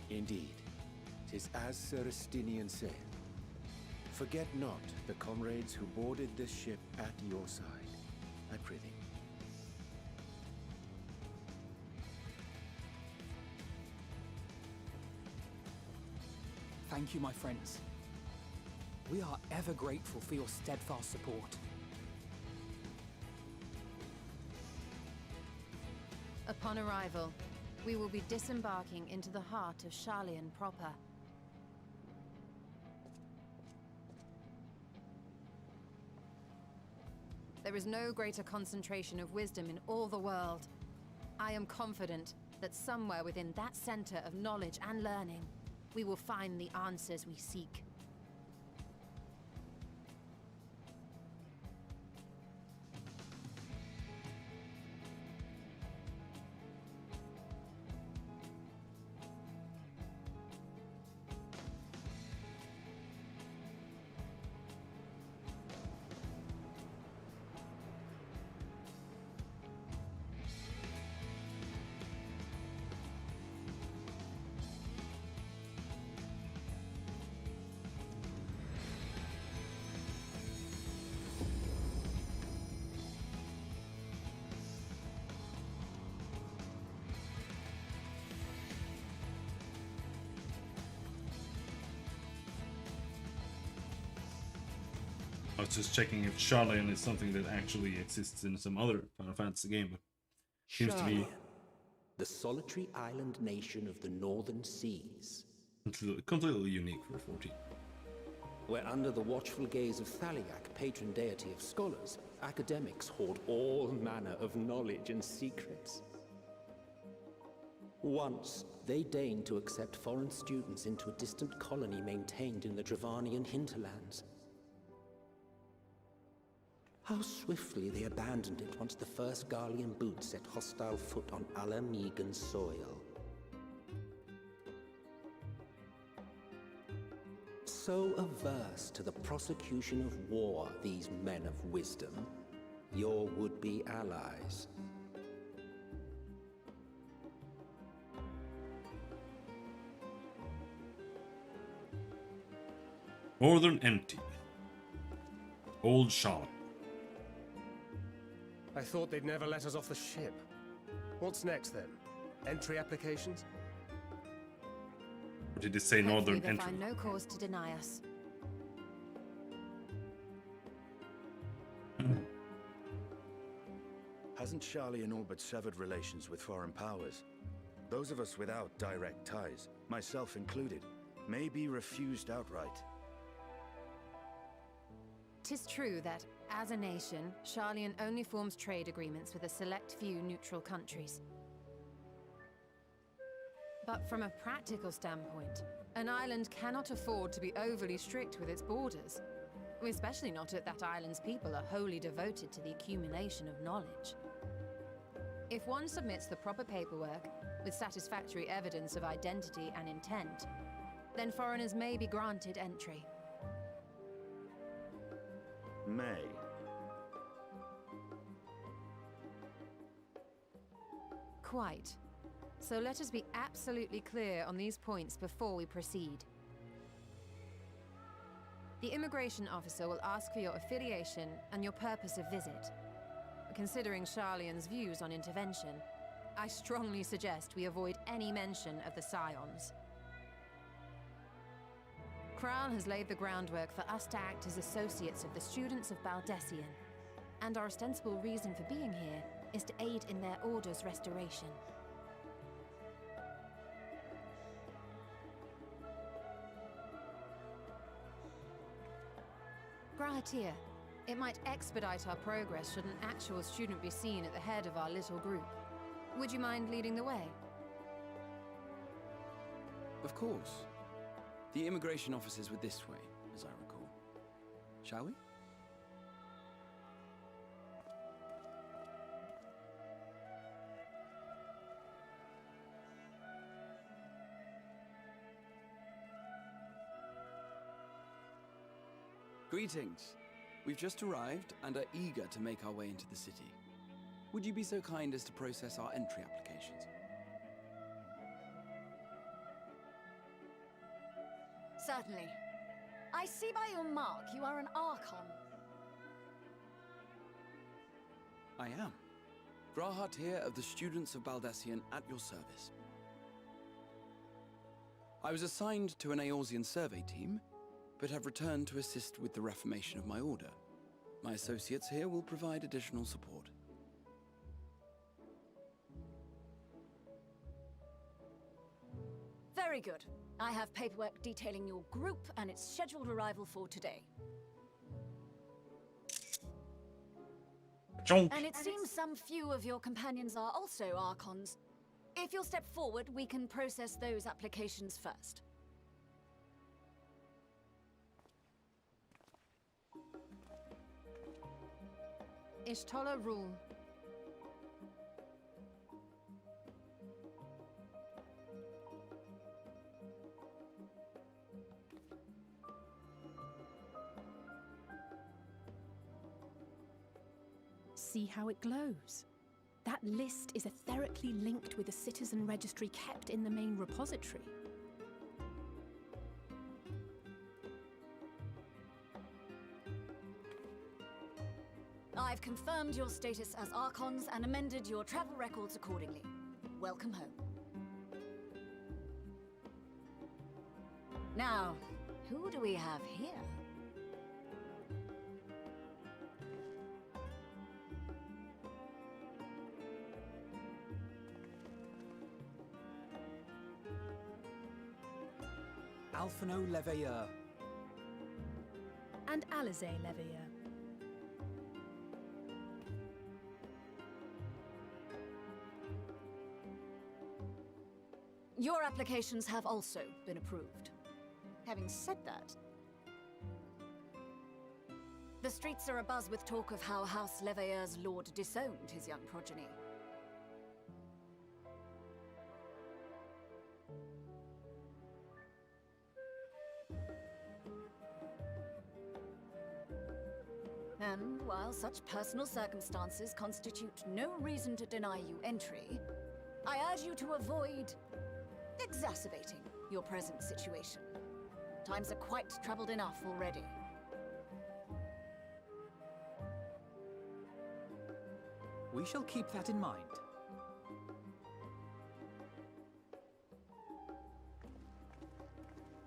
Indeed. 'Tis as Sir Estinian said. Forget not the comrades who boarded this ship at your side. I prithee. Thank you, my friends. We are ever grateful for your steadfast support. Upon arrival, we will be disembarking into the heart of Sharlayan proper. There is no greater concentration of wisdom in all the world. I am confident that somewhere within that center of knowledge and learning, we will find the answers we seek. I was just checking if Sharlayan is something that actually exists in some other Final Fantasy game, but seems to be Sharlayan, the solitary island nation of the northern seas. completely unique for 14. Where under the watchful gaze of Thaliak, patron deity of scholars, academics hoard all manner of knowledge and secrets. Once, they deigned to accept foreign students into a distant colony maintained in the Dravanian hinterlands. How swiftly they abandoned it once the first Garlean boot set hostile foot on Alamegan soil. So averse to the prosecution of war, these men of wisdom, your would-be allies. Northern Empty. Old Sharlayan. I thought they'd never let us off the ship. What's next then? Entry applications? Or did it say Hopefully Northern they Entry? find no cause to deny us. Hasn't Sharlayan all but severed relations with foreign powers? Those of us without direct ties, myself included, may be refused outright. 'Tis true that, as a nation, Sharlayan only forms trade agreements with a select few neutral countries. But from a practical standpoint, an island cannot afford to be overly strict with its borders, especially not if that island's people are wholly devoted to the accumulation of knowledge. If one submits the proper paperwork, with satisfactory evidence of identity and intent, then foreigners may be granted entry. May. Quite. So let us be absolutely clear on these points before we proceed. The immigration officer will ask for your affiliation and your purpose of visit. Considering Sharlayan's views on intervention, I strongly suggest we avoid any mention of the Scions. Kral has laid the groundwork for us to act as associates of the students of Baldessian, and our ostensible reason for being here is to aid in their order's restoration. Grahatir, it might expedite our progress should an actual student be seen at the head of our little group. Would you mind leading the way? Of course. The immigration officers were this way, as I recall. Shall we? Greetings. We've just arrived and are eager to make our way into the city. Would you be so kind as to process our entry applications? Certainly. I see by your mark you are an Archon. I am. Grahat here of the Students of Baldessian at your service. I was assigned to an Eorzean survey team, but have returned to assist with the reformation of my order. My associates here will provide additional support. Very good. I have paperwork detailing your group and its scheduled arrival for today. Chonk. And it seems some few of your companions are also Archons. If you'll step forward, we can process those applications first. Ishtola rule. See how it glows. That list is etherically linked with the citizen registry kept in the main repository. I've confirmed your status as Archons and amended your travel records accordingly. Welcome home. Now, who do we have here? Alphino Leveilleur. And Alize Leveilleur. Your applications have also been approved. Having said that, the streets are abuzz with talk of how House Leveilleur's lord disowned his young progeny. And while such personal circumstances constitute no reason to deny you entry, I urge you to avoid exacerbating your present situation. Times are quite troubled enough already. We shall keep that in mind.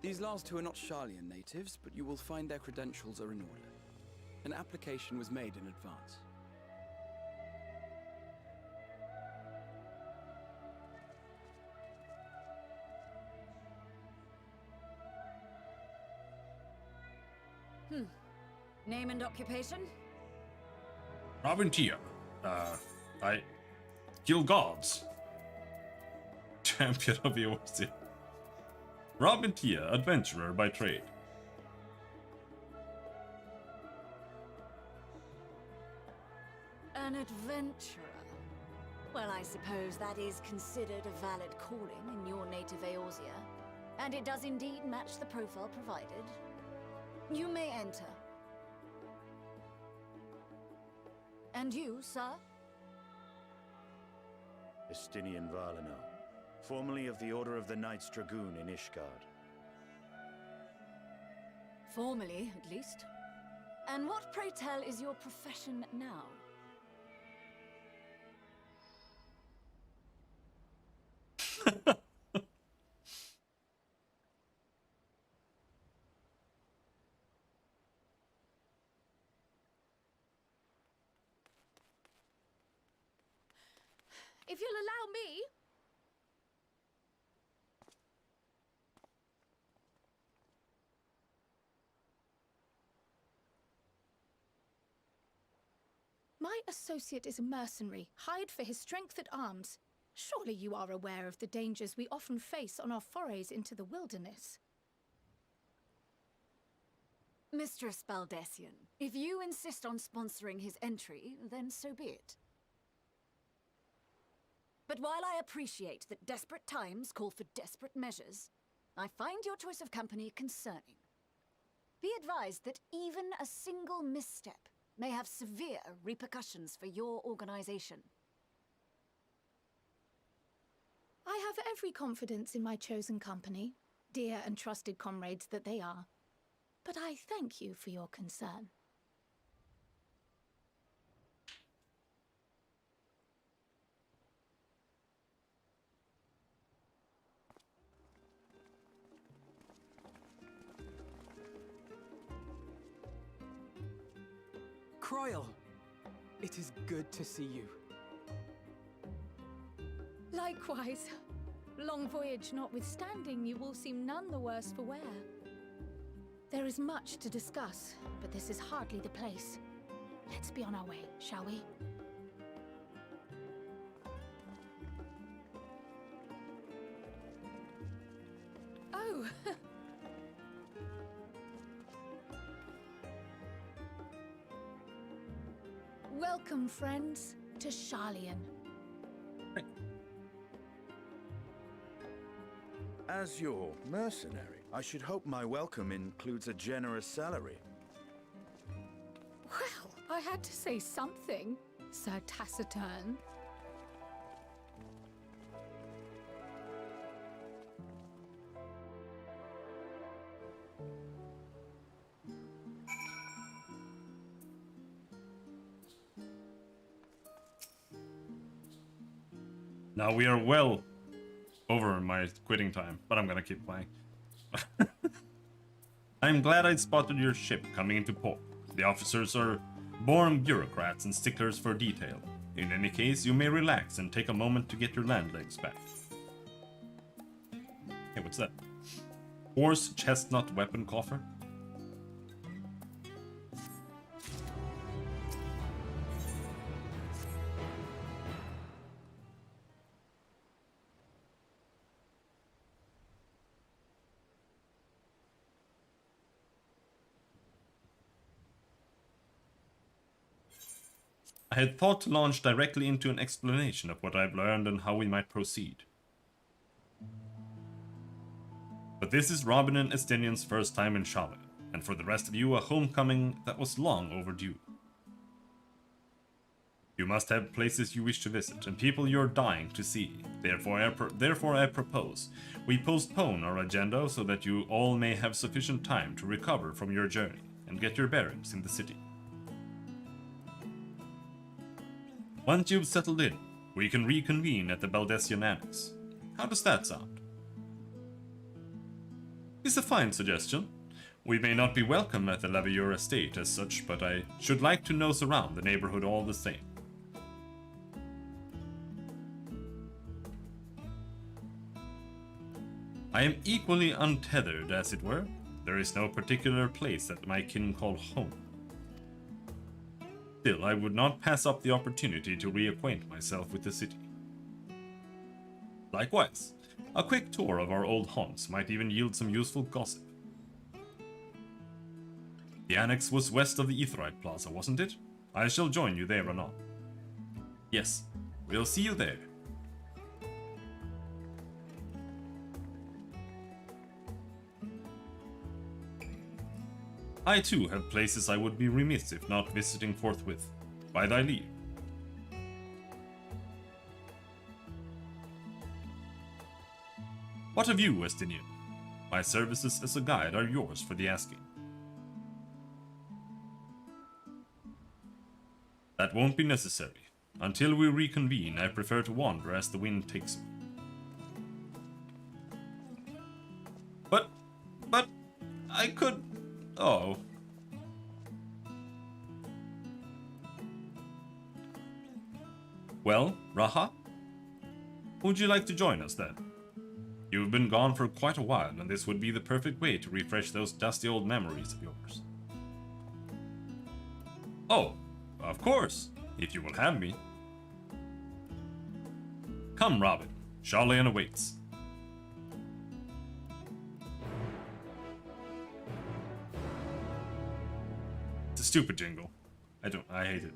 These last two are not Sharlayan natives, but you will find their credentials are in order. An application was made in advance. Name and occupation? Robin Tia. I kill gods. Champion of Eorzea. Robin Tia, adventurer by trade. An adventurer. Well, I suppose that is considered a valid calling in your native Eorzea, and it does indeed match the profile provided. You may enter. And you, sir? Estinian Valino, formerly of the Order of the Knights Dragoon in Ishgard. Formerly, at least. And what, pray tell, is your profession now? If you'll allow me... My associate is a mercenary, hired for his strength at arms. Surely you are aware of the dangers we often face on our forays into the wilderness. Mistress Baldessian, if you insist on sponsoring his entry, then so be it. But while I appreciate that desperate times call for desperate measures, I find your choice of company concerning. Be advised that even a single misstep may have severe repercussions for your organization. I have every confidence in my chosen company, dear and trusted comrades that they are. But I thank you for your concern. Croyle, it is good to see you. Likewise. Long voyage notwithstanding, you all seem none the worse for wear. There is much to discuss, but this is hardly the place. Let's be on our way, shall we? Oh! Welcome, friends, to Sharlayan. As your mercenary, I should hope my welcome includes a generous salary. Well, I had to say something, Sir Taciturn. Now we are well over my quitting time, but I'm gonna keep playing. I'm glad I spotted your ship coming into port. The officers are born bureaucrats and sticklers for detail. In any case, you may relax and take a moment to get your land legs back. Hey, what's that? Horse chestnut weapon coffer? I had thought to launch directly into an explanation of what I've learned and how we might proceed. But this is Robin and Estinian's first time in Shala, and for the rest of you a homecoming that was long overdue. You must have places you wish to visit, and people you're dying to see. Therefore I propose we postpone our agenda so that you all may have sufficient time to recover from your journey and get your bearings in the city. Once you've settled in, we can reconvene at the Baldessian Annex. How does that sound? It's a fine suggestion. We may not be welcome at the Lavilleur estate as such, but I should like to nose around the neighborhood all the same. I am equally untethered, as it were. There is no particular place that my kin call home. Still, I would not pass up the opportunity to reacquaint myself with the city. Likewise, a quick tour of our old haunts might even yield some useful gossip. The annex was west of the Aetheryte Plaza, wasn't it? I shall join you there anon. Yes, we'll see you there. I too have places I would be remiss if not visiting forthwith. By thy leave. What of you, Estinian? My services as a guide are yours for the asking. That won't be necessary. Until we reconvene, I prefer to wander as the wind takes me. But I could... Oh. Well, Raha? Would you like to join us then? You've been gone for quite a while, and this would be the perfect way to refresh those dusty old memories of yours. Oh, of course, if you will have me. Come, Robin. Sharlayan awaits. It's a stupid jingle. I hate it.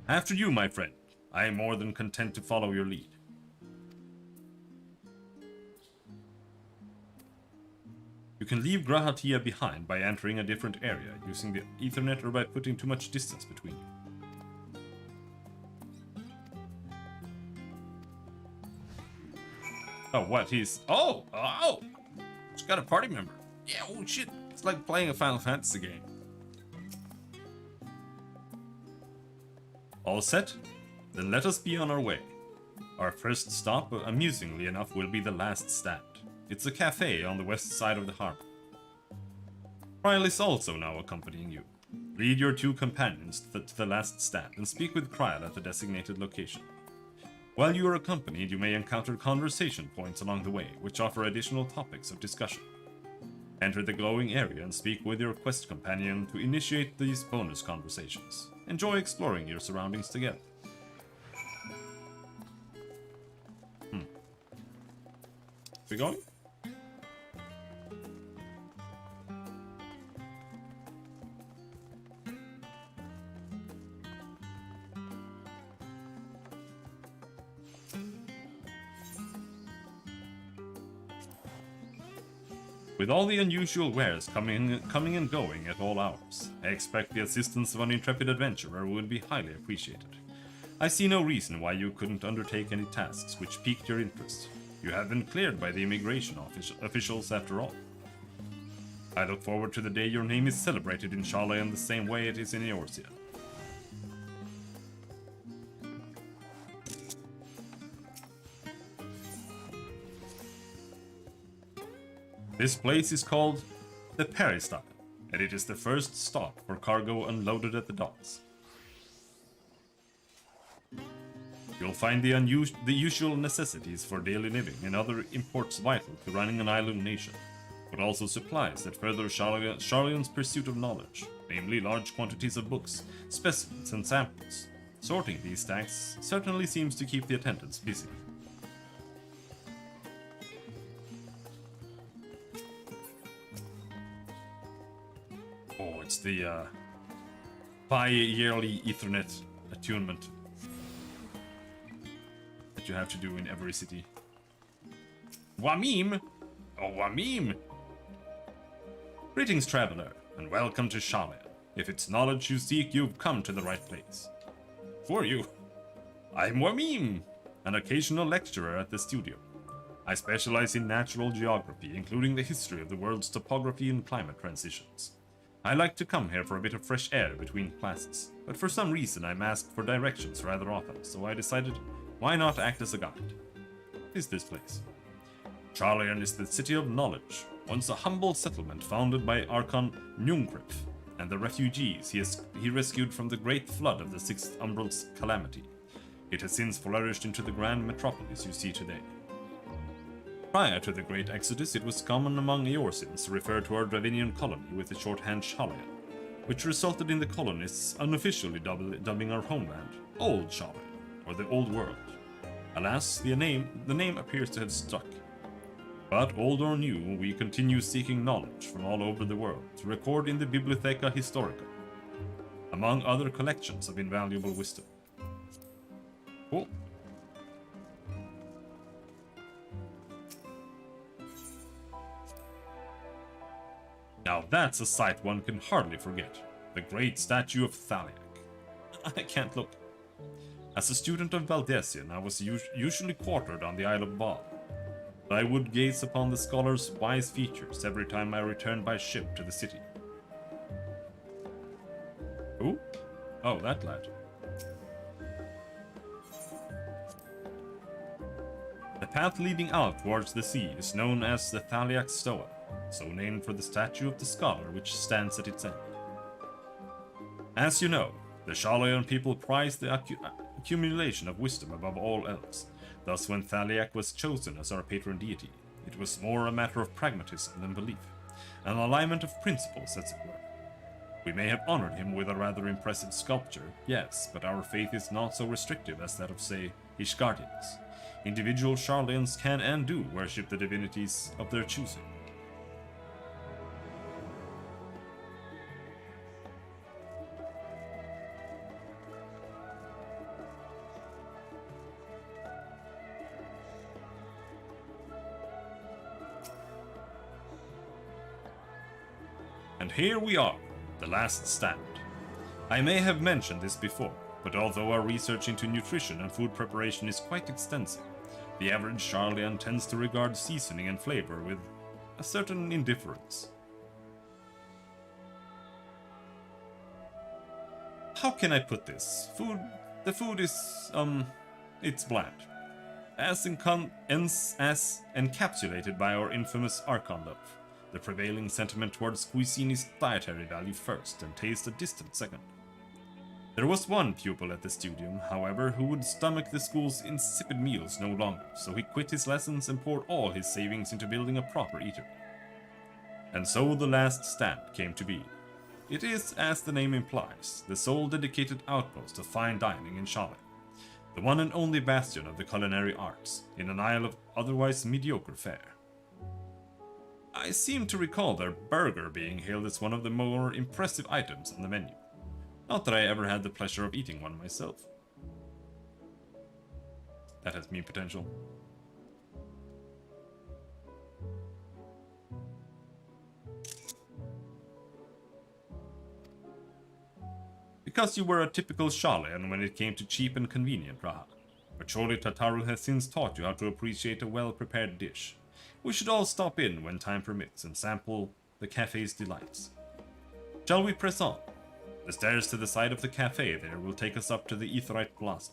After you, my friend. I am more than content to follow your lead. You can leave Grahatia behind by entering a different area, using the Ethernet, or by putting too much distance between you. Oh, what? He's... Oh! Oh! He's got a party member. Yeah, oh shit. It's like playing a Final Fantasy game. All set? Then let us be on our way. Our first stop, amusingly enough, will be the last stand. It's a cafe on the west side of the harbor. Kryle is also now accompanying you. Lead your two companions to the last stand and speak with Kryle at the designated location. While you are accompanied, you may encounter conversation points along the way, which offer additional topics of discussion. Enter the glowing area and speak with your quest companion to initiate these bonus conversations. Enjoy exploring your surroundings together. We going? With all the unusual wares coming and going at all hours, I expect the assistance of an intrepid adventurer would be highly appreciated. I see no reason why you couldn't undertake any tasks which piqued your interest. You have been cleared by the immigration officials after all. I look forward to the day your name is celebrated in Sharlayan the same way it is in Eorzea. This place is called the Peristyle, and it is the first stop for cargo unloaded at the docks. You'll find the usual necessities for daily living and other imports vital to running an island nation, but also supplies that further Sharlayan's pursuit of knowledge, namely large quantities of books, specimens, and samples. Sorting these stacks certainly seems to keep the attendants busy. Oh, it's the bi-yearly Ethernet attunement that you have to do in every city. Wamim! Oh, Wamim! Greetings, traveler, and welcome to Sharlayan. If it's knowledge you seek, you've come to the right place. For you, I'm Wamim, an occasional lecturer at the studio. I specialize in natural geography, including the history of the world's topography and climate transitions. I like to come here for a bit of fresh air between classes, but for some reason I'm asked for directions rather often, so I decided, why not act as a guide? What is this place? Sharlayan is the city of knowledge, once a humble settlement founded by Archon Njungrif and the refugees he rescued from the great flood of the Sixth Umbral's calamity. It has since flourished into the grand metropolis you see today. Prior to the Great Exodus, it was common among Eorzeans to refer to our Dravinian colony with the shorthand Sharlayan, which resulted in the colonists unofficially dubbing our homeland Old Sharlayan, or the Old World. Alas, the name appears to have stuck. But old or new, we continue seeking knowledge from all over the world to record in the Bibliotheca Historica, among other collections of invaluable wisdom. Cool. Now that's a sight one can hardly forget. The great statue of Thaliak. I can't look. As a student of Valdesian, I was usually quartered on the Isle of Val. But I would gaze upon the scholar's wise features every time I returned by ship to the city. Who? Oh, that lad. The path leading out towards the sea is known as the Thaliak Stoa, so named for the statue of the scholar which stands at its end. As you know, the Sharlayan people prize the accumulation of wisdom above all else. Thus, when Thaliak was chosen as our patron deity, it was more a matter of pragmatism than belief, an alignment of principles, as it were. We may have honored him with a rather impressive sculpture, yes, but our faith is not so restrictive as that of, say, Ishgardians. Individual Sharlayans can and do worship the divinities of their choosing. And here we are, the last stand. I may have mentioned this before, but although our research into nutrition and food preparation is quite extensive, the average Sharlayan tends to regard seasoning and flavor with a certain indifference. How can I put this? The food is, it's bland. As encapsulated by our infamous Archon loaf. The prevailing sentiment towards cuisine is dietary value first and taste a distant second. There was one pupil at the studium, however, who would stomach the school's insipid meals no longer, so he quit his lessons and poured all his savings into building a proper eatery. And so the last stand came to be. It is, as the name implies, the sole dedicated outpost of fine dining in Charlotte, the one and only bastion of the culinary arts, in an isle of otherwise mediocre fare. I seem to recall their burger being hailed as one of the more impressive items on the menu. Not that I ever had the pleasure of eating one myself. That has meme potential. Because you were a typical Sharlayan when it came to cheap and convenient raha. But surely Tataru has since taught you how to appreciate a well-prepared dish. We should all stop in when time permits and sample the cafe's delights. Shall we press on? The stairs to the side of the cafe there will take us up to the Aetheryte Plaza.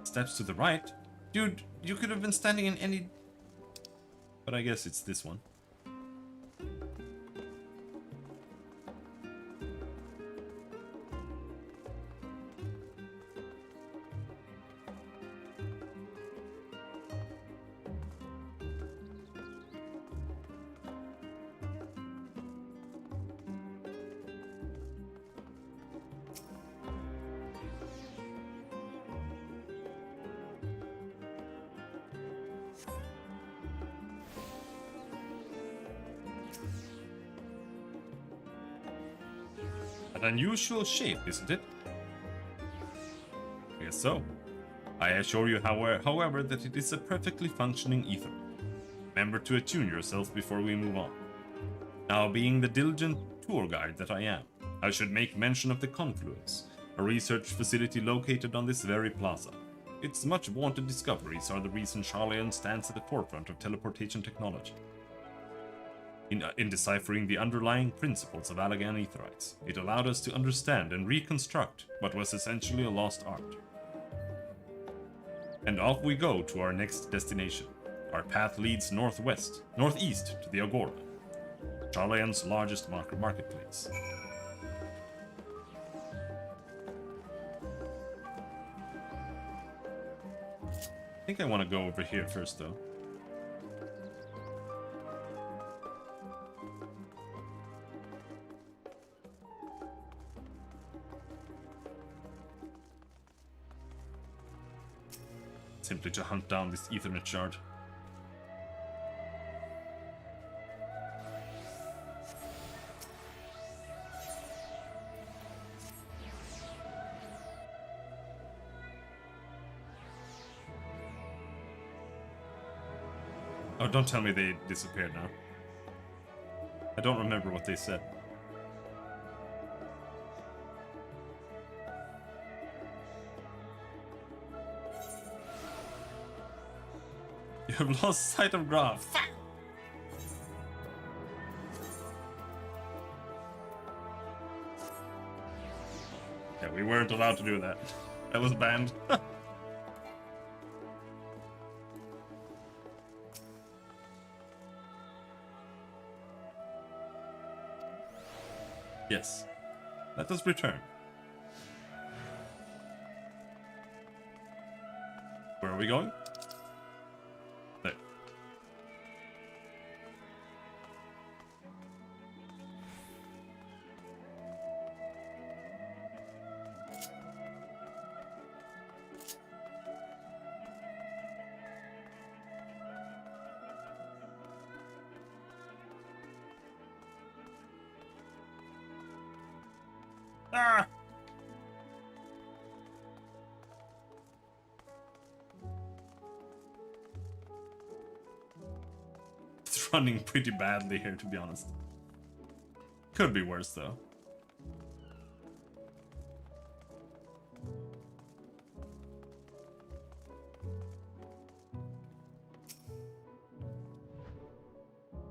Steps to the right? Dude, you could have been standing in any... But I guess it's this one. An unusual shape, isn't it? I guess so. I assure you, however, that it is a perfectly functioning ether. Remember to attune yourself before we move on. Now, being the diligent tour guide that I am, I should make mention of the Confluence, a research facility located on this very plaza. Its much vaunted discoveries are the reason Sharlayan stands at the forefront of teleportation technology. In deciphering the underlying principles of Allagan Aetherites, it allowed us to understand and reconstruct what was essentially a lost art. And off we go to our next destination. Our path leads northeast to the Agora, Sharlayan's largest marketplace. I think I want to go over here first, though. Simply to hunt down this Ethernet shard. Oh, don't tell me they disappeared now. I don't remember what they said. You have lost sight of Graf. Yeah, we weren't allowed to do that. That was banned. Yes. Let us return. Where are we going? There. Ah! It's running pretty badly here, to be honest. Could be worse, though.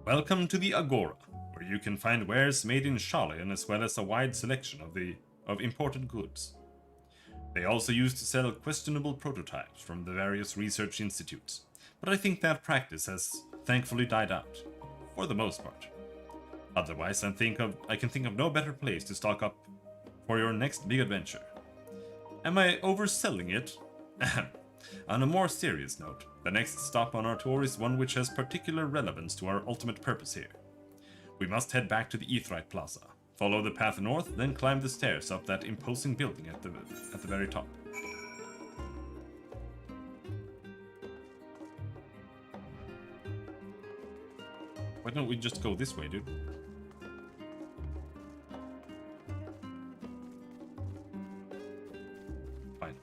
Welcome to the Agora, where you can find wares made in Sharlayan as well as a wide selection of imported goods. They also used to sell questionable prototypes from the various research institutes, but I think that practice has thankfully died out, for the most part. Otherwise, I can think of no better place to stock up for your next big adventure. Am I overselling it? On a more serious note, the next stop on our tour is one which has particular relevance to our ultimate purpose here. We must head back to the Aetheryte Plaza, follow the path north, then climb the stairs up that imposing building at the very top. Why don't we just go this way, dude? Fine.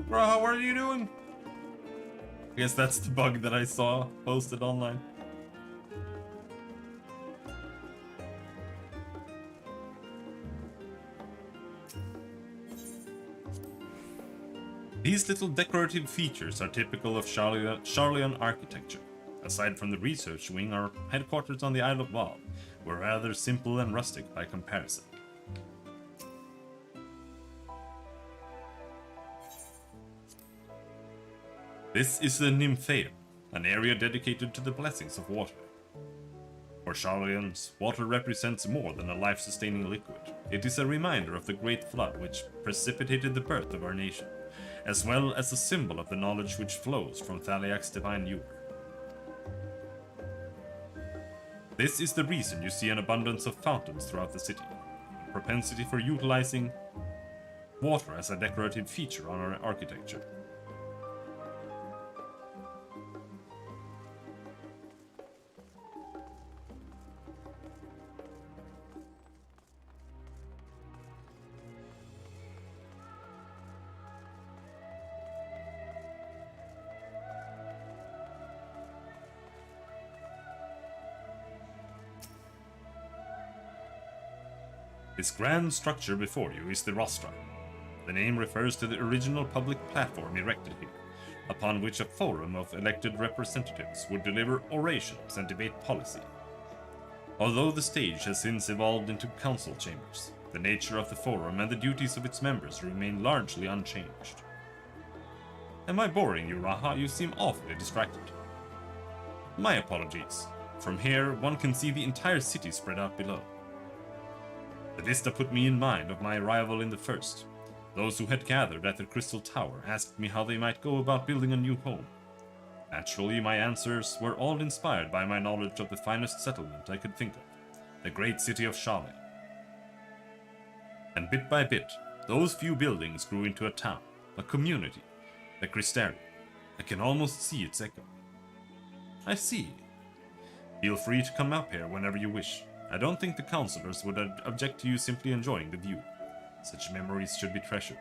Bro, how are you doing? I guess that's the bug that I saw posted online. These little decorative features are typical of Sharlayan architecture. Aside from the research wing, our headquarters on the Isle of Val were rather simple and rustic by comparison. This is the Nymphaeum, an area dedicated to the blessings of water. For Sharlayans, water represents more than a life-sustaining liquid. It is a reminder of the great flood which precipitated the birth of our nation, as well as a symbol of the knowledge which flows from Thaliak's divine ewer. This is the reason you see an abundance of fountains throughout the city, a propensity for utilizing water as a decorative feature on our architecture. This grand structure before you is the rostra. The name refers to the original public platform erected here, upon which a forum of elected representatives would deliver orations and debate policy. Although the stage has since evolved into council chambers, the nature of the forum and the duties of its members remain largely unchanged. Am I boring you, Raha? You seem awfully distracted. My apologies. From here, one can see the entire city spread out below. The vista put me in mind of my arrival in the first. Those who had gathered at the Crystal Tower asked me how they might go about building a new home. Naturally, my answers were all inspired by my knowledge of the finest settlement I could think of, the great city of Sharlayan. And bit by bit, those few buildings grew into a town, a community, the Crystarium. I can almost see its echo. I see. Feel free to come up here whenever you wish. I don't think the councillors would object to you simply enjoying the view. Such memories should be treasured.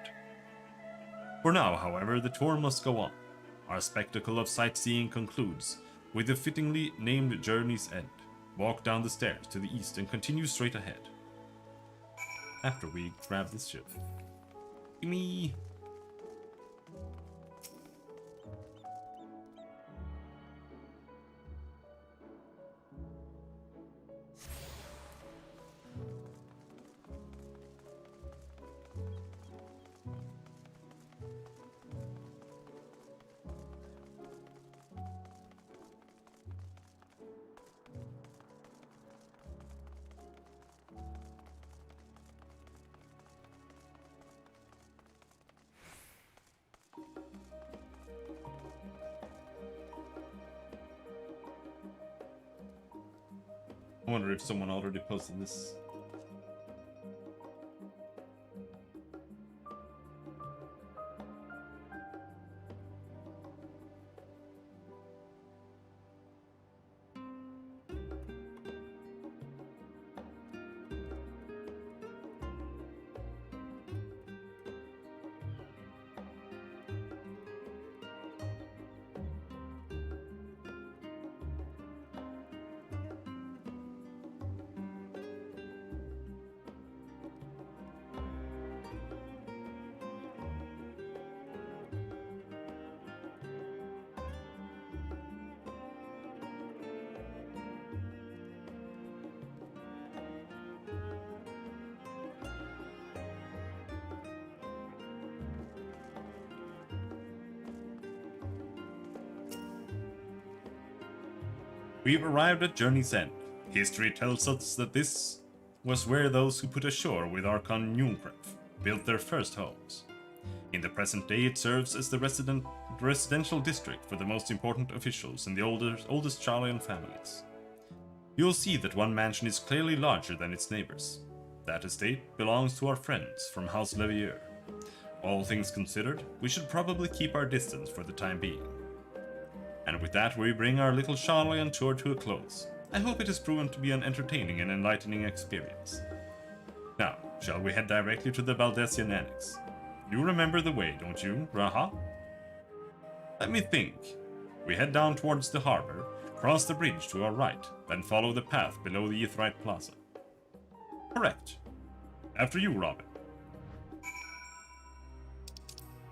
For now, however, the tour must go on. Our spectacle of sightseeing concludes with the fittingly named Journey's End. Walk down the stairs to the east and continue straight ahead. After we grab this shit. Gimme! I wonder if someone already posted this. We've arrived at Journey's End, History tells us that this was where those who put ashore with Archon Nunkref built their first homes. In the present day, it serves as the residential district for the most important officials and the oldest Charlian families. You'll see that one mansion is clearly larger than its neighbors. That estate belongs to our friends from House Levier. All things considered, we should probably keep our distance for the time being. And with that, we bring our little Charlian tour to a close. I hope it has proven to be an entertaining and enlightening experience. Now, shall we head directly to the Baldesion Annex? You remember the way, don't you, Raha? Let me think. We head down towards the harbor, cross the bridge to our right, then follow the path below the Aetheryte Plaza. Correct. After you, Robin.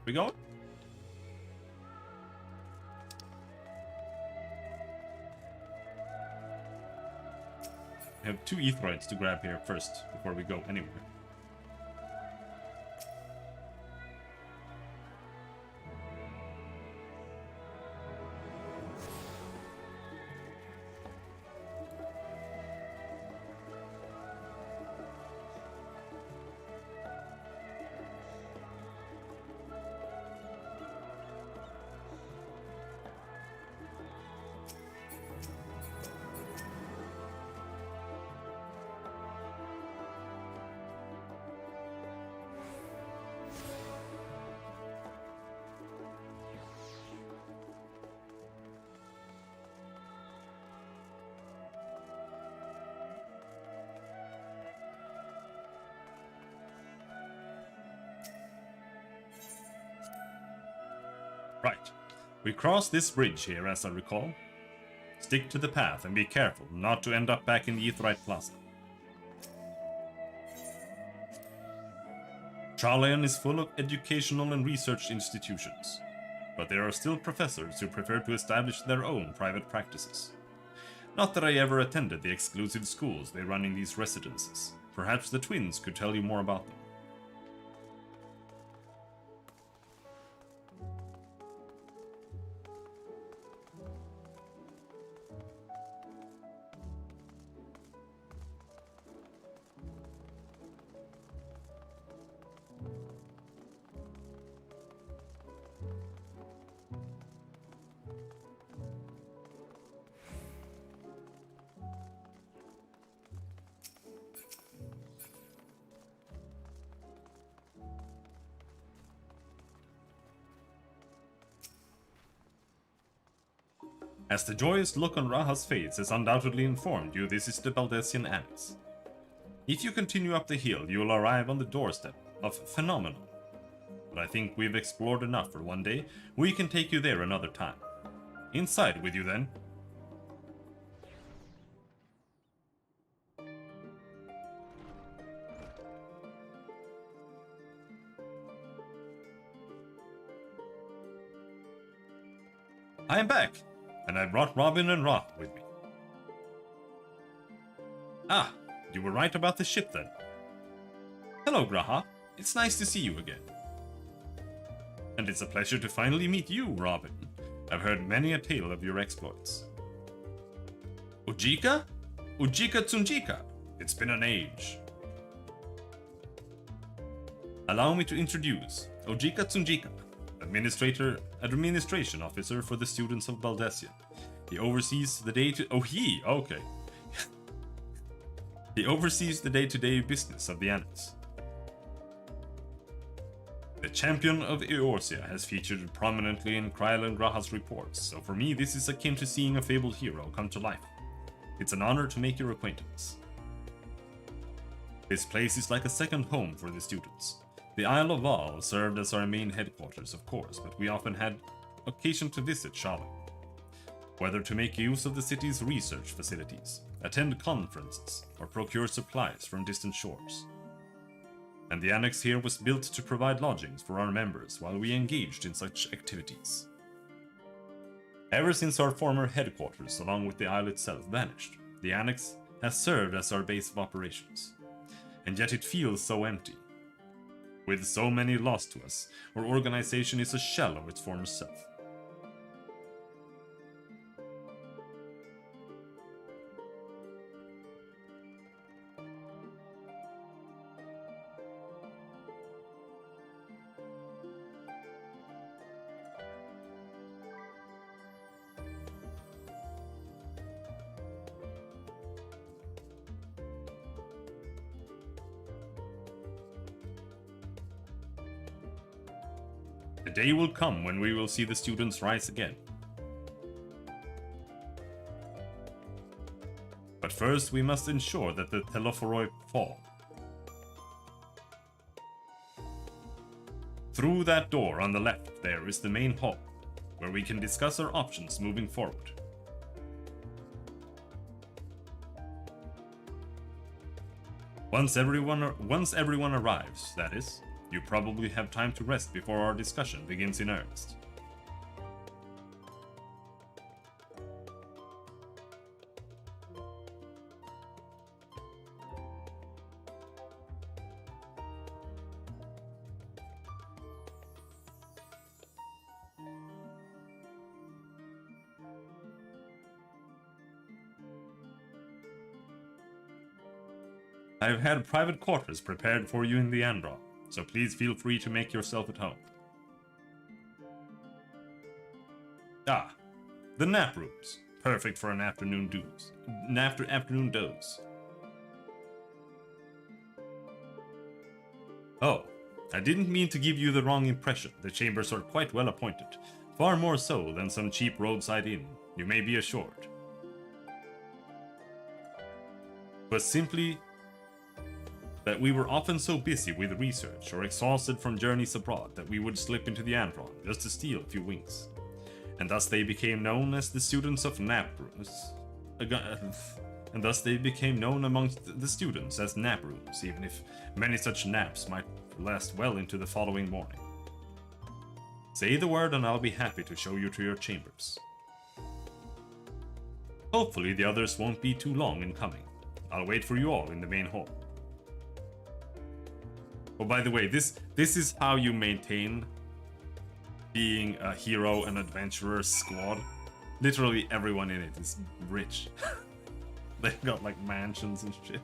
We going? We have 2 Aetherytes to grab here first, before we go anywhere. Right. We cross this bridge here, as I recall. Stick to the path and be careful not to end up back in the Aetheryte Plaza. Charlian is full of educational and research institutions, but there are still professors who prefer to establish their own private practices. Not that I ever attended the exclusive schools they run in these residences. Perhaps the twins could tell you more about them. As the joyous look on Raha's face has undoubtedly informed you, this is the Baldesion Annex. If you continue up the hill, you will arrive on the doorstep of Phenomenal. But I think we've explored enough for one day. We can take you there another time. Inside with you then. I am back! And I brought Robin and Ra with me. Ah, you were right about the ship then. Hello, Graha. It's nice to see you again. And it's a pleasure to finally meet you, Robin. I've heard many a tale of your exploits. Ujika? Ujika Tsunjika. It's been an age. Allow me to introduce Ujika Tsunjika, Administration Officer for the students of Baldesion. He oversees the He oversees the day-to-day business of the Annex. The Champion of Eorsia has featured prominently in Kryl and Graha's reports, so for me this is akin to seeing a fabled hero come to life. It's an honor to make your acquaintance. This place is like a second home for the students. The Isle of Val served as our main headquarters, of course, but we often had occasion to visit Shala. Whether to make use of the city's research facilities, attend conferences, or procure supplies from distant shores. And the annex here was built to provide lodgings for our members while we engaged in such activities. Ever since our former headquarters, along with the isle itself, vanished, the annex has served as our base of operations. And yet it feels so empty. With so many lost to us, our organization is a shell of its former self. The day will come when we will see the students rise again. But first we must ensure that the Telophoroi fall. Through that door on the left there is the main hall, where we can discuss our options moving forward. Once everyone arrives, that is, you probably have time to rest before our discussion begins in earnest. I have had private quarters prepared for you in the Andron, so please feel free to make yourself at home. Ah, the nap rooms. Perfect for an afternoon doze. Oh, I didn't mean to give you the wrong impression. The chambers are quite well appointed. Far more so than some cheap roadside inn, you may be assured. But simply that we were often so busy with research or exhausted from journeys abroad that we would slip into the Andron just to steal a few winks. And thus they became known as the students of nap rooms. And thus they became known amongst the students as nap rooms, even if many such naps might last well into the following morning. Say the word and I'll be happy to show you to your chambers. Hopefully the others won't be too long in coming. I'll wait for you all in the main hall. Oh, by the way, this is how you maintain being a hero and adventurer squad. Literally everyone in it is rich. They've got like mansions and shit.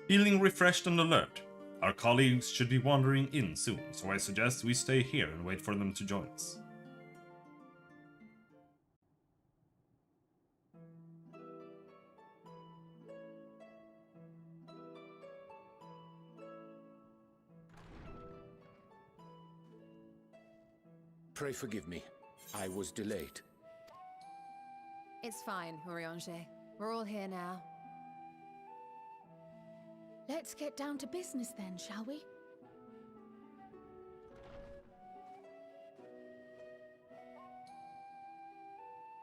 Feeling refreshed and alert. Our colleagues should be wandering in soon, so I suggest we stay here and wait for them to join us. Pray forgive me. I was delayed. It's fine, Urianger. We're all here now. Let's get down to business then, shall we?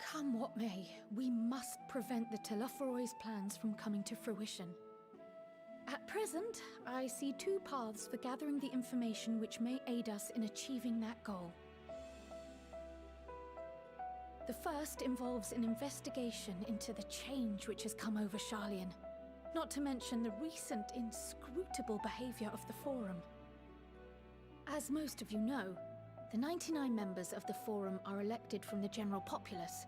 Come what may, we must prevent the Telophoroi's plans from coming to fruition. At present, I see two paths for gathering the information which may aid us in achieving that goal. The first involves an investigation into the change which has come over Sharlayan. Not to mention the recent inscrutable behavior of the Forum. As most of you know, the 99 members of the Forum are elected from the general populace.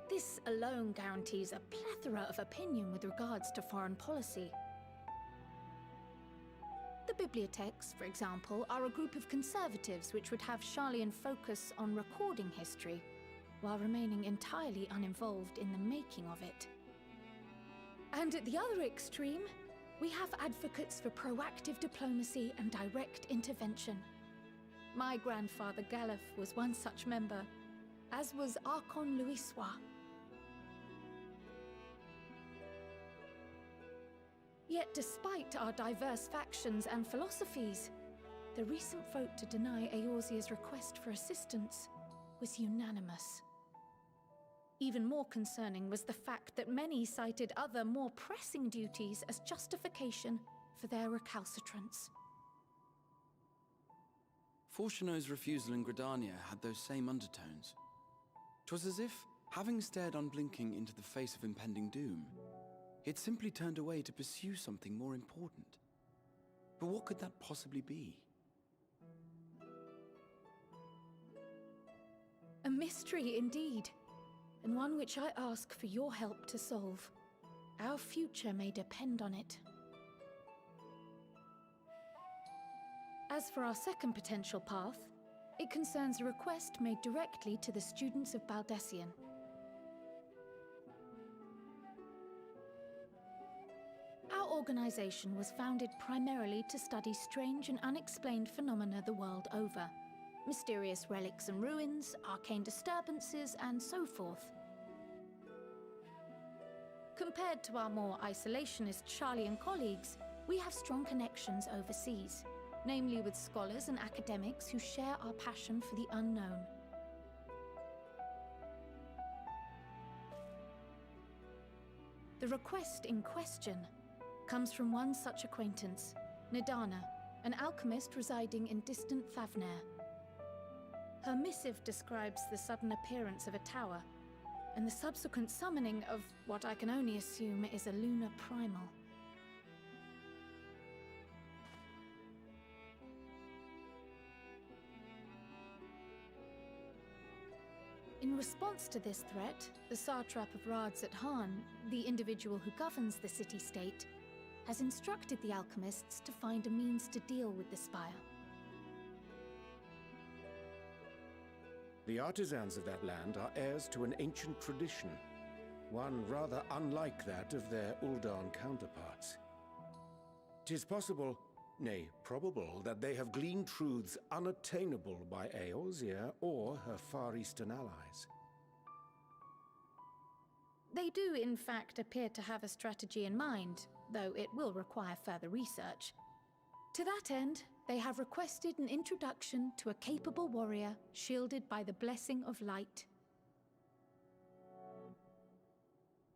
This alone guarantees a plethora of opinion with regards to foreign policy. The Bibliotheques, for example, are a group of conservatives which would have Sharlayan focus on recording history, while remaining entirely uninvolved in the making of it. And at the other extreme, we have advocates for proactive diplomacy and direct intervention. My grandfather Galef was one such member, as was Archon Louisois. Yet despite our diverse factions and philosophies, the recent vote to deny Eorzea's request for assistance was unanimous. Even more concerning was the fact that many cited other, more pressing duties as justification for their recalcitrance. Fortuno's refusal in Gridania had those same undertones. 'Twas as if Having stared unblinking into the face of impending doom, it simply turned away to pursue something more important. But what could that possibly be? A mystery indeed, and one which I ask for your help to solve. Our future may depend on it. As for our second potential path, it concerns a request made directly to the students of Baldessian. Our organization was founded primarily to study strange and unexplained phenomena the world over. Mysterious relics and ruins, arcane disturbances, and so forth. Compared to our more isolationist Sharlayan colleagues, we have strong connections overseas, namely with scholars and academics who share our passion for the unknown. The request in question comes from one such acquaintance, Nidana, an alchemist residing in distant Thavnair. Her missive describes the sudden appearance of a tower, and the subsequent summoning of what I can only assume is a lunar primal. In response to this threat, the satrap of Radzat-Han, the individual who governs the city-state, has instructed the alchemists to find a means to deal with the spire. The artisans of that land are heirs to an ancient tradition, one rather unlike that of their Uldan counterparts. 'Tis possible, nay, probable, that they have gleaned truths unattainable by Eorzea or her Far Eastern allies. They do, in fact, appear to have a strategy in mind, though it will require further research. To that end, they have requested an introduction to a capable warrior shielded by the blessing of light.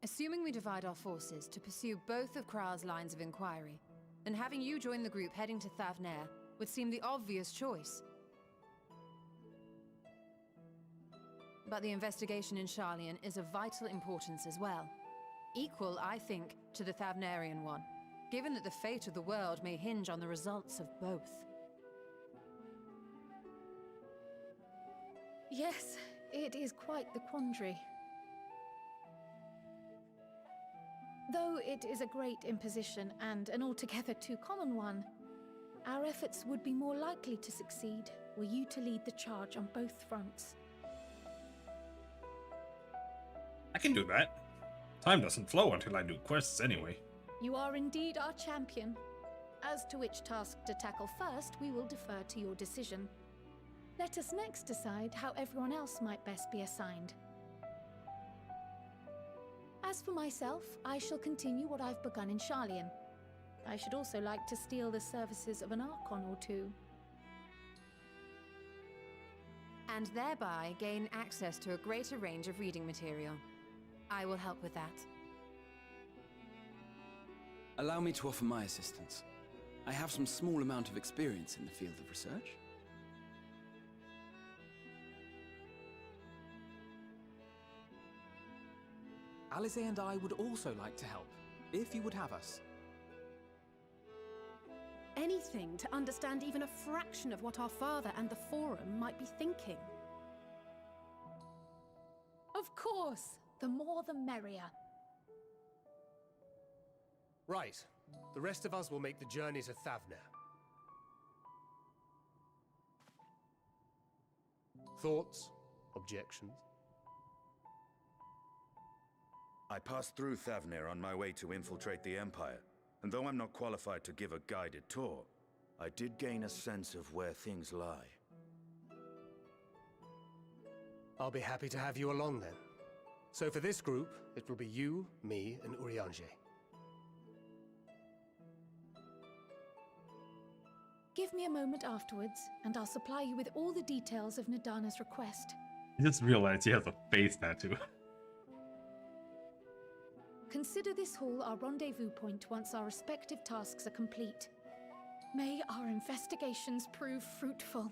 Assuming we divide our forces to pursue both of Kral's lines of inquiry, then having you join the group heading to Thavnair would seem the obvious choice. But the investigation in Sharlayan is of vital importance as well. Equal, I think, to the Thavnairian one, given that the fate of the world may hinge on the results of both. Yes, it is quite the quandary. Though it is a great imposition and an altogether too common one, our efforts would be more likely to succeed were you to lead the charge on both fronts. I can do that. Time doesn't flow until I do quests anyway. You are indeed our champion. As to which task to tackle first, we will defer to your decision. Let us next decide how everyone else might best be assigned. As for myself, I shall continue what I've begun in Sharlayan. I should also like to steal the services of an Archon or two. And thereby gain access to a greater range of reading material. I will help with that. Allow me to offer my assistance. I have some small amount of experience in the field of research. Alize and I would also like to help, if you would have us. Anything to understand even a fraction of what our father and the Forum might be thinking. Of course! The more the merrier. Right. The rest of us will make the journey to Thavnair. Thoughts? Objections? I passed through Thavnair on my way to infiltrate the Empire, and though I'm not qualified to give a guided tour, I did gain a sense of where things lie. I'll be happy to have you along then. So for this group, it will be you, me, and Urianger. Give me a moment afterwards, and I'll supply you with all the details of Nidana's request. I just realized he has a face tattoo. Consider this hall our rendezvous point once our respective tasks are complete. May our investigations prove fruitful.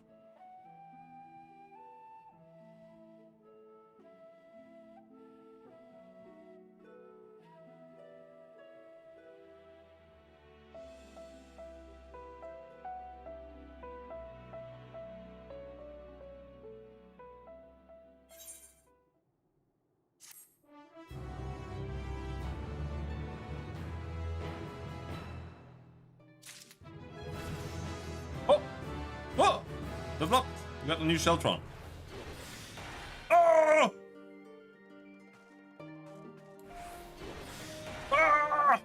Level up! We got a new Sheltron. Oh! Ah!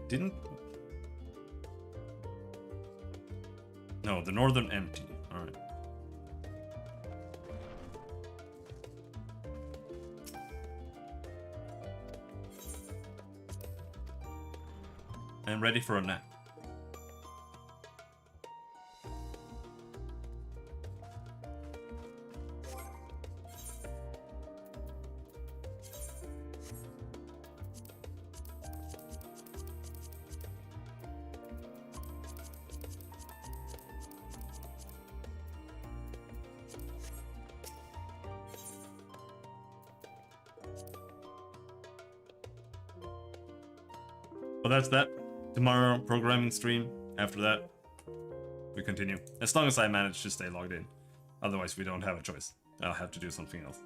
Didn't... No, the northern empty. Alright. I'm ready for a nap. Well, that's that. Tomorrow, programming stream. After that, we continue. As long as I manage to stay logged in. Otherwise, we don't have a choice. I'll have to do something else.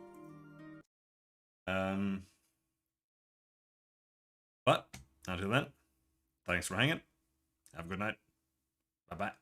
But, until then, thanks for hanging. Have a good night. Bye-bye.